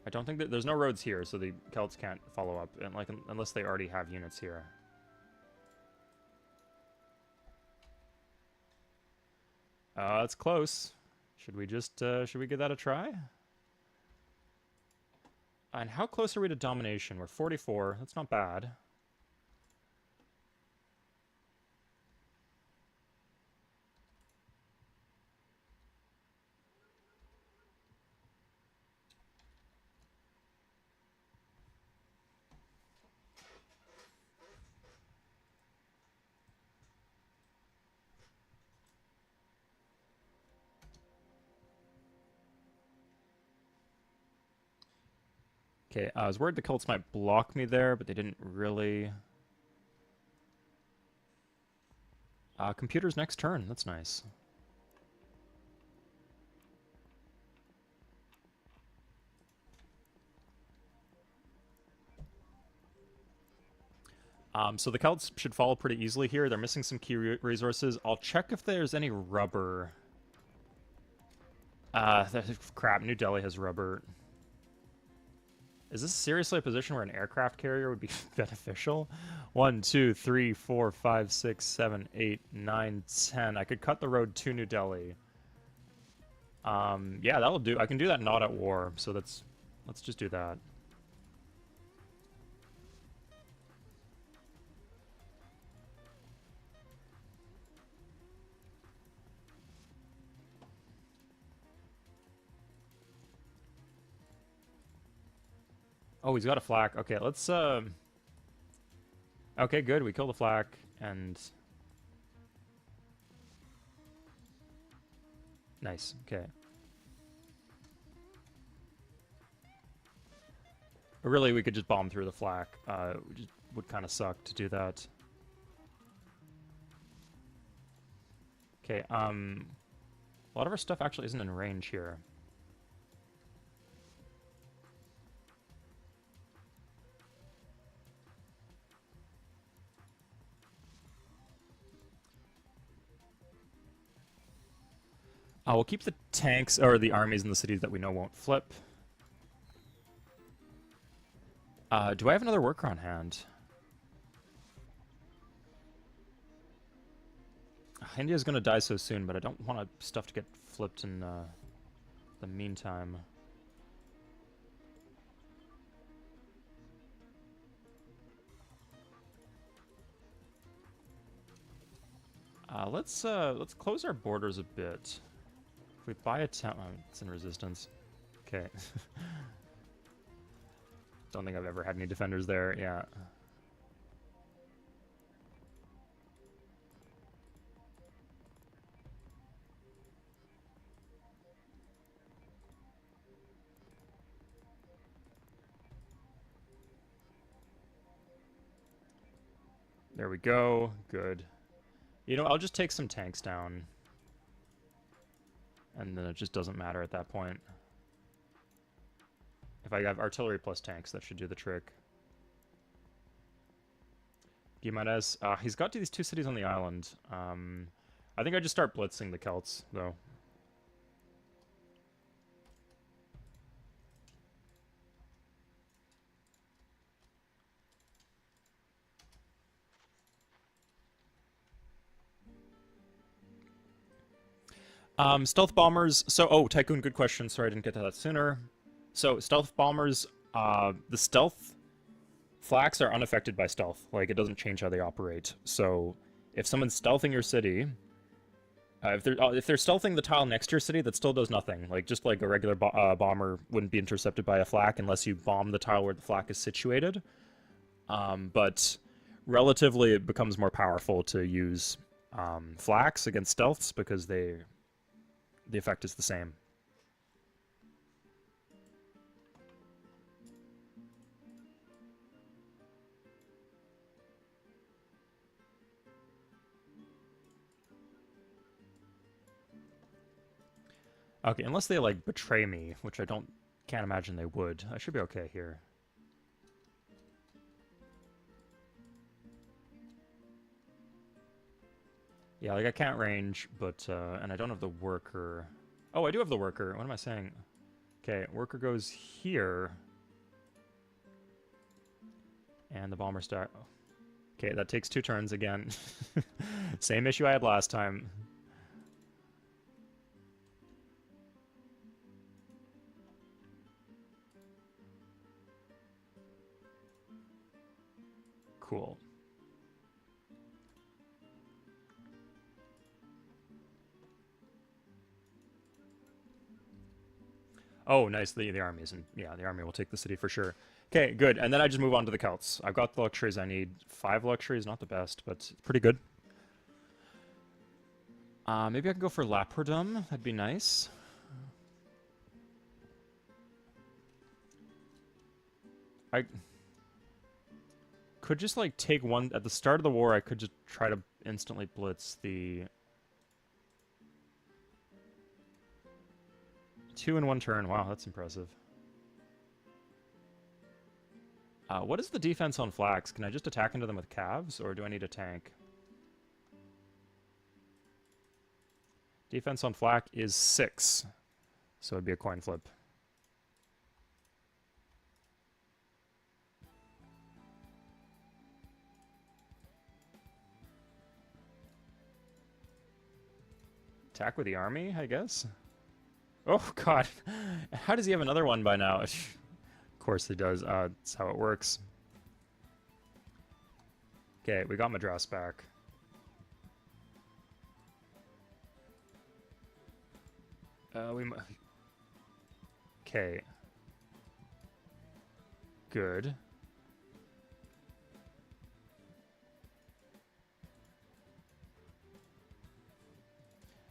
I don't think that... There's no roads here, so the Celts can't follow up, and like unless they already have units here. It's close. Should we just, should we give that a try? And how close are we to domination? We're 44. That's not bad. Okay, I was worried the Celts might block me there, but they didn't really. Computer's next turn. That's nice. So the Celts should follow pretty easily here. They're missing some key resources. I'll check if there's any rubber. Crap, New Delhi has rubber. Is this seriously a position where an aircraft carrier would be beneficial? 1, 2, 3, 4, 5, 6, 7, 8, 9, 10. I could cut the road to New Delhi. Yeah, that'll do. I can do that not at war, so let's just do that. Oh, he's got a flak. Okay, let's, okay, good. We kill the flak, and... Nice, okay. But really, we could just bomb through the flak. It just would kind of suck to do that. Okay, a lot of our stuff actually isn't in range here. We'll keep the tanks, or the armies in the cities that we know won't flip. Do I have another worker on hand? India's gonna die so soon, but I don't want stuff to get flipped in the meantime. Let's close our borders a bit. If we buy a town... Oh, it's in resistance. Okay. Don't think I've ever had any defenders there, yeah. There we go. Good. You know, I'll just take some tanks down. And then it just doesn't matter at that point. If I have artillery plus tanks, that should do the trick. Guimarães, he's got to these 2 cities on the island. I think I just start blitzing the Celts, though. Stealth bombers. So, oh, Tycoon, good question. Sorry, I didn't get to that sooner. So, stealth bombers. The stealth flaks are unaffected by stealth. Like, it doesn't change how they operate. So, if someone's stealthing your city, if they're stealthing the tile next to your city, that still does nothing. Like, just like a regular bomber wouldn't be intercepted by a flak unless you bomb the tile where the flak is situated. But relatively, it becomes more powerful to use flaks against stealths because the effect is the same. Okay, unless they, like, betray me, which can't imagine they would. I should be okay here. Yeah, like, I can't range, but, and I don't have the worker. Oh, I do have the worker. What am I saying? Okay, worker goes here. And the bomber stack. Okay, that takes 2 turns again. Same issue I had last time. Cool. Oh, nice. The army isn't. Yeah, the army will take the city for sure. Okay, good. And then I just move on to the Celts. I've got the luxuries I need. 5 luxuries, not the best, but it's pretty good. Maybe I can go for Laprodum. That'd be nice. I could just, like, take one... At the start of the war, I could just try to instantly blitz the... 2 in 1 turn. Wow, that's impressive. What is the defense on flax? Can I just attack into them with calves, or do I need a tank? Defense on flak is 6, so it'd be a coin flip. Attack with the army, I guess? Oh, God. How does he have another one by now? Of course he does. That's how it works. Okay, we got Madras back. Okay. Good.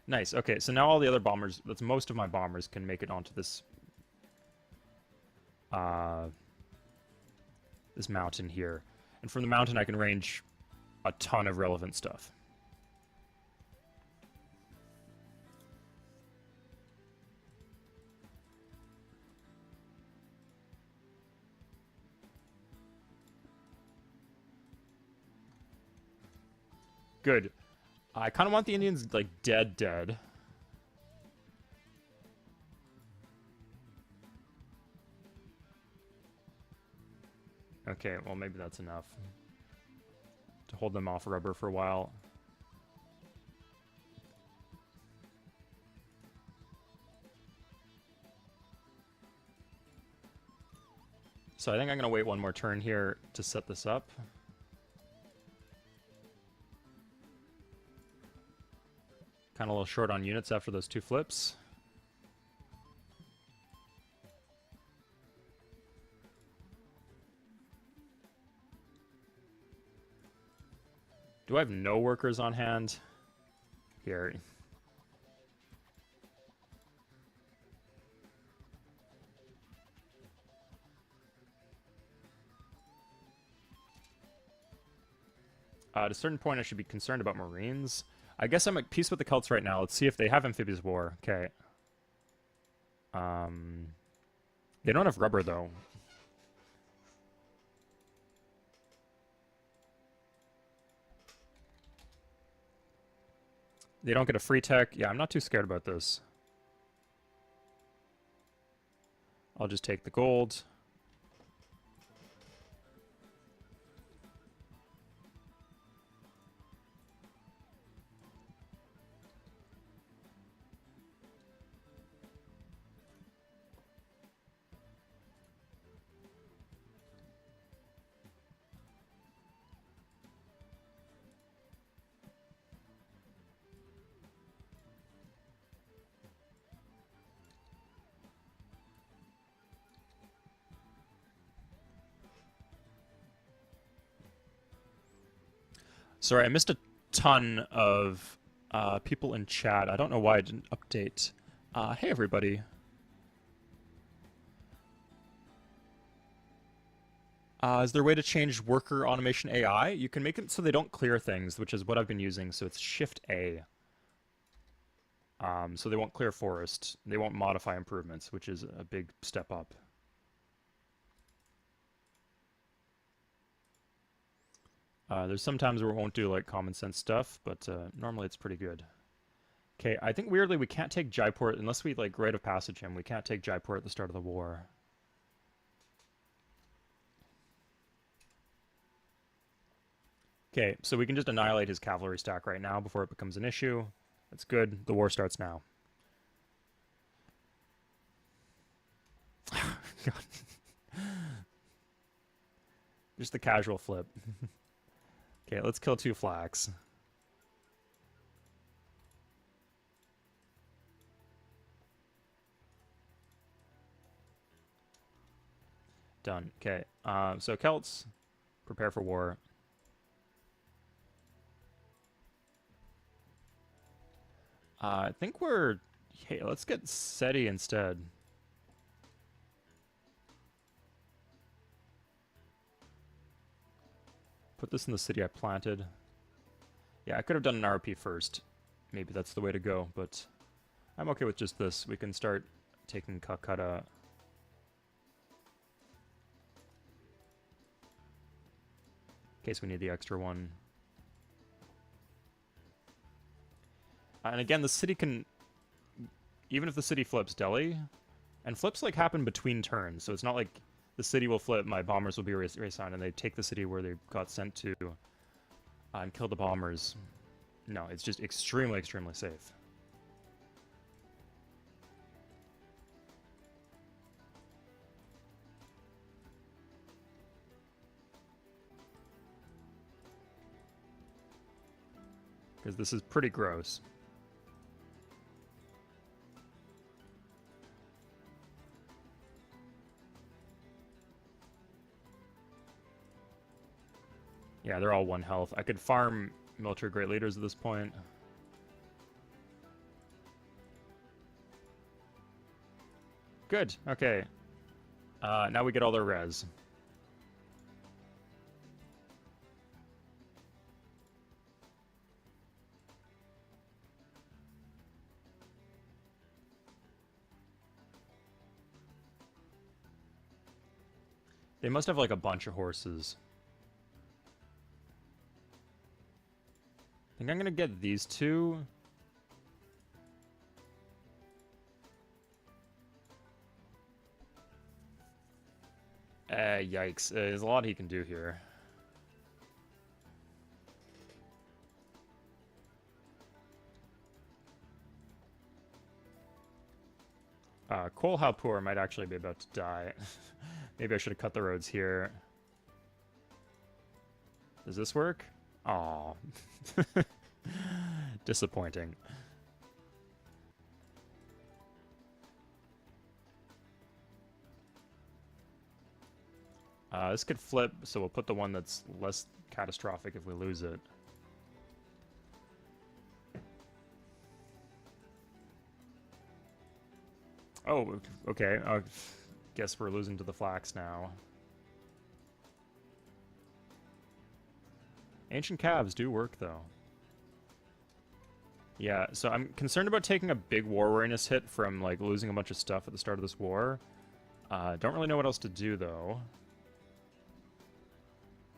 Nice. Okay, so now all the other bombers, that's most of my bombers, can make it onto this this mountain here. And from the mountain I can range a ton of relevant stuff. Good. I kind of want the Indians, like, dead. Okay, well, maybe that's enough to hold them off rubber for a while. So I think I'm going to wait one more turn here to set this up. Kind of a little short on units after those 2 flips. Do I have no workers on hand? Here. At a certain point, I should be concerned about Marines. I guess I'm at peace with the Celts right now. Let's see if they have amphibious war. Okay. They don't have rubber, though. They don't get a free tech. Yeah, I'm not too scared about this. I'll just take the gold. Sorry, I missed a ton of people in chat. I don't know why I didn't update. Hey, everybody. Is there a way to change worker automation AI? You can make it so they don't clear things, which is what I've been using. So it's Shift A. So they won't clear forest. They won't modify improvements, which is a big step up. There's some times where it won't do like common sense stuff, but normally it's pretty good. Okay, I think weirdly we can't take Jaipur unless we like rite of passage him. We can't take Jaipur at the start of the war. Okay, so we can just annihilate his cavalry stack right now before it becomes an issue. That's good. The war starts now. God. Just the casual flip. Okay, let's kill 2 flax. Done. Okay, so Celts, prepare for war. I think we're... Hey, let's get SETI instead. Put this in the city I planted. Yeah, I could have done an RP first. Maybe that's the way to go, but I'm okay with just this. We can start taking Calcutta. In case we need the extra one. And again, the city can... Even if the city flips Delhi, and flips like happen between turns, so it's not like the city will flip, my bombers will be reassigned, and they take the city where they got sent to and kill the bombers. No, it's just extremely, extremely safe. Because this is pretty gross. Yeah, they're all 1 health. I could farm military great leaders at this point. Good, okay. Now we get all their res. They must have like a bunch of horses. I think I'm gonna get these 2. Yikes. There's a lot he can do here. Kolhapur might actually be about to die. Maybe I should have cut the roads here. Does this work? Aw. Disappointing. This could flip, so we'll put the one that's less catastrophic if we lose it. Oh, okay. I guess we're losing to the flax now. Ancient calves do work, though. Yeah, so I'm concerned about taking a big war weariness hit from, like, losing a bunch of stuff at the start of this war. Don't really know what else to do, though.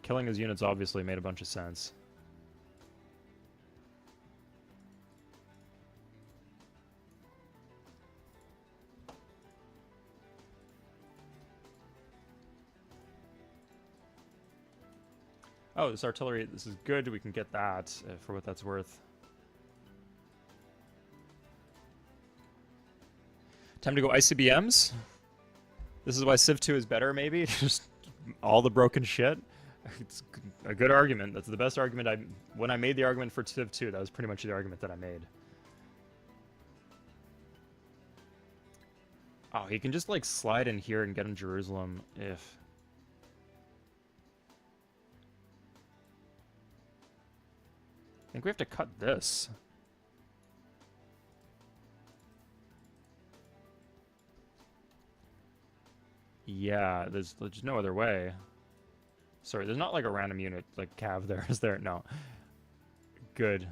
Killing his units obviously made a bunch of sense. Oh, this artillery, this is good. We can get that for what that's worth. Time to go ICBMs? This is why Civ 2 is better, maybe? Just all the broken shit? It's a good argument. That's the best argument when I made the argument for Civ 2, that was pretty much the argument that I made. Oh, he can just, like, slide in here and get in Jerusalem if... think we have to cut this. Yeah, there's no other way. Sorry, there's not like a random unit, like Cav there, is there? No. Good.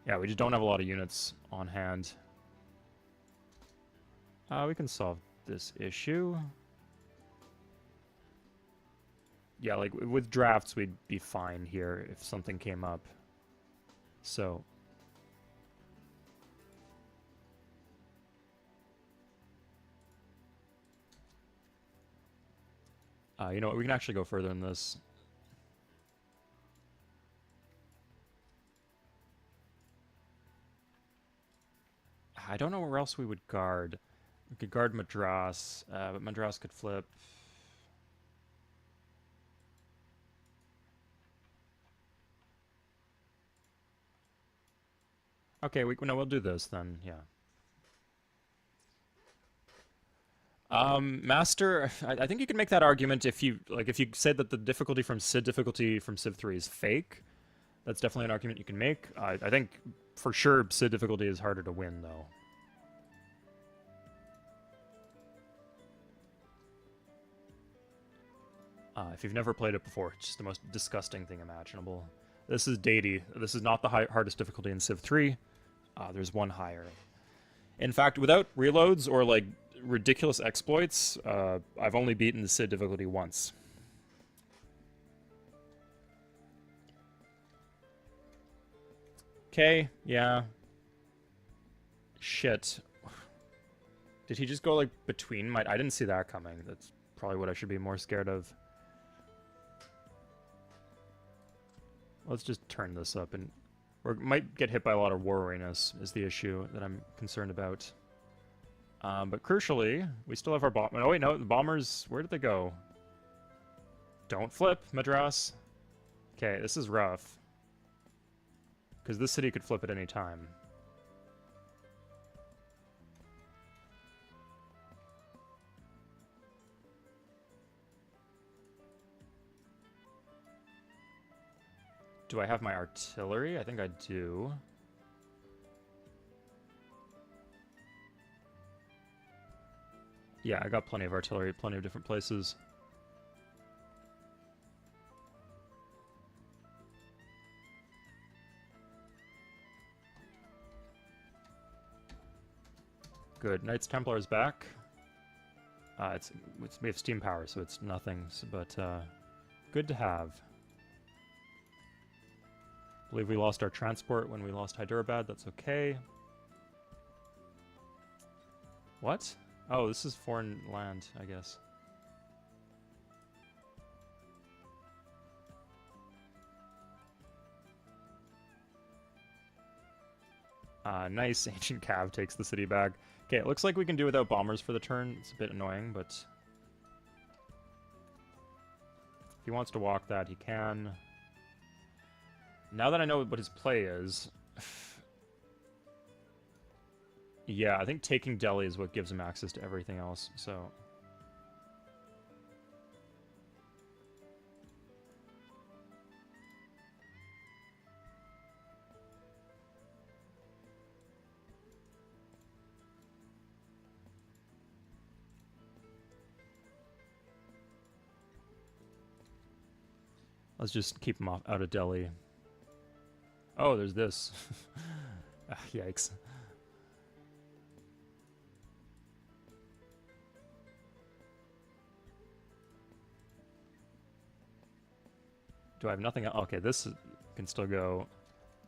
Yeah, we just don't have a lot of units on hand. We can solve this issue. Yeah, like, with drafts, we'd be fine here if something came up. So... you know what, we can actually go further than this. I don't know where else we would guard. We could guard Madras, but Madras could flip. Okay, no, we'll do this then, yeah. Master, I think you can make that argument if you said that the difficulty from Civ 3 is fake. That's definitely an argument you can make. I think for sure Civ difficulty is harder to win though. If you've never played it before, it's just the most disgusting thing imaginable. This is Deity. This is not the hardest difficulty in Civ 3. There's one higher. In fact, without reloads or like ridiculous exploits, I've only beaten the Cid difficulty once. Okay, yeah. Shit. Did he just go like between my... I didn't see that coming. That's probably what I should be more scared of. Let's just turn this up, and we might get hit by a lot of war weariness is the issue that I'm concerned about. But crucially, we still have our bomb. Oh wait, no, the bombers. Where did they go? Don't flip, Madras. Okay, this is rough because this city could flip at any time. Do I have my artillery? I think I do. Yeah, I got plenty of artillery, plenty of different places. Good. Knights Templar is back. We have steam power, so it's nothing, but good to have. I believe we lost our transport when we lost Hyderabad. That's okay. What? Oh, this is foreign land, I guess. Nice. Ancient Cav takes the city back. Okay, it looks like we can do without bombers for the turn. It's a bit annoying, but... if he wants to walk that, he can. Now that I know what his play is... yeah, I think taking Delhi is what gives him access to everything else, so... let's just keep him out of Delhi. Oh, there's this. Yikes. Do I have nothing else? Okay, this can still go.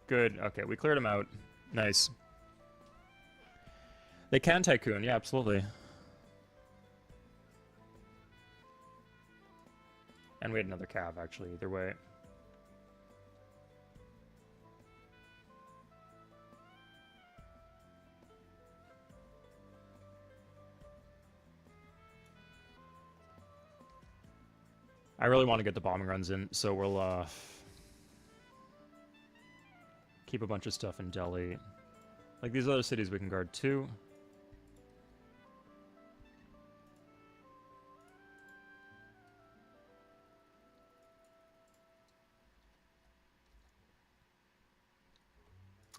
Good. Okay, we cleared him out. Nice. They can Tycoon. Yeah, absolutely. And we had another Cav, actually, either way. I really want to get the bombing runs in, so we'll keep a bunch of stuff in Delhi. Like these other cities we can guard too.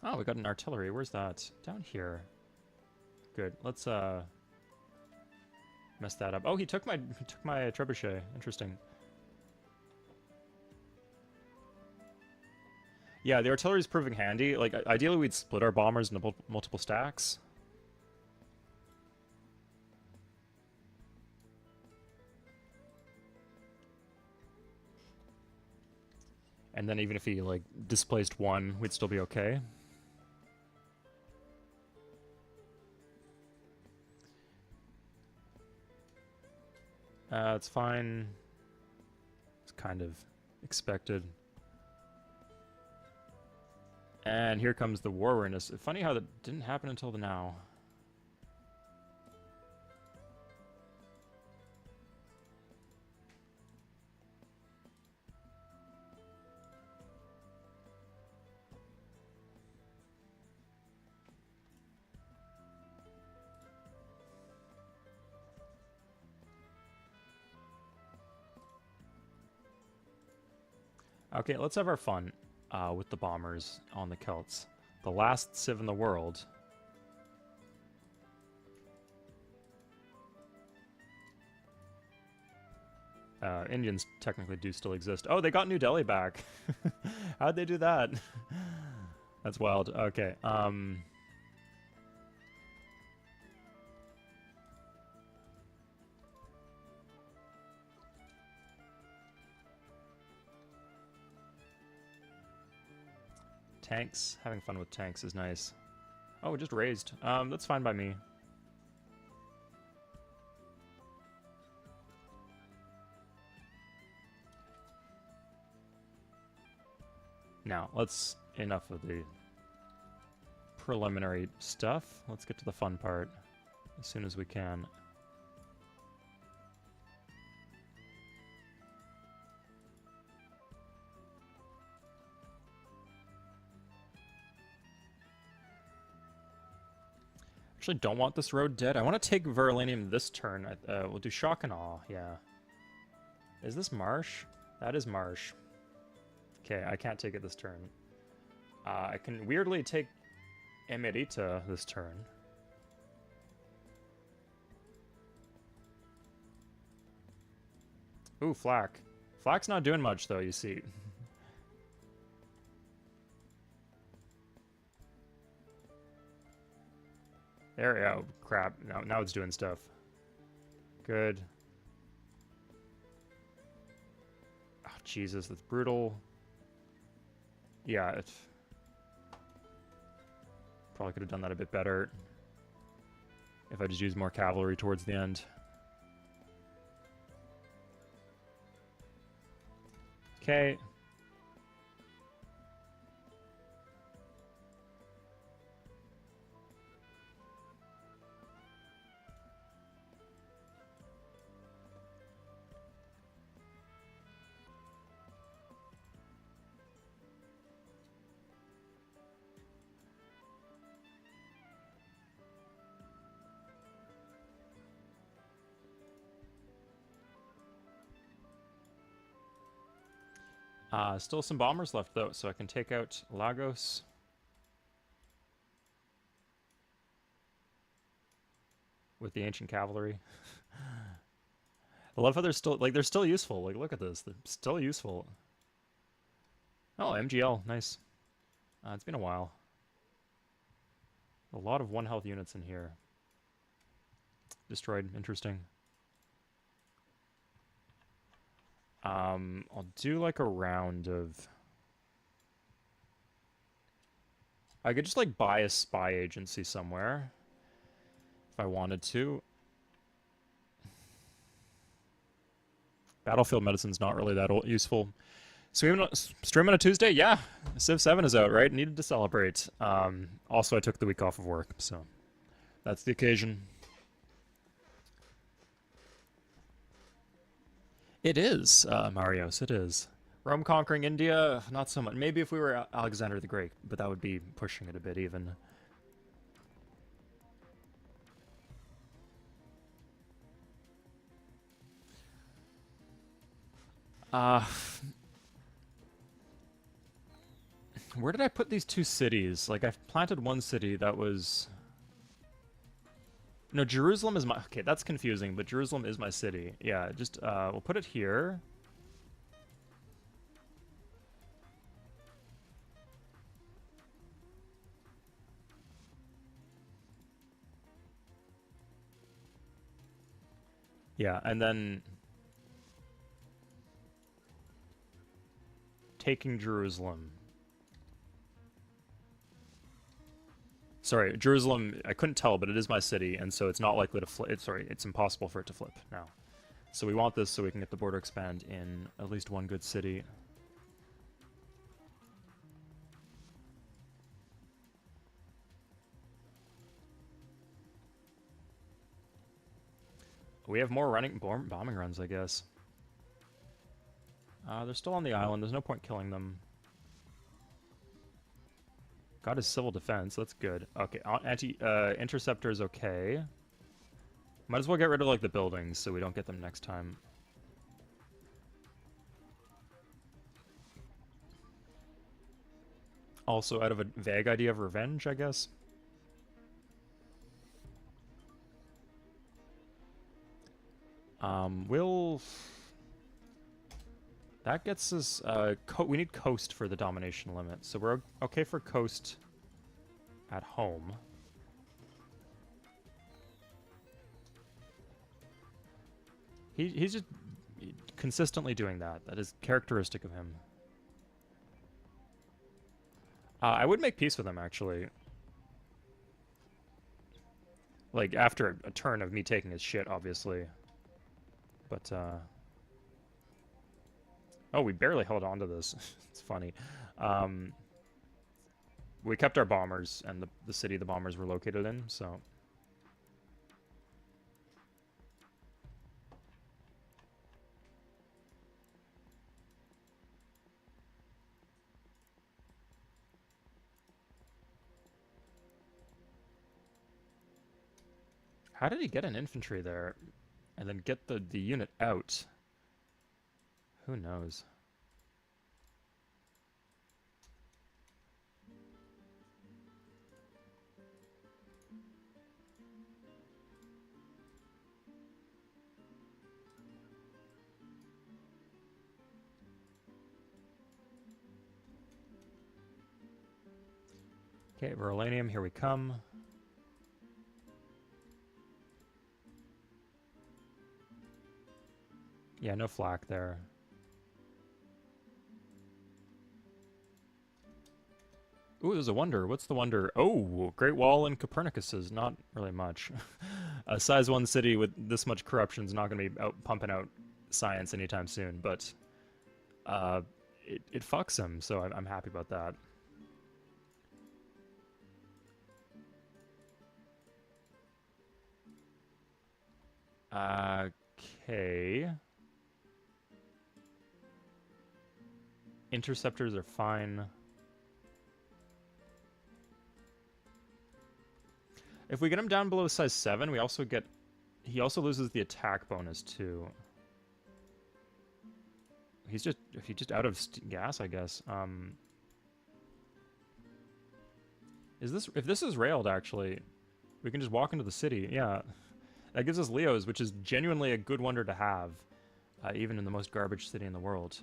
Oh, we got an artillery. Where's that? Down here. Good. Let's mess that up. Oh, he took my trebuchet. Interesting. Yeah, the artillery's proving handy. Like, ideally we'd split our bombers into multiple stacks. And then even if he, like, displaced one, we'd still be okay. It's fine. It's kind of expected. And here comes the war awareness. Funny how that didn't happen until the now. Okay, let's have our fun with the bombers on the Celts. The last civ in the world. Indians technically do still exist. Oh, they got New Delhi back. How'd they do that? That's wild. Okay. Tanks. Having fun with tanks is nice. Oh, just raised. That's fine by me. Now, let's... Enough of the preliminary stuff. Let's get to the fun part as soon as we can. Actually don't want this road dead. I want to take Verulanium this turn. We'll do Shock and Awe, yeah. Is this Marsh? That is Marsh. Okay, I can't take it this turn. I can weirdly take Emerita this turn. Ooh, Flak. Flak's not doing much, though, you see. There we go. Crap. Now it's doing stuff. Good. Oh, Jesus, that's brutal. Yeah, it... Probably could have done that a bit better. If I just used more cavalry towards the end. Okay. Still some bombers left, though, so I can take out Lagos. With the ancient cavalry. I love how they're still, like, they're still useful. Like, look at this. They're still useful. Oh, MGL. Nice. It's been a while. A lot of one health units in here. Destroyed. Interesting. I'll do like a round of... I could just like buy a spy agency somewhere. If I wanted to. Battlefield medicine's not really that useful. So stream on a Tuesday? Yeah. Civ 7 is out, right? Needed to celebrate. Also, I took the week off of work, so that's the occasion. It is, Marios, it is. Rome conquering India? Not so much. Maybe if we were Alexander the Great, but that would be pushing it a bit even. Where did I put these two cities? Like, I've planted one city that was... No, Jerusalem is my... Okay, that's confusing, but Jerusalem is my city. Yeah, just, we'll put it here. Yeah, and then... Taking Jerusalem. Sorry, Jerusalem, I couldn't tell, but it is my city, and so it's not likely to flip. Sorry, it's impossible for it to flip now. So we want this so we can get the border expand in at least one good city. We have more bombing runs, I guess. They're still on the island. There's no point killing them. Got his civil defense. That's good. Okay, interceptor is okay. Might as well get rid of like the buildings so we don't get them next time. Also, out of a vague idea of revenge, I guess. We'll... That gets us, we need coast for the domination limit, so we're okay for coast at home. He's just consistently doing that. That is characteristic of him. I would make peace with him, actually. Like, after a turn of me taking his shit, obviously. But, oh, we barely held on to this. It's funny. We kept our bombers and the city the bombers were located in, so... How did he get an infantry there? And then get the unit out? Who knows? Okay, Verolanium, here we come. Yeah, no flak there. Ooh, there's a wonder. What's the wonder? Oh, Great Wall and Copernicus's. Not really much. A size 1 city with this much corruption is not going to be pumping out science anytime soon, but it fucks him, so I'm happy about that. Okay. Interceptors are fine. If we get him down below size 7, we also get... He also loses the attack bonus, too. He's just out of gas, I guess. If this is railed, actually, we can just walk into the city. Yeah. That gives us Leos, which is genuinely a good wonder to have, even in the most garbage city in the world.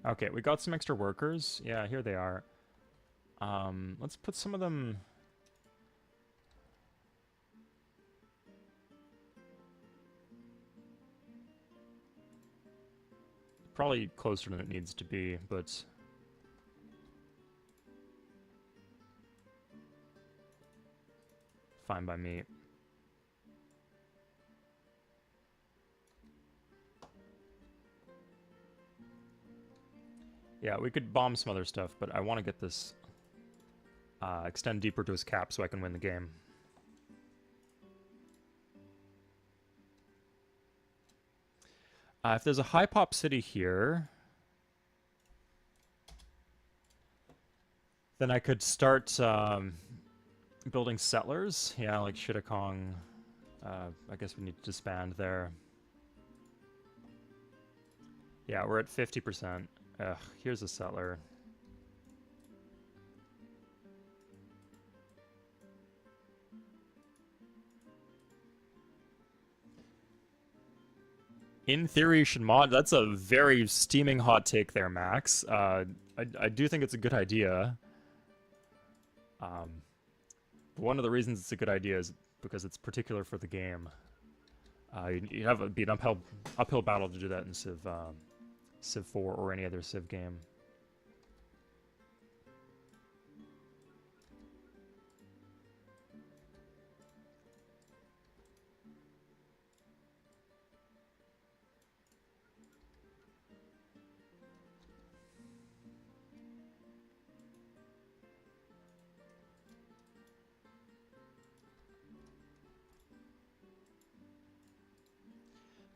Okay, we got some extra workers. Yeah, here they are. Let's put some of them... Probably closer than it needs to be, but... Fine by me. Yeah, we could bomb some other stuff, but I want to get this... extend deeper to his cap so I can win the game. If there's a high pop city here... Then I could start building settlers. Yeah, like Shittakong. I guess we need to disband there. Yeah, we're at 50%. Ugh, here's a settler. In theory, you should mod. That's a very steaming hot take there, Max. I do think it's a good idea. One of the reasons it's a good idea is because it's particular for the game. You have to be an uphill battle to do that in Civ 4 or any other Civ game.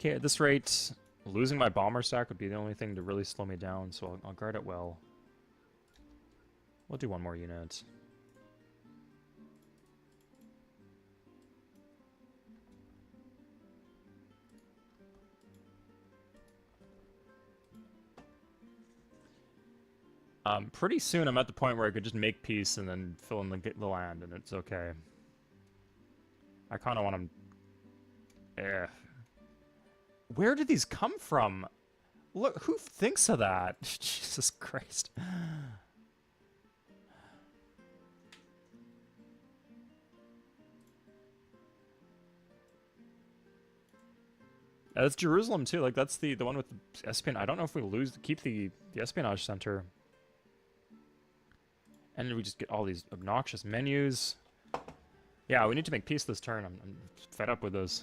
Okay, at this rate, losing my bomber stack would be the only thing to really slow me down, so I'll guard it well. We'll do one more unit. Pretty soon I'm at the point where I could just make peace and then fill in the land, and it's okay. I kind of want to... Where did these come from? Look, who thinks of that? Jesus Christ. That's Jerusalem too. Like that's the one with the espionage. I don't know if we keep the espionage center, and then we just get all these obnoxious menus. Yeah, we need to make peace this turn. I'm fed up with those.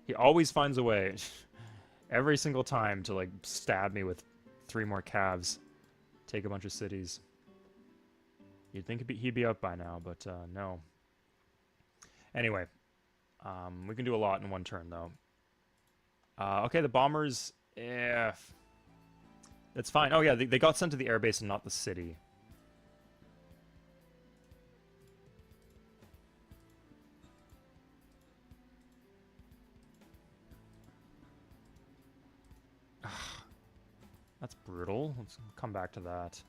He always finds a way, every single time, to like stab me with 3 more calves, take a bunch of cities. You'd think he'd be up by now, but no. Anyway, we can do a lot in one turn though. Okay, the bombers, that's fine. Oh yeah, they got sent to the airbase and not the city. That's brutal. Let's come back to that.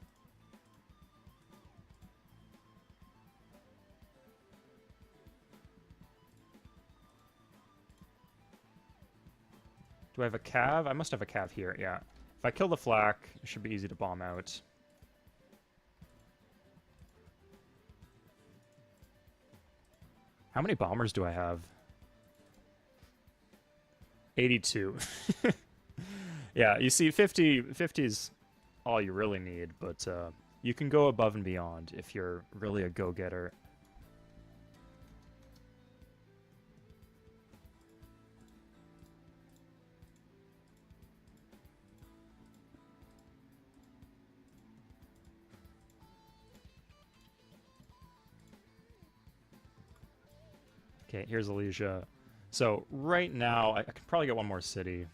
Do I have a cav? I must have a cav here, yeah. If I kill the flak, it should be easy to bomb out. How many bombers do I have? 82. Yeah, you see, 50 is all you really need, but you can go above and beyond if you're really a go-getter. Okay, here's Alicia. So, right now, I can probably get one more city.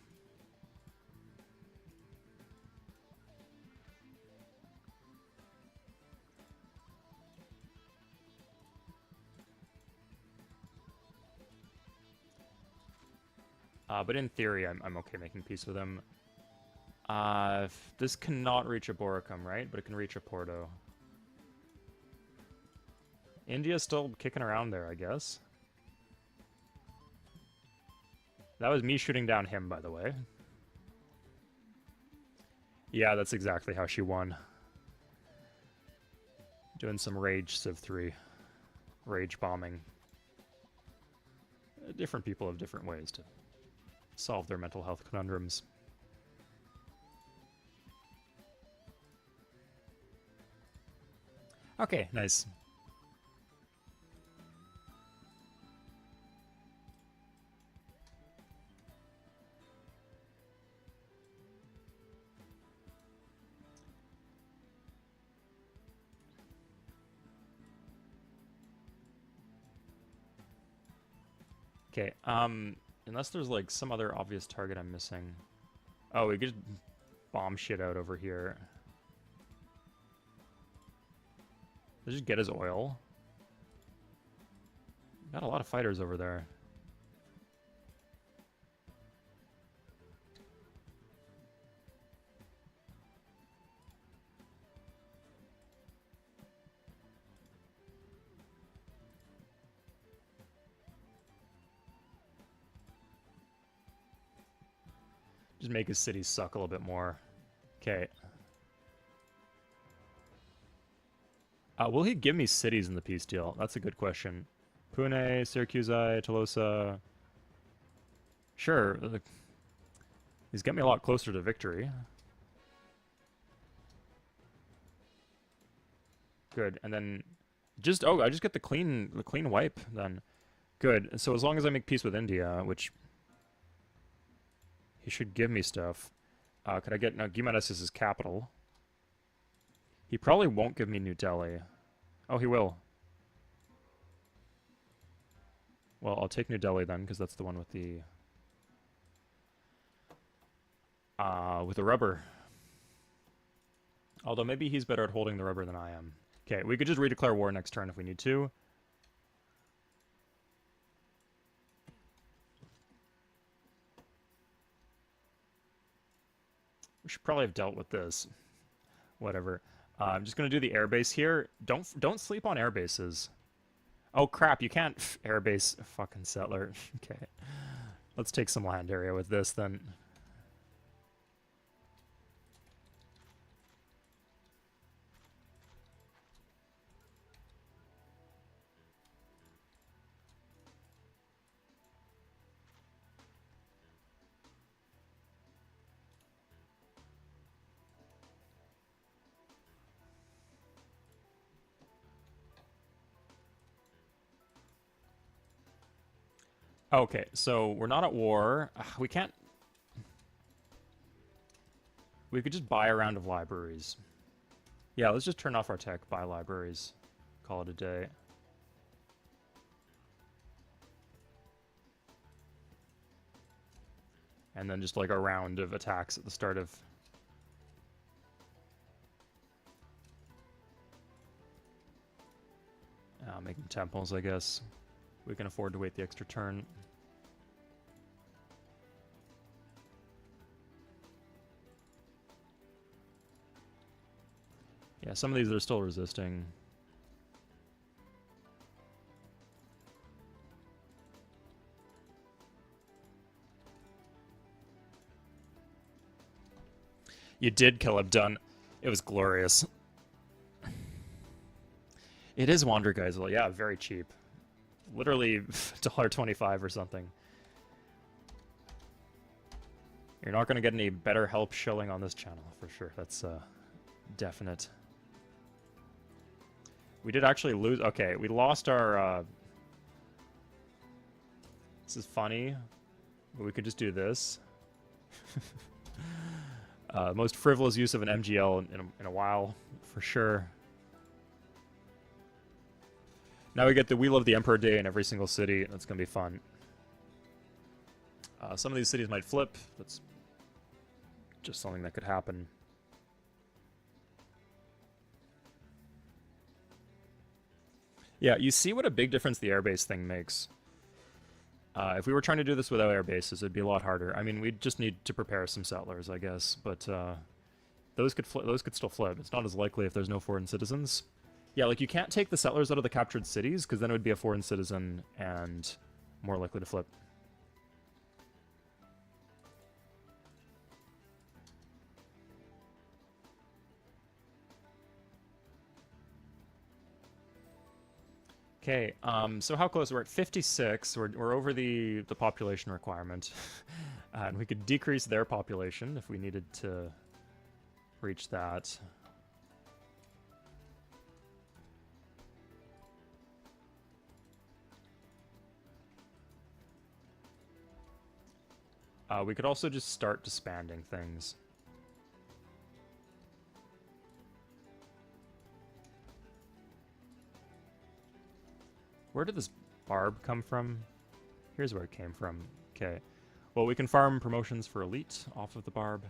But in theory, I'm okay making peace with him. This cannot reach a Boricum, right? But it can reach a Porto. India's still kicking around there, I guess. That was me shooting down him, by the way. Yeah, that's exactly how she won. Doing some Rage Civ 3. Rage bombing. Different people have different ways to solve their mental health conundrums. Okay, nice. Okay, unless there's like some other obvious target I'm missing. Oh, we could just bomb shit out over here. Let's just get his oil. Got a lot of fighters over there. Just make his city suck a little bit more. Okay. Will he give me cities in the peace deal? That's a good question. Pune, Syracuse, Tolosa. Sure. He's getting me a lot closer to victory. Good. And then just I just get the clean wipe then. Good. So as long as I make peace with India, which he should give me stuff. Could I get no Gimenez is his capital. He probably won't give me New Delhi. Oh, he will. Well, I'll take New Delhi then, because that's the one with the rubber. Although maybe he's better at holding the rubber than I am. Okay, we could just redeclare war next turn if we need to. We should probably have dealt with this. Whatever. I'm just gonna do the airbase here. Don't sleep on airbases. Oh crap! You can't airbase fucking settler. Okay, let's take some land area with this then. Okay, so we're not at war. We can't... We could just buy a round of libraries. Yeah, let's just turn off our tech, buy libraries. Call it a day. And then just like a round of attacks at the start of... making temples, I guess. We can afford to wait the extra turn. Yeah, some of these are still resisting. You did kill Abdun. It was glorious. It is Wander Geisel. Yeah, very cheap. Literally $1.25 or something. You're not going to get any better help shilling on this channel, for sure. That's definite. We did actually lose... Okay, we lost our... This is funny, but we could just do this. Most frivolous use of an MGL in a while, for sure. Now we get the Wheel of the Emperor Day in every single city. That's going to be fun. Some of these cities might flip. That's just something that could happen. Yeah, you see what a big difference the airbase thing makes. If we were trying to do this without airbases, it'd be a lot harder. I mean, we'd just need to prepare some settlers, I guess. But those could still flip. It's not as likely if there's no foreign citizens. Yeah, like, you can't take the settlers out of the captured cities, because then it would be a foreign citizen and more likely to flip. Okay, so how close? We're at 56. We're over the population requirement. And we could decrease their population if we needed to reach that. We could also just start disbanding things. Where did this barb come from? Here's where it came from. Okay. Well, we can farm promotions for elite off of the barb.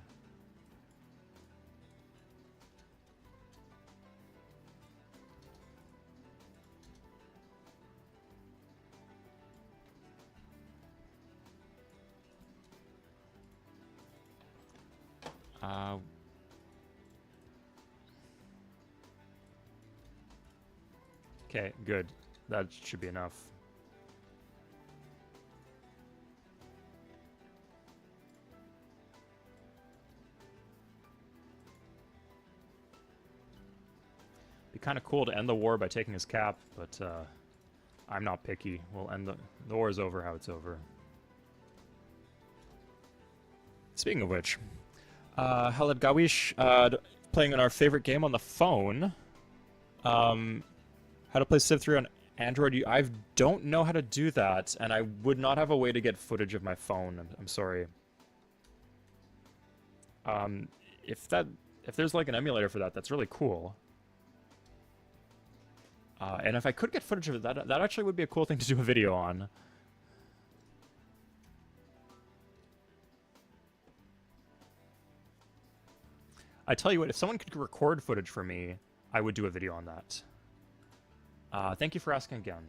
Okay, good. That should be enough. Be kind of cool to end the war by taking his cap, but I'm not picky. We'll end the war is over how it's over. Speaking of which, Haled Gawish, playing on our favorite game on the phone. How to play Civ 3 on Android? I don't know how to do that, and I would not have a way to get footage of my phone. I'm sorry. If there's like an emulator for that, that's really cool. And if I could get footage of it, that actually would be a cool thing to do a video on. I tell you what, if someone could record footage for me, I would do a video on that. Thank you for asking again.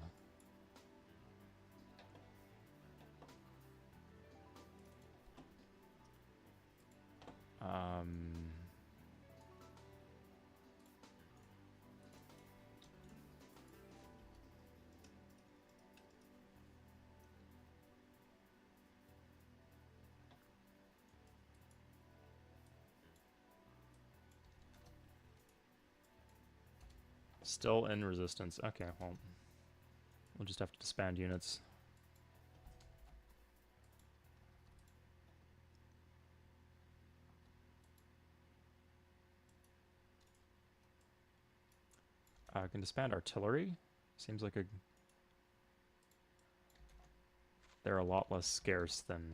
Still in resistance. Okay, well, we'll just have to disband units. I can disband artillery. Seems like they're a lot less scarce than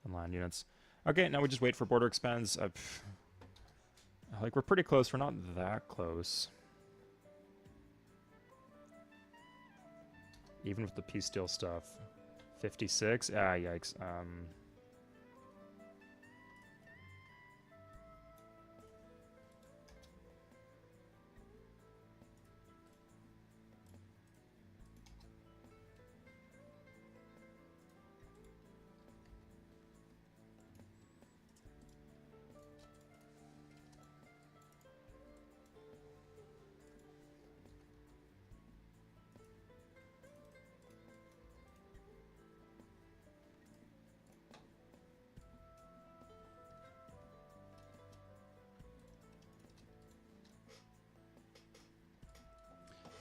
land units. Okay, now we just wait for border expands. Like, we're pretty close. We're not that close. Even with the peace deal stuff. 56? Ah, yikes.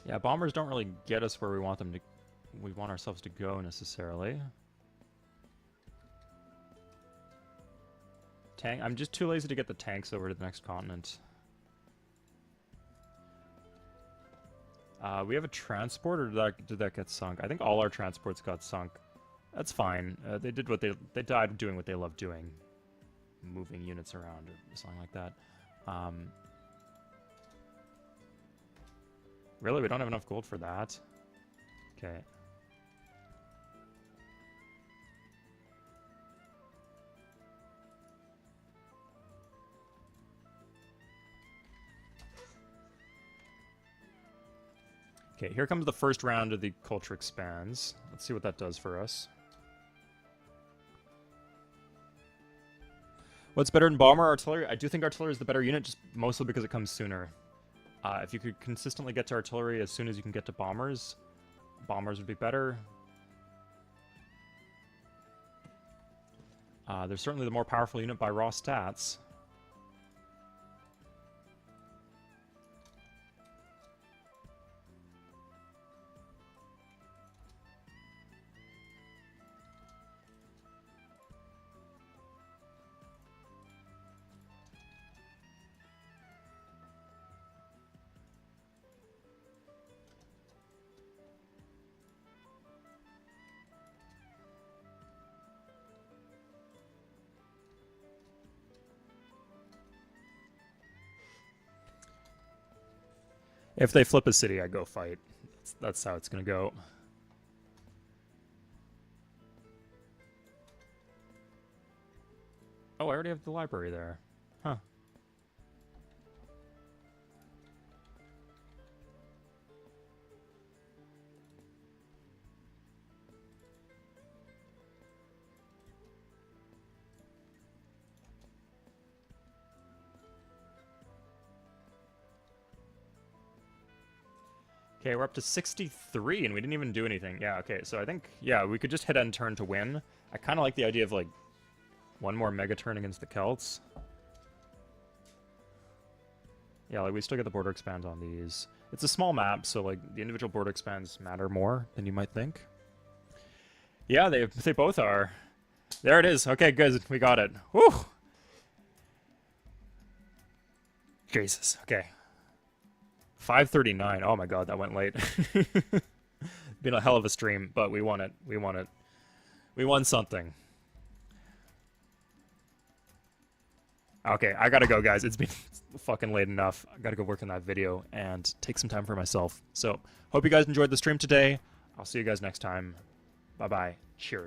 Yeah, bombers don't really get us where we want them to. We want ourselves to go necessarily. Tank. I'm just too lazy to get the tanks over to the next continent. We have a transport, or did that get sunk? I think all our transports got sunk. That's fine. They did what they died doing what they love doing, moving units around or something like that. Really? We don't have enough gold for that? Okay. Okay, here comes the first round of the culture expands. Let's see what that does for us. What's better than bomber or artillery? I do think artillery is the better unit, just mostly because it comes sooner. If you could consistently get to artillery as soon as you can get to bombers, bombers would be better. They're certainly the more powerful unit by raw stats. If they flip a city, I go fight. That's how it's gonna go. Oh, I already have the library there. Huh. Okay, we're up to 63, and we didn't even do anything. Yeah, okay, so I think, yeah, we could just hit end turn to win. I kind of like the idea of, like, one more mega turn against the Celts. Yeah, like we still get the border expands on these. It's a small map, so like the individual border expands matter more than you might think. Yeah, they both are. There it is. Okay, good. We got it. Whew. Jesus. Okay. 5:39. Oh my god, that went late. Been a hell of a stream, but we won it. We won it. We won something. Okay, I gotta go, guys. It's been fucking late enough. I gotta go work on that video and take some time for myself. So, hope you guys enjoyed the stream today. I'll see you guys next time. Bye-bye. Cheers.